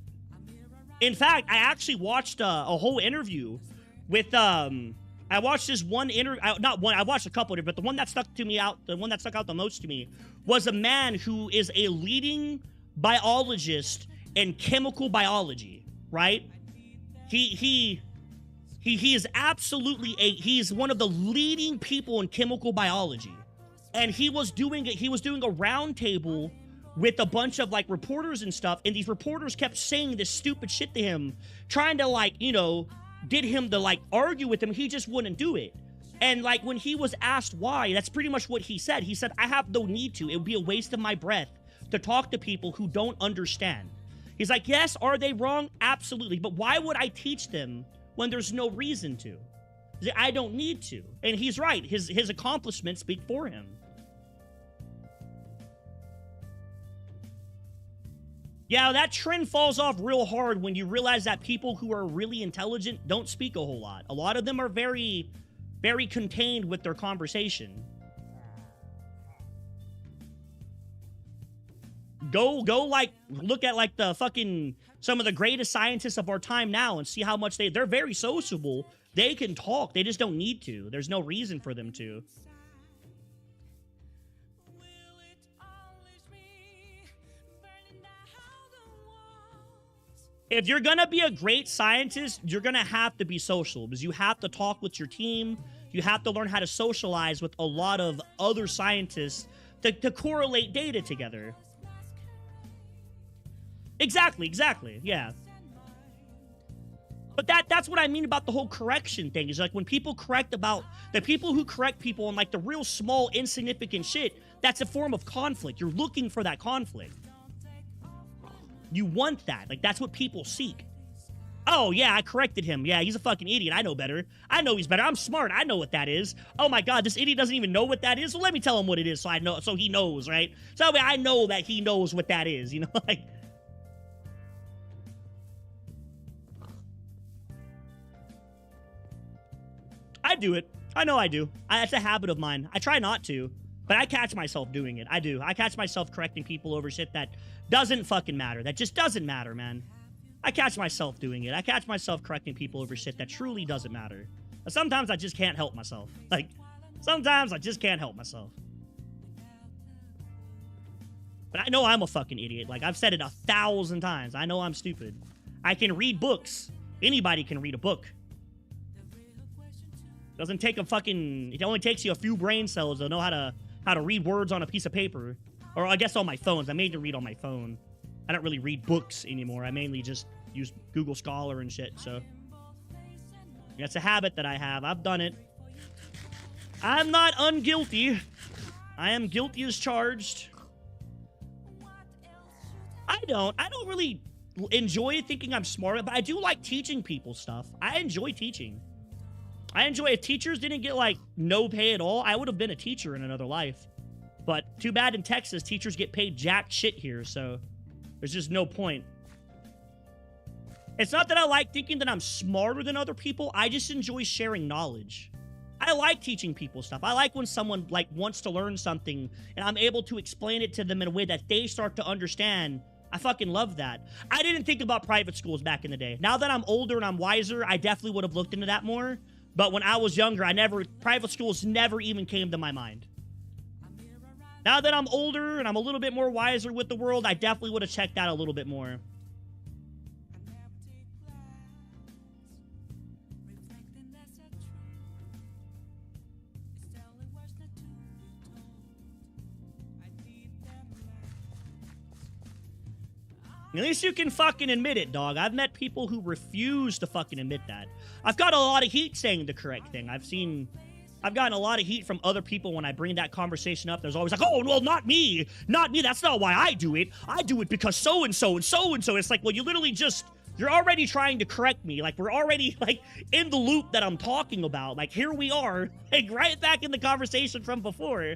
In fact, I actually watched a whole interview with, I watched this one interview, not one, I watched a couple of it, but the one that stuck out the most to me was a man who is a leading biologist in chemical biology, right? He is absolutely he's one of the leading people in chemical biology. And he was doing a round table with a bunch of like reporters and stuff, and these reporters kept saying this stupid shit to him, trying to like, you know, get him to like argue with him. He just wouldn't do it. And like when he was asked why, that's pretty much what he said. He said, I have no need to. It would be a waste of my breath to talk to people who don't understand. He's like, yes, are they wrong? Absolutely. But why would I teach them when there's no reason to? I don't need to. And he's right. His accomplishments speak for him. Yeah, that trend falls off real hard when you realize that people who are really intelligent don't speak a whole lot. A lot of them are very, very contained with their conversation. Go, like, look at, like, the fucking, some of the greatest scientists of our time now and see how much they're very sociable. They can talk. They just don't need to. There's no reason for them to. If you're gonna be a great scientist, you're gonna have to be social, because you have to talk with your team. You have to learn how to socialize with a lot of other scientists to correlate data together. Exactly, yeah. But that's what I mean about the whole correction thing, is like when people correct about, the people who correct people on like the real small, insignificant shit, that's a form of conflict. You're looking for that conflict. You want that. Like, that's what people seek. Oh, yeah, I corrected him. Yeah, he's a fucking idiot. I know better. I know he's better. I'm smart. I know what that is. Oh, my God, this idiot doesn't even know what that is. So let me tell him what it is so he knows, right? So I know that he knows what that is, you know? Like, I do it. I know I do. It's a habit of mine. I try not to, but I catch myself doing it. I do. I catch myself correcting people over shit that doesn't fucking matter. That just doesn't matter, man. I catch myself doing it. I catch myself correcting people over shit that truly doesn't matter. But sometimes I just can't help myself. Like, sometimes I just can't help myself. But I know I'm a fucking idiot. Like, I've said it 1,000 times. I know I'm stupid. I can read books. Anybody can read a book. Doesn't take a fucking... It only takes you a few brain cells to know how to read words on a piece of paper. Or I guess on my phones. I made to read on my phone. I don't really read books anymore. I mainly just use Google Scholar and shit, so... That's a habit that I have. I've done it. I'm not unguilty. I am guilty as charged. I don't really enjoy thinking I'm smart, but I do like teaching people stuff. I enjoy teaching. I enjoy... If teachers didn't get, like, no pay at all, I would have been a teacher in another life. But too bad in Texas, teachers get paid jack shit here, so there's just no point. It's not that I like thinking that I'm smarter than other people. I just enjoy sharing knowledge. I like teaching people stuff. I like when someone, like, wants to learn something and I'm able to explain it to them in a way that they start to understand. I fucking love that. I didn't think about private schools back in the day. Now that I'm older and I'm wiser, I definitely would have looked into that more. But when I was younger, private schools never even came to my mind. Now that I'm older and I'm a little bit more wiser with the world, I definitely would have checked out a little bit more. At least you can fucking admit it, dog. I've met people who refuse to fucking admit that. I've got a lot of heat saying the correct thing. I've gotten a lot of heat from other people when I bring that conversation up. There's always like, oh, well, not me. Not me. That's not why I do it. I do it because so-and-so and so-and-so. It's like, well, you literally you're already trying to correct me. Like, we're already, like, in the loop that I'm talking about. Like, here we are, like, right back in the conversation from before.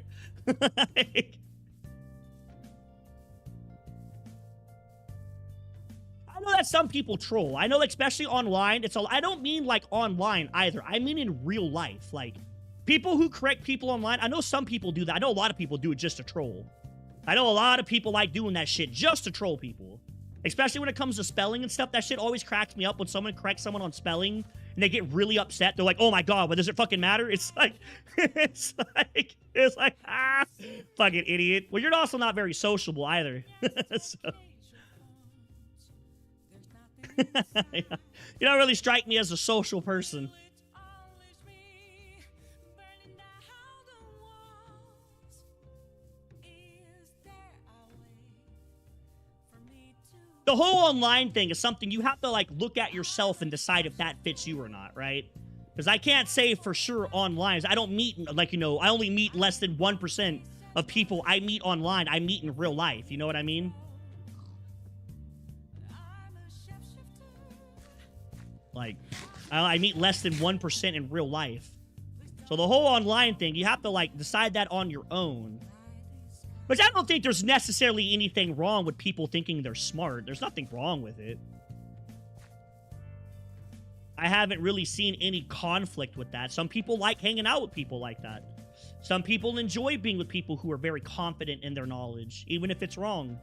know that some people troll. I know, like, especially online. I don't mean like online either. I mean in real life. Like, people who correct people online. I know some people do that. I know a lot of people do it just to troll. I know a lot of people like doing that shit just to troll people. Especially when it comes to spelling and stuff. That shit always cracks me up when someone corrects someone on spelling and they get really upset. They're like, oh my god, but does it fucking matter? It's like, ah, fucking idiot. Well, you're also not very sociable either. So. You don't really strike me as a social person. The whole online thing is something you have to, like, look at yourself and decide if that fits you or not, right? Because I can't say for sure online. I don't meet, like, you know, I only meet less than 1% of people I meet online. I meet in real life. You know what I mean? Like, I meet less than 1% in real life. So the whole online thing, you have to, like, decide that on your own. But I don't think there's necessarily anything wrong with people thinking they're smart. There's nothing wrong with it. I haven't really seen any conflict with that. Some people like hanging out with people like that. Some people enjoy being with people who are very confident in their knowledge, even if it's wrong.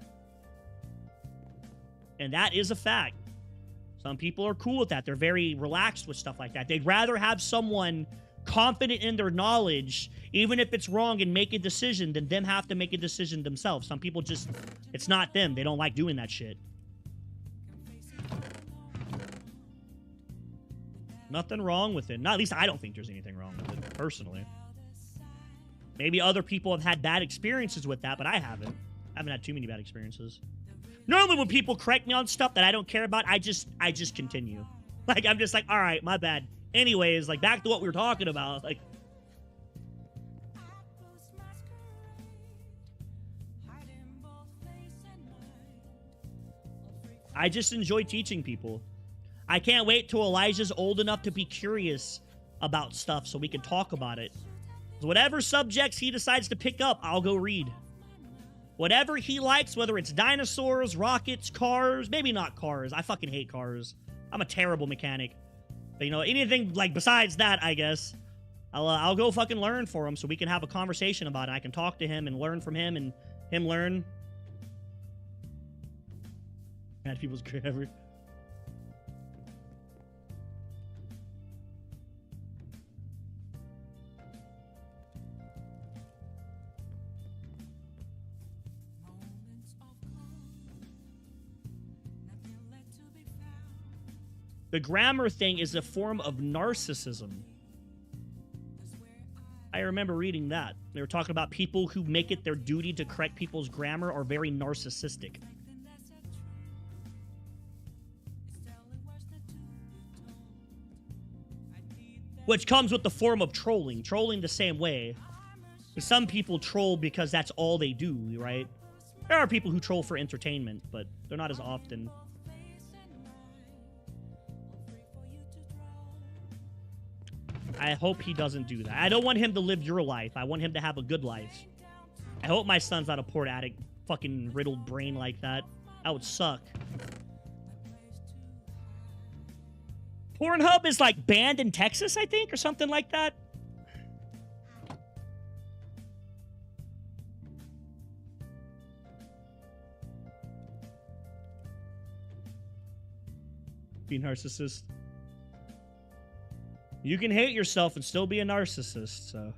And that is a fact. Some people are cool with that. They're very relaxed with stuff like that. They'd rather have someone confident in their knowledge, even if it's wrong, and make a decision, than them have to make a decision themselves. Some people just, it's not them. They don't like doing that shit. Nothing wrong with it. Not, at least I don't think there's anything wrong with it, personally. Maybe other people have had bad experiences with that, but I haven't. I haven't had too many bad experiences. Normally when people correct me on stuff that I don't care about, I just continue. Like, I'm just like, all right, my bad. Anyways, like, back to what we were talking about. Like, I just enjoy teaching people. I can't wait till Elijah's old enough to be curious about stuff so we can talk about it. Whatever subjects he decides to pick up, I'll go read. Whatever he likes, whether it's dinosaurs, rockets, cars, maybe not cars. I fucking hate cars. I'm a terrible mechanic. But, you know, anything, like, besides that, I guess, I'll go fucking learn for him so we can have a conversation about it. I can talk to him and learn from him and him learn. Mad people's grammar. The grammar thing is a form of narcissism. I remember reading that. They were talking about people who make it their duty to correct people's grammar are very narcissistic. Which comes with the form of trolling. Trolling the same way. Some people troll because that's all they do, right? There are people who troll for entertainment, but they're not as often. I hope he doesn't do that. I don't want him to live your life. I want him to have a good life. I hope my son's not a port addict, fucking riddled brain like that. That would suck. Pornhub is, like, banned in Texas, I think, or something like that. Be a narcissist. You can hate yourself and still be a narcissist, so.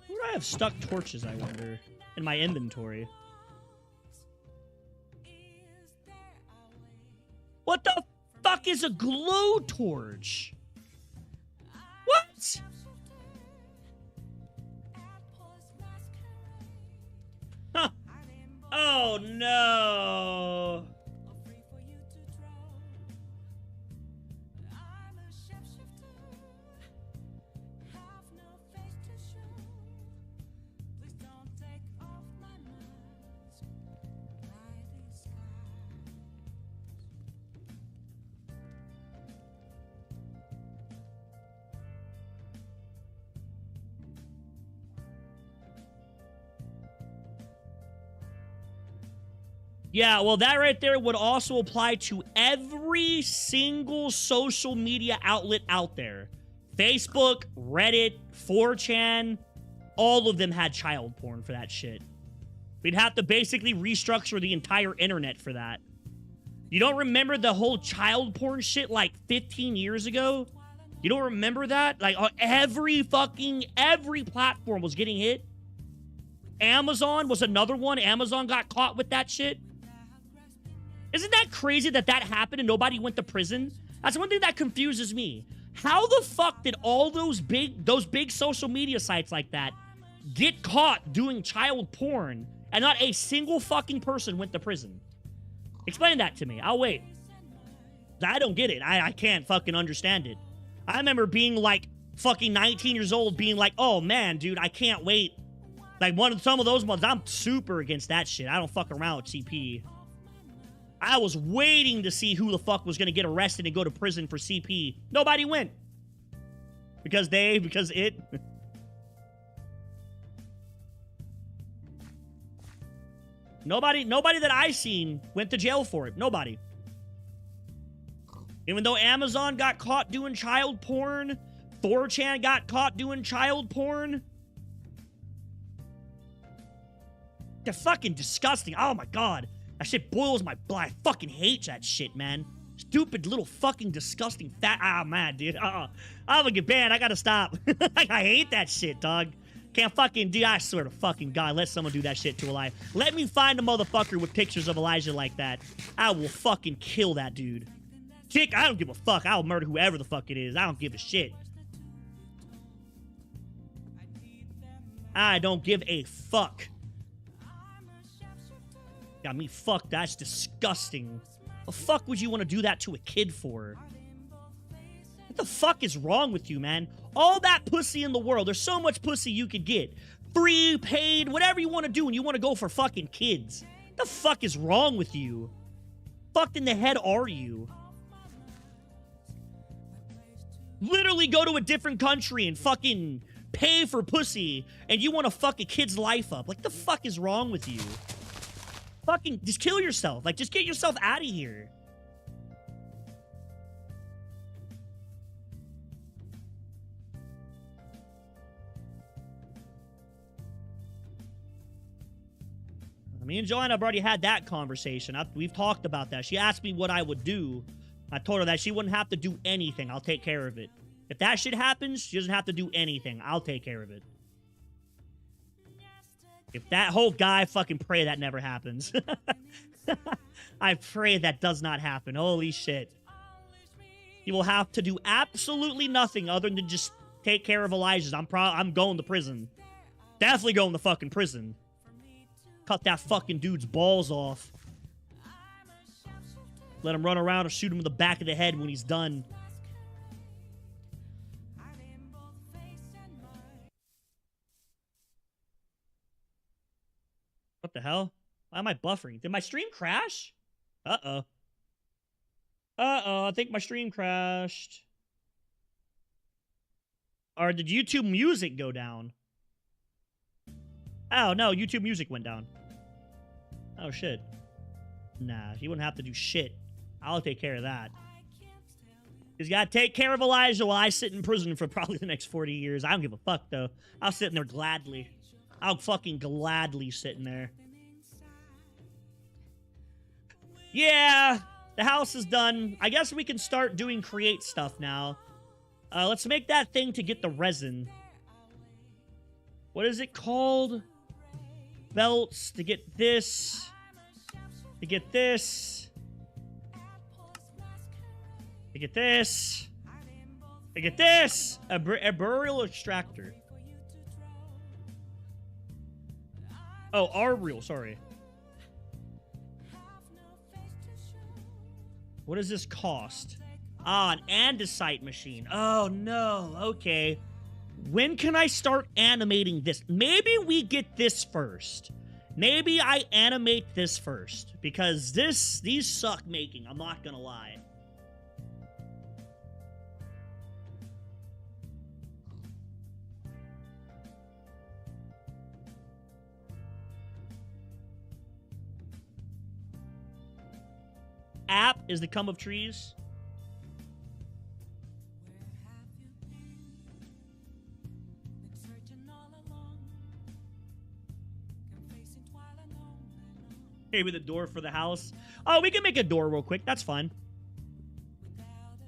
Where do I have stuck torches, I wonder, in my inventory? What the fuck is a glowtorch? What? Huh. Oh, no. Yeah, well, that right there would also apply to every single social media outlet out there. Facebook, Reddit, 4chan, all of them had child porn for that shit. We'd have to basically restructure the entire internet for that. You don't remember the whole child porn shit like 15 years ago? You don't remember that? Like, every platform was getting hit. Amazon was another one. Amazon got caught with that shit. Isn't that crazy that that happened and nobody went to prison? That's one thing that confuses me. How the fuck did all those big social media sites like that get caught doing child porn and not a single fucking person went to prison? Explain that to me. I'll wait. I don't get it. I can't fucking understand it. I remember being like fucking 19 years old being like, oh man, dude, I can't wait. Like some of those ones, I'm super against that shit. I don't fuck around with CP. I was waiting to see who the fuck was going to get arrested and go to prison for CP. Nobody went. Because it. Nobody that I seen went to jail for it. Nobody. Even though Amazon got caught doing child porn, 4chan got caught doing child porn. They're fucking disgusting. Oh my god. That shit boils my blood. I fucking hate that shit, man. Stupid little fucking disgusting fat. Ah, man, dude. I'm gonna get banned. I gotta stop. I hate that shit, dog. Can't fucking do. I swear to fucking God, let someone do that shit to Elijah. Let me find a motherfucker with pictures of Elijah like that. I will fucking kill that dude. Kick, I don't give a fuck. I'll murder whoever the fuck it is. I don't give a shit. I don't give a fuck. Got me fucked. That's disgusting. The fuck would you want to do that to a kid for? What the fuck is wrong with you, man? All that pussy in the world. There's so much pussy you could get. Free, paid, whatever you want to do, and you want to go for fucking kids. What the fuck is wrong with you? Fucked in the head are you? Literally go to a different country and fucking pay for pussy, and you want to fuck a kid's life up. Like, the fuck is wrong with you? Fucking, just kill yourself. Like, just get yourself out of here. Me and Joanna have already had that conversation. We've talked about that. She asked me what I would do. I told her that she wouldn't have to do anything. I'll take care of it. If that shit happens, she doesn't have to do anything. I'll take care of it. If that whole guy, fucking pray that never happens. I pray that does not happen. Holy shit. You will have to do absolutely nothing other than just take care of Elijah's. I'm going to prison. Definitely going to fucking prison. Cut that fucking dude's balls off. Let him run around or shoot him in the back of the head when he's done. What the hell? Why am I buffering? Did my stream crash? Uh-oh. Uh-oh, I think my stream crashed. Or did YouTube Music go down? Oh, no, YouTube Music went down. Oh, shit. Nah, he wouldn't have to do shit. I'll take care of that. He's got to take care of Elijah while I sit in prison for probably the next 40 years. I don't give a fuck, though. I'll sit in there gladly. I'll fucking gladly sit in there. Yeah, the house is done. I guess we can start doing create stuff now. Let's make that thing to get the resin. What is it called? Belts to get this. To get this. To get this. To get this. A burial extractor. Oh, arboreal, sorry. What does this cost? Ah, an andesite machine. Oh, no. Okay. When can I start animating this? Maybe we get this first. Maybe I animate this first. Because these suck making. I'm not gonna lie. app is the come of trees. Maybe the door for the house. Oh, we can make a door real quick. That's fine.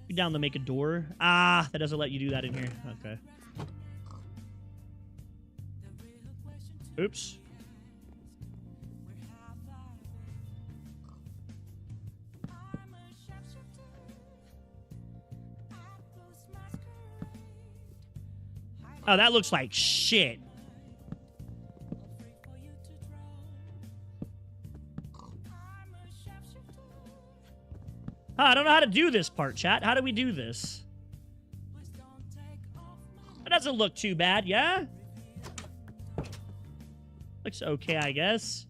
Be down to make a door. Ah, that doesn't let you do that in here. Okay. Oops. Oh, that looks like shit. I don't know how to do this part, chat. How do we do this? It doesn't look too bad, yeah? Looks okay, I guess.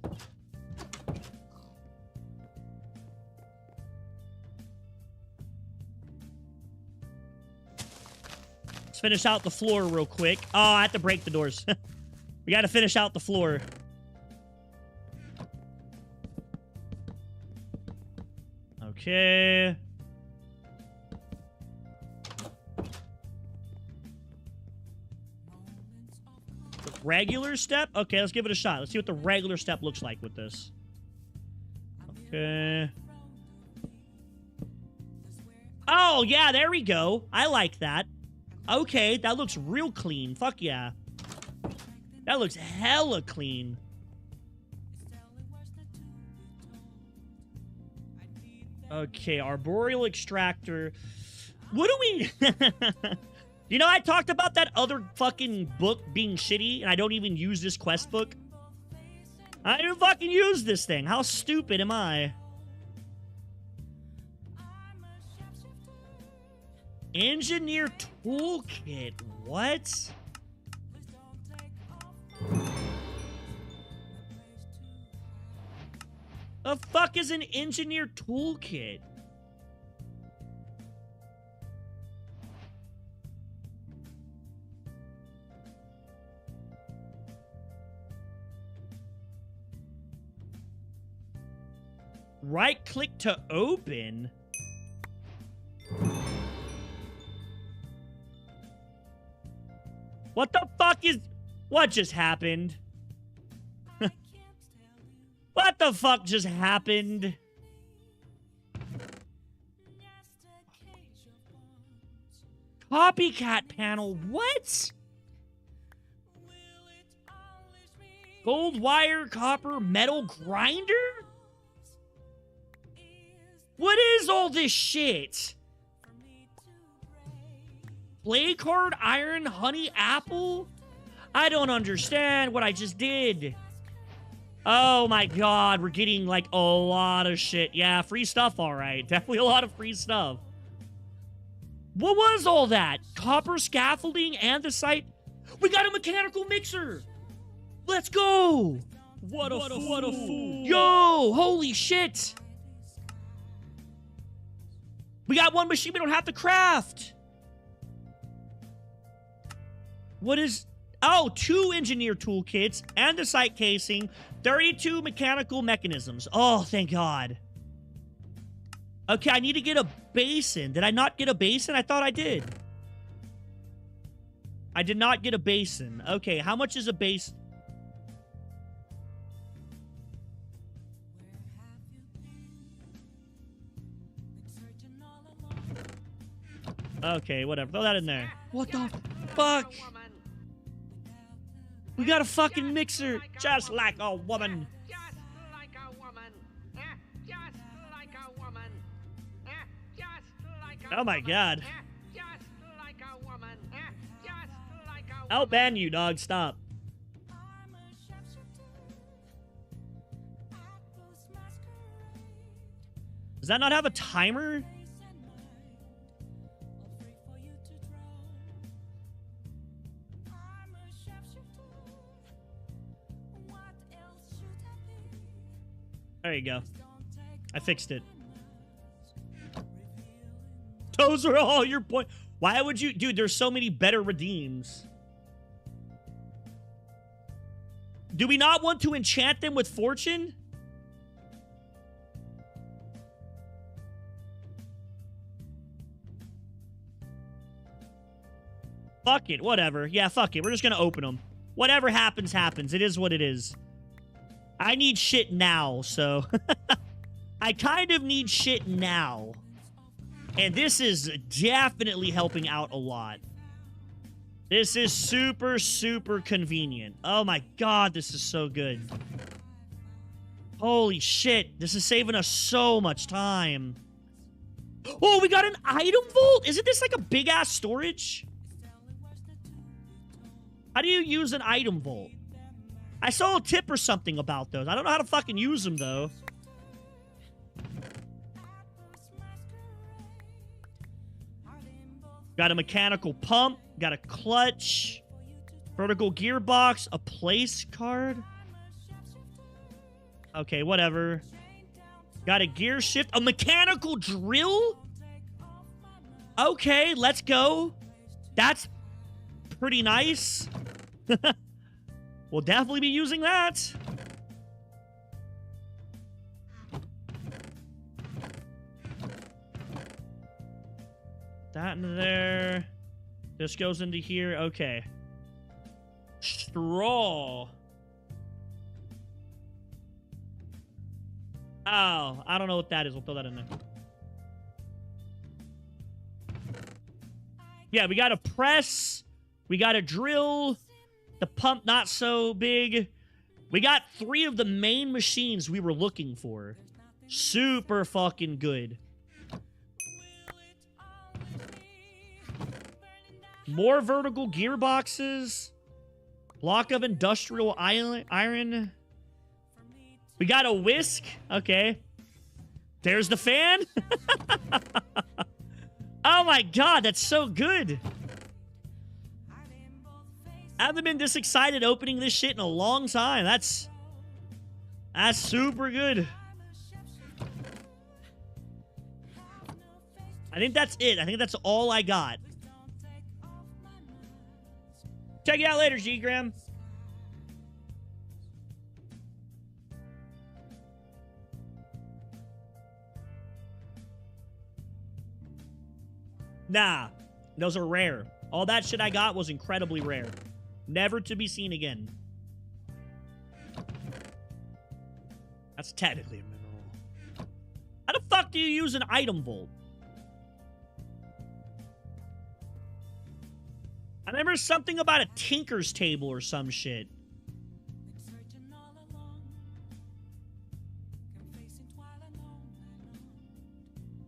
Let's finish out the floor real quick. Oh, I have to break the doors. We gotta finish out the floor. Okay. Regular step? Okay, let's give it a shot. Let's see what the regular step looks like with this. Okay. Oh, yeah, there we go. I like that. Okay, that looks real clean. Fuck yeah. That looks hella clean. Okay, arboreal extractor. What do we... You know, I talked about that other fucking book being shitty, and I don't even use this quest book. I don't even fucking use this thing. How stupid am I? Engineer toolkit. What? The fuck is an engineer toolkit? Right click to open. What the fuck is... What just happened? What the fuck just happened? Copycat panel, what? Gold wire, copper, metal grinder? What is all this shit? Play card, iron, honey, apple? I don't understand what I just did. Oh my god, we're getting like a lot of shit. Yeah, free stuff, all right. Definitely a lot of free stuff. What was all that? Copper scaffolding and the site? We got a mechanical mixer. Let's go. What a fool. Yo, holy shit. We got one machine we don't have to craft. What is... Oh, 2 engineer toolkits and the site casing, 32 mechanical mechanisms. Oh, thank God. Okay, I need to get a basin. Did I not get a basin? I thought I did. I did not get a basin. Okay, how much is a basin? Okay, whatever. Throw that in there. What the fuck? We got a fucking mixer, just like a woman. Just like a woman. Just like a woman. Just like a Oh my god. Just like a woman. Just like a woman. I'll ban you, dog. Stop. Does that not have a timer? There you go. I fixed it. Those are all your points. Why would you... Dude, there's so many better redeems. Do we not want to enchant them with fortune? Fuck it. Whatever. Yeah, fuck it. We're just gonna open them. Whatever happens, happens. It is what it is. I need shit now, so... I kind of need shit now. And this is definitely helping out a lot. This is super, super convenient. Oh my god, this is so good. Holy shit. This is saving us so much time. Oh, we got an item vault? Isn't this like a big-ass storage? How do you use an item vault? I saw a tip or something about those. I don't know how to fucking use them, though. Got a mechanical pump. Got a clutch. Vertical gearbox. A place card. Okay, whatever. Got a gear shift. A mechanical drill? Okay, let's go. That's pretty nice. We'll definitely be using that. That in there. This goes into here. Okay. Straw. Oh, I don't know what that is. We'll throw that in there. Yeah, we got a press. We got a drill. The pump, not so big. We got 3 of the main machines we were looking for. Super fucking good. More vertical gearboxes. Block of industrial iron. We got a whisk. Okay. There's the fan. Oh my god, that's so good. I haven't been this excited opening this shit in a long time. That's super good. I think that's it. I think that's all I got. Check it out later, G-Gram. Nah, those are rare. All that shit I got was incredibly rare. Never to be seen again. That's technically a mineral. How the fuck do you use an item vault? I remember something about a tinker's table or some shit.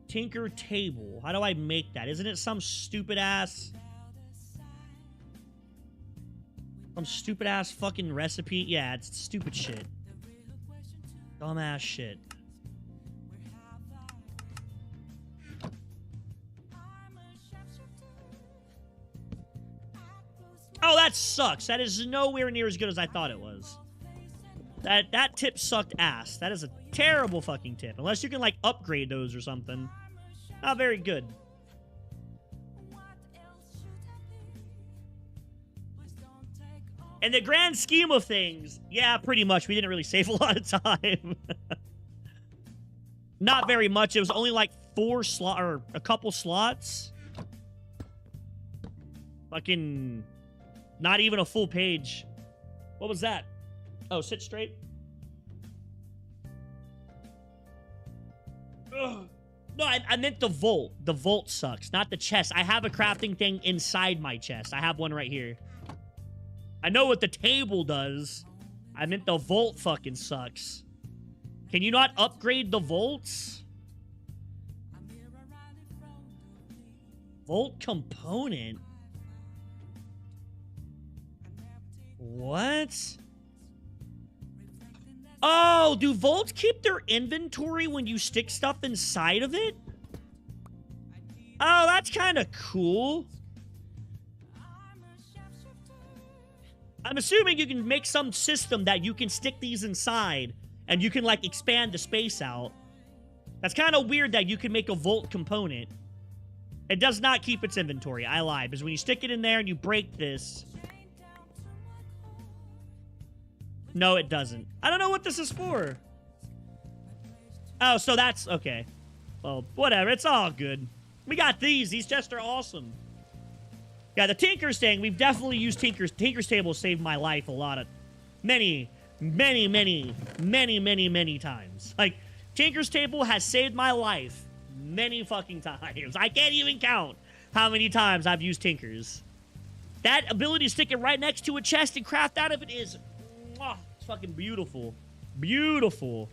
Tinker table. How do I make that? Isn't it some stupid ass... Some stupid ass fucking recipe? Yeah, it's stupid shit. Dumbass shit. Oh, that sucks. That is nowhere near as good as I thought it was. That tip sucked ass. That is a terrible fucking tip. Unless you can, like, upgrade those or something. Not very good. In the grand scheme of things, yeah, pretty much. We didn't really save a lot of time. Not very much. It was only like 4 slots, or a couple slots. Fucking... Not even a full page. What was that? Oh, sit straight. Ugh. No, I meant the vault. The vault sucks, not the chest. I have a crafting thing inside my chest. I have one right here. I know what the table does. I meant the vault fucking sucks. Can you not upgrade the vaults? Vault component? What? Oh, do vaults keep their inventory when you stick stuff inside of it? Oh, that's kind of cool. I'm assuming you can make some system that you can stick these inside and you can, like, expand the space out. That's kind of weird that you can make a vault component. It does not keep its inventory. I lied. Because when you stick it in there and you break this... No, it doesn't. I don't know what this is for. Oh, so that's... Okay. Well, whatever. It's all good. We got these. These chests are awesome. Yeah, the Tinker's thing, we've definitely used Tinker's. Tinker's table saved my life a lot of... Many times. Like, Tinker's table has saved my life many fucking times. I can't even count how many times I've used Tinker's. That ability to stick it right next to a chest and craft out of it is... Mwah, it's fucking beautiful. Beautiful.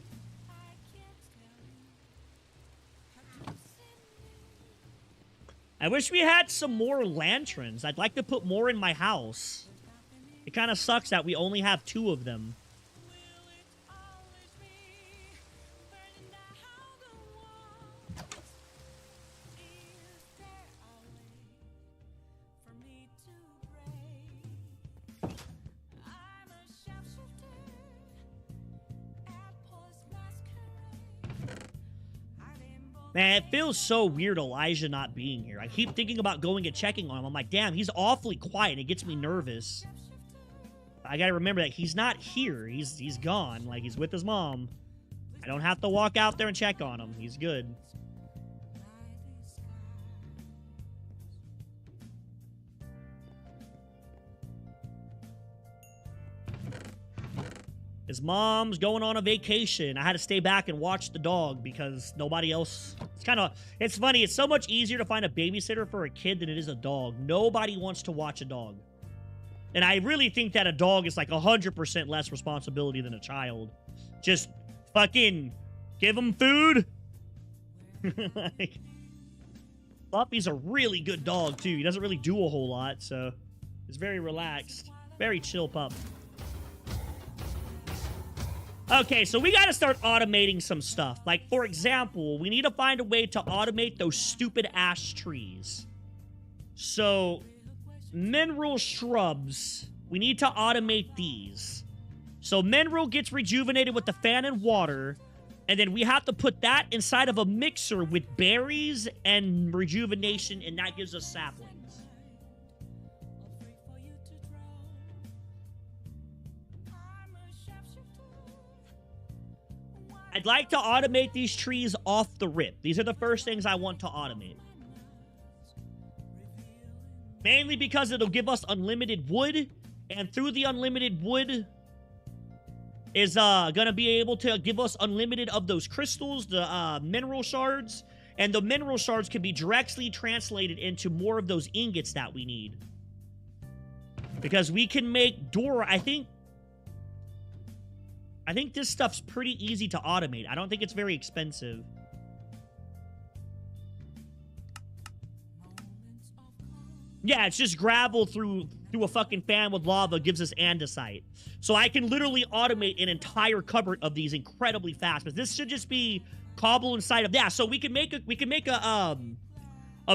I wish we had some more lanterns. I'd like to put more in my house. It kind of sucks that we only have 2 of them. Man, it feels so weird Elijah not being here. I keep thinking about going and checking on him. I'm like, damn, he's awfully quiet. It gets me nervous. I gotta remember that he's not here. He's gone. Like, he's with his mom. I don't have to walk out there and check on him. He's good. His mom's going on a vacation. I had to stay back and watch the dog because nobody else... It's funny. It's so much easier to find a babysitter for a kid than it is a dog. Nobody wants to watch a dog. And I really think that a dog is like 100% less responsibility than a child. Just fucking give him food. Like, Puppy's a really good dog, too. He doesn't really do a whole lot, so... He's very relaxed. Very chill pup. Okay, so we gotta start automating some stuff. Like, for example, we need to find a way to automate those stupid ash trees. So, mineral shrubs, we need to automate these. So, mineral gets rejuvenated with the fan and water, and then we have to put that inside of a mixer with berries and rejuvenation, and that gives us saplings. I'd like to automate these trees off the rip. These are the first things I want to automate. Mainly because it'll give us unlimited wood, and through the unlimited wood is gonna be able to give us unlimited of those crystals, the mineral shards, and the mineral shards can be directly translated into more of those ingots that we need. Because we can make door, I think this stuff's pretty easy to automate. I don't think it's very expensive. Yeah, it's just gravel through a fucking fan with lava gives us andesite. So I can literally automate an entire cupboard of these incredibly fast. But this should just be cobble inside of... Yeah, so we can make a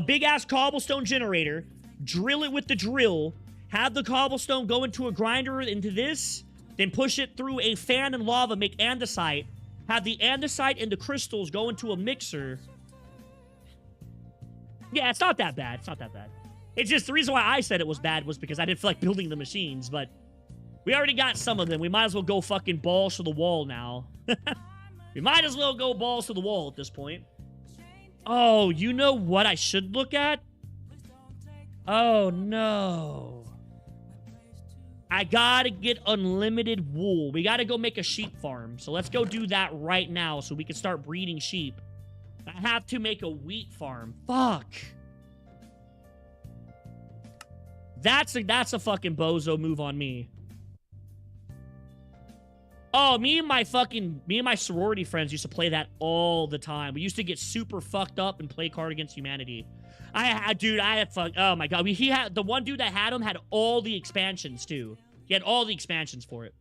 big-ass cobblestone generator, drill it with the drill, have the cobblestone go into a grinder into this... Then push it through a fan and lava, make andesite. Have the andesite and the crystals go into a mixer. Yeah, it's not that bad. It's not that bad. It's just the reason why I said it was bad was because I didn't feel like building the machines, but we already got some of them. We might as well go fucking balls to the wall now. We might as well go balls to the wall at this point. Oh, you know what I should look at? Oh, no. I gotta get unlimited wool. We gotta go make a sheep farm. So let's go do that right now so we can start breeding sheep. I have to make a wheat farm. Fuck. That's a fucking bozo move on me. Oh, me and my sorority friends used to play that all the time. We used to get super fucked up and play Card Against Humanity. Oh my god. The one dude that had him had all the expansions too. He had all the expansions for it.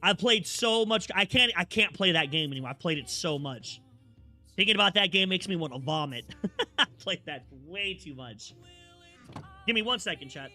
I played so much. I can't play that game anymore. I played it so much. Thinking about that game makes me want to vomit. I played that way too much. Give me 1 second, chat.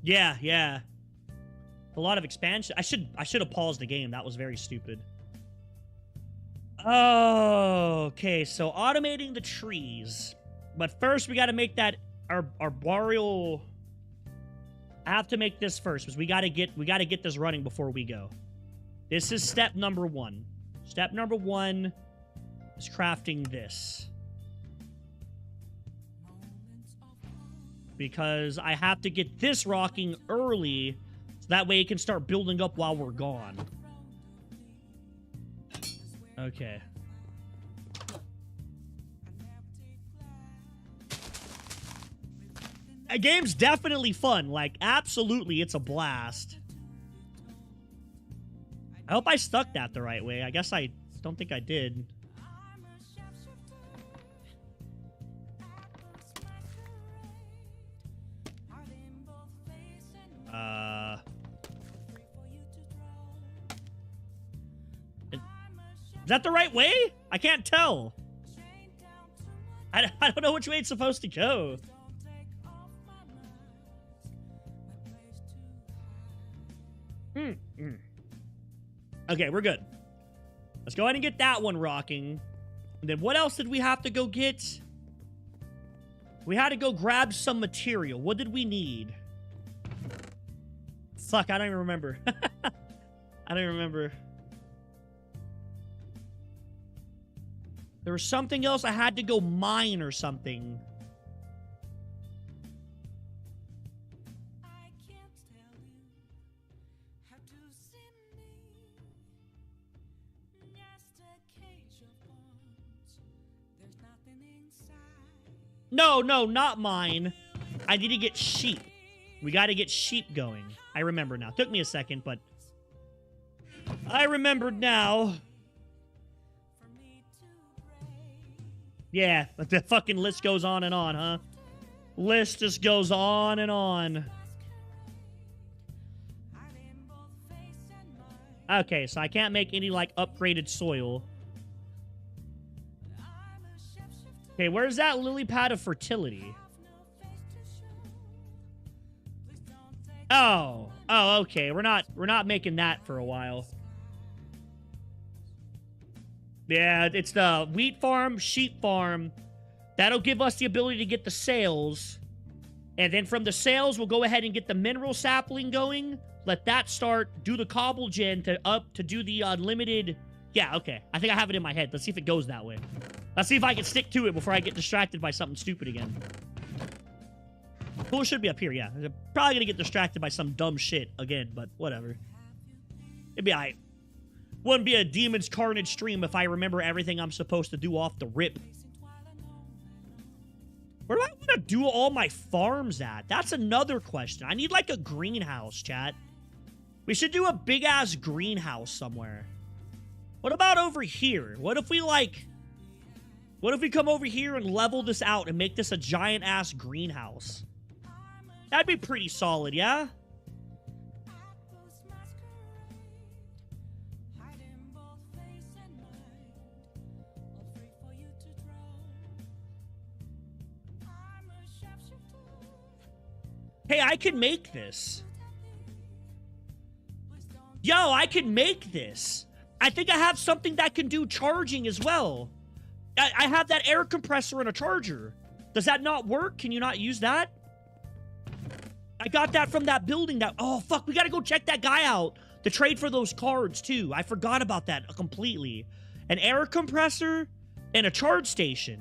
Yeah, yeah. A lot of expansion. I should have paused the game. That was very stupid. Oh, okay. So automating the trees. But first we got to make that arboreal. I have to make this first because we got to get this running before we go. This is step number 1. Step number 1 is crafting this. Because I have to get this rocking early so that way it can start building up while we're gone. Okay. A game's definitely fun. Like, absolutely, it's a blast. I hope I stuck that the right way. I guess I don't think I did. Is that the right way? I can't tell. I don't know which way it's supposed to go. Okay, we're good. Let's go ahead and get that one rocking. And then what else did we have to go get? We had to go grab some material. What did we need? Fuck, I don't even remember. I don't even remember. There was something else I had to go mine or something. No, not mine. I need to get sheep. We got to get sheep going. I remember now. Took me a second, but I remembered now. Yeah, but the fucking list goes on and on, huh? List just goes on and on. Okay, so I can't make any, like, upgraded soil. Okay, where's that lily pad of fertility? Oh, okay. We're not making that for a while. Yeah, it's the wheat farm, sheep farm. That'll give us the ability to get the sales. And then from the sales, we'll go ahead and get the mineral sapling going. Let that start. Do the cobble gen to do the unlimited. Yeah, okay. I think I have it in my head. Let's see if it goes that way. Let's see if I can stick to it before I get distracted by something stupid again. Pool should be up here, yeah. I'm probably gonna get distracted by some dumb shit again, but whatever. It'd be alright. Wouldn't be a Demon's Carnage stream if I remember everything I'm supposed to do off the rip. Where do I want to do all my farms at? That's another question. I need, like, a greenhouse, chat. We should do a big-ass greenhouse somewhere. What about over here? What if we, like... What if we come over here and level this out and make this a giant-ass greenhouse? That'd be pretty solid, yeah? Hey, I can make this. Yo, I can make this. I think I have something that can do charging as well. I have that air compressor and a charger. Does that not work? Can you not use that? I got that from that building that... Oh, fuck. We got to go check that guy out to trade for those cards, too. I forgot about that completely. An air compressor and a charge station.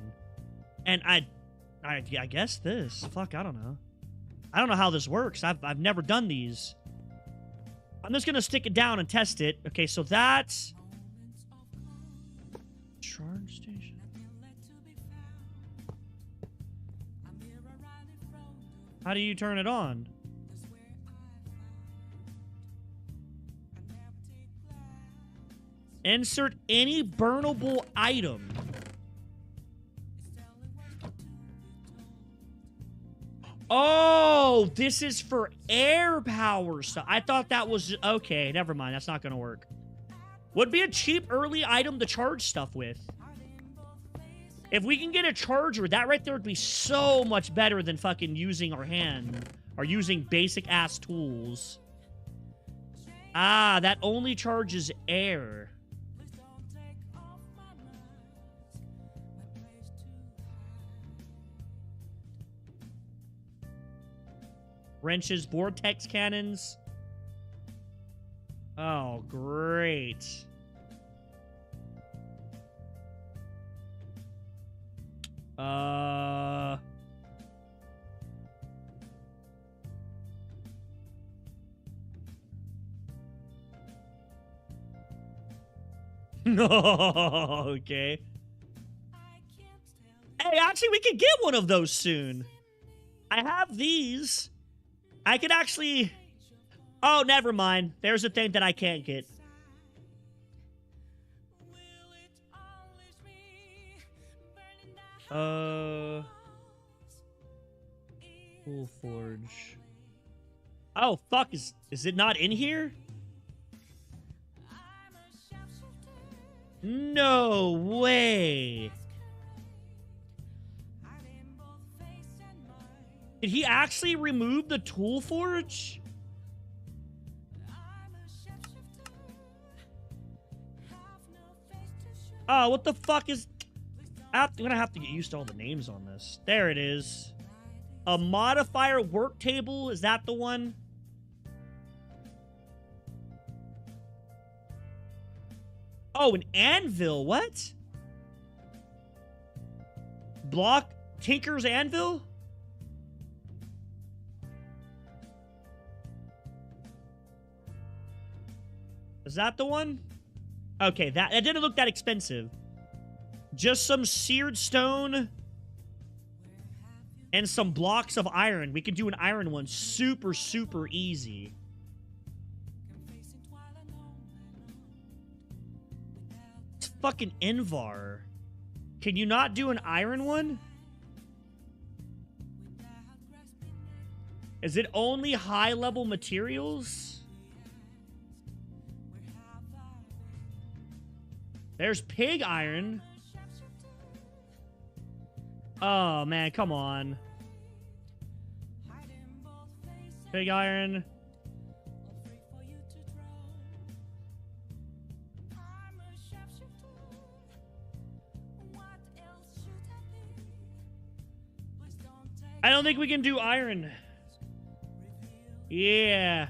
And I guess this. Fuck, I don't know. I don't know how this works. I've never done these. I'm just going to stick it down and test it. Okay, so that's... Charge station. How do you turn it on? Insert any burnable item. Oh, this is for air power stuff. I thought that was... Okay, never mind. That's not going to work. Would be a cheap early item to charge stuff with. If we can get a charger, that right there would be so much better than fucking using our hand are using basic ass tools. Ah, that only charges air. Wrenches, vortex cannons. Oh, great. Okay. Hey, actually, we could get one of those soon. I have these. I could actually... Oh, never mind. There's a thing that I can't get. Full Forge. Oh, fuck. Is it not in here? No way. Did he actually remove the tool forge? Oh, what the fuck is... I'm gonna have to get used to all the names on this. There it is. A modifier work table? Is that the one? Oh, an anvil. What? Block Tinker's anvil? Is that the one? Okay, that didn't look that expensive. Just some seared stone and some blocks of iron. We can do an iron one super, super easy. It's fucking Invar. Can you not do an iron one? Is it only high-level materials? There's pig iron. Oh, man, come on. Pig iron. I don't think we can do iron. Yeah.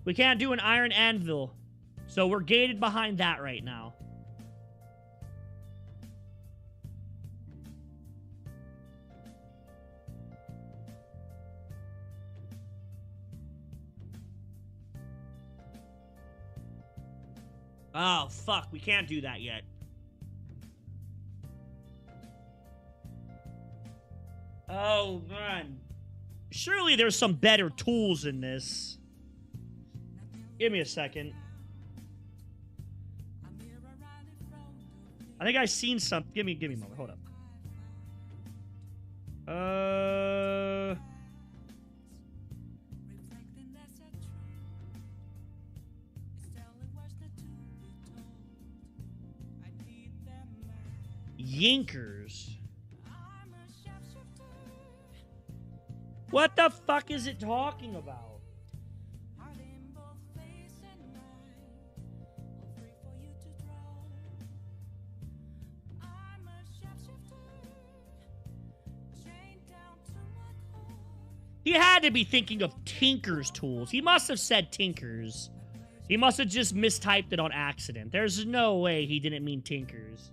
We can't do an iron anvil. So we're gated behind that right now. Oh, fuck. We can't do that yet. Oh, man. Surely there's some better tools in this. Give me a second. I think I've seen some. Give me a moment. Hold up. Yinkers. What the fuck is it talking about? He had to be thinking of Tinker's tools. He must have said Tinker's. He must have just mistyped it on accident. There's no way he didn't mean Tinker's.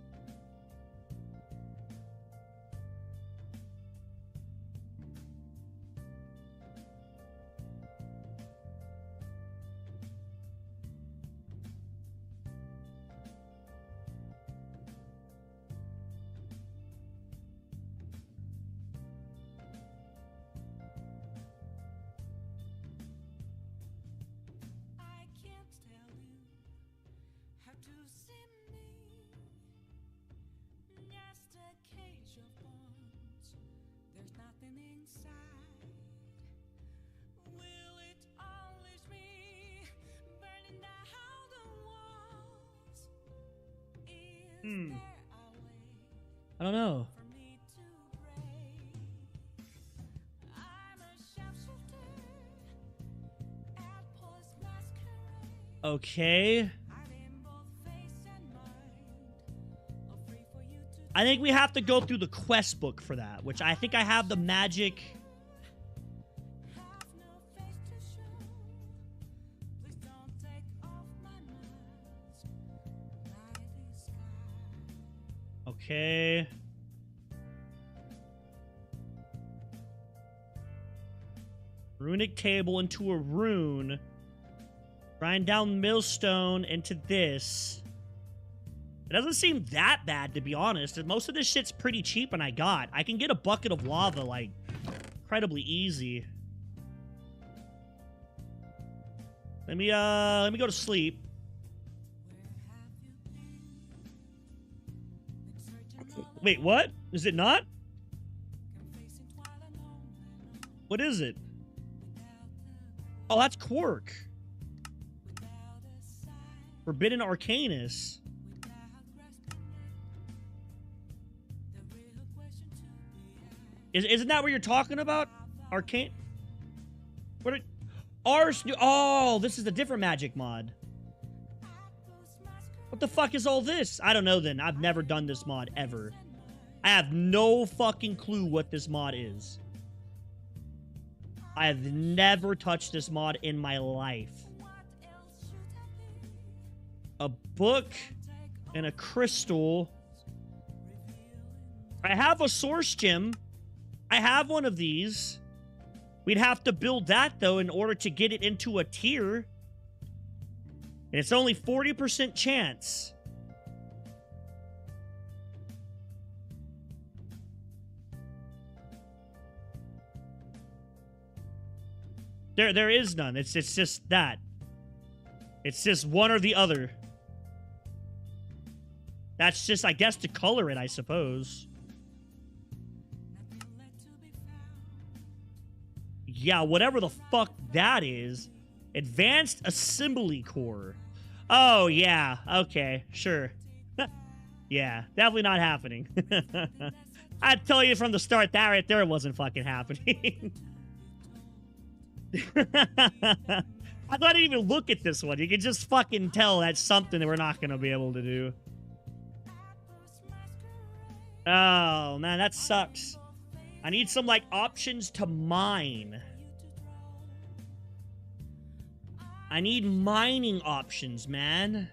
I don't know. Okay. I think we have to go through the quest book for that, which I think I have the magic. Okay. Runic table into a rune. Grind down millstone into this. It doesn't seem that bad, to be honest. Most of this shit's pretty cheap, and I can get a bucket of lava, like, incredibly easy. Let me go to sleep. Wait, what? Is it not? What is it? Oh, that's Quark. Forbidden Arcanus. Isn't that what you're talking about? Arcane? What are... Ars... Oh, this is a different magic mod. What the fuck is all this? I don't know then. I've never done this mod ever. I have no fucking clue what this mod is. I have never touched this mod in my life. A book and a crystal. I have a source gem. I have one of these. We'd have to build that, though, in order to get it into a tier. And it's only 40% chance. There is none. It's just that. It's just one or the other. That's just, I guess, to color it, I suppose. Yeah, whatever the fuck that is. Advanced Assembly Core. Oh, yeah. Okay, sure. Yeah, definitely not happening. I'd tell you from the start, that right there wasn't fucking happening. I thought I'd even look at this one. You can just fucking tell that's something that we're not going to be able to do. Oh, man, that sucks. I need some, like, options to mine. I need mining options, man.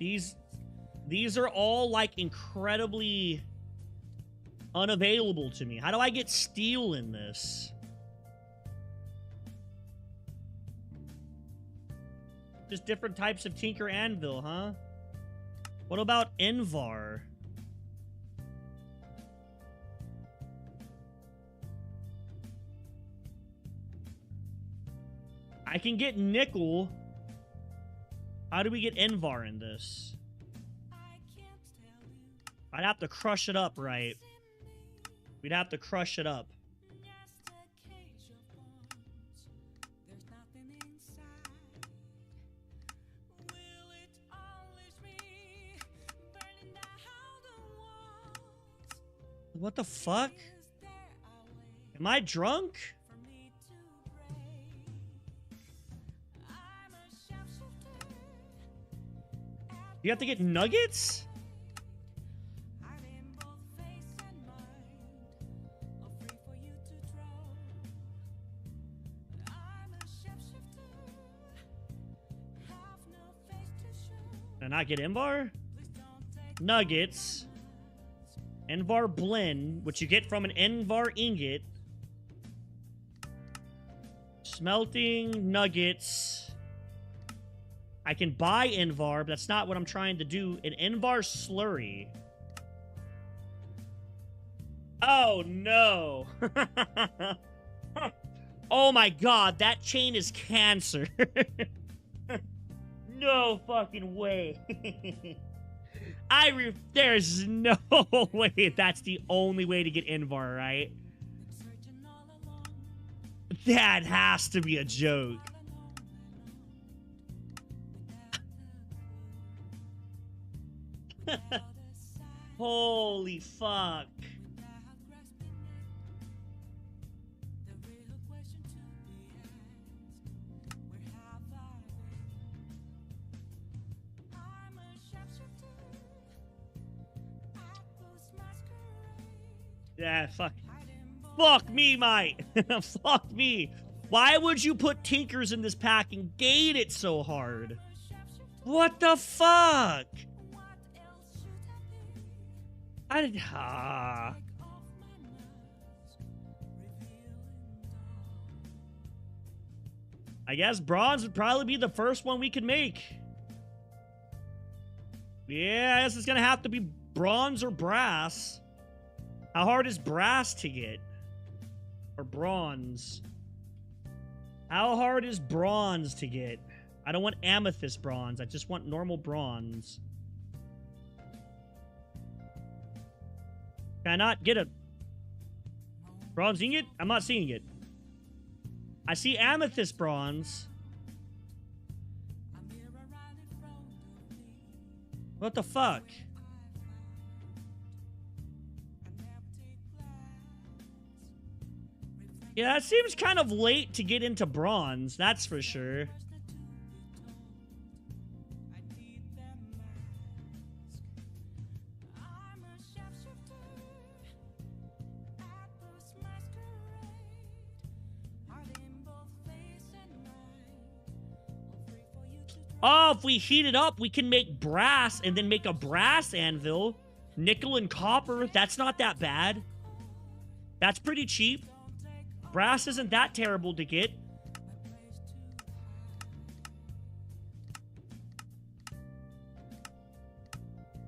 These are all, like, incredibly unavailable to me. How do I get steel in this? Just different types of Tinker Anvil, huh? What about Envar? I can get nickel. How do we get Envar in this? I'd have to crush it up, right? We'd have to crush it up. What the fuck? Am I drunk? You have to get nuggets? Did I not get Envar? Nuggets. Envar blend, which you get from an Envar ingot. Smelting nuggets. I can buy Envar, but that's not what I'm trying to do. An Envar slurry. Oh, no. Oh, my God. That chain is cancer. No fucking way. There's no way that's the only way to get Envar, right? That has to be a joke. Holy fuck. Yeah, fuck. Fuck me, mate. Fuck me. Why would you put Tinkers in this pack and gate it so hard? What the fuck? I did. I guess bronze would probably be the first one we could make. Yeah, I guess it's gonna have to be bronze or brass. How hard is brass to get? Or bronze? How hard is bronze to get? I don't want amethyst bronze. I just want normal bronze. Can I not get a bronze ingot? I'm not seeing it. I see amethyst bronze. What the fuck? Yeah, that seems kind of late to get into bronze, that's for sure. Oh, if we heat it up, we can make brass and then make a brass anvil. Nickel and copper, that's not that bad. That's pretty cheap. Brass isn't that terrible to get.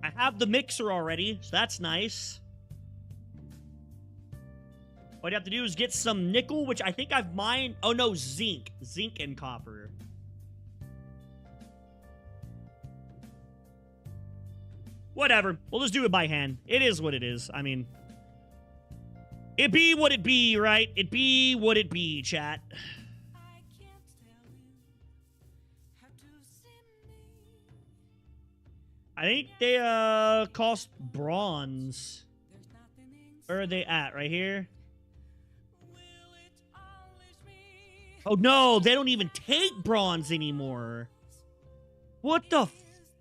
I have the mixer already, so that's nice. What you have to do is get some nickel, which I think I've mined. Oh no, zinc. Zinc and copper. Whatever. We'll just do it by hand. It is what it is. I mean, it be what it be, right? It be what it be, chat. I think they cost bronze. Where are they at? Right here? Oh no, they don't even take bronze anymore. What the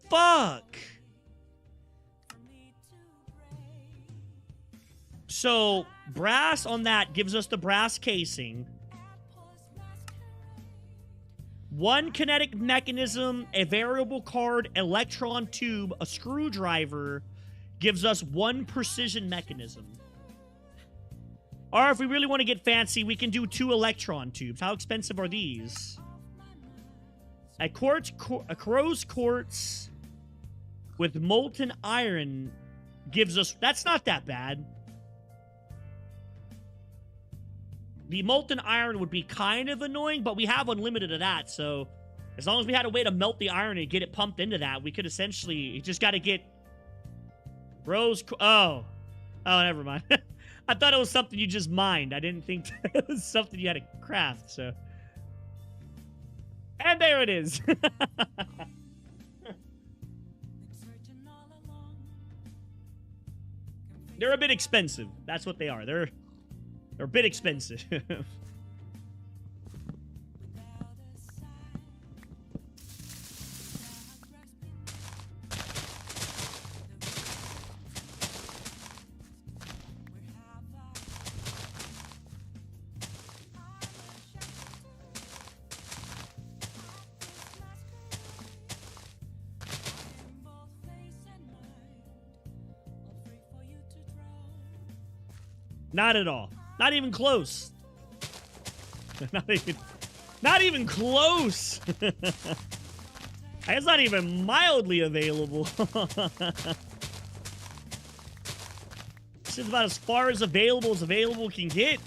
fuck? So, brass on that gives us the brass casing. One kinetic mechanism, a variable card, electron tube, a screwdriver gives us one precision mechanism. Or if we really want to get fancy, we can do 2 electron tubes. How expensive are these? A crow's quartz with molten iron gives us... That's not that bad. The molten iron would be kind of annoying, but we have unlimited of that, so as long as we had a way to melt the iron and get it pumped into that, we could essentially... You just got to get... Oh, never mind. I thought it was something you just mined. I didn't think it was something you had to craft, so... And there it is. They're a bit expensive. That's what they are. They're a bit expensive. Not at all. Not even close. Not even close. It's not even mildly available. This is about as far as available can get.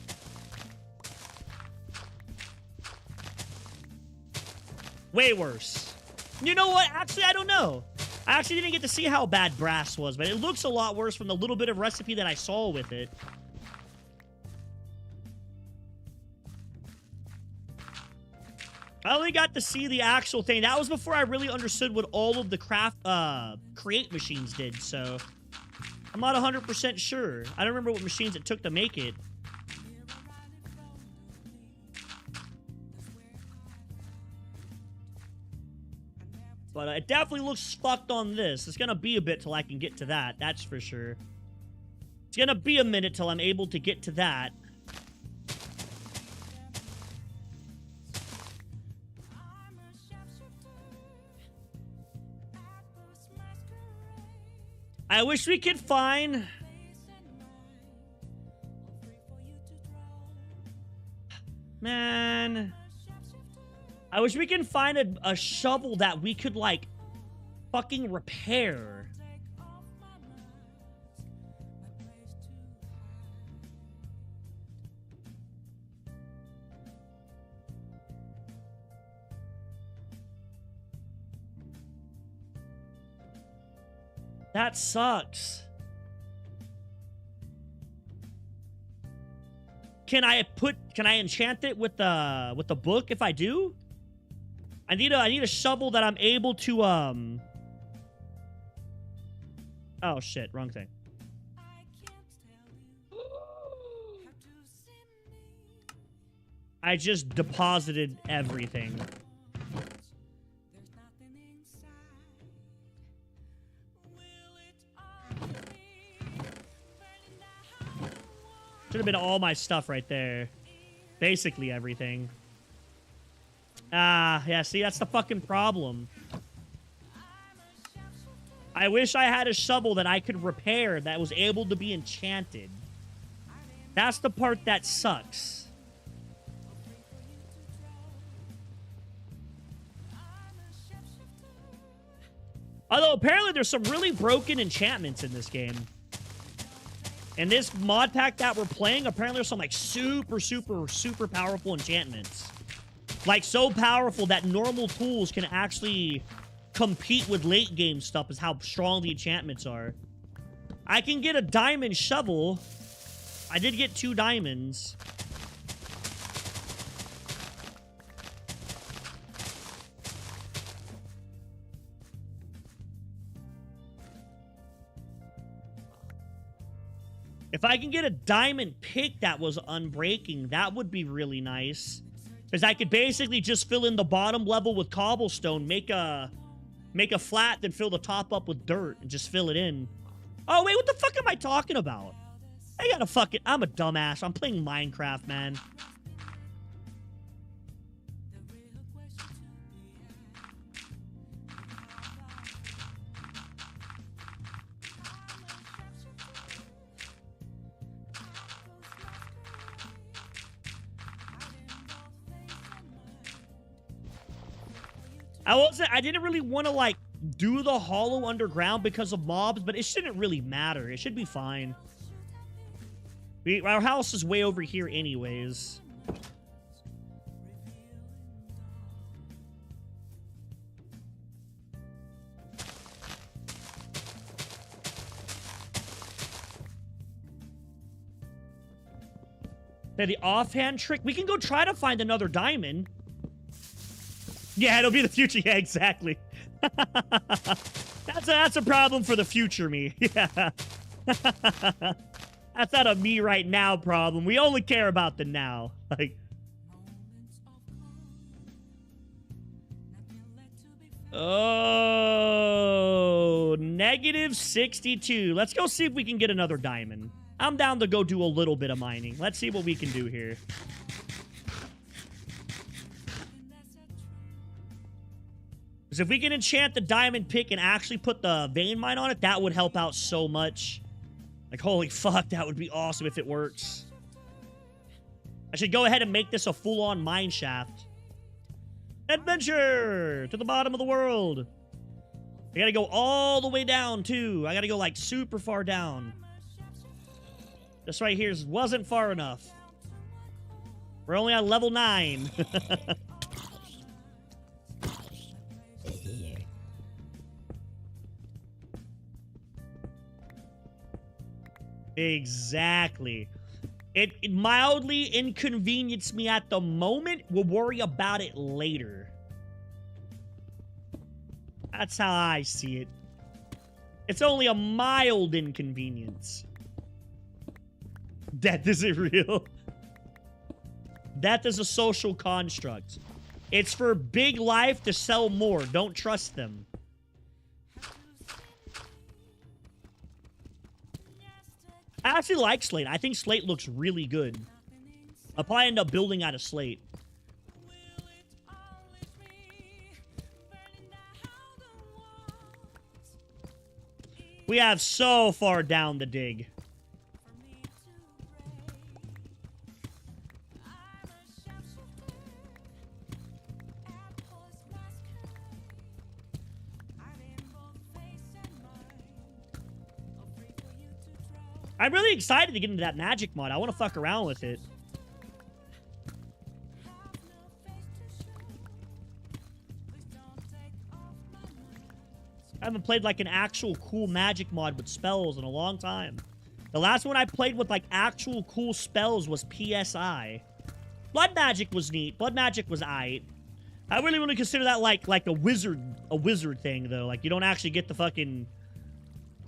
Way worse. You know what? Actually, I don't know. I actually didn't get to see how bad brass was, but it looks a lot worse from the little bit of recipe that I saw with it. I only got to see the actual thing. That was before I really understood what all of the create machines did, so I'm not 100% sure. I don't remember what machines it took to make it. But it definitely looks fucked on this. It's gonna be a bit till I can get to that, that's for sure. gonna be a minute till I'm able to get to that. I wish we could find... Man... I wish we can find a shovel that we could, like, fucking repair. That sucks. Can I enchant it with the book if I do? I need a shovel that I'm able to Oh shit, wrong thing. I just deposited everything. Should have been all my stuff right there. Basically everything. Ah, yeah, see, that's the fucking problem. I wish I had a shovel that I could repair that was able to be enchanted. That's the part that sucks. Although, apparently there's some really broken enchantments in this game. In this mod pack that we're playing, apparently there's some, like, super powerful enchantments. Like, so powerful that normal tools can actually compete with late game stuff is how strong the enchantments are. I can get a diamond shovel. I did get 2 diamonds. If I can get a diamond pick that was unbreaking, that would be really nice. Because I could basically just fill in the bottom level with cobblestone, make a flat, then fill the top up with dirt, and just fill it in. Oh, wait, what the fuck am I talking about? I'm a dumbass. I'm playing Minecraft, man. I didn't really want to, like, do the hollow underground because of mobs, but it shouldn't really matter. It should be fine. Our house is way over here anyways. The offhand trick. We can go try to find another diamond. Yeah, it'll be the future. Yeah, exactly. That's a problem for the future me. Yeah. That's not a me right now problem. We only care about the now. Like. Oh, -62. Let's go see if we can get another diamond. I'm down to go do a little bit of mining. Let's see what we can do here. Because if we can enchant the diamond pick and actually put the vein mine on it, that would help out so much. Like, holy fuck, that would be awesome if it works. I should go ahead and make this a full-on mine shaft. Adventure to the bottom of the world. I gotta go all the way down, too. I gotta go, like, super far down. This right here wasn't far enough. We're only on level 9. Exactly. It mildly inconvenienced me at the moment. We'll worry about it later. That's how I see it. It's only a mild inconvenience. Death isn't real. Death is a social construct. It's for big life to sell more. Don't trust them. I actually like slate. I think slate looks really good. I'll probably end up building out of slate. We have so far down the dig. I'm really excited to get into that magic mod. I want to fuck around with it. I haven't played like an actual cool magic mod with spells in a long time. The last one I played with like actual cool spells was PSI. Blood magic was neat. Blood magic was aight. I really want to consider that like a wizard thing though. Like you don't actually get to fucking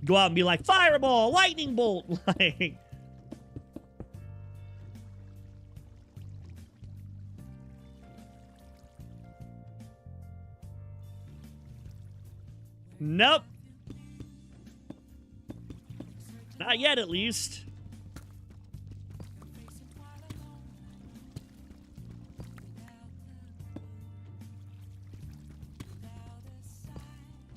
go out and be like fireball, lightning bolt, like. Nope. Not yet, at least.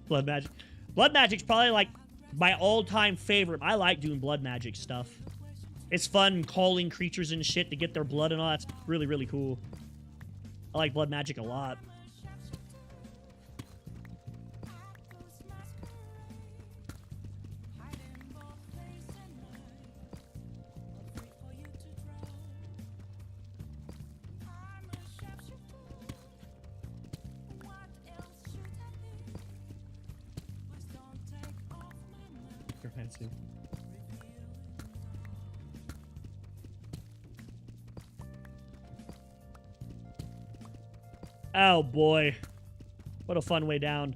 Blood magic. Blood magic's probably like my all-time favorite. I like doing blood magic stuff. It's fun calling creatures and shit to get their blood and all. That's really, really cool. I like blood magic a lot. Oh boy. What a fun way down.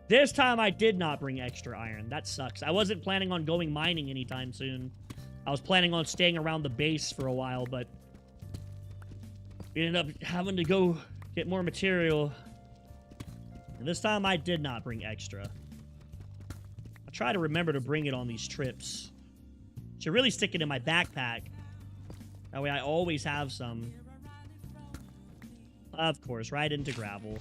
This time I did not bring extra iron. That sucks. I wasn't planning on going mining anytime soon. I was planning on staying around the base for a while, but we ended up having to go get more material. And this time I did not bring extra. I try to remember to bring it on these trips. Should really stick it in my backpack. That way I always have some. Of course, right into gravel.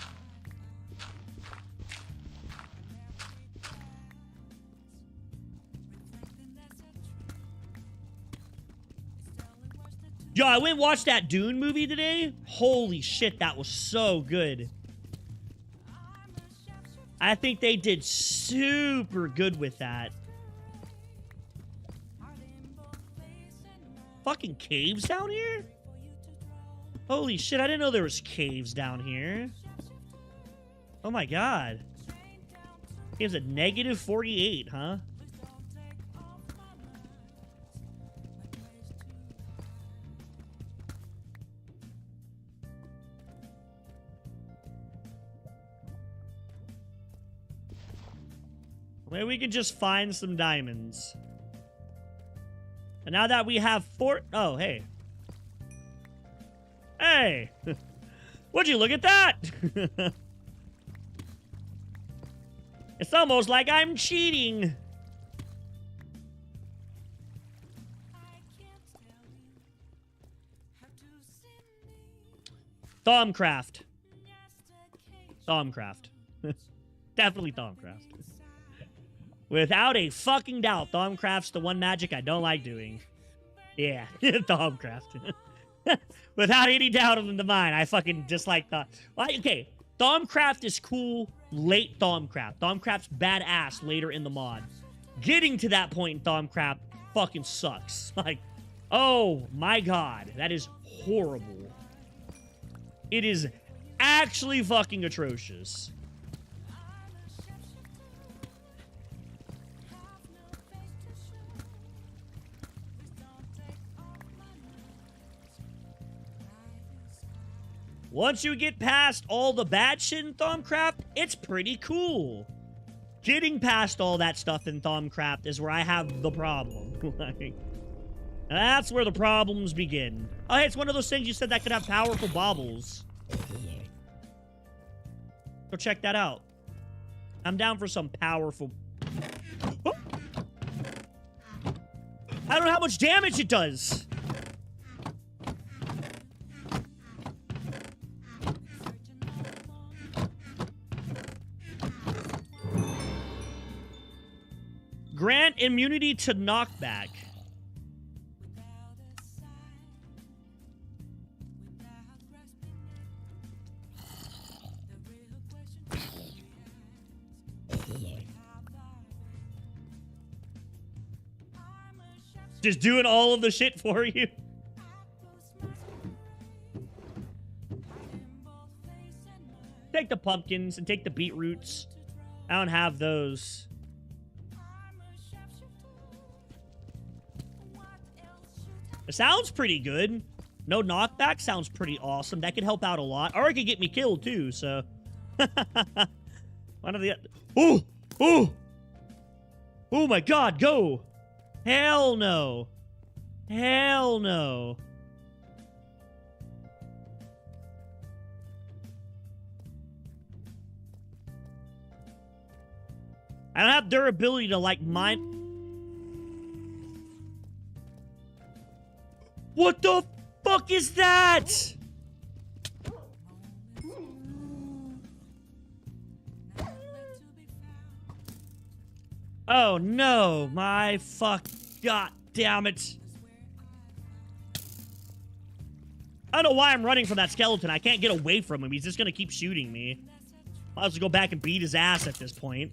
Yo, I went and watched that Dune movie today. Holy shit, that was so good. I think they did super good with that. Fucking caves down here? Holy shit, I didn't know there was caves down here. Oh my god. Caves at negative 48, huh? Maybe we can just find some diamonds. And now that we have four... Oh, hey. Hey! Would you look at that? It's almost like I'm cheating. Thaumcraft. Thaumcraft. Definitely Thaumcraft. Without a fucking doubt, Thaumcraft's the one magic I don't like doing. Yeah, Thaumcraft. Without any doubt in the mind, I fucking dislike the... Okay, Thaumcraft is cool late Thaumcraft. Thaumcraft's badass later in the mod. Getting to that point in Thaumcraft fucking sucks. Like, oh my god, that is horrible. It is actually fucking atrocious. Once you get past all the bad shit in Thaumcraft, it's pretty cool. Getting past all that stuff in Thaumcraft is where I have the problem. Like, that's where the problems begin. Oh, hey, it's one of those things you said that could have powerful baubles. Go check that out. I'm down for some powerful... Oh. I don't know how much damage it does. Grant immunity to knockback. Just doing all of the shit for you. Take the pumpkins and take the beetroots. I don't have those. It sounds pretty good. No knockback sounds pretty awesome. That could help out a lot. Or it could get me killed too, so. One of the... Ooh! Ooh! Oh my god, go! Hell no. Hell no. I don't have durability to, like, mine... What the fuck is that? Oh no, my fuck. God damn it. I don't know why I'm running from that skeleton. I can't get away from him. He's just gonna keep shooting me. I'll just go back and beat his ass at this point.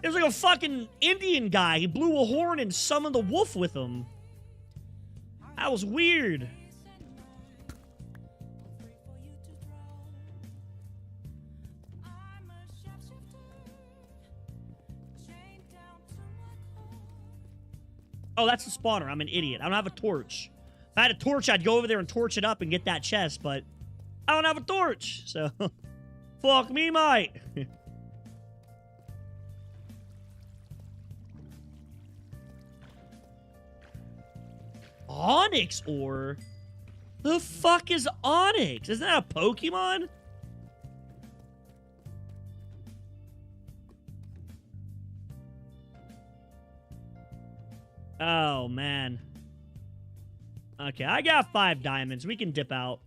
It was like a fucking Indian guy. He blew a horn and summoned the wolf with him. That was weird. Oh, that's the spawner. I'm an idiot. I don't have a torch. If I had a torch, I'd go over there and torch it up and get that chest, but I don't have a torch. So, fuck me, mate. Onyx ore? The fuck is Onyx? Isn't that a Pokemon? Oh, man. Okay, I got 5 diamonds. We can dip out.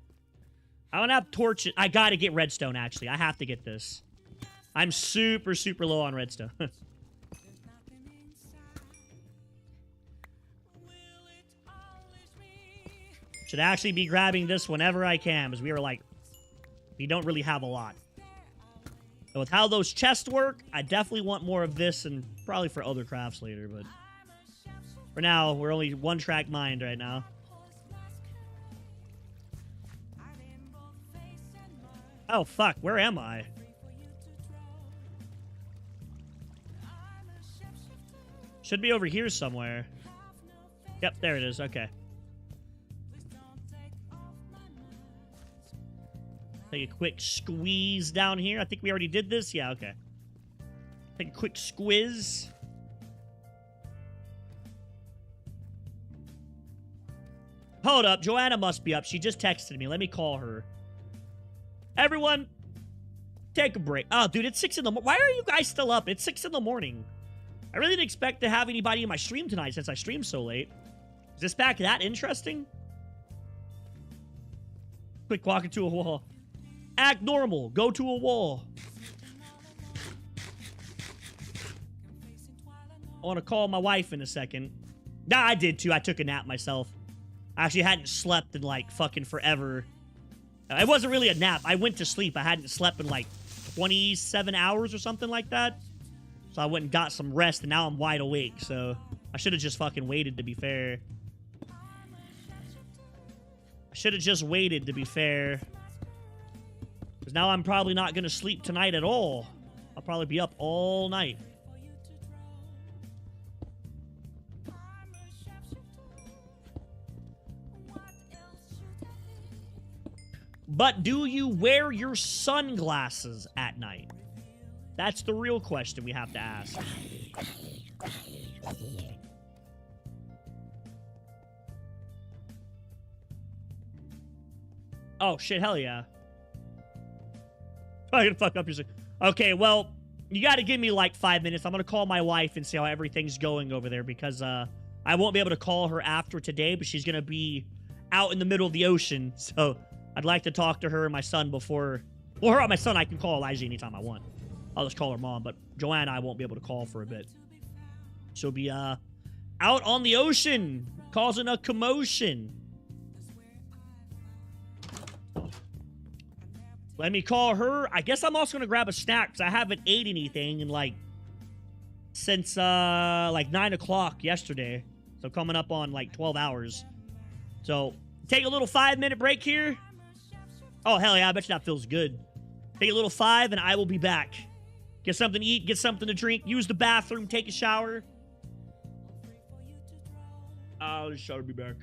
I don't have torches. I gotta get redstone, actually. I have to get this. I'm super, super low on redstone. Should actually be grabbing this whenever I can, because we are like, we don't really have a lot. So with how those chests work, I definitely want more of this, and probably for other crafts later, but for now, we're only one-track mind right now. Oh, fuck, where am I? Should be over here somewhere. Yep, there it is, okay. Take a quick squeeze down here. I think we already did this. Yeah, okay. Take a quick squiz. Hold up. Joanna must be up. She just texted me. Let me call her. Everyone, take a break. Oh, dude, it's 6 in the morning. Why are you guys still up? It's 6 in the morning. I really didn't expect to have anybody in my stream tonight since I streamed so late. Is this back that interesting? Quick, walk into a wall. Act normal. Go to a wall. I want to call my wife in a second. Nah, I did too. I took a nap myself. I actually hadn't slept in like fucking forever. It wasn't really a nap. I went to sleep. I hadn't slept in like 27 hours or something like that. So I went and got some rest, and now I'm wide awake. So I should have just fucking waited, to be fair. I should have just waited, to be fair. Because now I'm probably not going to sleep tonight at all. I'll probably be up all night. But do you wear your sunglasses at night? That's the real question we have to ask. Oh, shit, hell yeah. I'm gonna fuck up your... Okay, well, you got to give me like 5 minutes. I'm going to call my wife and see how everything's going over there because I won't be able to call her after today, but she's going to be out in the middle of the ocean. So I'd like to talk to her and my son before... Well, her and my son, I can call Elijah anytime I want. I'll just call her mom, but Joanna I won't be able to call for a bit. She'll be out on the ocean, causing a commotion. Let me call her. I guess I'm also going to grab a snack because I haven't ate anything in like since like 9 o'clock yesterday. So coming up on like 12 hours. So take a little 5-minute break here. Oh, hell yeah. I bet you that feels good. Take a little 5 and I will be back. Get something to eat, get something to drink, use the bathroom, take a shower. I'll just be back.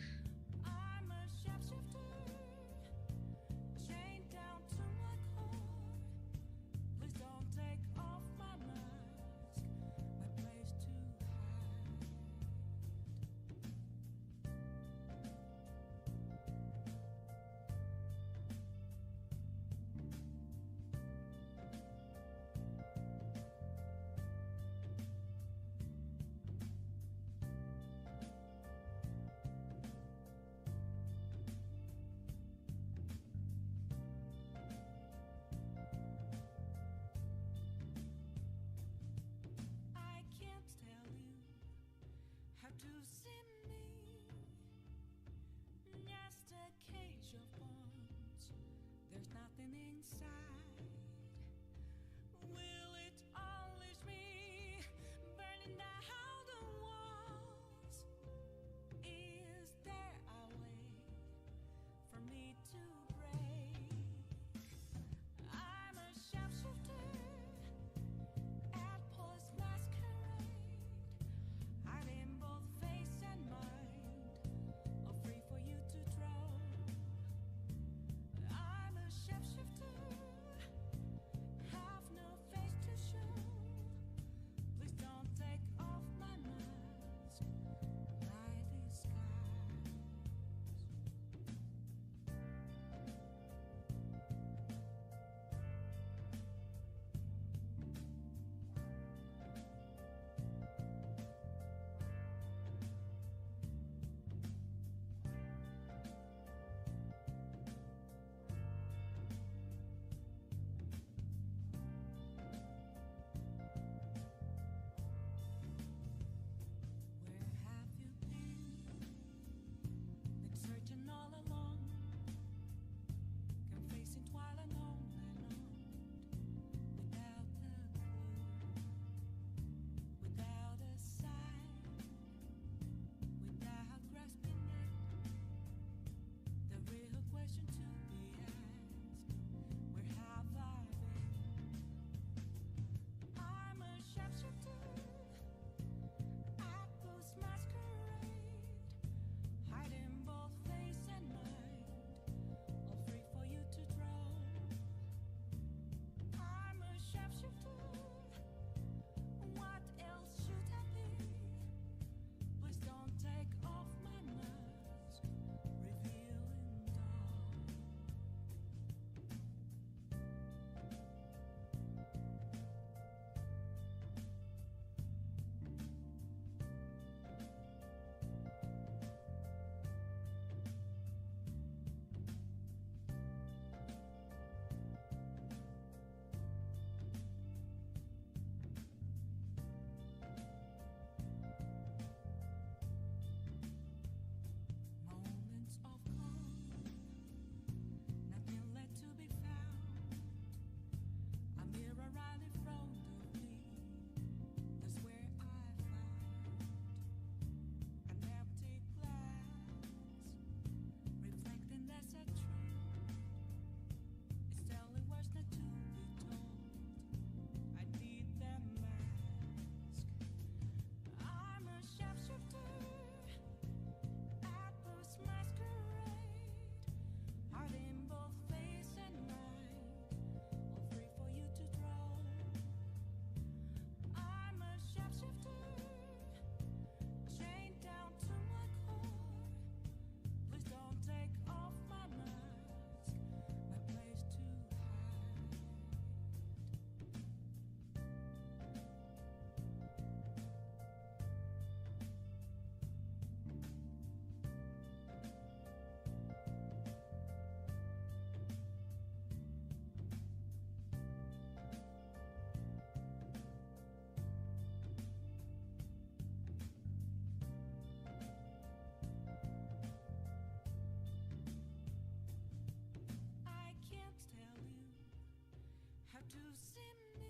to see me.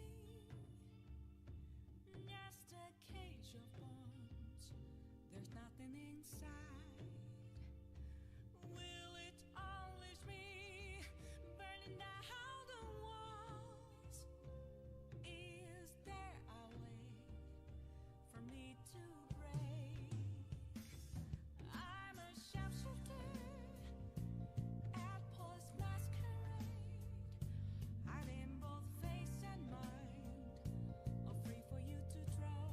Just a cage of bones. There's nothing inside. Will it unleash me, burning down the walls? Is there a way for me to break? I'm a sharpshooter at post masquerade, hiding both face and mind, all free for you to draw.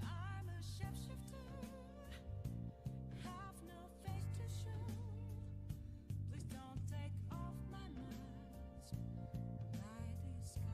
I'm a shapeshifter, have no face to show. Please don't take off my mask, my disguise.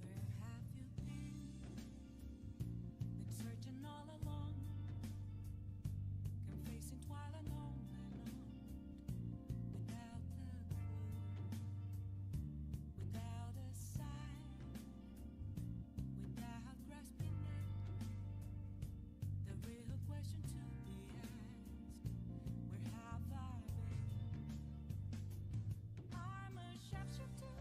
Where have you been? Been searching all along, confessing twilight on and on, without a clue, without a sign, without grasping it. The real question to be asked: where have I been? I'm a sharpshooter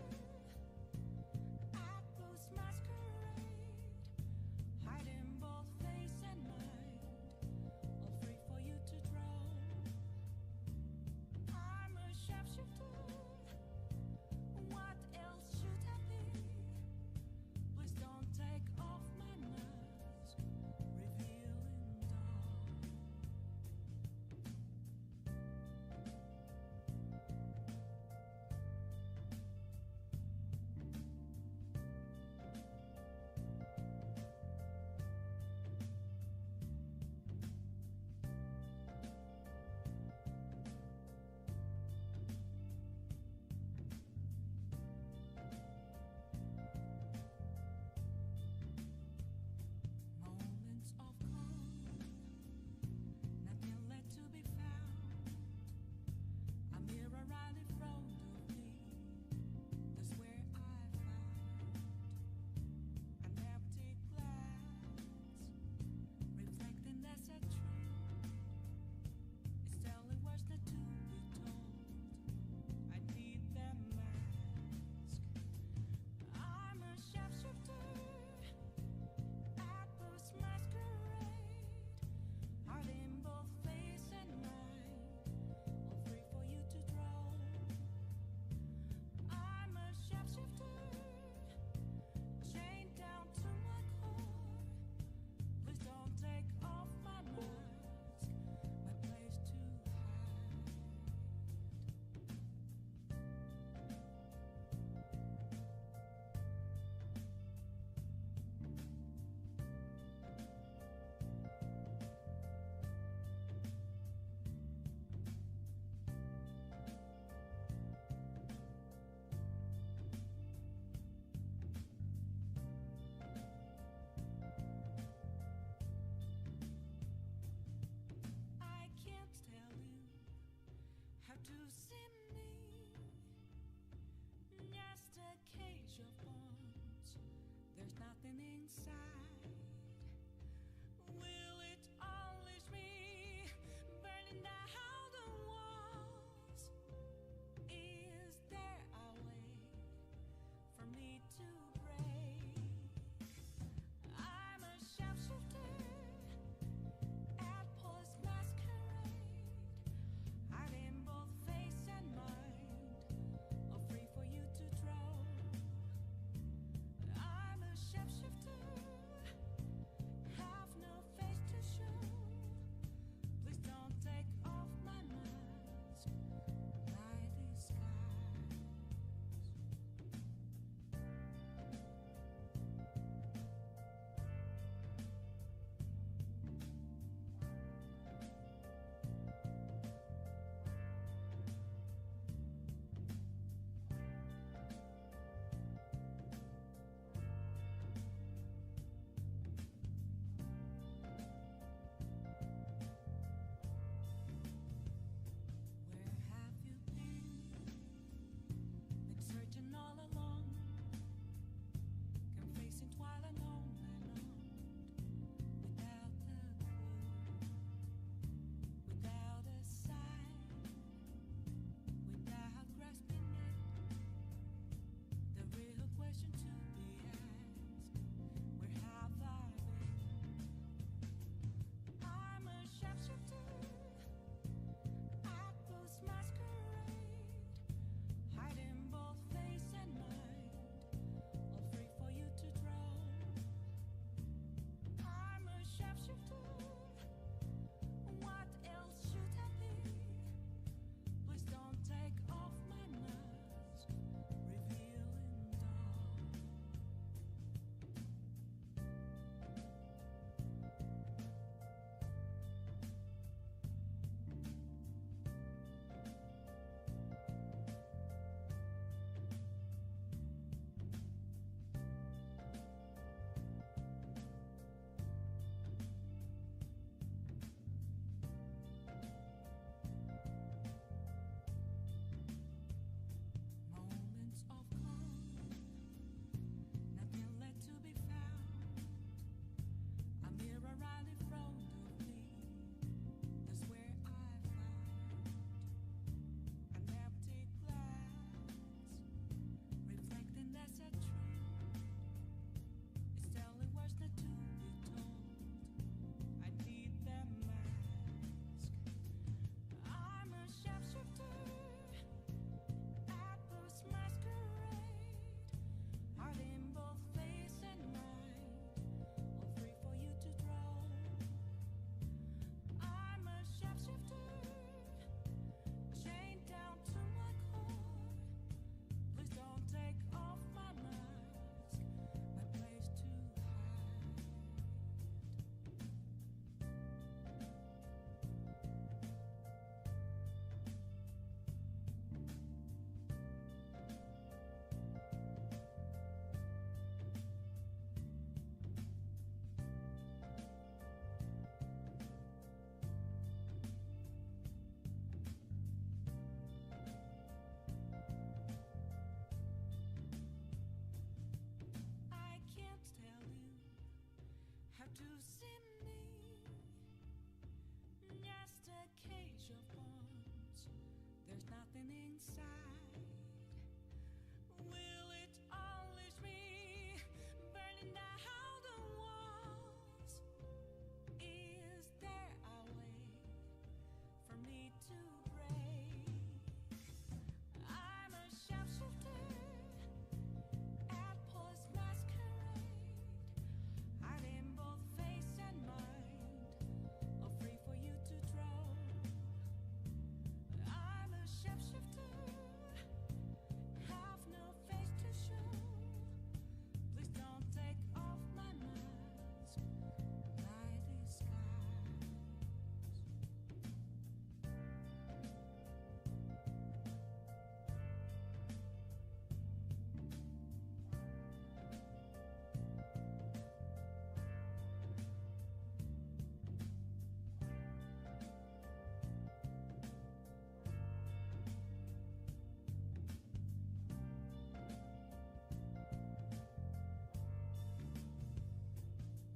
at post masquerade, hiding both face and mind, all free for you to draw. I'm a sharpshooter. What else should I be? Please don't take off my mask, revealing dawn. Moments of calm, nothing left to be found. A mirror right in front of me, that's where I found an empty glass, reflecting that's a truth. It's telling words not to be told. I need that mask. I'm a sharpshooter at post masquerade, hiding both face and mind, all free for you to draw. I'm a sharpshooter, chained down to my core. Please don't take off my mask, my place to hide. I can't tell you how to see me. Just a cage of bones. There's nothing inside. Will it unleash me, burning down the walls? Is there a way for me to break? I'm a sharpshooter at post masquerade, hiding both face and mind, all free for you to draw. I'm a sharpshooter cage of bones. There's nothing inside. Will it unleash me, burning down the walls? Is there a way for me to break? I'm a shapeshifter at Paul's masquerade, hiding both face and mind, all free for you to draw. I'm a shapeshifter, have no face to show. Please don't take off my mask, my disguise.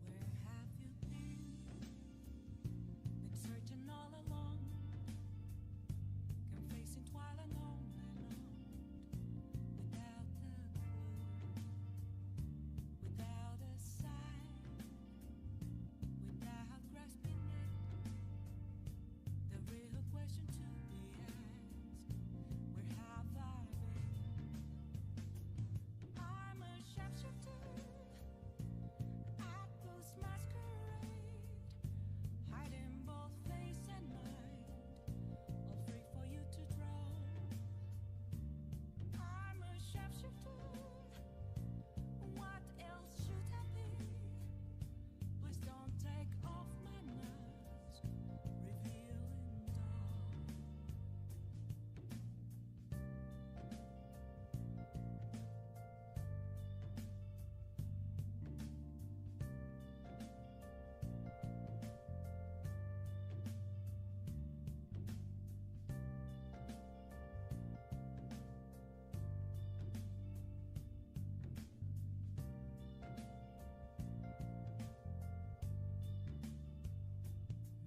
Where have you been? Been searching all along, confessing twilight on and on, without a clue, without a sign, without grasping it. The real question to be asked: where have I been? I'm a shapeshifter at Ghost Masquerade, hiding both face and mind, all free for you to draw. I'm a shapeshifter. What else should I be? Please don't take off my mask, revealing dawn.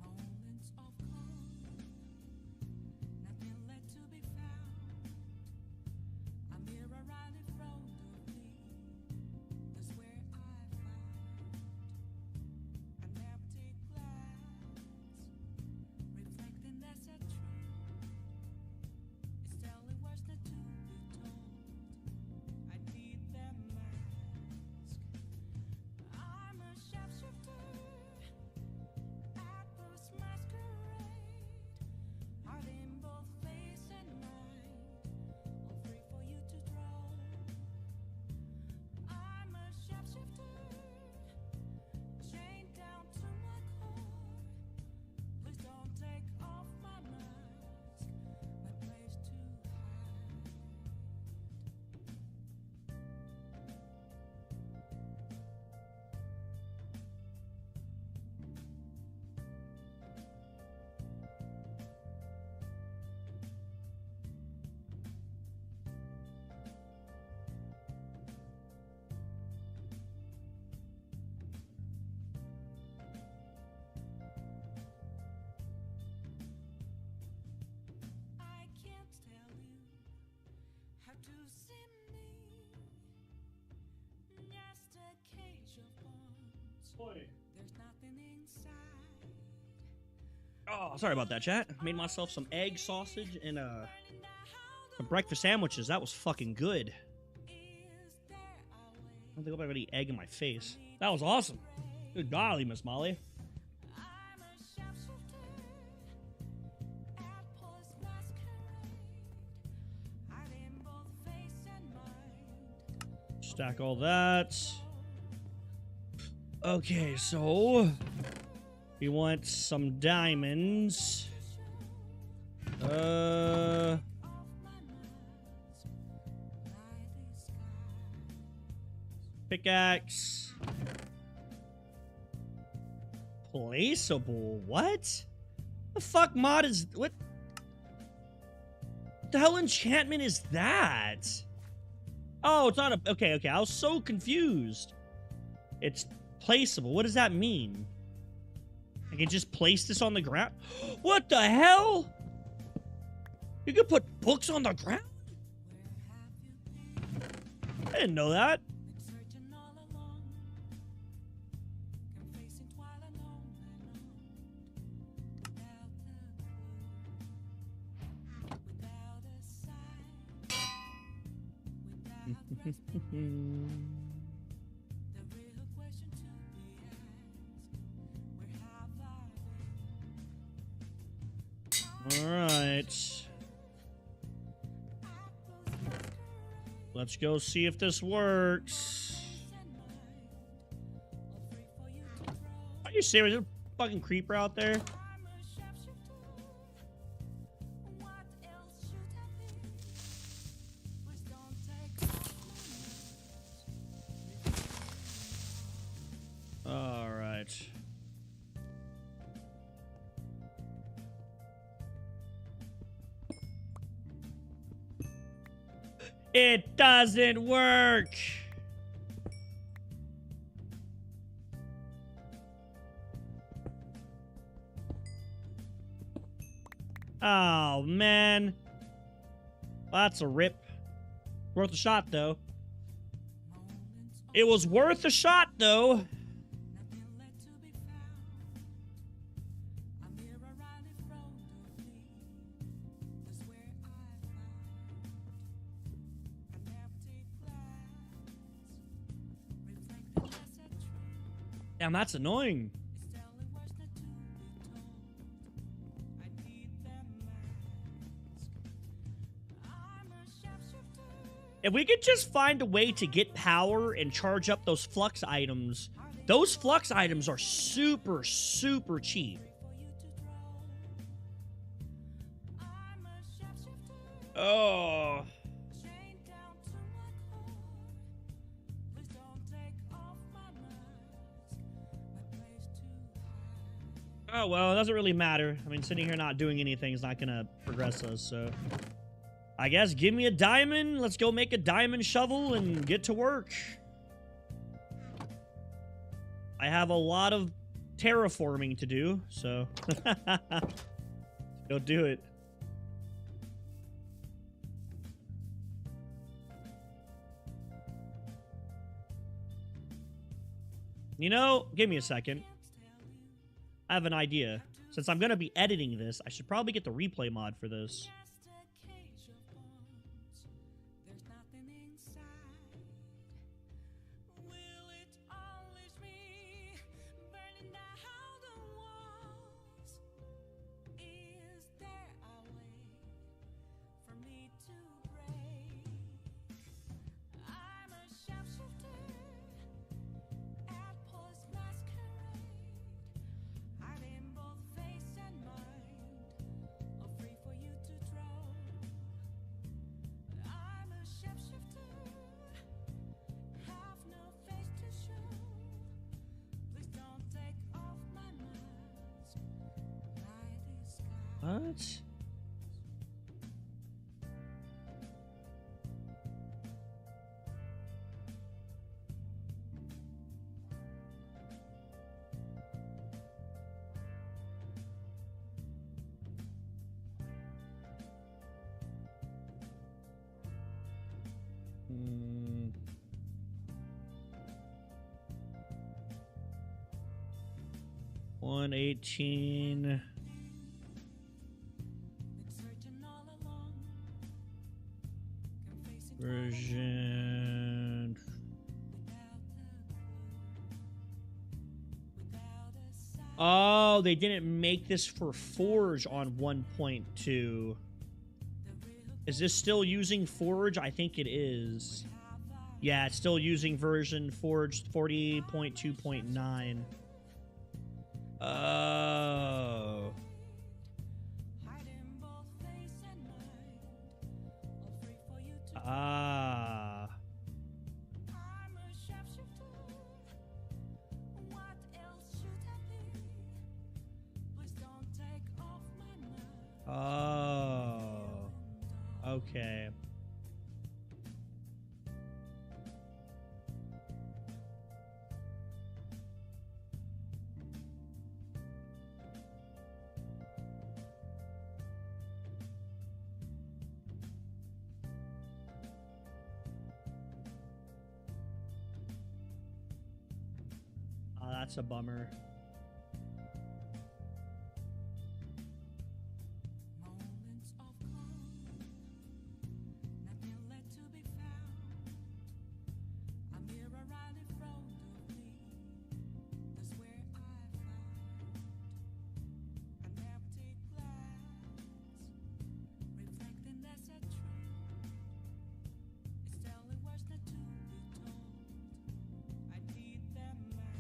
Moments of calm, nothing left to be found. A mirror right in front of me, that's where I found an empty glass, reflecting that's a truth. It's telling words not to be told. I need that mask. I'm a shapeshifter at Ghost Masquerade, hiding both face and mind, all free for you to draw. I'm a shapeshifter, chained down to my core. Please don't take off my mask, my place to hide. I can't tell you how to see me. Just a cage of bones. There's nothing inside. Oh, sorry about that, chat. Made myself some egg sausage and some breakfast sandwiches. That was fucking good. Is there a way I don't think I've ever eaten egg in my face. That was awesome. Good golly, Miss Molly. I'm a shapeshifter at Paul's masquerade, hiding both face and mind. Stack all that. Okay, so we want some diamonds. Off my mask, my disguise. Pickaxe. Placeable. What? The fuck mod is what? What the hell enchantment is that? Oh, it's not a. Okay, okay. I was so confused. It's placeable. What does that mean? I can just place this on the ground. What the hell? You can put books on the ground? I didn't know that. Searching all along, confessing twilight on and on, without a clue, without a sign, without respite. The real question to be asked: where have I been? All right. Let's go see if this works. Are you serious? There's a fucking creeper out there? All right. It doesn't work. Oh, man. Well, that's a rip. Worth a shot, though. It was worth a shot, though. Damn, that's annoying. If we could just find a way to get power and charge up those flux items are super, super cheap. Oh. Oh, well, it doesn't really matter. I mean, sitting here not doing anything is not gonna progress us, so... I guess give me a diamond. Let's go make a diamond shovel and get to work. I have a lot of terraforming to do, so... go do it. You know, give me a second. I have an idea. Since I'm going to be editing this, I should probably get the replay mod for this. What? Hmm. $118. Version. Oh, they didn't make this for Forge on 1.2. Is this still using Forge? I think it is. Yeah, it's still using version Forge 40.2.9. Oh. Ah. Oh. Okay. that's a bummer. Moments of calm, nothing left to be found. A mirror right in front of me, that's where I found an empty glass, reflecting as a tree. It's telling words not to be told. I need that mask.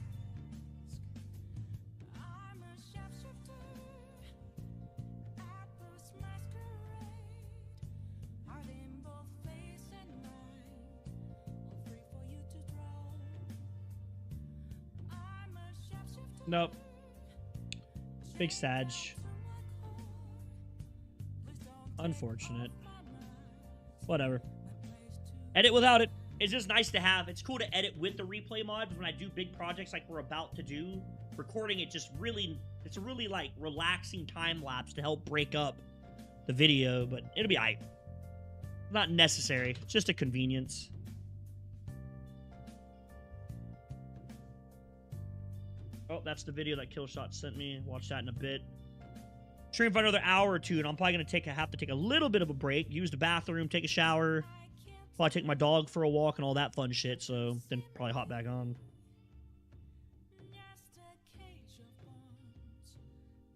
I'm a shapeshifter at this masquerade, heart in both face and mind, all free for you to draw. I'm a shapeshifter. Nope. Big Sag. Unfortunate. Whatever. Edit without it. It's just nice to have. It's cool to edit with the replay mod, but when I do big projects like we're about to do, recording it just really, it's a really like relaxing time lapse to help break up the video, but it'll be aight. Not necessary. It's just a convenience. Oh, that's the video that Killshot sent me. Watch that in a bit. Stream for another hour or two, and I'm probably gonna have to take a little bit of a break, use the bathroom, take a shower, probably take my dog for a walk and all that fun shit. So then probably hop back on. Just a cage of bones,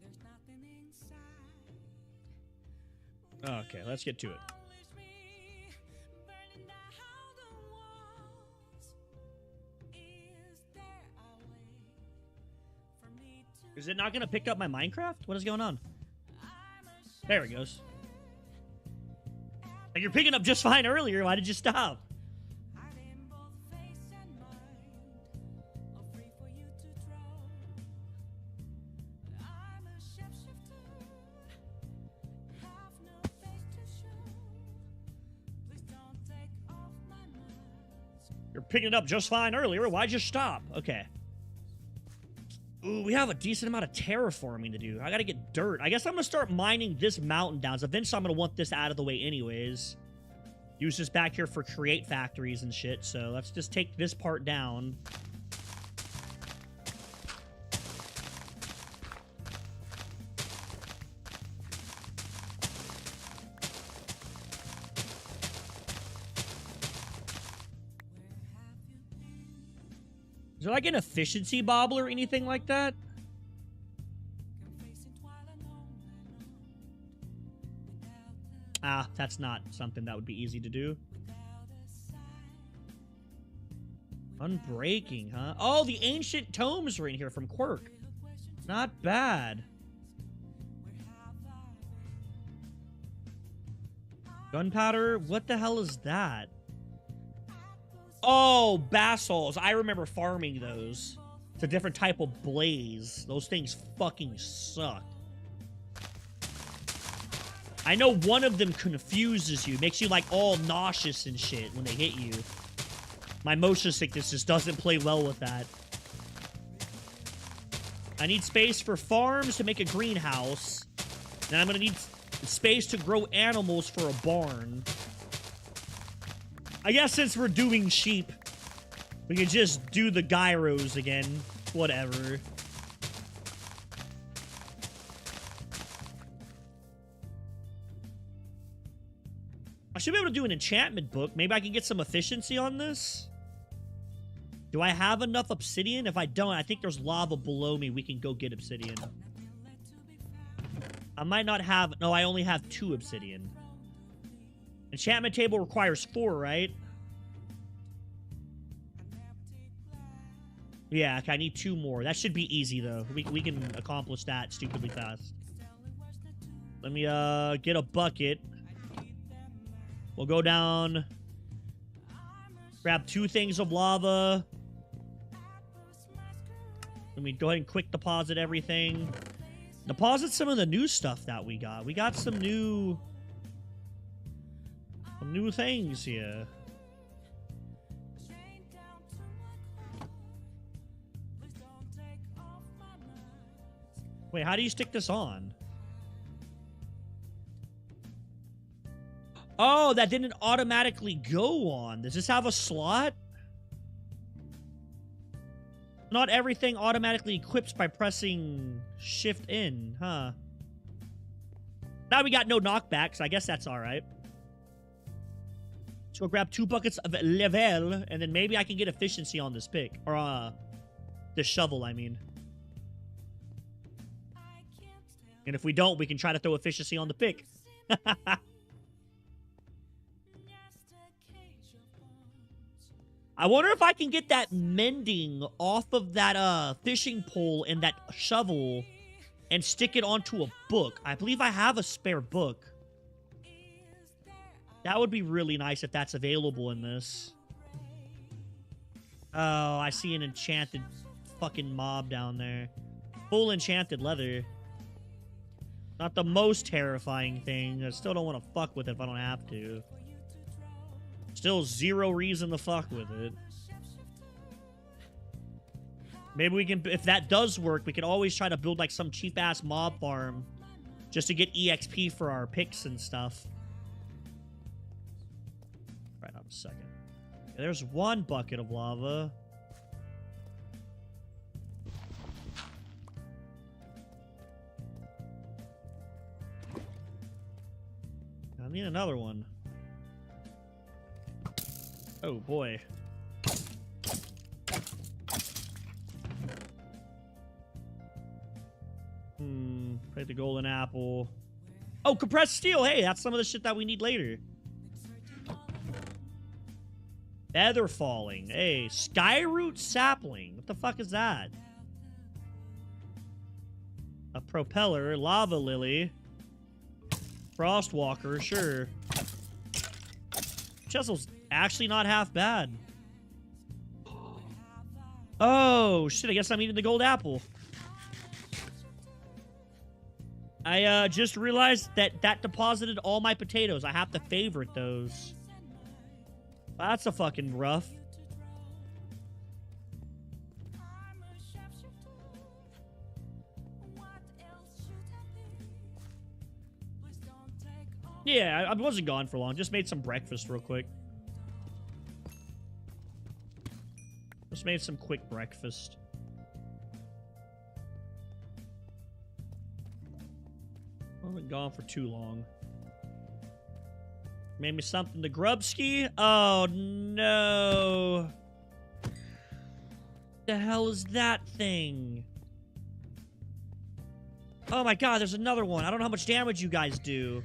there's nothing inside. Okay, let's get to it. Unleash me, burning down the walls. Is there a way for me to? Is it not gonna pick up my Minecraft? What is going on? I'm a There it goes. Like you're picking up just fine earlier. Why did you stop? heart in both face and mind, all free for you to draw. I'm a shapeshifter, have no face to show. Please don't take off my mask. You're picking it up just fine earlier. Why'd you stop? Okay. Ooh, we have a decent amount of terraforming to do. I gotta get dirt. I guess I'm gonna start mining this mountain down. So eventually I'm gonna want this out of the way anyways. Use this back here for create factories and shit. So let's just take this part down. Is there like an efficiency bobble or anything like that? Facing twilight on and on, Ah, that's not something that would be easy to do. without a sign. Unbreaking, huh? Oh, the ancient tomes are in here from Quirk. Not bad. Gunpowder? What the hell is that? Oh, basalts. I remember farming those. It's a different type of blaze. Those things fucking suck. I know one of them confuses you. Makes you, like, all nauseous and shit when they hit you. My motion sickness just doesn't play well with that. I need space for farms to make a greenhouse. Then I'm gonna need space to grow animals for a barn. I guess since we're doing sheep, we could just do the gyros again. Whatever. I should be able to do an enchantment book. Maybe I can get some efficiency on this. Do I have enough obsidian? If I don't, I think there's lava below me. We can go get obsidian. I might not have... No, I only have 2 obsidian. Enchantment table requires 4, right? Yeah, okay, I need 2 more. That should be easy, though. We can accomplish that stupidly fast. Let me get a bucket. We'll go down. Grab 2 things of lava. Let me go ahead and quick deposit everything. Deposit some of the new stuff that we got. We got some new things here. Wait, how do you stick this on? Oh, that didn't automatically go on. Does this have a slot? Not everything automatically equips by pressing shift in, huh? Now we got no knockbacks. I guess that's all right. Let's go grab 2 buckets of level, and then maybe I can get efficiency on this pick. Or, the shovel, I mean. And if we don't, we can try to throw efficiency on the pick. I wonder if I can get that mending off of that fishing pole and that shovel and stick it onto a book. I believe I have a spare book. That would be really nice if that's available in this. Oh, I see an enchanted fucking mob down there. Full enchanted leather. Not the most terrifying thing. I still don't want to fuck with it if I don't have to. Still 0 reason to fuck with it. Maybe we can, if that does work, we could always try to build like some cheap-ass mob farm just to get EXP for our picks and stuff. Right on a second. Okay, there's 1 bucket of lava. I need another one. Oh boy. Play the golden apple. Oh, compressed steel. Hey, that's some of the shit that we need later. Feather falling. Hey, skyroot sapling. What the fuck is that? A propeller. Lava lily. Frostwalker. Sure. Chisel's actually not half bad. Oh, shit. I guess I'm eating the gold apple. I just realized that deposited all my potatoes. I have to favorite those. That's a fucking rough. Yeah, I wasn't gone for long. Just made some breakfast real quick. Just made some quick breakfast. I haven't gone for too long. Made me something to grubski. Oh, no. The hell is that thing? Oh, my God. There's another one. I don't know how much damage you guys do.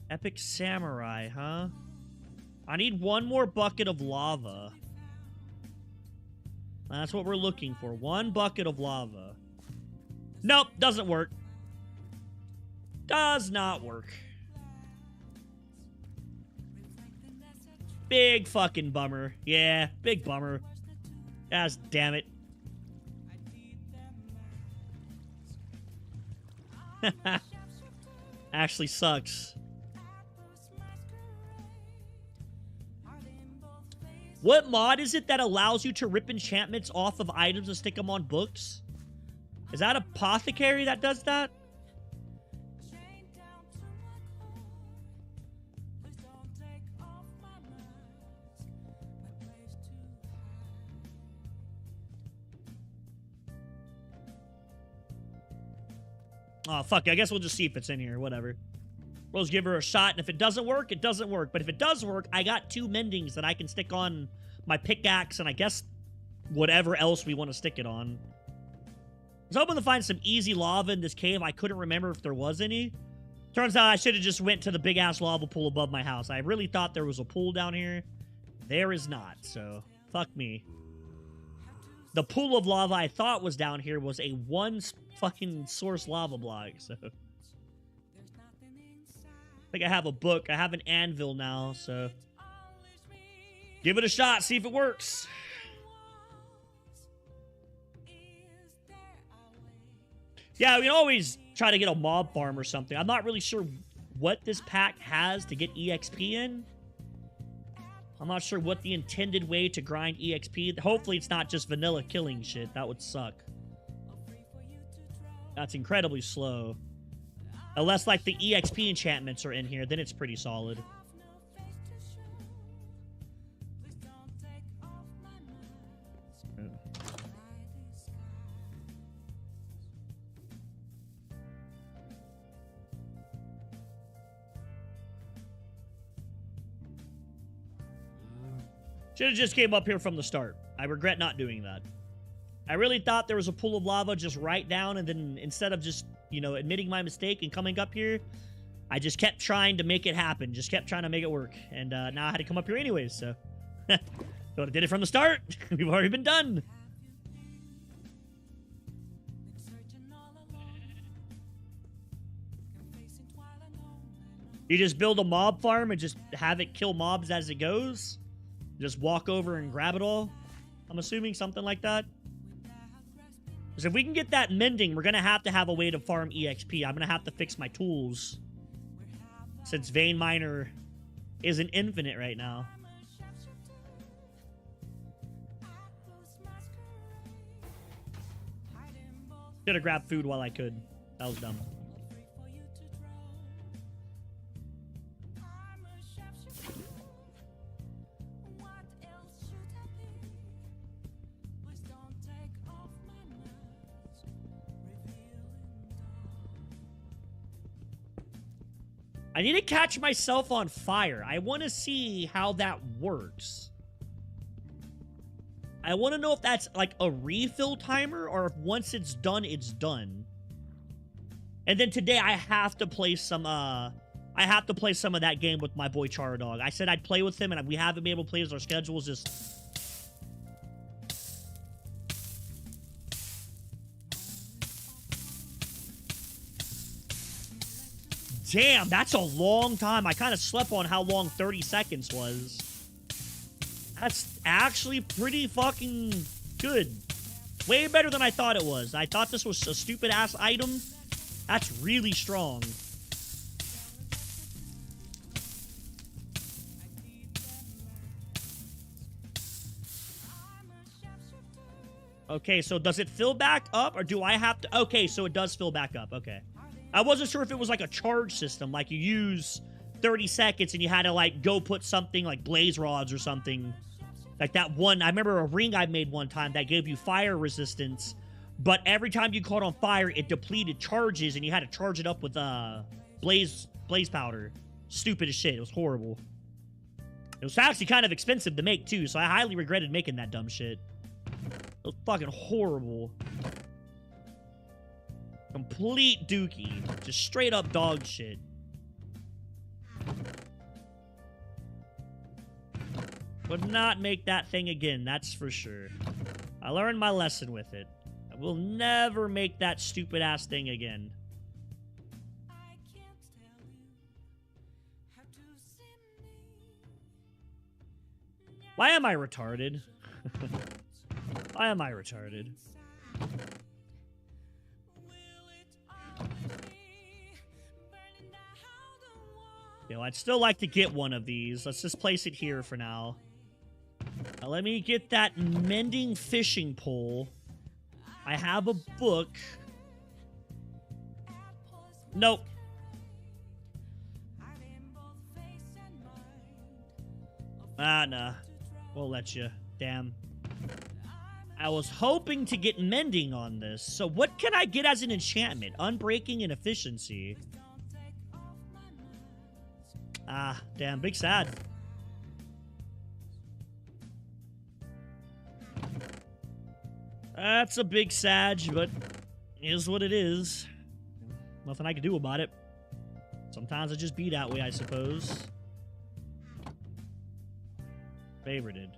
Epic Samurai, huh? I need 1 more bucket of lava. That's what we're looking for. 1 bucket of lava. Nope. Doesn't work. Does not work. Big fucking bummer. Yeah, big bummer. Gosh damn it. Actually sucks. What mod is it that allows you to rip enchantments off of items and stick them on books? Is that Apothecary that does that? Oh, fuck it. I guess we'll just see if it's in here. Whatever. We'll just give her a shot, and if it doesn't work, it doesn't work. But if it does work, I got 2 mendings that I can stick on my pickaxe, and I guess whatever else we want to stick it on. I was hoping to find some easy lava in this cave. I couldn't remember if there was any. Turns out I should have just went to the big-ass lava pool above my house. I really thought there was a pool down here. There is not, so fuck me. The pool of lava I thought was down here was a 1 fucking source lava block, so... I think I have a book. I have an anvil now, so... Give it a shot, see if it works. Yeah, we can always try to get a mob farm or something. I'm not really sure what this pack has to get EXP in. I'm not sure what the intended way to grind EXP. Hopefully it's not just vanilla killing shit. That would suck. That's incredibly slow. Unless, like, the EXP enchantments are in here, then it's pretty solid. Should have just came up here from the start. I regret not doing that. I really thought there was a pool of lava just right down, and then instead of just, you know, admitting my mistake and coming up here, I just kept trying to make it happen. Just kept trying to make it work. And now I had to come up here anyways, so. So I did it from the start. We've already been done. You just build a mob farm and just have it kill mobs as it goes? Just walk over and grab it all? I'm assuming something like that. Because if we can get that mending, we're going to have a way to farm EXP. I'm going to have to fix my tools. Since Vein Miner isn't infinite right now. Should have grabbed food while I could. That was dumb. I need to catch myself on fire. I want to see how that works. I want to know if that's like a refill timer or if once it's done, it's done. And then today I have to play some of that game with my boy Charadog. I said I'd play with him and we haven't been able to play as our schedule's just... Damn, that's a long time. I kind of slept on how long 30 seconds was. That's actually pretty fucking good. Way better than I thought it was. I thought this was a stupid-ass item. That's really strong. Okay, so does it fill back up, or do I have to... Okay, so it does fill back up. Okay. I wasn't sure if it was like a charge system, like you use 30 seconds and you had to like go put something like blaze rods or something. Like that one, I remember a ring I made one time that gave you fire resistance, but every time you caught on fire, it depleted charges and you had to charge it up with blaze powder. Stupid as shit. It was horrible. It was actually kind of expensive to make too, so I highly regretted making that dumb shit. It was fucking horrible. Complete dookie. Just straight up dog shit. Would not make that thing again, that's for sure. I learned my lesson with it. I will never make that stupid ass thing again. Why am I retarded? Why am I retarded? You know, I'd still like to get one of these. Let's just place it here for now. Now let me get that mending fishing pole. I have a book. Nope. Ah, nah. Won't let you. Damn. I was hoping to get mending on this. So what can I get as an enchantment? Unbreaking and efficiency. Ah, damn. Big sad. That's a big sag, but is what it is. Nothing I can do about it. Sometimes it just be that way, I suppose. Favorited.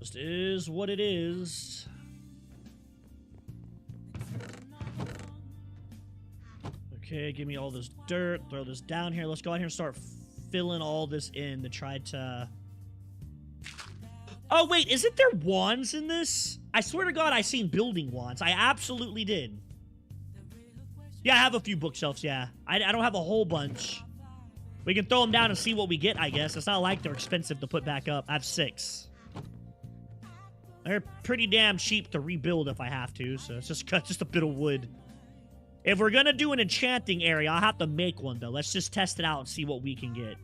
Just is what it is. Okay, give me all this dirt. Throw this down here. Let's go out here and start filling all this in to try to... Oh, wait. Isn't there wands in this? I swear to God, I seen building wands. I absolutely did. Yeah, I have a few bookshelves, yeah. I don't have a whole bunch. We can throw them down and see what we get, I guess. It's not like they're expensive to put back up. I have 6. They're pretty damn cheap to rebuild if I have to, so it's just a bit of wood. If we're gonna do an enchanting area, I'll have to make one, though. Let's just test it out and see what we can get.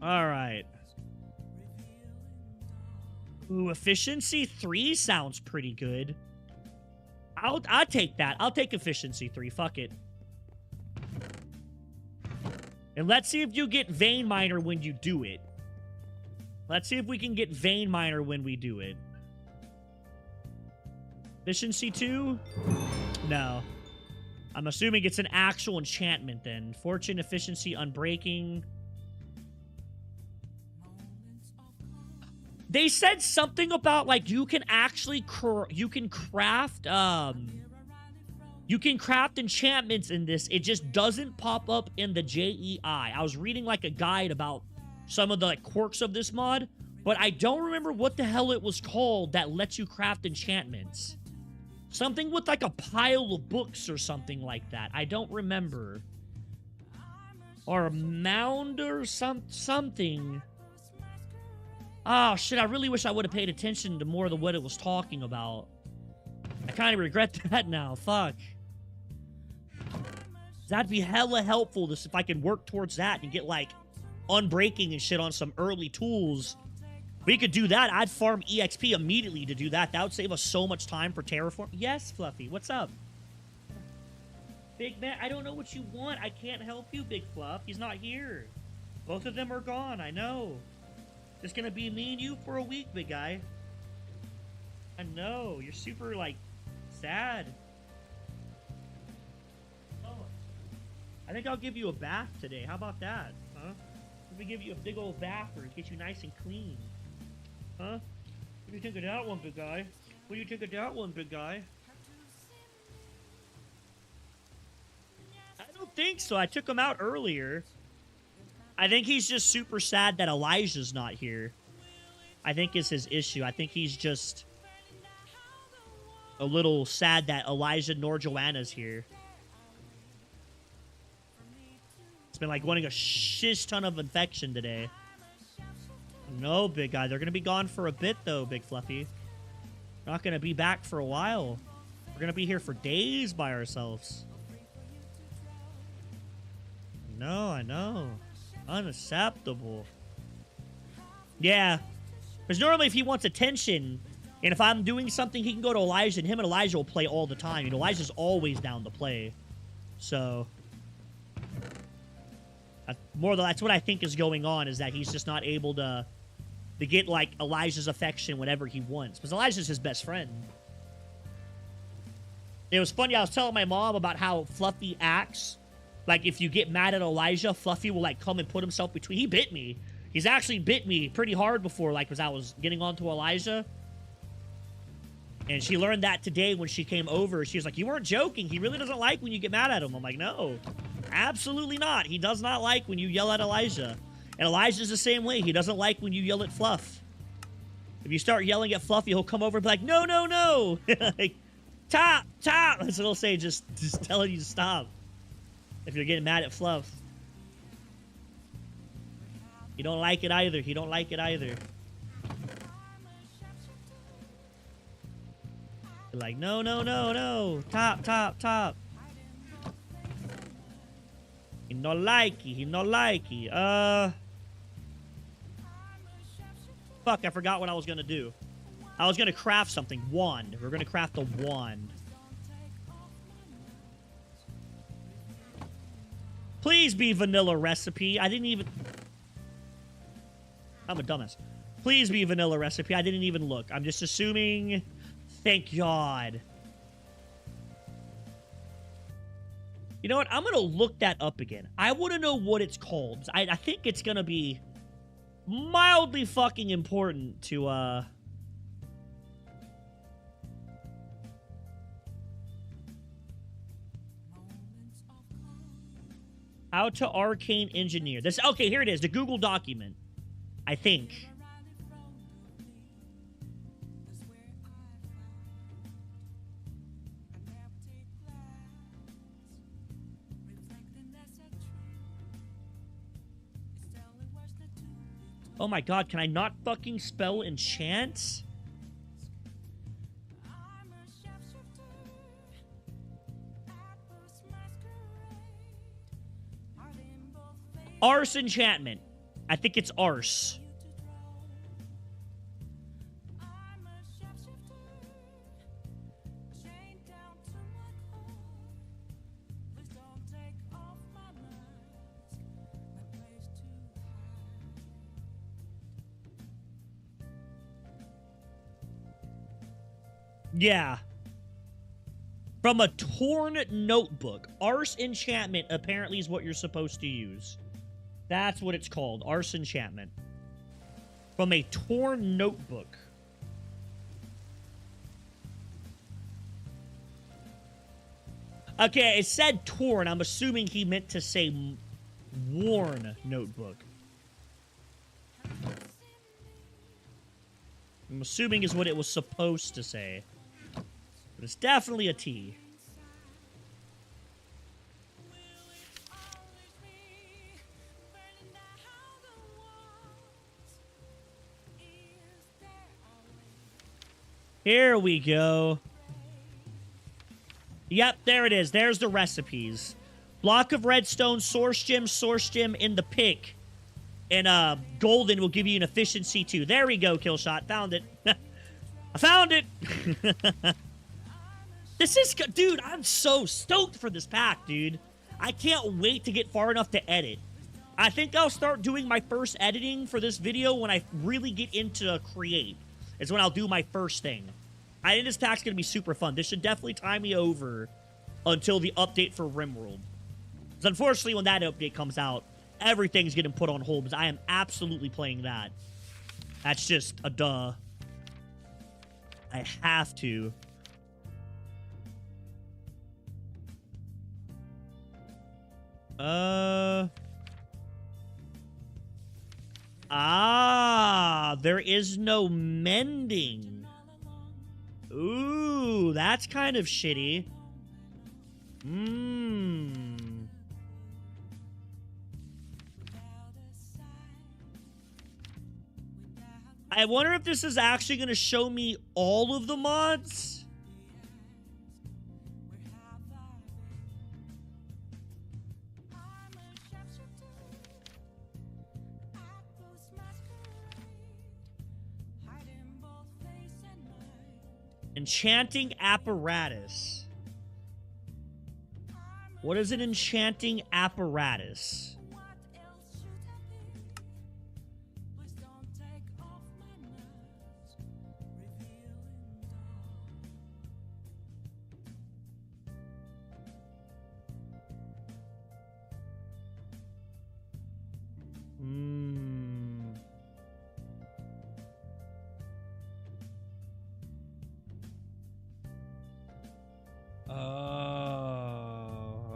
Alright. Ooh, efficiency 3 sounds pretty good. I'll take that. I'll take efficiency 3. Fuck it. And let's see if you get vein miner when you do it. Let's see if we can get vein miner when we do it. Efficiency 2? No. I'm assuming it's an actual enchantment then. Fortune, efficiency, unbreaking. They said something about, like, you can actually you can craft enchantments in this. It just doesn't pop up in the JEI. I was reading, like, a guide about some of the, like, quirks of this mod, but I don't remember what the hell it was called that lets you craft enchantments. Something with, like, a pile of books or something like that. I don't remember. Or a mound or something. Oh, shit, I really wish I would have paid attention to more of what it was talking about. I kind of regret that now. Fuck. That'd be hella helpful if I could work towards that and get, like, unbreaking and shit on some early tools. We could do that. I'd farm EXP immediately to do that. That would save us so much time for terraform. Yes, Fluffy. What's up? Big man, I don't know what you want. I can't help you, Big Fluff. He's not here. Both of them are gone. I know. It's gonna be me and you for a week, big guy. I know. You're super, like, sad. Oh. I think I'll give you a bath today. How about that? Huh? Let me give you a big old bath or get you nice and clean. Huh? What do you think of that one, big guy? What do you think of that one, big guy? I don't think so. I took him out earlier. I think he's just super sad that Elijah's not here. I think is his issue. I think he's just a little sad that Elijah nor Joanna's here. It's been like wanting a shish ton of infection today. No, big guy. They're going to be gone for a bit, though, Big Fluffy. We're not going to be back for a while. We're going to be here for days by ourselves. No, I know. Unacceptable. Yeah. Because normally if he wants attention, and if I'm doing something, he can go to Elijah, and him and Elijah will play all the time. You know, Elijah's always down to play. So, that's what I think is going on, is that he's just not able to get, like, Elijah's affection whenever he wants. Because Elijah's his best friend. It was funny, I was telling my mom about how Fluffy acts. Like, if you get mad at Elijah, Fluffy will, like, come and put himself between. He bit me. He's actually bit me pretty hard before, like, as I was getting onto Elijah. And she learned that today when she came over. She was like, you weren't joking. He really doesn't like when you get mad at him. I'm like, no, absolutely not. He does not like when you yell at Elijah. And Elijah's the same way. He doesn't like when you yell at Fluff. If you start yelling at Fluffy, he'll come over and be like, no, no, no. Like, top. That's what he'll say, just telling you to stop. If you're getting mad at Fluff. He don't like it either. He don't like it either. You're like, no, no, no, no. Top. He not likey. He not likey. Fuck, I forgot what I was gonna do. I was gonna craft something. Wand. We're gonna craft a wand. Please be vanilla recipe. I didn't even... I'm a dumbass. Please be vanilla recipe. I didn't even look. I'm just assuming... Thank God. You know what? I'm going to look that up again. I want to know what it's called. I think it's going to be mildly fucking important to, How to arcane engineer. This, okay, here it is. The Google document. I think. Oh my god, can I not fucking spell enchant? Arse enchantment. I think it's arse. Yeah. From a torn notebook. Arse enchantment apparently is what you're supposed to use. That's what it's called. Arse enchantment. From a torn notebook. Okay, it said torn. I'm assuming he meant to say worn notebook. I'm assuming is what it was supposed to say. But it's definitely a T. Here we go. Yep, there it is. There's the recipes. Block of redstone, source gem in the pick. And golden will give you an efficiency too. There we go, kill shot. Found it. I found it. This is good. Dude, I'm so stoked for this pack, dude. I can't wait to get far enough to edit. I think I'll start doing my first editing for this video when I really get into create. Is when I'll do my first thing. I think this pack's going to be super fun. This should definitely tie me over until the update for RimWorld. Because unfortunately, when that update comes out, everything's getting put on hold because I am absolutely playing that. That's just a duh. I have to. There is no mending. Ooh, that's kind of shitty. I wonder if this is actually going to show me all of the mods. Enchanting apparatus. What is an enchanting apparatus? Oh,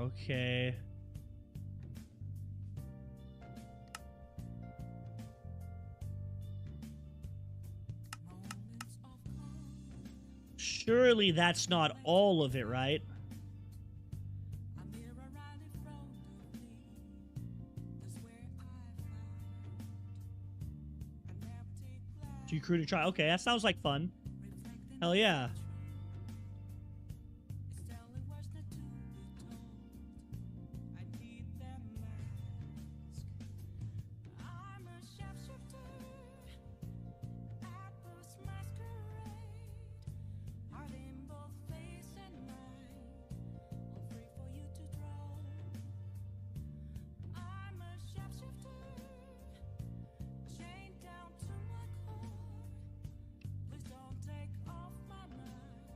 okay. Surely that's not all of it, right? Too crude to try. Okay, that sounds like fun. Hell yeah.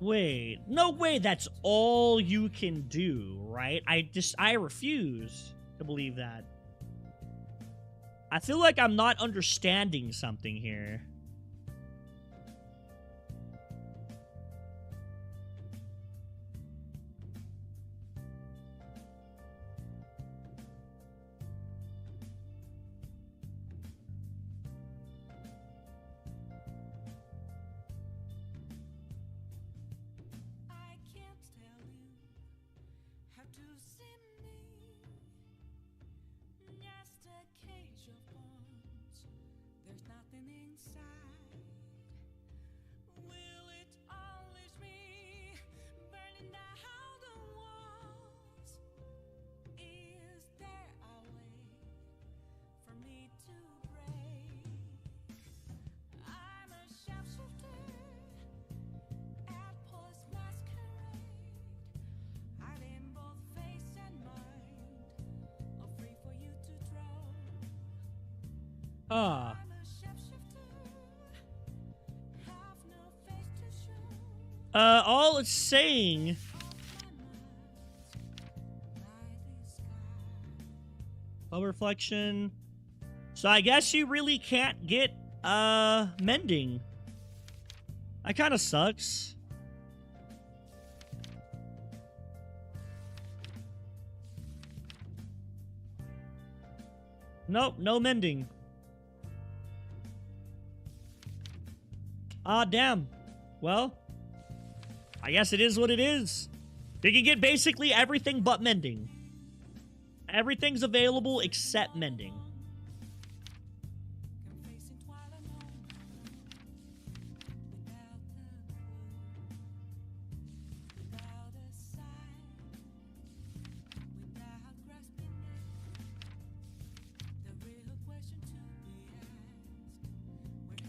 Wait, no way that's all you can do, right? I refuse to believe that. I feel like I'm not understanding something here. All it's saying... Color reflection. So I guess you really can't get, mending. That kind of sucks. Nope, no mending. Ah, damn. Well, I guess it is what it is. You can get basically everything but mending. Everything's available except mending.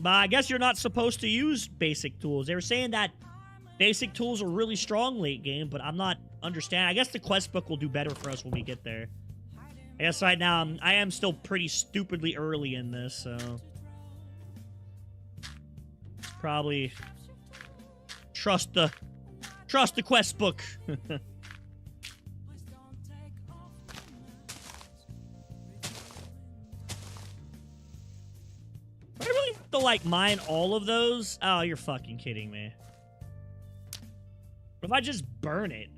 But I guess you're not supposed to use basic tools. They were saying that basic tools are really strong late game, but I'm not understanding. I guess the quest book will do better for us when we get there. I guess right now I am still pretty stupidly early in this, so probably trust the quest book. I really have to like mine all of those? Oh, you're fucking kidding me. What if I just burn it?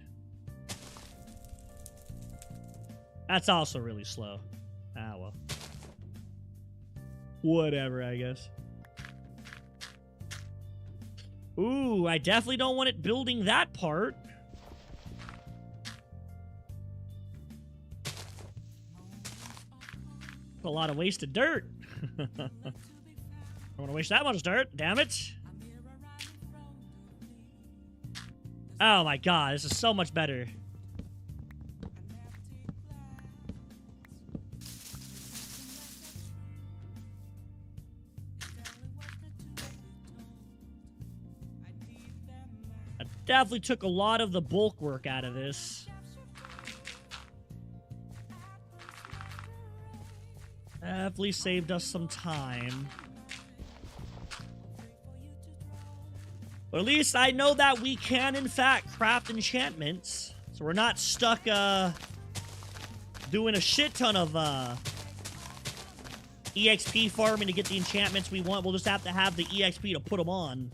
That's also really slow. Ah, well. Whatever, I guess. Ooh, I definitely don't want it building that part. A lot of wasted dirt. I don't want to waste that much dirt, damn it. Oh my god, this is so much better. I definitely took a lot of the bulk work out of this. Definitely saved us some time. But at least I know that we can, in fact, craft enchantments. So we're not stuck, doing a shit ton of, EXP farming to get the enchantments we want. We'll just have to have the EXP to put them on.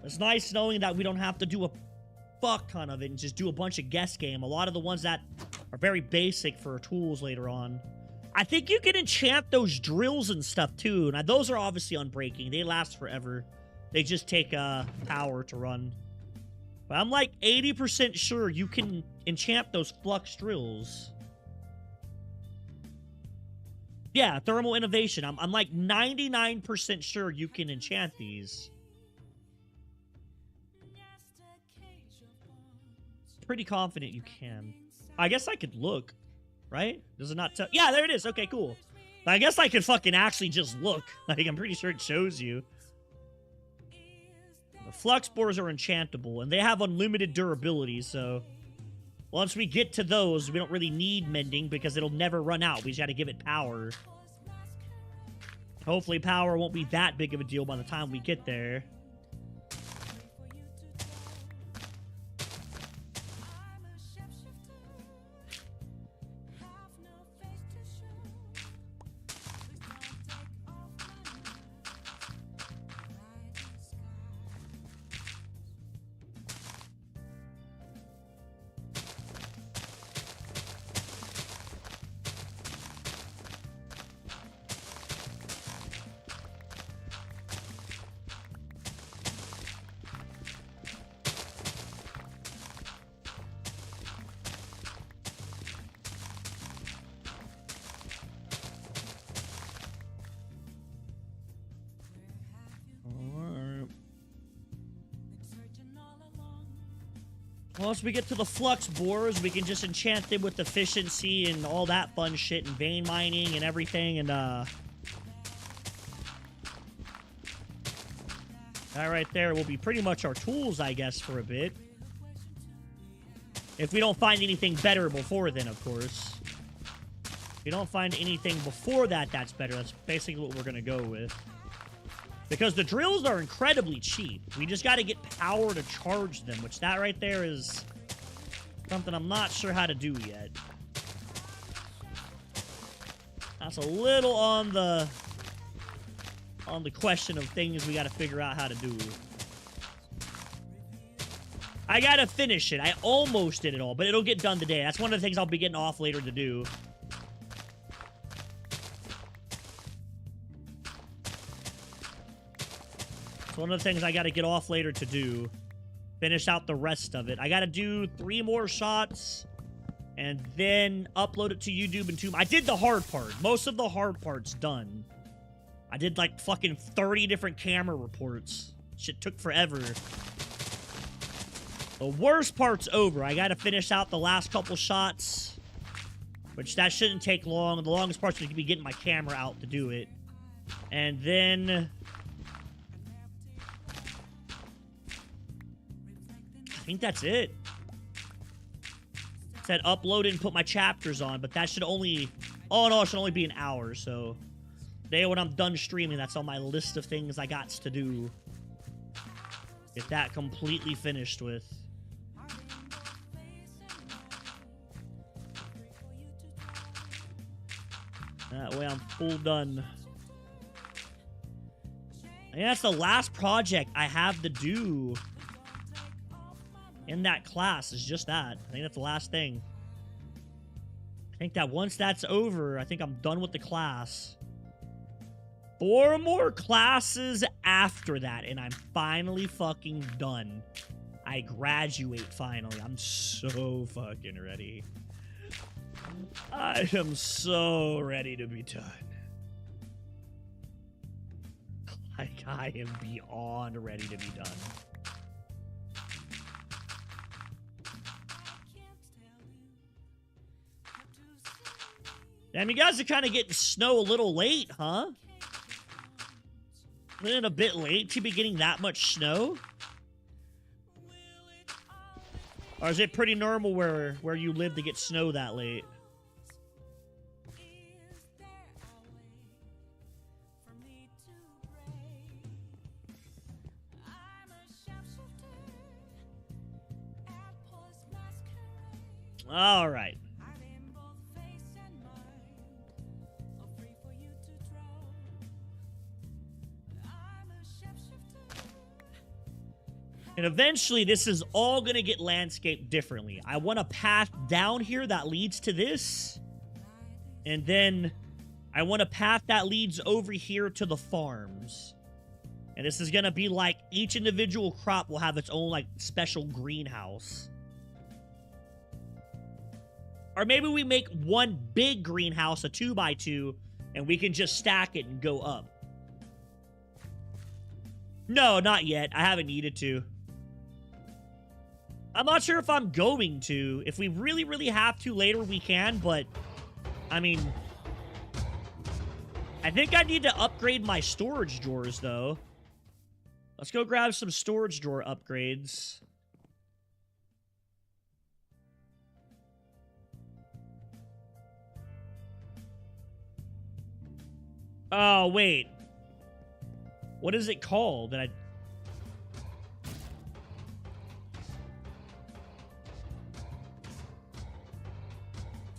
It's nice knowing that we don't have to do a fuck ton of it and just do a bunch of guess game. A lot of the ones that are very basic for tools later on. I think you can enchant those drills and stuff, too. Now, those are obviously unbreaking. They last forever. They just take power to run. But I'm like 80% sure you can enchant those flux drills. Yeah, thermal innovation. I'm like 99% sure you can enchant these. Pretty confident you can. I guess I could look, right? Does it not tell? Yeah, there it is. Okay, cool. I guess I could fucking actually just look. Like, I'm pretty sure it shows you. The flux spores are enchantable, and they have unlimited durability, so once we get to those, we don't really need mending because it'll never run out. We just gotta give it power. Hopefully power won't be that big of a deal by the time we get there. Once we get to the flux borers, we can just enchant them with efficiency and all that fun shit and vein mining and everything, and that right there will be pretty much our tools, I guess, for a bit. If we don't find anything better before then, of course. If we don't find anything before that that's better, that's basically what we're gonna go with. Because the drills are incredibly cheap. We just got to get power to charge them, which that right there is something I'm not sure how to do yet. That's a little on the question of things we got to figure out how to do. I got to finish it. I almost did it all, but it'll get done today. That's one of the things I'll be getting off later to do. It's one of the things I got to get off later to do. Finish out the rest of it. I got to do 3 more shots and then upload it to YouTube and I did the hard part. Most of the hard part's done. I did like fucking 30 different camera reports. Shit took forever. The worst part's over. I got to finish out the last couple shots, which that shouldn't take long. The longest part's going to be getting my camera out to do it. And then I think that's it. It said upload it and put my chapters on, but that should only... Oh, no, it should only be an hour, so... Today, when I'm done streaming, that's on my list of things I got to do. Get that completely finished with. That way I'm full done. And that's the last project I have to do in that class, is just that. I think that's the last thing. I think that once that's over, I think I'm done with the class. 4 more classes after that, and I'm finally fucking done. I graduate finally. I'm so fucking ready. I am so ready to be done. Like, I am beyond ready to be done. Damn, you guys are kind of getting snow a little late, huh? Isn't it a bit late to be getting that much snow? Or is it pretty normal where you live to get snow that late? All right. And eventually, this is all going to get landscaped differently. I want a path down here that leads to this. And then I want a path that leads over here to the farms. And this is going to be like each individual crop will have its own like special greenhouse. Or maybe we make one big greenhouse, a 2x2, and we can just stack it and go up. No, not yet. I haven't needed to. I'm not sure if I'm going to. If we really, really have to later, we can, but I mean, I think I need to upgrade my storage drawers, though. Let's go grab some storage drawer upgrades. Oh, wait. What is it called?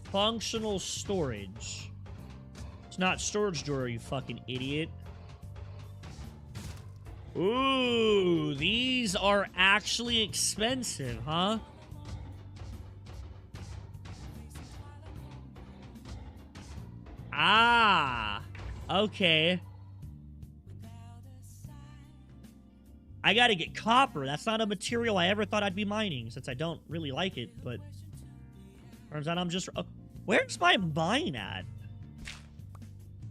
Functional storage. It's not storage drawer, you fucking idiot. Ooh, these are actually expensive, huh? Ah, okay. I gotta get copper. That's not a material I ever thought I'd be mining, since I don't really like it, but turns out I'm just... Oh, where's my mine at?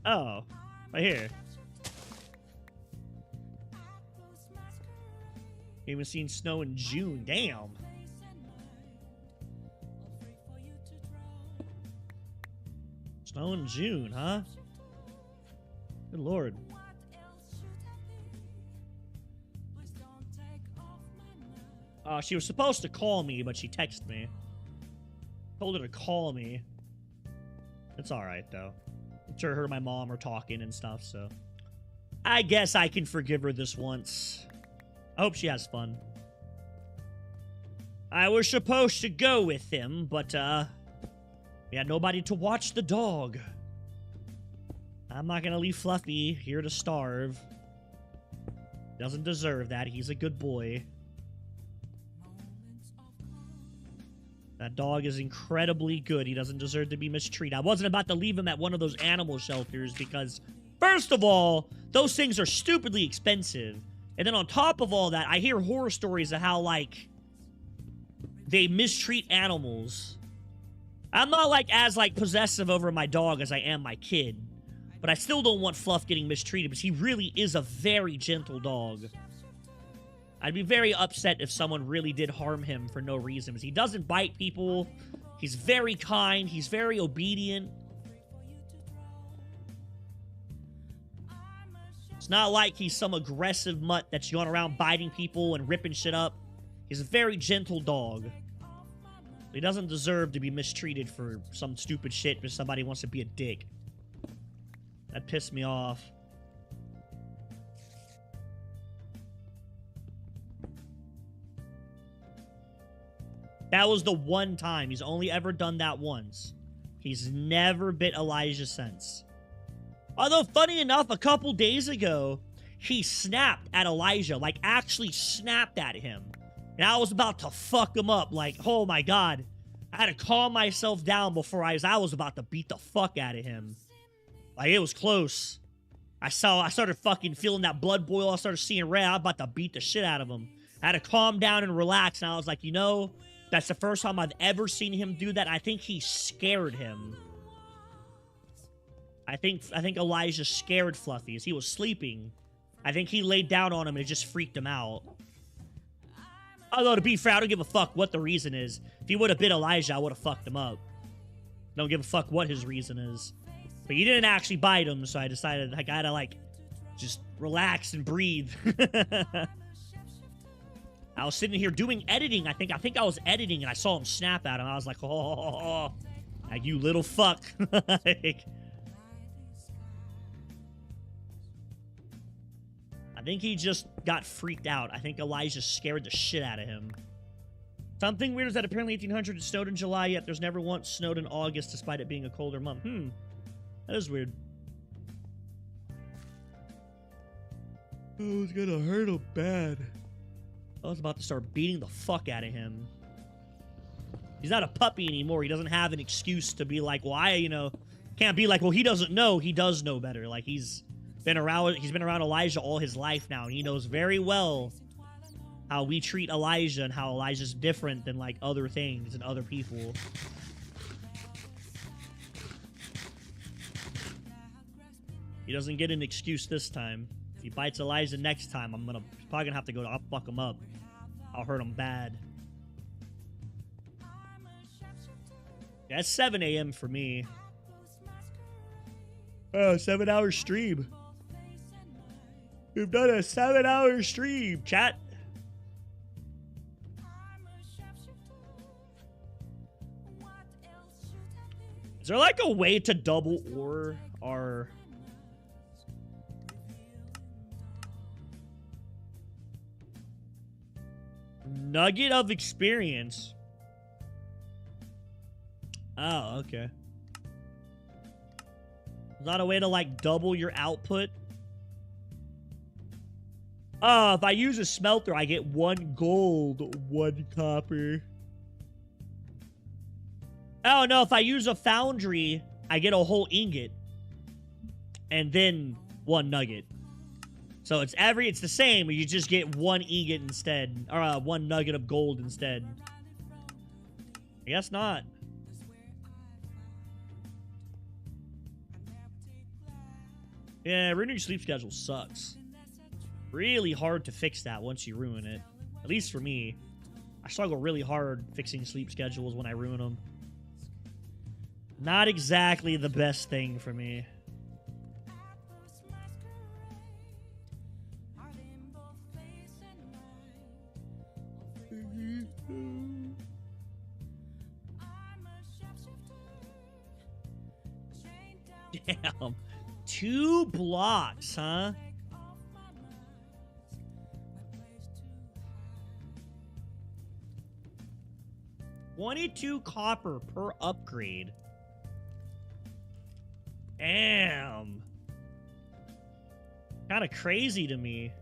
Oh, right here. Even seen snow in June. Damn. Snow in June, huh? Good lord. She was supposed to call me, but she texted me. Told her to call me. It's alright, though. I'm sure her and my mom are talking and stuff, so... I guess I can forgive her this once. I hope she has fun. I was supposed to go with him, but, we had nobody to watch the dog. I'm not gonna leave Fluffy here to starve. Doesn't deserve that. He's a good boy. That dog is incredibly good. He doesn't deserve to be mistreated. I wasn't about to leave him at one of those animal shelters because, first of all, those things are stupidly expensive. And then on top of all that, I hear horror stories of how, like, they mistreat animals. I'm not, like, as, like, possessive over my dog as I am my kid. But I still don't want Fluff getting mistreated because he really is a very gentle dog. I'd be very upset if someone really did harm him for no reason. Because he doesn't bite people. He's very kind. He's very obedient. It's not like he's some aggressive mutt that's going around biting people and ripping shit up. He's a very gentle dog. He doesn't deserve to be mistreated for some stupid shit because somebody wants to be a dick. That pissed me off. That was the one time. He's only ever done that once. He's never bit Elijah since. Although, funny enough, a couple days ago, he snapped at Elijah. Like, actually snapped at him. And I was about to fuck him up. Like, oh my god. I had to calm myself down before I was about to beat the fuck out of him. Like, it was close. I started fucking feeling that blood boil. I started seeing red. I was about to beat the shit out of him. I had to calm down and relax. And I was like, you know, that's the first time I've ever seen him do that. I think he scared him. I think Elijah scared Fluffy as he was sleeping. I think he laid down on him and it just freaked him out. Although, to be fair, I don't give a fuck what the reason is. If he would have bit Elijah, I would have fucked him up. Don't give a fuck what his reason is. But he didn't actually bite him, so I decided I gotta, like, just relax and breathe. I was sitting here doing editing. I think I was editing and I saw him snap at him. I was like, oh, like, you little fuck. Like, I think he just got freaked out. I think Elijah scared the shit out of him. Something weird is that apparently 1800 it snowed in July, yet there's never once snowed in August despite it being a colder month. That is weird. Oh, it's gonna hurt him bad. I was about to start beating the fuck out of him. He's not a puppy anymore. He doesn't have an excuse to be like, well, can't be like, well, he doesn't know. He does know better. Like, he's been around Elijah all his life now, and he knows very well how we treat Elijah and how Elijah's different than, like, other things and other people. He doesn't get an excuse this time. If he bites Elijah next time, I'm probably gonna have to I'll fuck him up. I'll hurt him bad. Yeah, it's 7 a.m. for me. Oh, 7-hour stream. We've done a 7-hour stream, chat. Is there, like, a way to double or our... Nugget of experience? Oh, okay. Is that a way to, like, double your output? Oh, if I use a smelter, I get 1 gold, 1 copper. Oh, no, if I use a foundry, I get a whole ingot. And then 1 nugget. So it's the same, but you just get 1 ingot instead. Or 1 nugget of gold instead. I guess not. Yeah, ruining your sleep schedule sucks. Really hard to fix that once you ruin it. At least for me. I struggle really hard fixing sleep schedules when I ruin them. Not exactly the best thing for me. Damn. 2 blocks, huh? 22 copper per upgrade. Damn. Kind of crazy to me.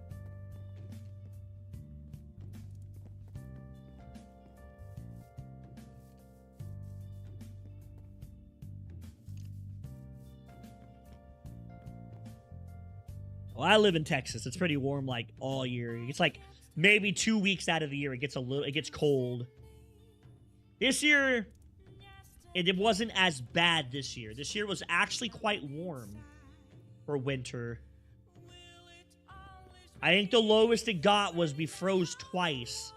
Well, I live in Texas. It's pretty warm like all year. It's like maybe 2 weeks out of the year it gets cold. This year it wasn't as bad this year. This year was actually quite warm for winter. I think the lowest it got was we froze twice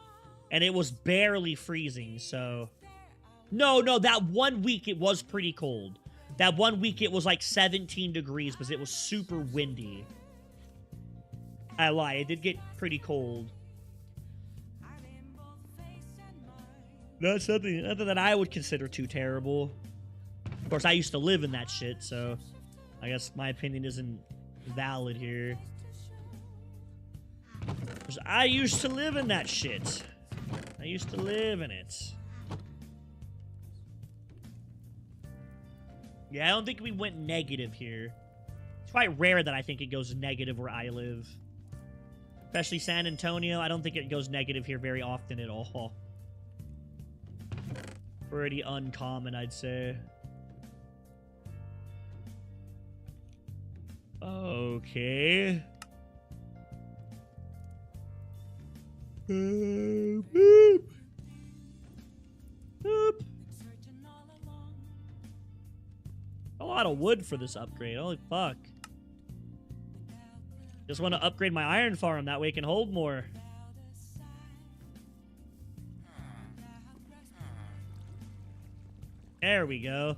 and it was barely freezing. So no, that 1 week it was pretty cold. That 1 week it was like 17 degrees because it was super windy. I lie, it did get pretty cold. That's nothing that I would consider too terrible. Of course, I used to live in that shit, so I guess my opinion isn't valid here. 'Cause I used to live in that shit. I used to live in it. Yeah, I don't think we went negative here. It's quite rare that I think it goes negative where I live. Especially San Antonio. I don't think it goes negative here very often at all. Pretty uncommon, I'd say. Okay. Boop. Boop. A lot of wood for this upgrade. Holy fuck. Just want to upgrade my iron farm. That way it can hold more. There we go.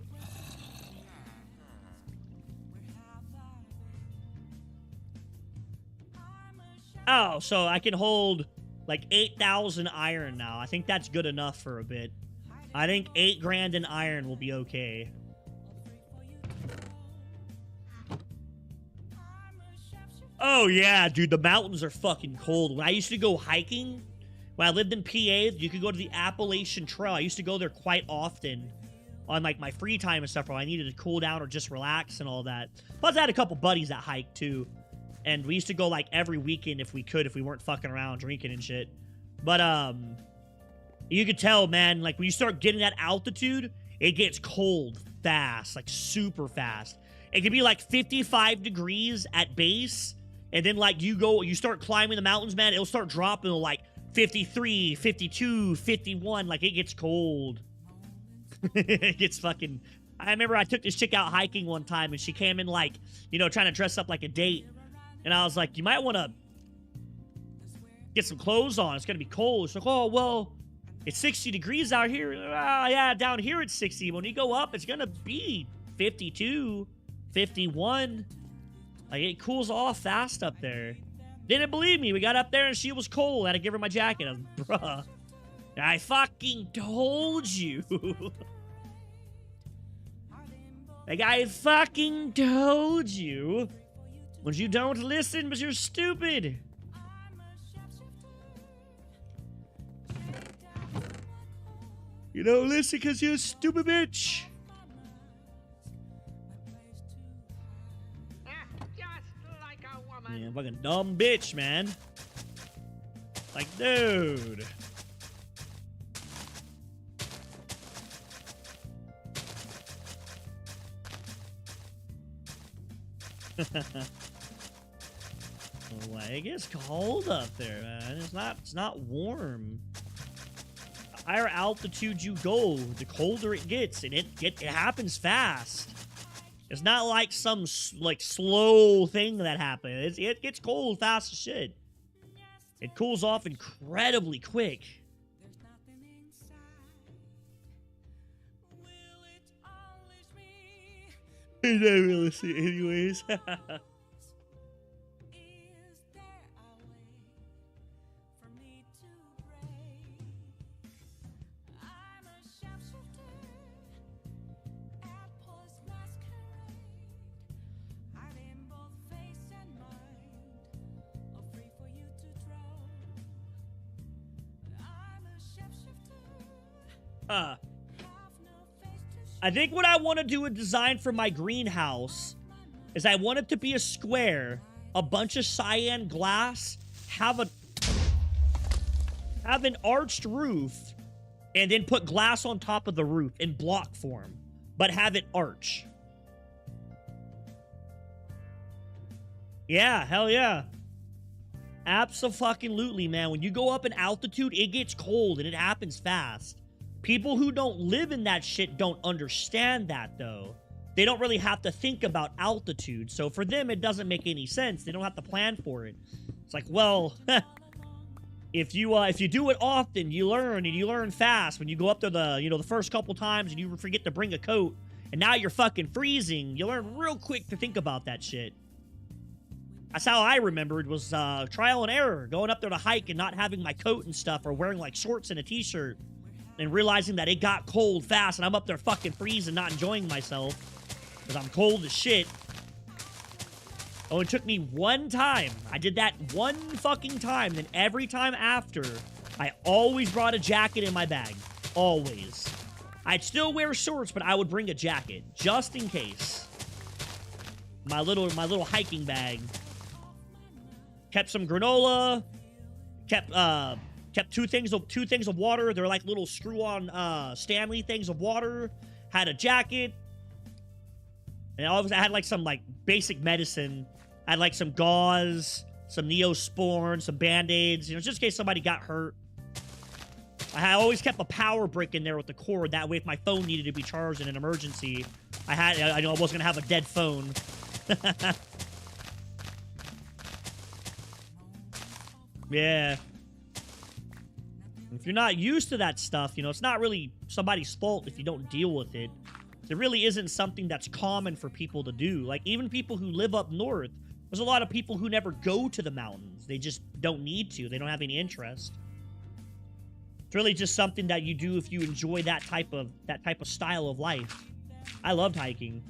Oh, so I can hold like 8,000 iron now. I think that's good enough for a bit. I think 8 grand in iron will be okay. Oh yeah, dude, the mountains are fucking cold. When I used to go hiking, when I lived in PA, you could go to the Appalachian Trail. I used to go there quite often on like my free time and stuff where I needed to cool down or just relax and all that. Plus I had a couple buddies that hiked too. And we used to go like every weekend if we could, if we weren't fucking around drinking and shit. But you could tell, man, like when you start getting that altitude, it gets cold fast, like super fast. It could be like 55 degrees at base, and then like you start climbing the mountains, man, it'll start dropping to like 53, 52, 51, like it gets cold. It gets fucking... I remember I took this chick out hiking one time, and she came in like, you know, trying to dress up like a date. And I was like, you might want to get some clothes on. It's going to be cold. She's like, oh, well, it's 60 degrees out here. Yeah, down here it's 60. When you go up, it's going to be 52, 51. Like, it cools off fast up there. Didn't believe me. We got up there, and she was cold. I had to give her my jacket. I was, bruh, I fucking told you. Like, I fucking told you. When you don't listen, but you're stupid. You don't listen because you're a stupid bitch. Just like a woman. Yeah, fucking dumb bitch, man. Like, dude. Like, it's cold up there, man. It's not warm. The higher altitude you go, the colder it gets, and it happens fast. It's not like some like slow thing that happens. It gets cold fast as shit. It cools off incredibly quick. You don't really see it anyways. I think what I want to do a design for my greenhouse is I want it to be a square, a bunch of cyan glass, have an arched roof, and then put glass on top of the roof in block form, but have it arch. Yeah, hell yeah. Abso-fucking-lutely, man. When you go up in altitude, it gets cold, and it happens fast. People who don't live in that shit don't understand that, though. They don't really have to think about altitude, so for them, it doesn't make any sense. They don't have to plan for it. It's like, well, if you do it often, you learn, and you learn fast. When you go up to the first couple times, and you forget to bring a coat, and now you're fucking freezing, you learn real quick to think about that shit. That's how I remembered, was trial and error. Going up there to hike and not having my coat and stuff, or wearing like shorts and a t-shirt, and realizing that it got cold fast, and I'm up there fucking freezing, not enjoying myself, because I'm cold as shit. Oh, it took me one time. I did that one fucking time, then every time after, I always brought a jacket in my bag. Always. I'd still wear shorts, but I would bring a jacket, just in case. My little hiking bag. Kept some granola. Kept two things of water. They're like little screw-on Stanley things of water. Had a jacket. And I had like some like basic medicine. I had like some gauze, some Neosporin, some Band-Aids, just in case somebody got hurt. I always kept a power brick in there with the cord. That way, if my phone needed to be charged in an emergency, I know I wasn't gonna have a dead phone. Yeah. If you're not used to that stuff, it's not really somebody's fault if you don't deal with it. It really isn't something that's common for people to do. Like, even people who live up north, there's a lot of people who never go to the mountains. They just don't need to. They don't have any interest. It's really just something that you do if you enjoy that type of style of life. I loved hiking.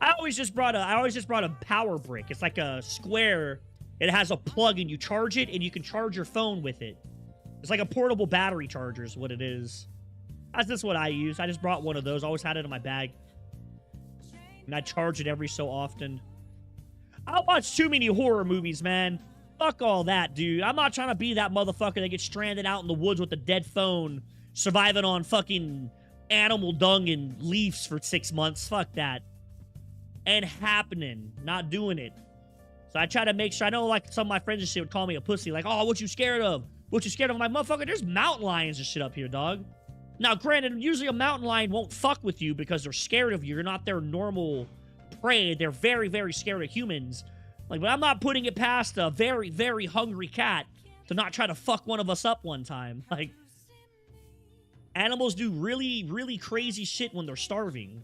I always just brought a power brick. It's like a square. It has a plug and you charge it and you can charge your phone with it. It's like a portable battery charger is what it is. That's just what I use. I just brought one of those. I always had it in my bag. And I charge it every so often. I don't watch too many horror movies, man. Fuck all that, dude. I'm not trying to be that motherfucker that gets stranded out in the woods with a dead phone, surviving on fucking animal dung and leaves for 6 months. Fuck that. Ain't happening. Not doing it. So I try to make sure. I know, like, some of my friends and shit would call me a pussy. Like, oh, what you scared of? What you scared of? I'm like, motherfucker, there's mountain lions and shit up here, dog. Now, granted, usually a mountain lion won't fuck with you because they're scared of you. You're not their normal prey. They're very, very scared of humans. Like, but I'm not putting it past a very, very hungry cat to not try to fuck one of us up one time. Like, animals do really, really crazy shit when they're starving.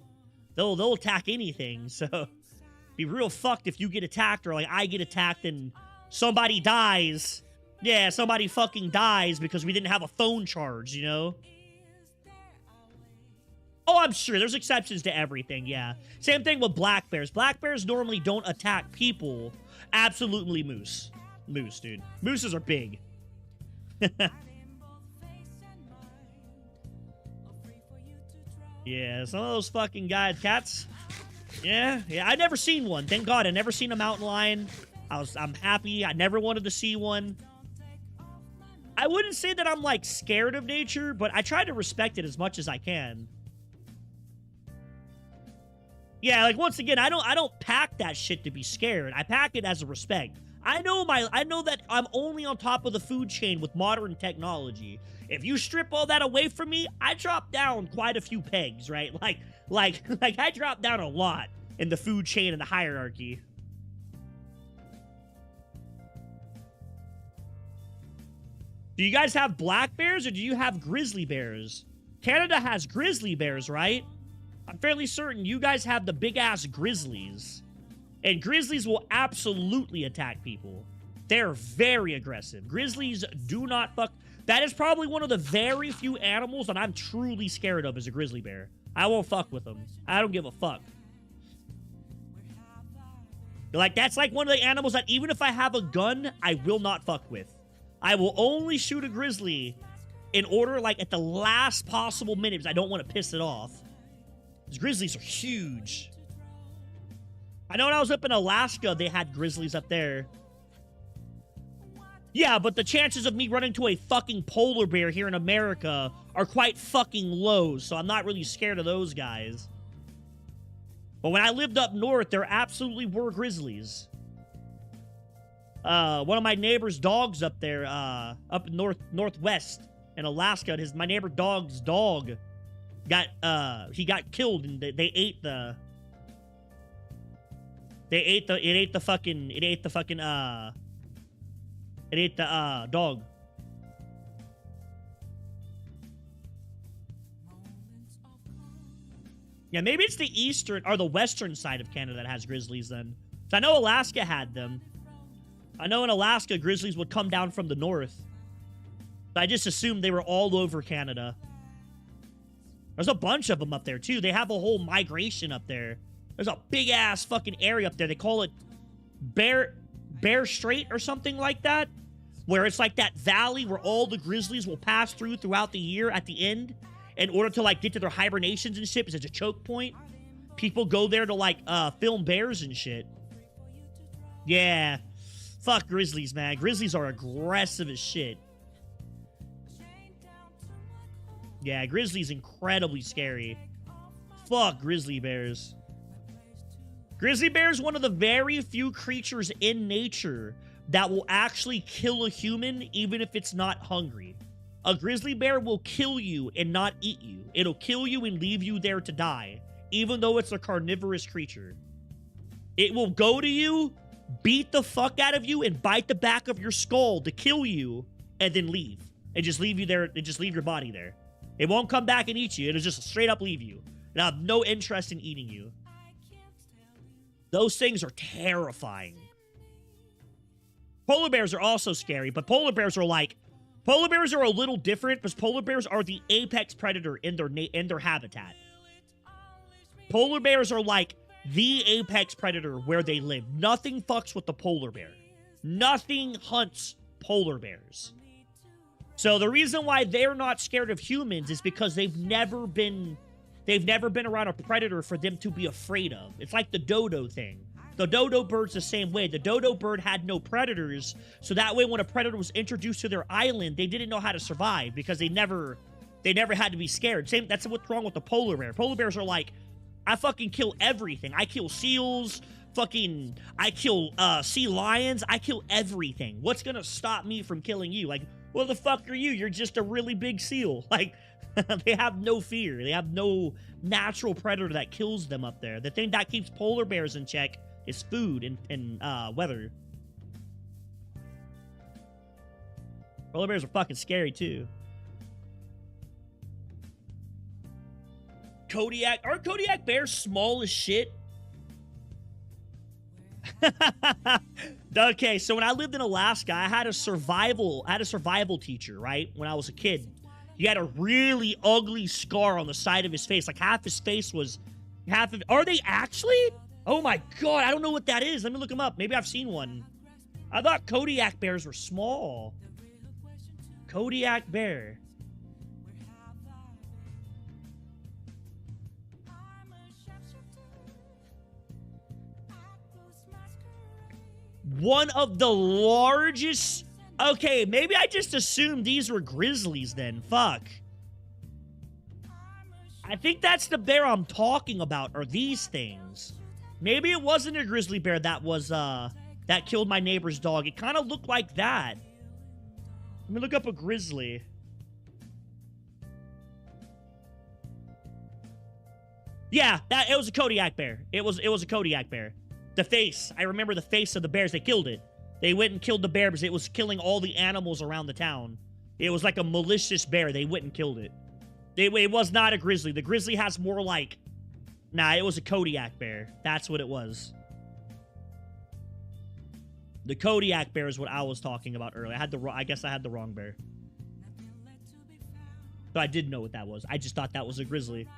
They'll attack anything, so be real fucked if you get attacked or, like, I get attacked and somebody dies. Yeah, somebody fucking dies because we didn't have a phone charge, Oh, I'm sure. There's exceptions to everything, yeah. Same thing with black bears. Black bears normally don't attack people. Absolutely moose. Moose, dude. Mooses are big. Yeah, some of those fucking guys, cats. Yeah, I never seen one. Thank God, I never seen a mountain lion. I'm happy. I never wanted to see one. I wouldn't say that I'm, like, scared of nature, but I try to respect it as much as I can. Yeah, like, once again, I don't pack that shit to be scared. I pack it as a respect. I know that I'm only on top of the food chain with modern technology. If you strip all that away from me, I drop down quite a few pegs, right? Like I drop down a lot in the food chain and the hierarchy. Do you guys have black bears or do you have grizzly bears? Canada has grizzly bears, right? I'm fairly certain you guys have the big-ass grizzlies. And grizzlies will absolutely attack people. They're very aggressive. Grizzlies do not fuck... That is probably one of the very few animals that I'm truly scared of is a grizzly bear. I won't fuck with them. I don't give a fuck. Like, that's like one of the animals that even if I have a gun, I will not fuck with. I will only shoot a grizzly in order, like, at the last possible minute because I don't want to piss it off. These grizzlies are huge. I know when I was up in Alaska, they had grizzlies up there. Yeah, but the chances of me running to a fucking polar bear here in America are quite fucking low, so I'm not really scared of those guys. But when I lived up north, there absolutely were grizzlies. One of my neighbor's dogs up there, up northwest in Alaska, my neighbor dog's dog got killed, and it ate the dog. Yeah, maybe it's the eastern or the western side of Canada that has grizzlies then. So I know Alaska had them. I know in Alaska, grizzlies would come down from the north. I just assumed they were all over Canada. There's a bunch of them up there, too. They have a whole migration up there. There's a big-ass fucking area up there. They call it Bear Strait or something like that, where it's like that valley where all the grizzlies will pass throughout the year at the end in order to, like, get to their hibernations and shit. It's a choke point. People go there to, like, film bears and shit. Yeah. Fuck grizzlies, man. Grizzlies are aggressive as shit. Yeah, grizzlies incredibly scary. Fuck grizzly bears. Grizzly bear is one of the very few creatures in nature that will actually kill a human even if it's not hungry. A grizzly bear will kill you and not eat you. It'll kill you and leave you there to die, even though it's a carnivorous creature. It will go to you, beat the fuck out of you, and bite the back of your skull to kill you, and then leave. And just leave you there, and just leave your body there. It won't come back and eat you. It'll just straight up leave you. And I have no interest in eating you. Those things are terrifying. Polar bears are also scary, but polar bears are a little different because polar bears are the apex predator in their habitat. Polar bears are like the apex predator where they live. Nothing fucks with the polar bear. Nothing hunts polar bears. So the reason why they're not scared of humans is because they've never been around a predator for them to be afraid of. It's like the dodo thing. The dodo bird's the same way. The dodo bird had no predators, so that way when a predator was introduced to their island, they didn't know how to survive because they never had to be scared. That's what's wrong with the polar bear. Polar bears are like, I fucking kill everything. I kill seals, I kill sea lions, I kill everything. What's gonna stop me from killing you? Like, what the fuck are you? You're just a really big seal. Like, they have no fear. They have no natural predator that kills them up there. The thing that keeps polar bears in check is food and weather. Polar bears are fucking scary, too. Aren't Kodiak bears small as shit? Okay, so when I lived in Alaska, I had a survival teacher, right? When I was a kid. He had a really ugly scar on the side of his face. Like, half his face was... Are they actually? Oh my god, I don't know what that is. Let me look them up. Maybe I've seen one. I thought Kodiak bears were small. Kodiak bear. One of the largest... Okay, maybe I just assumed these were grizzlies then. Fuck. I think that's the bear I'm talking about, are these things. Maybe it wasn't a grizzly bear that was, that killed my neighbor's dog. It kind of looked like that. Let me look up a grizzly. Yeah, it was a Kodiak bear. It was a Kodiak bear. The face. I remember the face of the bears. They killed it. They went and killed the bear because it was killing all the animals around the town. It was like a malicious bear. They went and killed it. It was not a grizzly. The grizzly has more like... Nah, it was a Kodiak bear. That's what it was. The Kodiak bear is what I was talking about earlier. I guess I had the wrong bear. But I did know what that was. I just thought that was a grizzly.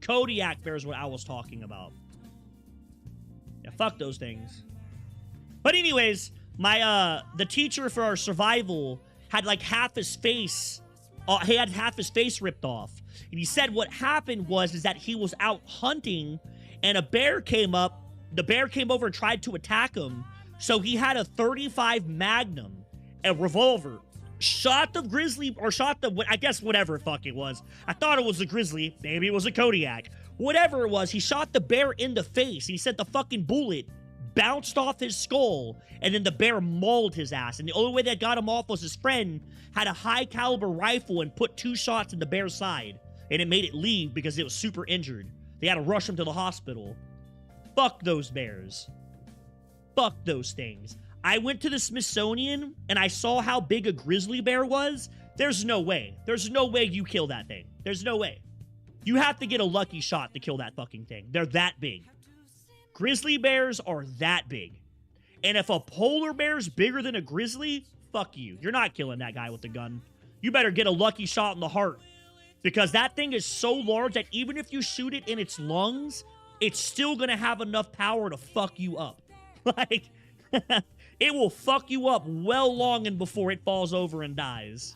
Kodiak bear is what I was talking about. Yeah, fuck those things. But anyways, the teacher for our survival had like half his face, he had half his face ripped off. And he said what happened is that he was out hunting and a bear came up. The bear came over and tried to attack him. So he had a 35 Magnum, a revolver, shot the grizzly, or shot the, I guess whatever the fuck it was. I thought it was a grizzly. Maybe it was a Kodiak. Whatever it was, he shot the bear in the face. And he said the fucking bullet bounced off his skull, and then the bear mauled his ass. And the only way that got him off was his friend had a high caliber rifle and put 2 shots in the bear's side. And it made it leave because it was super injured. They had to rush him to the hospital. Fuck those bears. Fuck those things. I went to the Smithsonian and I saw how big a grizzly bear was. There's no way. There's no way you kill that thing. There's no way. You have to get a lucky shot to kill that fucking thing. They're that big. Grizzly bears are that big. And if a polar bear's bigger than a grizzly, fuck you. You're not killing that guy with the gun. You better get a lucky shot in the heart. Because that thing is so large that even if you shoot it in its lungs, it's still going to have enough power to fuck you up. Like, it will fuck you up well long and before it falls over and dies.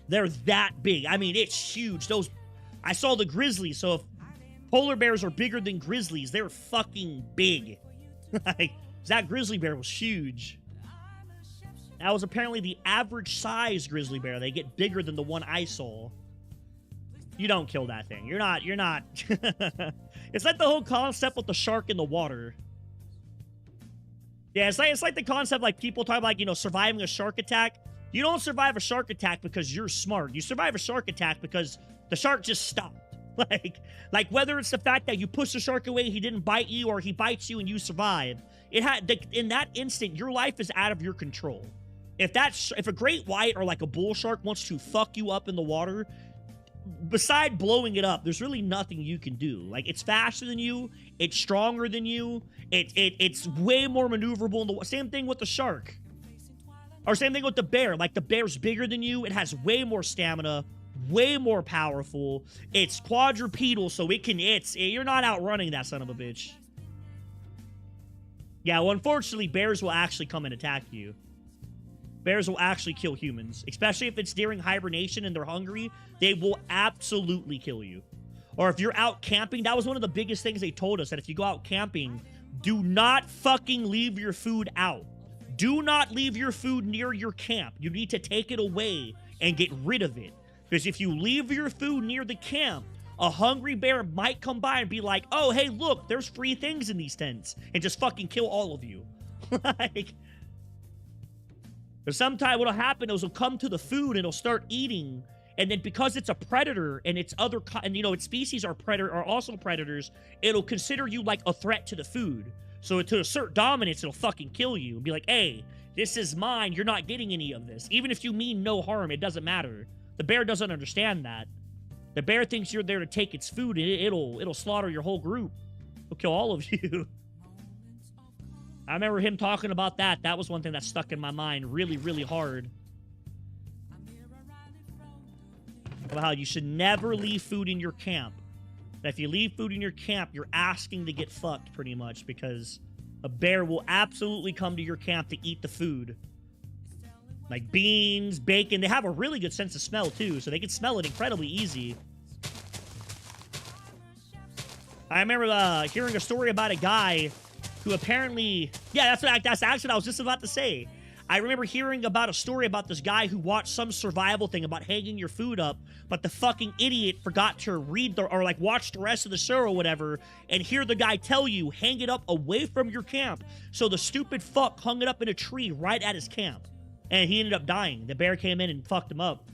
They're that big. I mean, it's huge. I saw the grizzlies, so if polar bears are bigger than grizzlies, they're fucking big. Like, that grizzly bear was huge. That was apparently the average size grizzly bear. They get bigger than the one I saw. You don't kill that thing. You're not. It's like the whole concept with the shark in the water. Yeah, it's like the concept, like people talk about, like, surviving a shark attack. You don't survive a shark attack because you're smart. You survive a shark attack because the shark just stopped. Like whether it's the fact that you push the shark away, he didn't bite you, or he bites you and you survive. In that instant, your life is out of your control. If a great white or like a bull shark wants to fuck you up in the water, beside blowing it up, there's really nothing you can do. Like, it's faster than you, it's stronger than you, it's way more maneuverable in the same thing with the shark. Or same thing with the bear. Like, the bear's bigger than you, it has way more stamina, way more powerful. It's quadrupedal, so you're not outrunning that son of a bitch. Yeah, well, unfortunately, bears will actually come and attack you. Bears will actually kill humans, especially if it's during hibernation and they're hungry. They will absolutely kill you. Or if you're out camping, that was one of the biggest things they told us, that if you go out camping, do not fucking leave your food out. Do not leave your food near your camp. You need to take it away and get rid of it. Because if you leave your food near the camp, a hungry bear might come by and be like, oh, hey, look, there's free things in these tents, and just fucking kill all of you. Like, sometimes what'll happen is it'll come to the food and it'll start eating, and then because it's a predator and its species are also predators, it'll consider you like a threat to the food. So to assert dominance, it'll fucking kill you and be like, hey, this is mine, you're not getting any of this. Even if you mean no harm, it doesn't matter. The bear doesn't understand that. The bear thinks you're there to take its food, and it'll slaughter your whole group. It'll kill all of you. I remember him talking about that. That was one thing that stuck in my mind really, really hard. About how you should never leave food in your camp. That if you leave food in your camp, you're asking to get fucked, pretty much, because a bear will absolutely come to your camp to eat the food. Like beans, bacon. They have a really good sense of smell, too, so they can smell it incredibly easy. I remember hearing a story about a guy who apparently... Yeah, that's actually what I was just about to say. I remember hearing about a story about this guy who watched some survival thing about hanging your food up, but the fucking idiot forgot to read watch the rest of the show or whatever, and hear the guy tell you, hang it up away from your camp. So the stupid fuck hung it up in a tree right at his camp. And he ended up dying. The bear came in and fucked him up.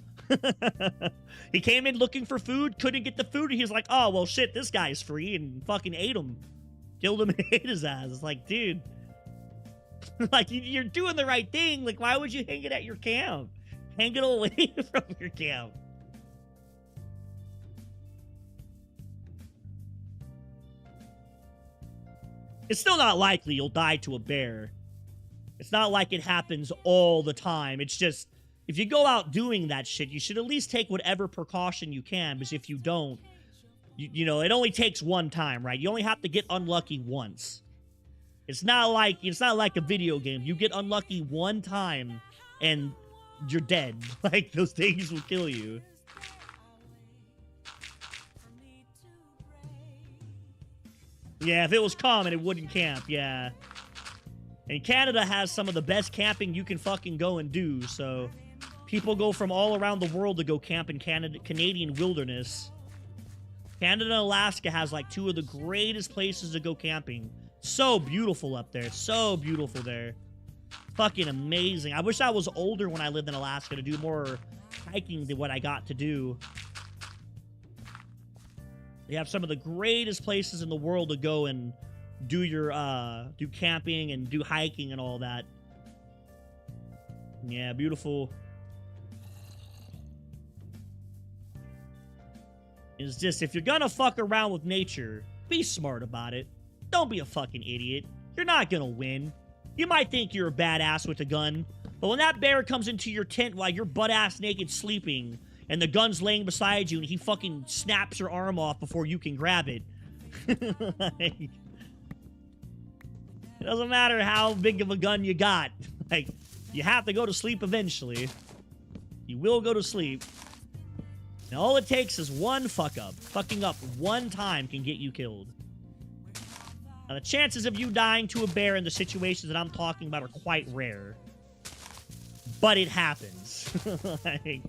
He came in looking for food, couldn't get the food, and he's like, oh, well, shit, this guy's free, and fucking ate him. Killed him and ate his ass. It's like, dude. Like, you're doing the right thing. Like, why would you hang it at your camp? Hang it away from your camp. It's still not likely you'll die to a bear. It's not like it happens all the time. It's just, if you go out doing that shit, you should at least take whatever precaution you can, because if you don't, you know, it only takes one time, right? You only have to get unlucky once. It's not like a video game. You get unlucky one time and you're dead. Like, those things will kill you. Yeah, if it was common, it wouldn't camp, yeah. And Canada has some of the best camping you can fucking go and do, so people go from all around the world to go camp in Canadian wilderness. Canada and Alaska has like two of the greatest places to go camping. So beautiful up there. So beautiful there. Fucking amazing. I wish I was older when I lived in Alaska to do more hiking than what I got to do. They have some of the greatest places in the world to go and do your do camping and do hiking and all that. Yeah, beautiful. Is just, if you're gonna fuck around with nature, be smart about it. Don't be a fucking idiot. You're not gonna win. You might think you're a badass with a gun, but when that bear comes into your tent while you're butt-ass naked sleeping, and the gun's laying beside you, and he fucking snaps your arm off before you can grab it. Like, it doesn't matter how big of a gun you got. Like, you have to go to sleep eventually. You will go to sleep. And all it takes is one fuck up. Fucking up one time can get you killed. Now, the chances of you dying to a bear in the situations that I'm talking about are quite rare. But it happens. Like,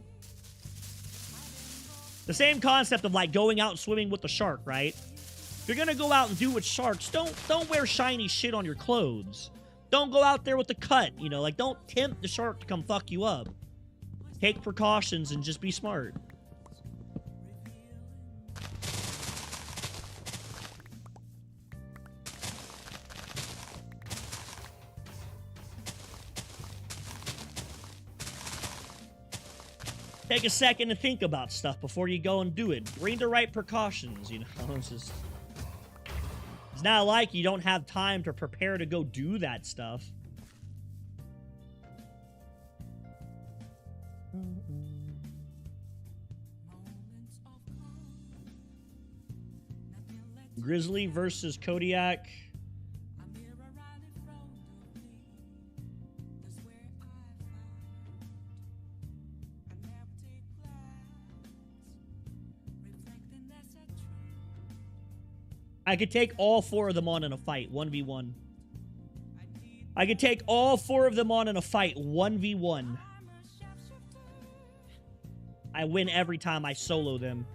the same concept of, like, going out and swimming with the shark, right? If you're gonna go out and do with sharks, don't wear shiny shit on your clothes. Don't go out there with the cut, you know? Like, don't tempt the shark to come fuck you up. Take precautions and just be smart. Take a second to think about stuff before you go and do it. Bring the right precautions, you know? It's not like you don't have time to prepare to go do that stuff. Grizzly versus Kodiak. I could take all four of them on in a fight, 1v1. I could take all four of them on in a fight, 1v1. I win every time I solo them.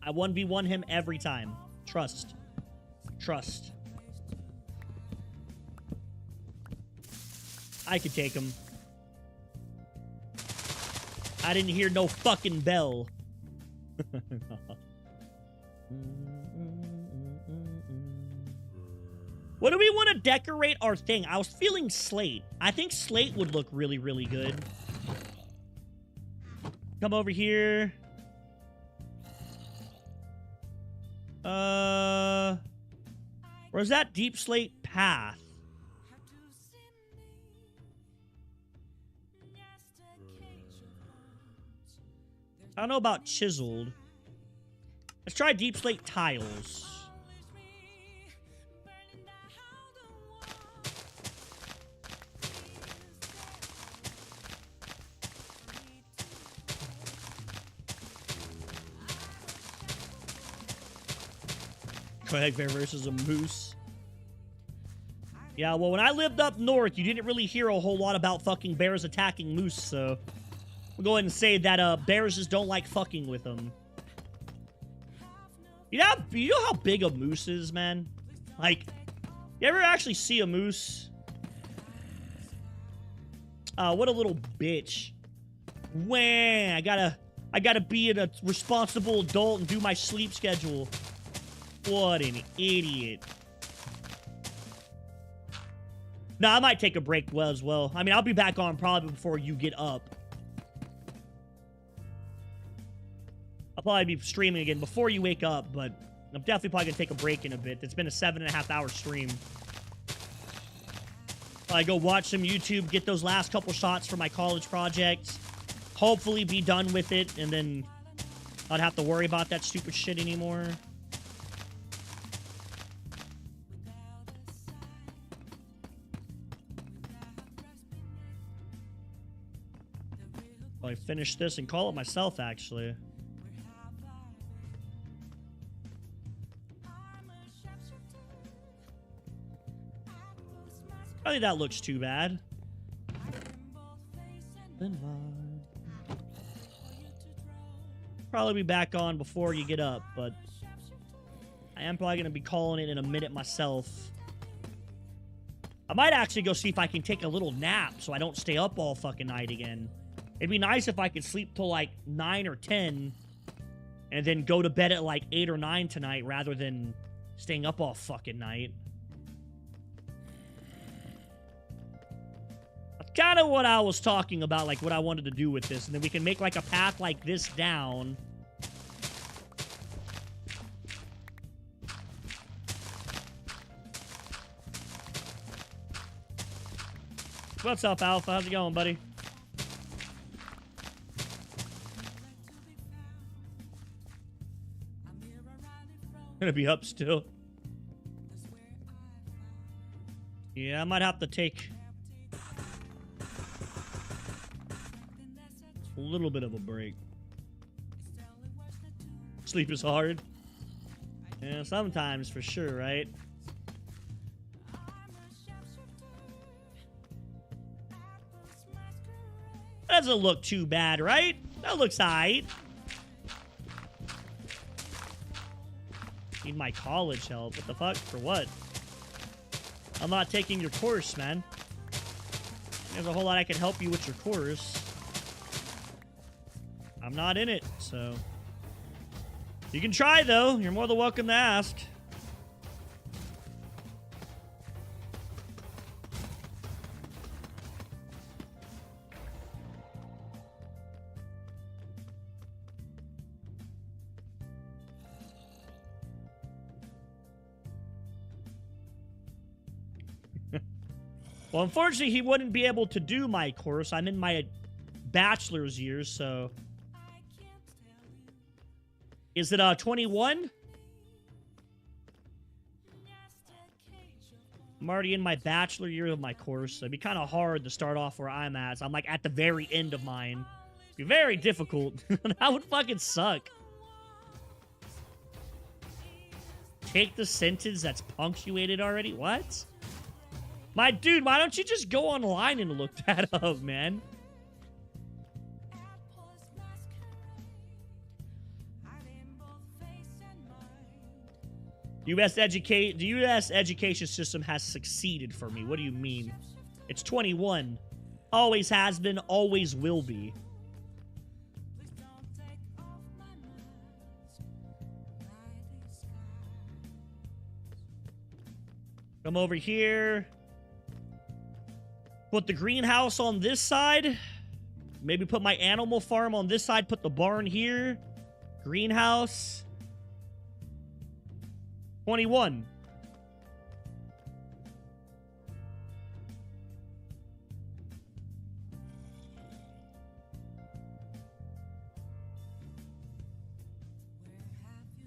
I 1v1 him every time. Trust. Trust. I could take him. I didn't hear no fucking bell. What do we want to decorate our thing? I was feeling slate. I think slate would look really, really good. Come over here. Where's that deep slate path? I don't know about chiseled. Let's try deep slate tiles. Crag bear versus a moose. Yeah, well, when I lived up north, you didn't really hear a whole lot about fucking bears attacking moose, so we'll go ahead and say that bears just don't like fucking with them. You know how big a moose is, man? Like, you ever actually see a moose? What a little bitch. Wham! I gotta be a responsible adult and do my sleep schedule. What an idiot. Nah, I might take a break as well. I mean, I'll be back on probably before you get up. I'll probably be streaming again before you wake up, but I'm definitely probably gonna take a break in a bit. It's been a 7.5-hour stream. I go watch some YouTube, get those last couple shots for my college projects, hopefully be done with it, and then I'd have to worry about that stupid shit anymore. I finish this and call it myself, actually. I think that looks too bad. Probably be back on before you get up, but I am probably going to be calling it in a minute myself. I might actually go see if I can take a little nap so I don't stay up all fucking night again. It'd be nice if I could sleep till like 9 or 10 and then go to bed at like 8 or 9 tonight rather than staying up all fucking night. That's kind of what I was talking about, like what I wanted to do with this. And then we can make like a path like this down. What's up, Alpha? How's it going, buddy? Gonna be up still. Yeah, I might have to take a little bit of a break. Sleep is hard. Yeah, sometimes for sure, right? That doesn't look too bad, right? That looks aight. Need my college help. What the fuck? For what? I'm not taking your course, man. There's a whole lot I can help you with your course. I'm not in it, so... You can try, though. You're more than welcome to ask. Well, unfortunately, he wouldn't be able to do my course. I'm in my bachelor's years, so... Is it 21? I'm already in my bachelor year of my course, so it'd be kind of hard to start off where I'm at. So I'm like at the very end of mine. It'd be very difficult. That would fucking suck. Take the sentence that's punctuated already? What? My dude, why don't you just go online and look that up, man? The U.S. education system has succeeded for me. What do you mean? It's 21. Always has been, always will be. Come over here. Put the greenhouse on this side. Maybe put my animal farm on this side. Put the barn here. Greenhouse. 21.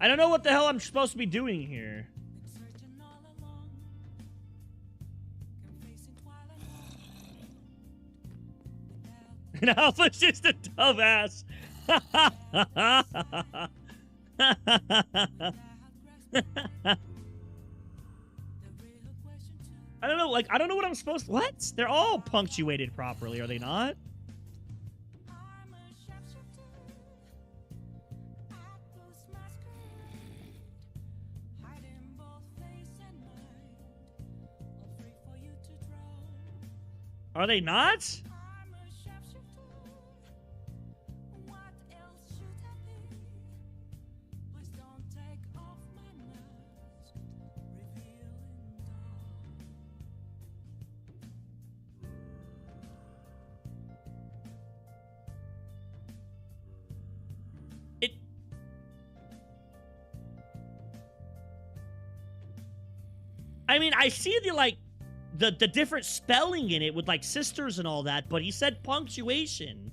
I don't know what the hell I'm supposed to be doing here. And Alpha's just a dumbass. I don't know, like, I don't know what I'm supposed to... What? They're all punctuated properly, are they not? Are they not? I mean, I see the, like, the different spelling in it with, like, sisters and all that, but he said punctuation.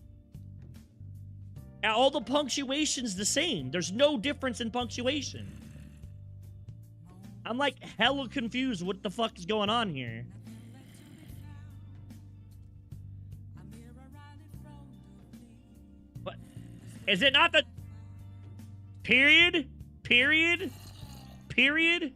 All the punctuation's the same. There's no difference in punctuation. I'm, like, hella confused what the fuck is going on here. What? Is it not the... Period? Period? Period?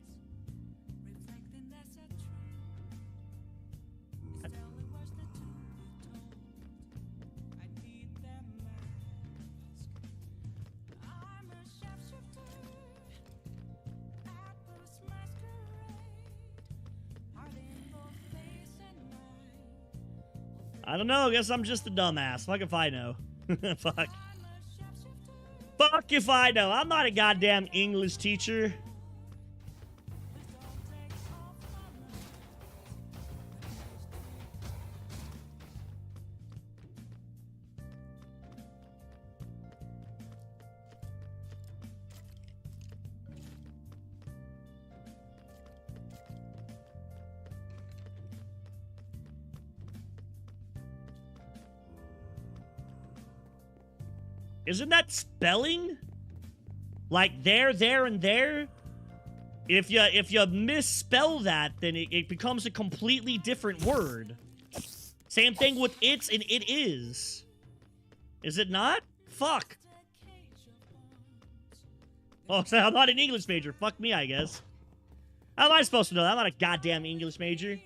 I don't know. I guess I'm just a dumbass. Fuck if I know. Fuck. Fuck if I know. I'm not a goddamn English teacher. Isn't that spelling? Like there, and there? If you misspell that, then it becomes a completely different word. Same thing with it's and it is. Is it not? Fuck. Oh, so I'm not an English major. Fuck me, I guess. How am I supposed to know that? I'm not a goddamn English major.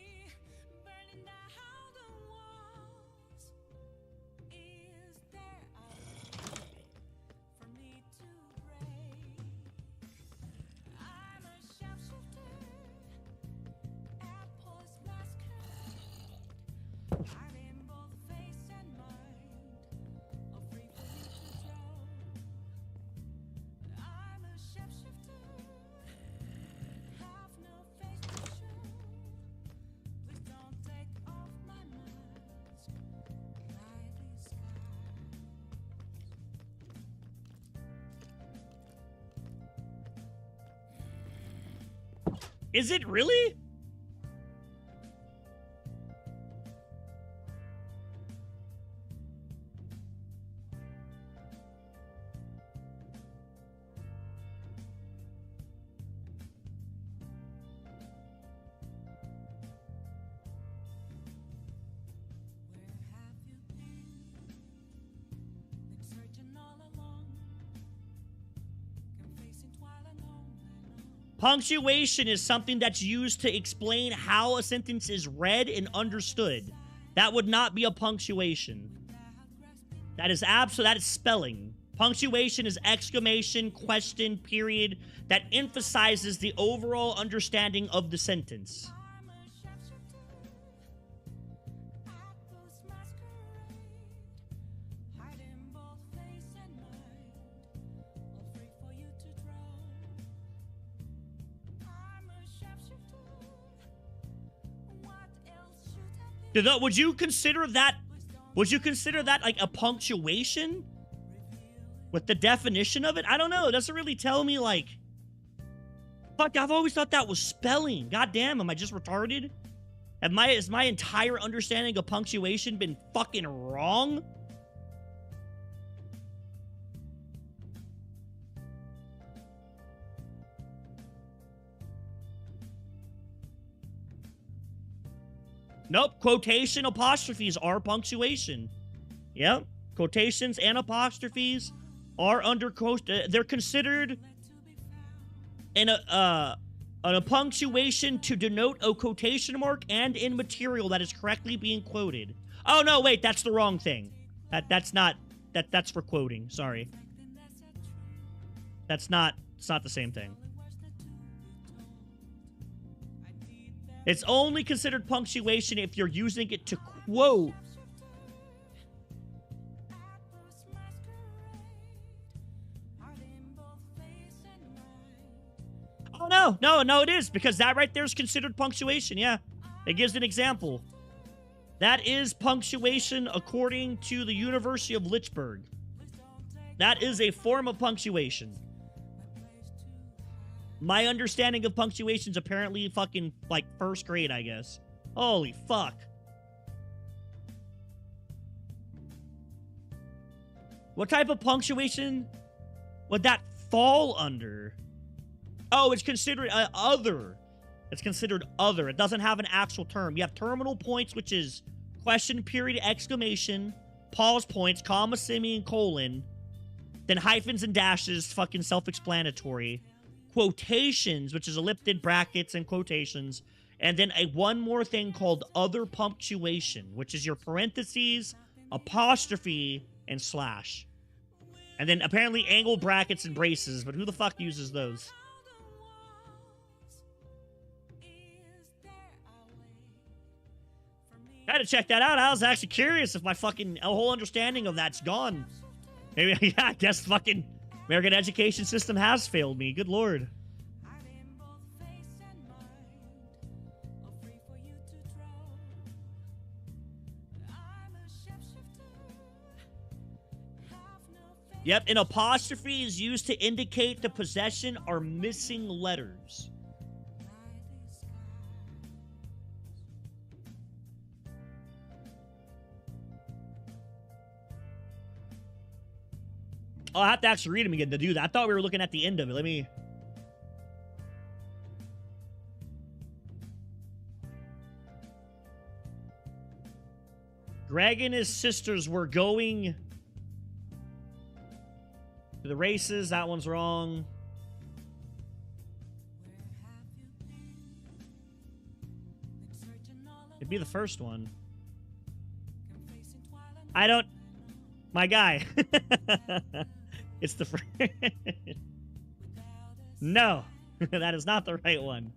Is it really? Punctuation is something that's used to explain how a sentence is read and understood. That would not be a punctuation. That is spelling. Punctuation is exclamation, question, period, that emphasizes the overall understanding of the sentence. Would you consider that like a punctuation? With the definition of it? I don't know. It doesn't really tell me, like... Fuck, I've always thought that was spelling. God damn, am I just retarded? Has my entire understanding of punctuation been fucking wrong? Nope, quotation apostrophes are punctuation. Yep, quotations and apostrophes are under they're considered a punctuation to denote a quotation mark and in material that is correctly being quoted. Oh no, wait, that's the wrong thing. That's for quoting. Sorry. It's not the same thing. It's only considered punctuation if you're using it to quote. Oh, no, it is, because that right there is considered punctuation, yeah. It gives an example. That is punctuation according to the University of Lichtenberg. That is a form of punctuation. My understanding of punctuation's apparently fucking, like, first grade, I guess. Holy fuck. What type of punctuation would that fall under? Oh, it's considered other. It's considered other. It doesn't have an actual term. You have terminal points, which is question, period, exclamation, pause points, comma, semi, and colon. Then hyphens and dashes, fucking self-explanatory. Quotations, which is ellipted, brackets, and quotations. And then one more thing called other punctuation, which is your parentheses, apostrophe, and slash. And then apparently angle brackets and braces, but who the fuck uses those? I had to check that out. I was actually curious if my fucking whole understanding of that's gone. Maybe, yeah, I guess fucking American education system has failed me. Good lord. Yep, an apostrophe is used to indicate the possession or missing letters. Oh, I have to actually read them again to do that. I thought we were looking at the end of it. Let me... Greg and his sisters were going to the races. That one's wrong. It'd be the first one. I don't... My guy. It's the first... No. That is not the right one.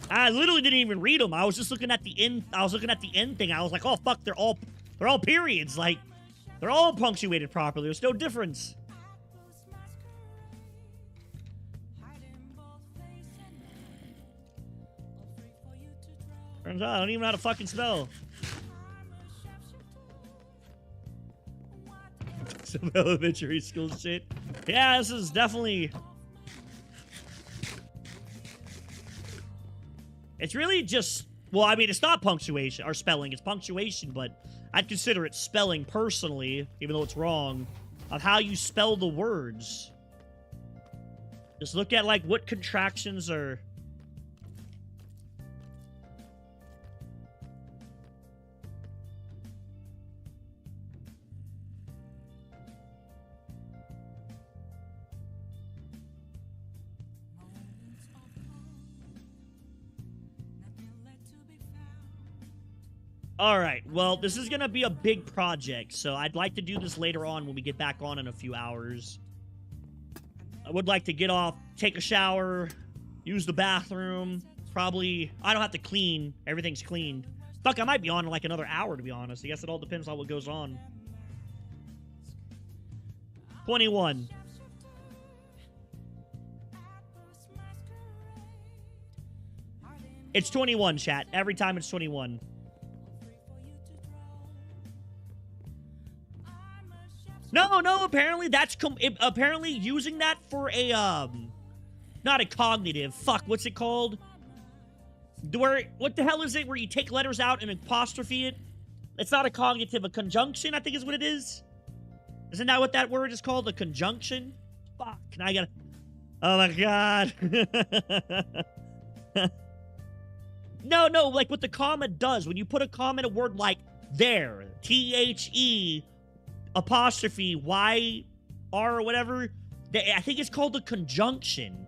I literally didn't even read them. I was just looking at the end. I was looking at the end thing. I was like, oh fuck, they're all periods. Like, they're all punctuated properly. There's no difference. Turns out I don't even know how to fucking spell. Some elementary school shit. Yeah, this is definitely... It's really just... Well, I mean, it's not punctuation or spelling. It's punctuation, but I'd consider it spelling personally, even though it's wrong, of how you spell the words. Just look at, like, what contractions are... All right, well, this is going to be a big project, so I'd like to do this later on when we get back on in a few hours. I would like to get off, take a shower, use the bathroom, probably... I don't have to clean. Everything's cleaned. Fuck, I might be on in like another hour, to be honest. I guess it all depends on what goes on. 21. It's 21, chat. Every time it's 21. No, apparently that's apparently using that for a not a cognitive. Fuck, what's it called? What the hell is it where you take letters out and apostrophe it? It's not a cognitive, a conjunction, I think is what it is. Isn't that what that word is called? A conjunction? Fuck, I gotta... Oh my god. No, like what the comma does. When you put a comma in a word like there, T-H-E... apostrophe Y-R or whatever. I think it's called a conjunction.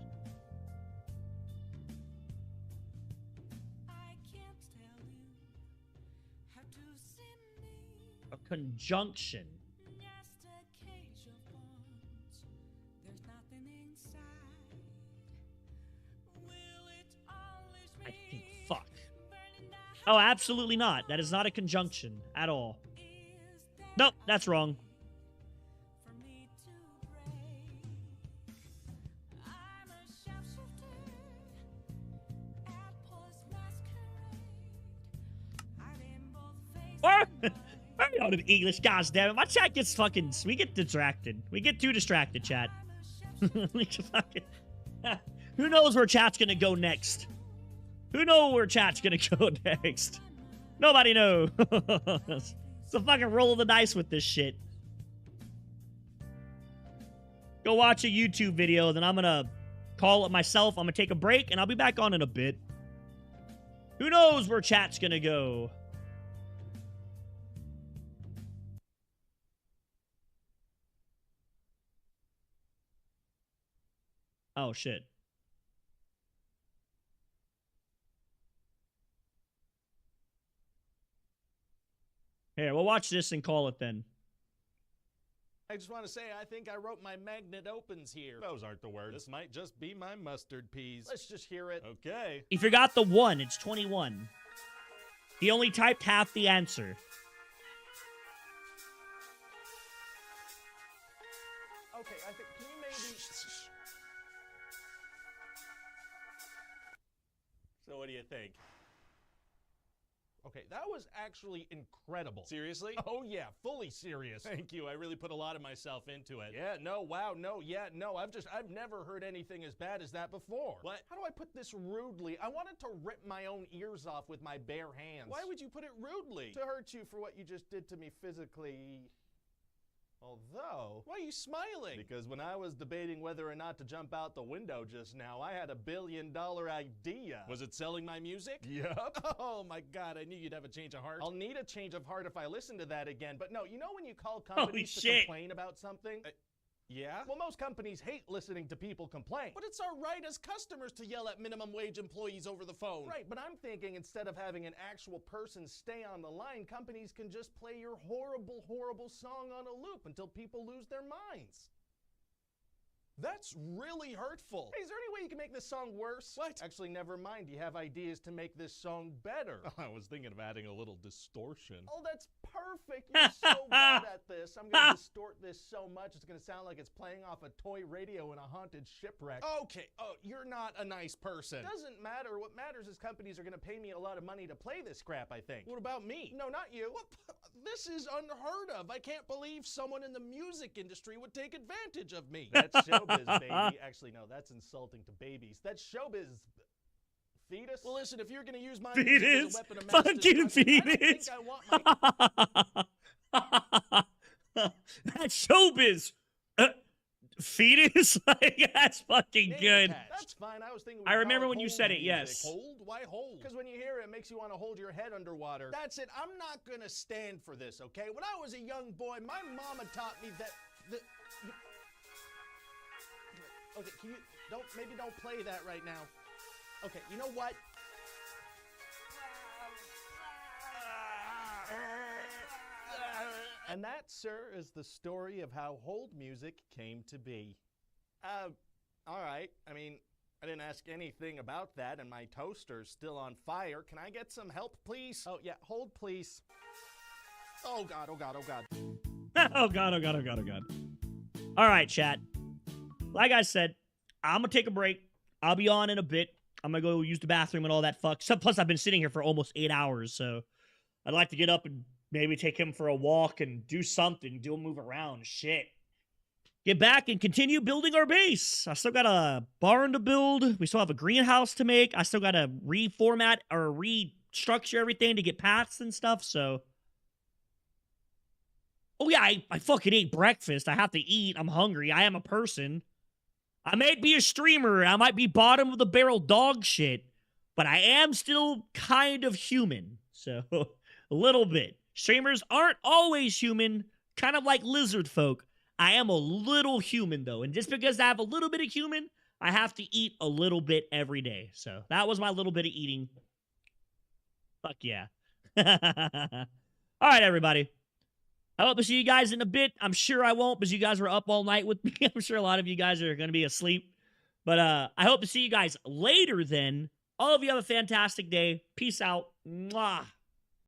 A conjunction. I think, fuck. Oh, absolutely not. That is not a conjunction at all. Nope, that's wrong. Or I know the English, gosh damn it. My chat gets fucking, we get distracted. We get too distracted, chat. We just fucking, who knows where chat's gonna go next? Who knows where chat's gonna go next? Nobody knows. It's a fucking roll of the dice with this shit. Go watch a YouTube video, then I'm gonna call it myself. I'm gonna take a break, and I'll be back on in a bit. Who knows where chat's gonna go? Oh, shit. Here, we'll watch this and call it then. I just want to say, I think I wrote my magnet opens here. Those aren't the words. This might just be my mustard peas. Let's just hear it. Okay. He forgot the 1. It's 21. He only typed half the answer. Okay, I think, can you maybe... So what do you think? Okay, that was actually incredible. Seriously? Oh yeah, fully serious. Thank you, I really put a lot of myself into it. Yeah, no, wow, no, yeah, no, I've never heard anything as bad as that before. What? How do I put this rudely? I wanted to rip my own ears off with my bare hands. Why would you put it rudely? To hurt you for what you just did to me physically. Although, why are you smiling? Because when I was debating whether or not to jump out the window just now, I had a $1 billion idea. Was it selling my music? Yup. Oh my God, I knew you'd have a change of heart. I'll need a change of heart if I listen to that again. But no, you know when you call companies to complain about something? Yeah? Well, most companies hate listening to people complain. But it's our right as customers to yell at minimum wage employees over the phone. Right, but I'm thinking instead of having an actual person stay on the line, companies can just play your horrible, horrible song on a loop until people lose their minds. That's really hurtful. Hey, is there any way you can make this song worse? What? Actually, never mind. You have ideas to make this song better. I was thinking of adding a little distortion. Oh, that's perfect. You're so good at this. I'm going to distort this so much it's going to sound like it's playing off a toy radio in a haunted shipwreck. Okay. Oh, you're not a nice person. Doesn't matter. What matters is companies are going to pay me a lot of money to play this crap, I think. What about me? No, not you. What? This is unheard of. I can't believe someone in the music industry would take advantage of me. That's showbiz, baby. Actually, no, that's insulting to babies. That's showbiz. Fetus? Well, listen, if you're going to use my music as a weapon of mass fucking fetus. I don't think I want my... That's showbiz. Fetus? Like, that's fucking good. That's fine. I was thinking. I remember when you said it, yes. Hold? Why hold? Because when you hear it, it makes you want to hold your head underwater. That's it. I'm not going to stand for this, okay? When I was a young boy, my mama taught me that... Okay, can you... Maybe don't play that right now. Okay, you know what? And that, sir, is the story of how hold music came to be. All right. I mean, I didn't ask anything about that, and my toaster's still on fire. Can I get some help, please? Oh, yeah, hold, please. Oh, God, oh, God, oh, God. Oh, God, oh, God, oh, God, oh, God. All right, chat. Like I said, I'm going to take a break. I'll be on in a bit. I'm going to go use the bathroom and all that fuck. So, plus, I've been sitting here for almost 8 hours, so I'd like to get up and maybe take him for a walk and do something, move around, shit. Get back and continue building our base. I still got a barn to build. We still have a greenhouse to make. I still got to reformat or restructure everything to get paths and stuff, so. Oh, yeah, I fucking ate breakfast. I have to eat. I'm hungry. I am a person. I might be a streamer. I might be bottom of the barrel dog shit, but I am still kind of human, so a little bit. Streamers aren't always human, kind of like lizard folk. I am a little human, though. And just because I have a little bit of human, I have to eat a little bit every day. So that was my little bit of eating. Fuck yeah. All right, everybody. I hope to see you guys in a bit. I'm sure I won't because you guys were up all night with me. I'm sure a lot of you guys are going to be asleep. But I hope to see you guys later then. All of you have a fantastic day. Peace out. Mwah.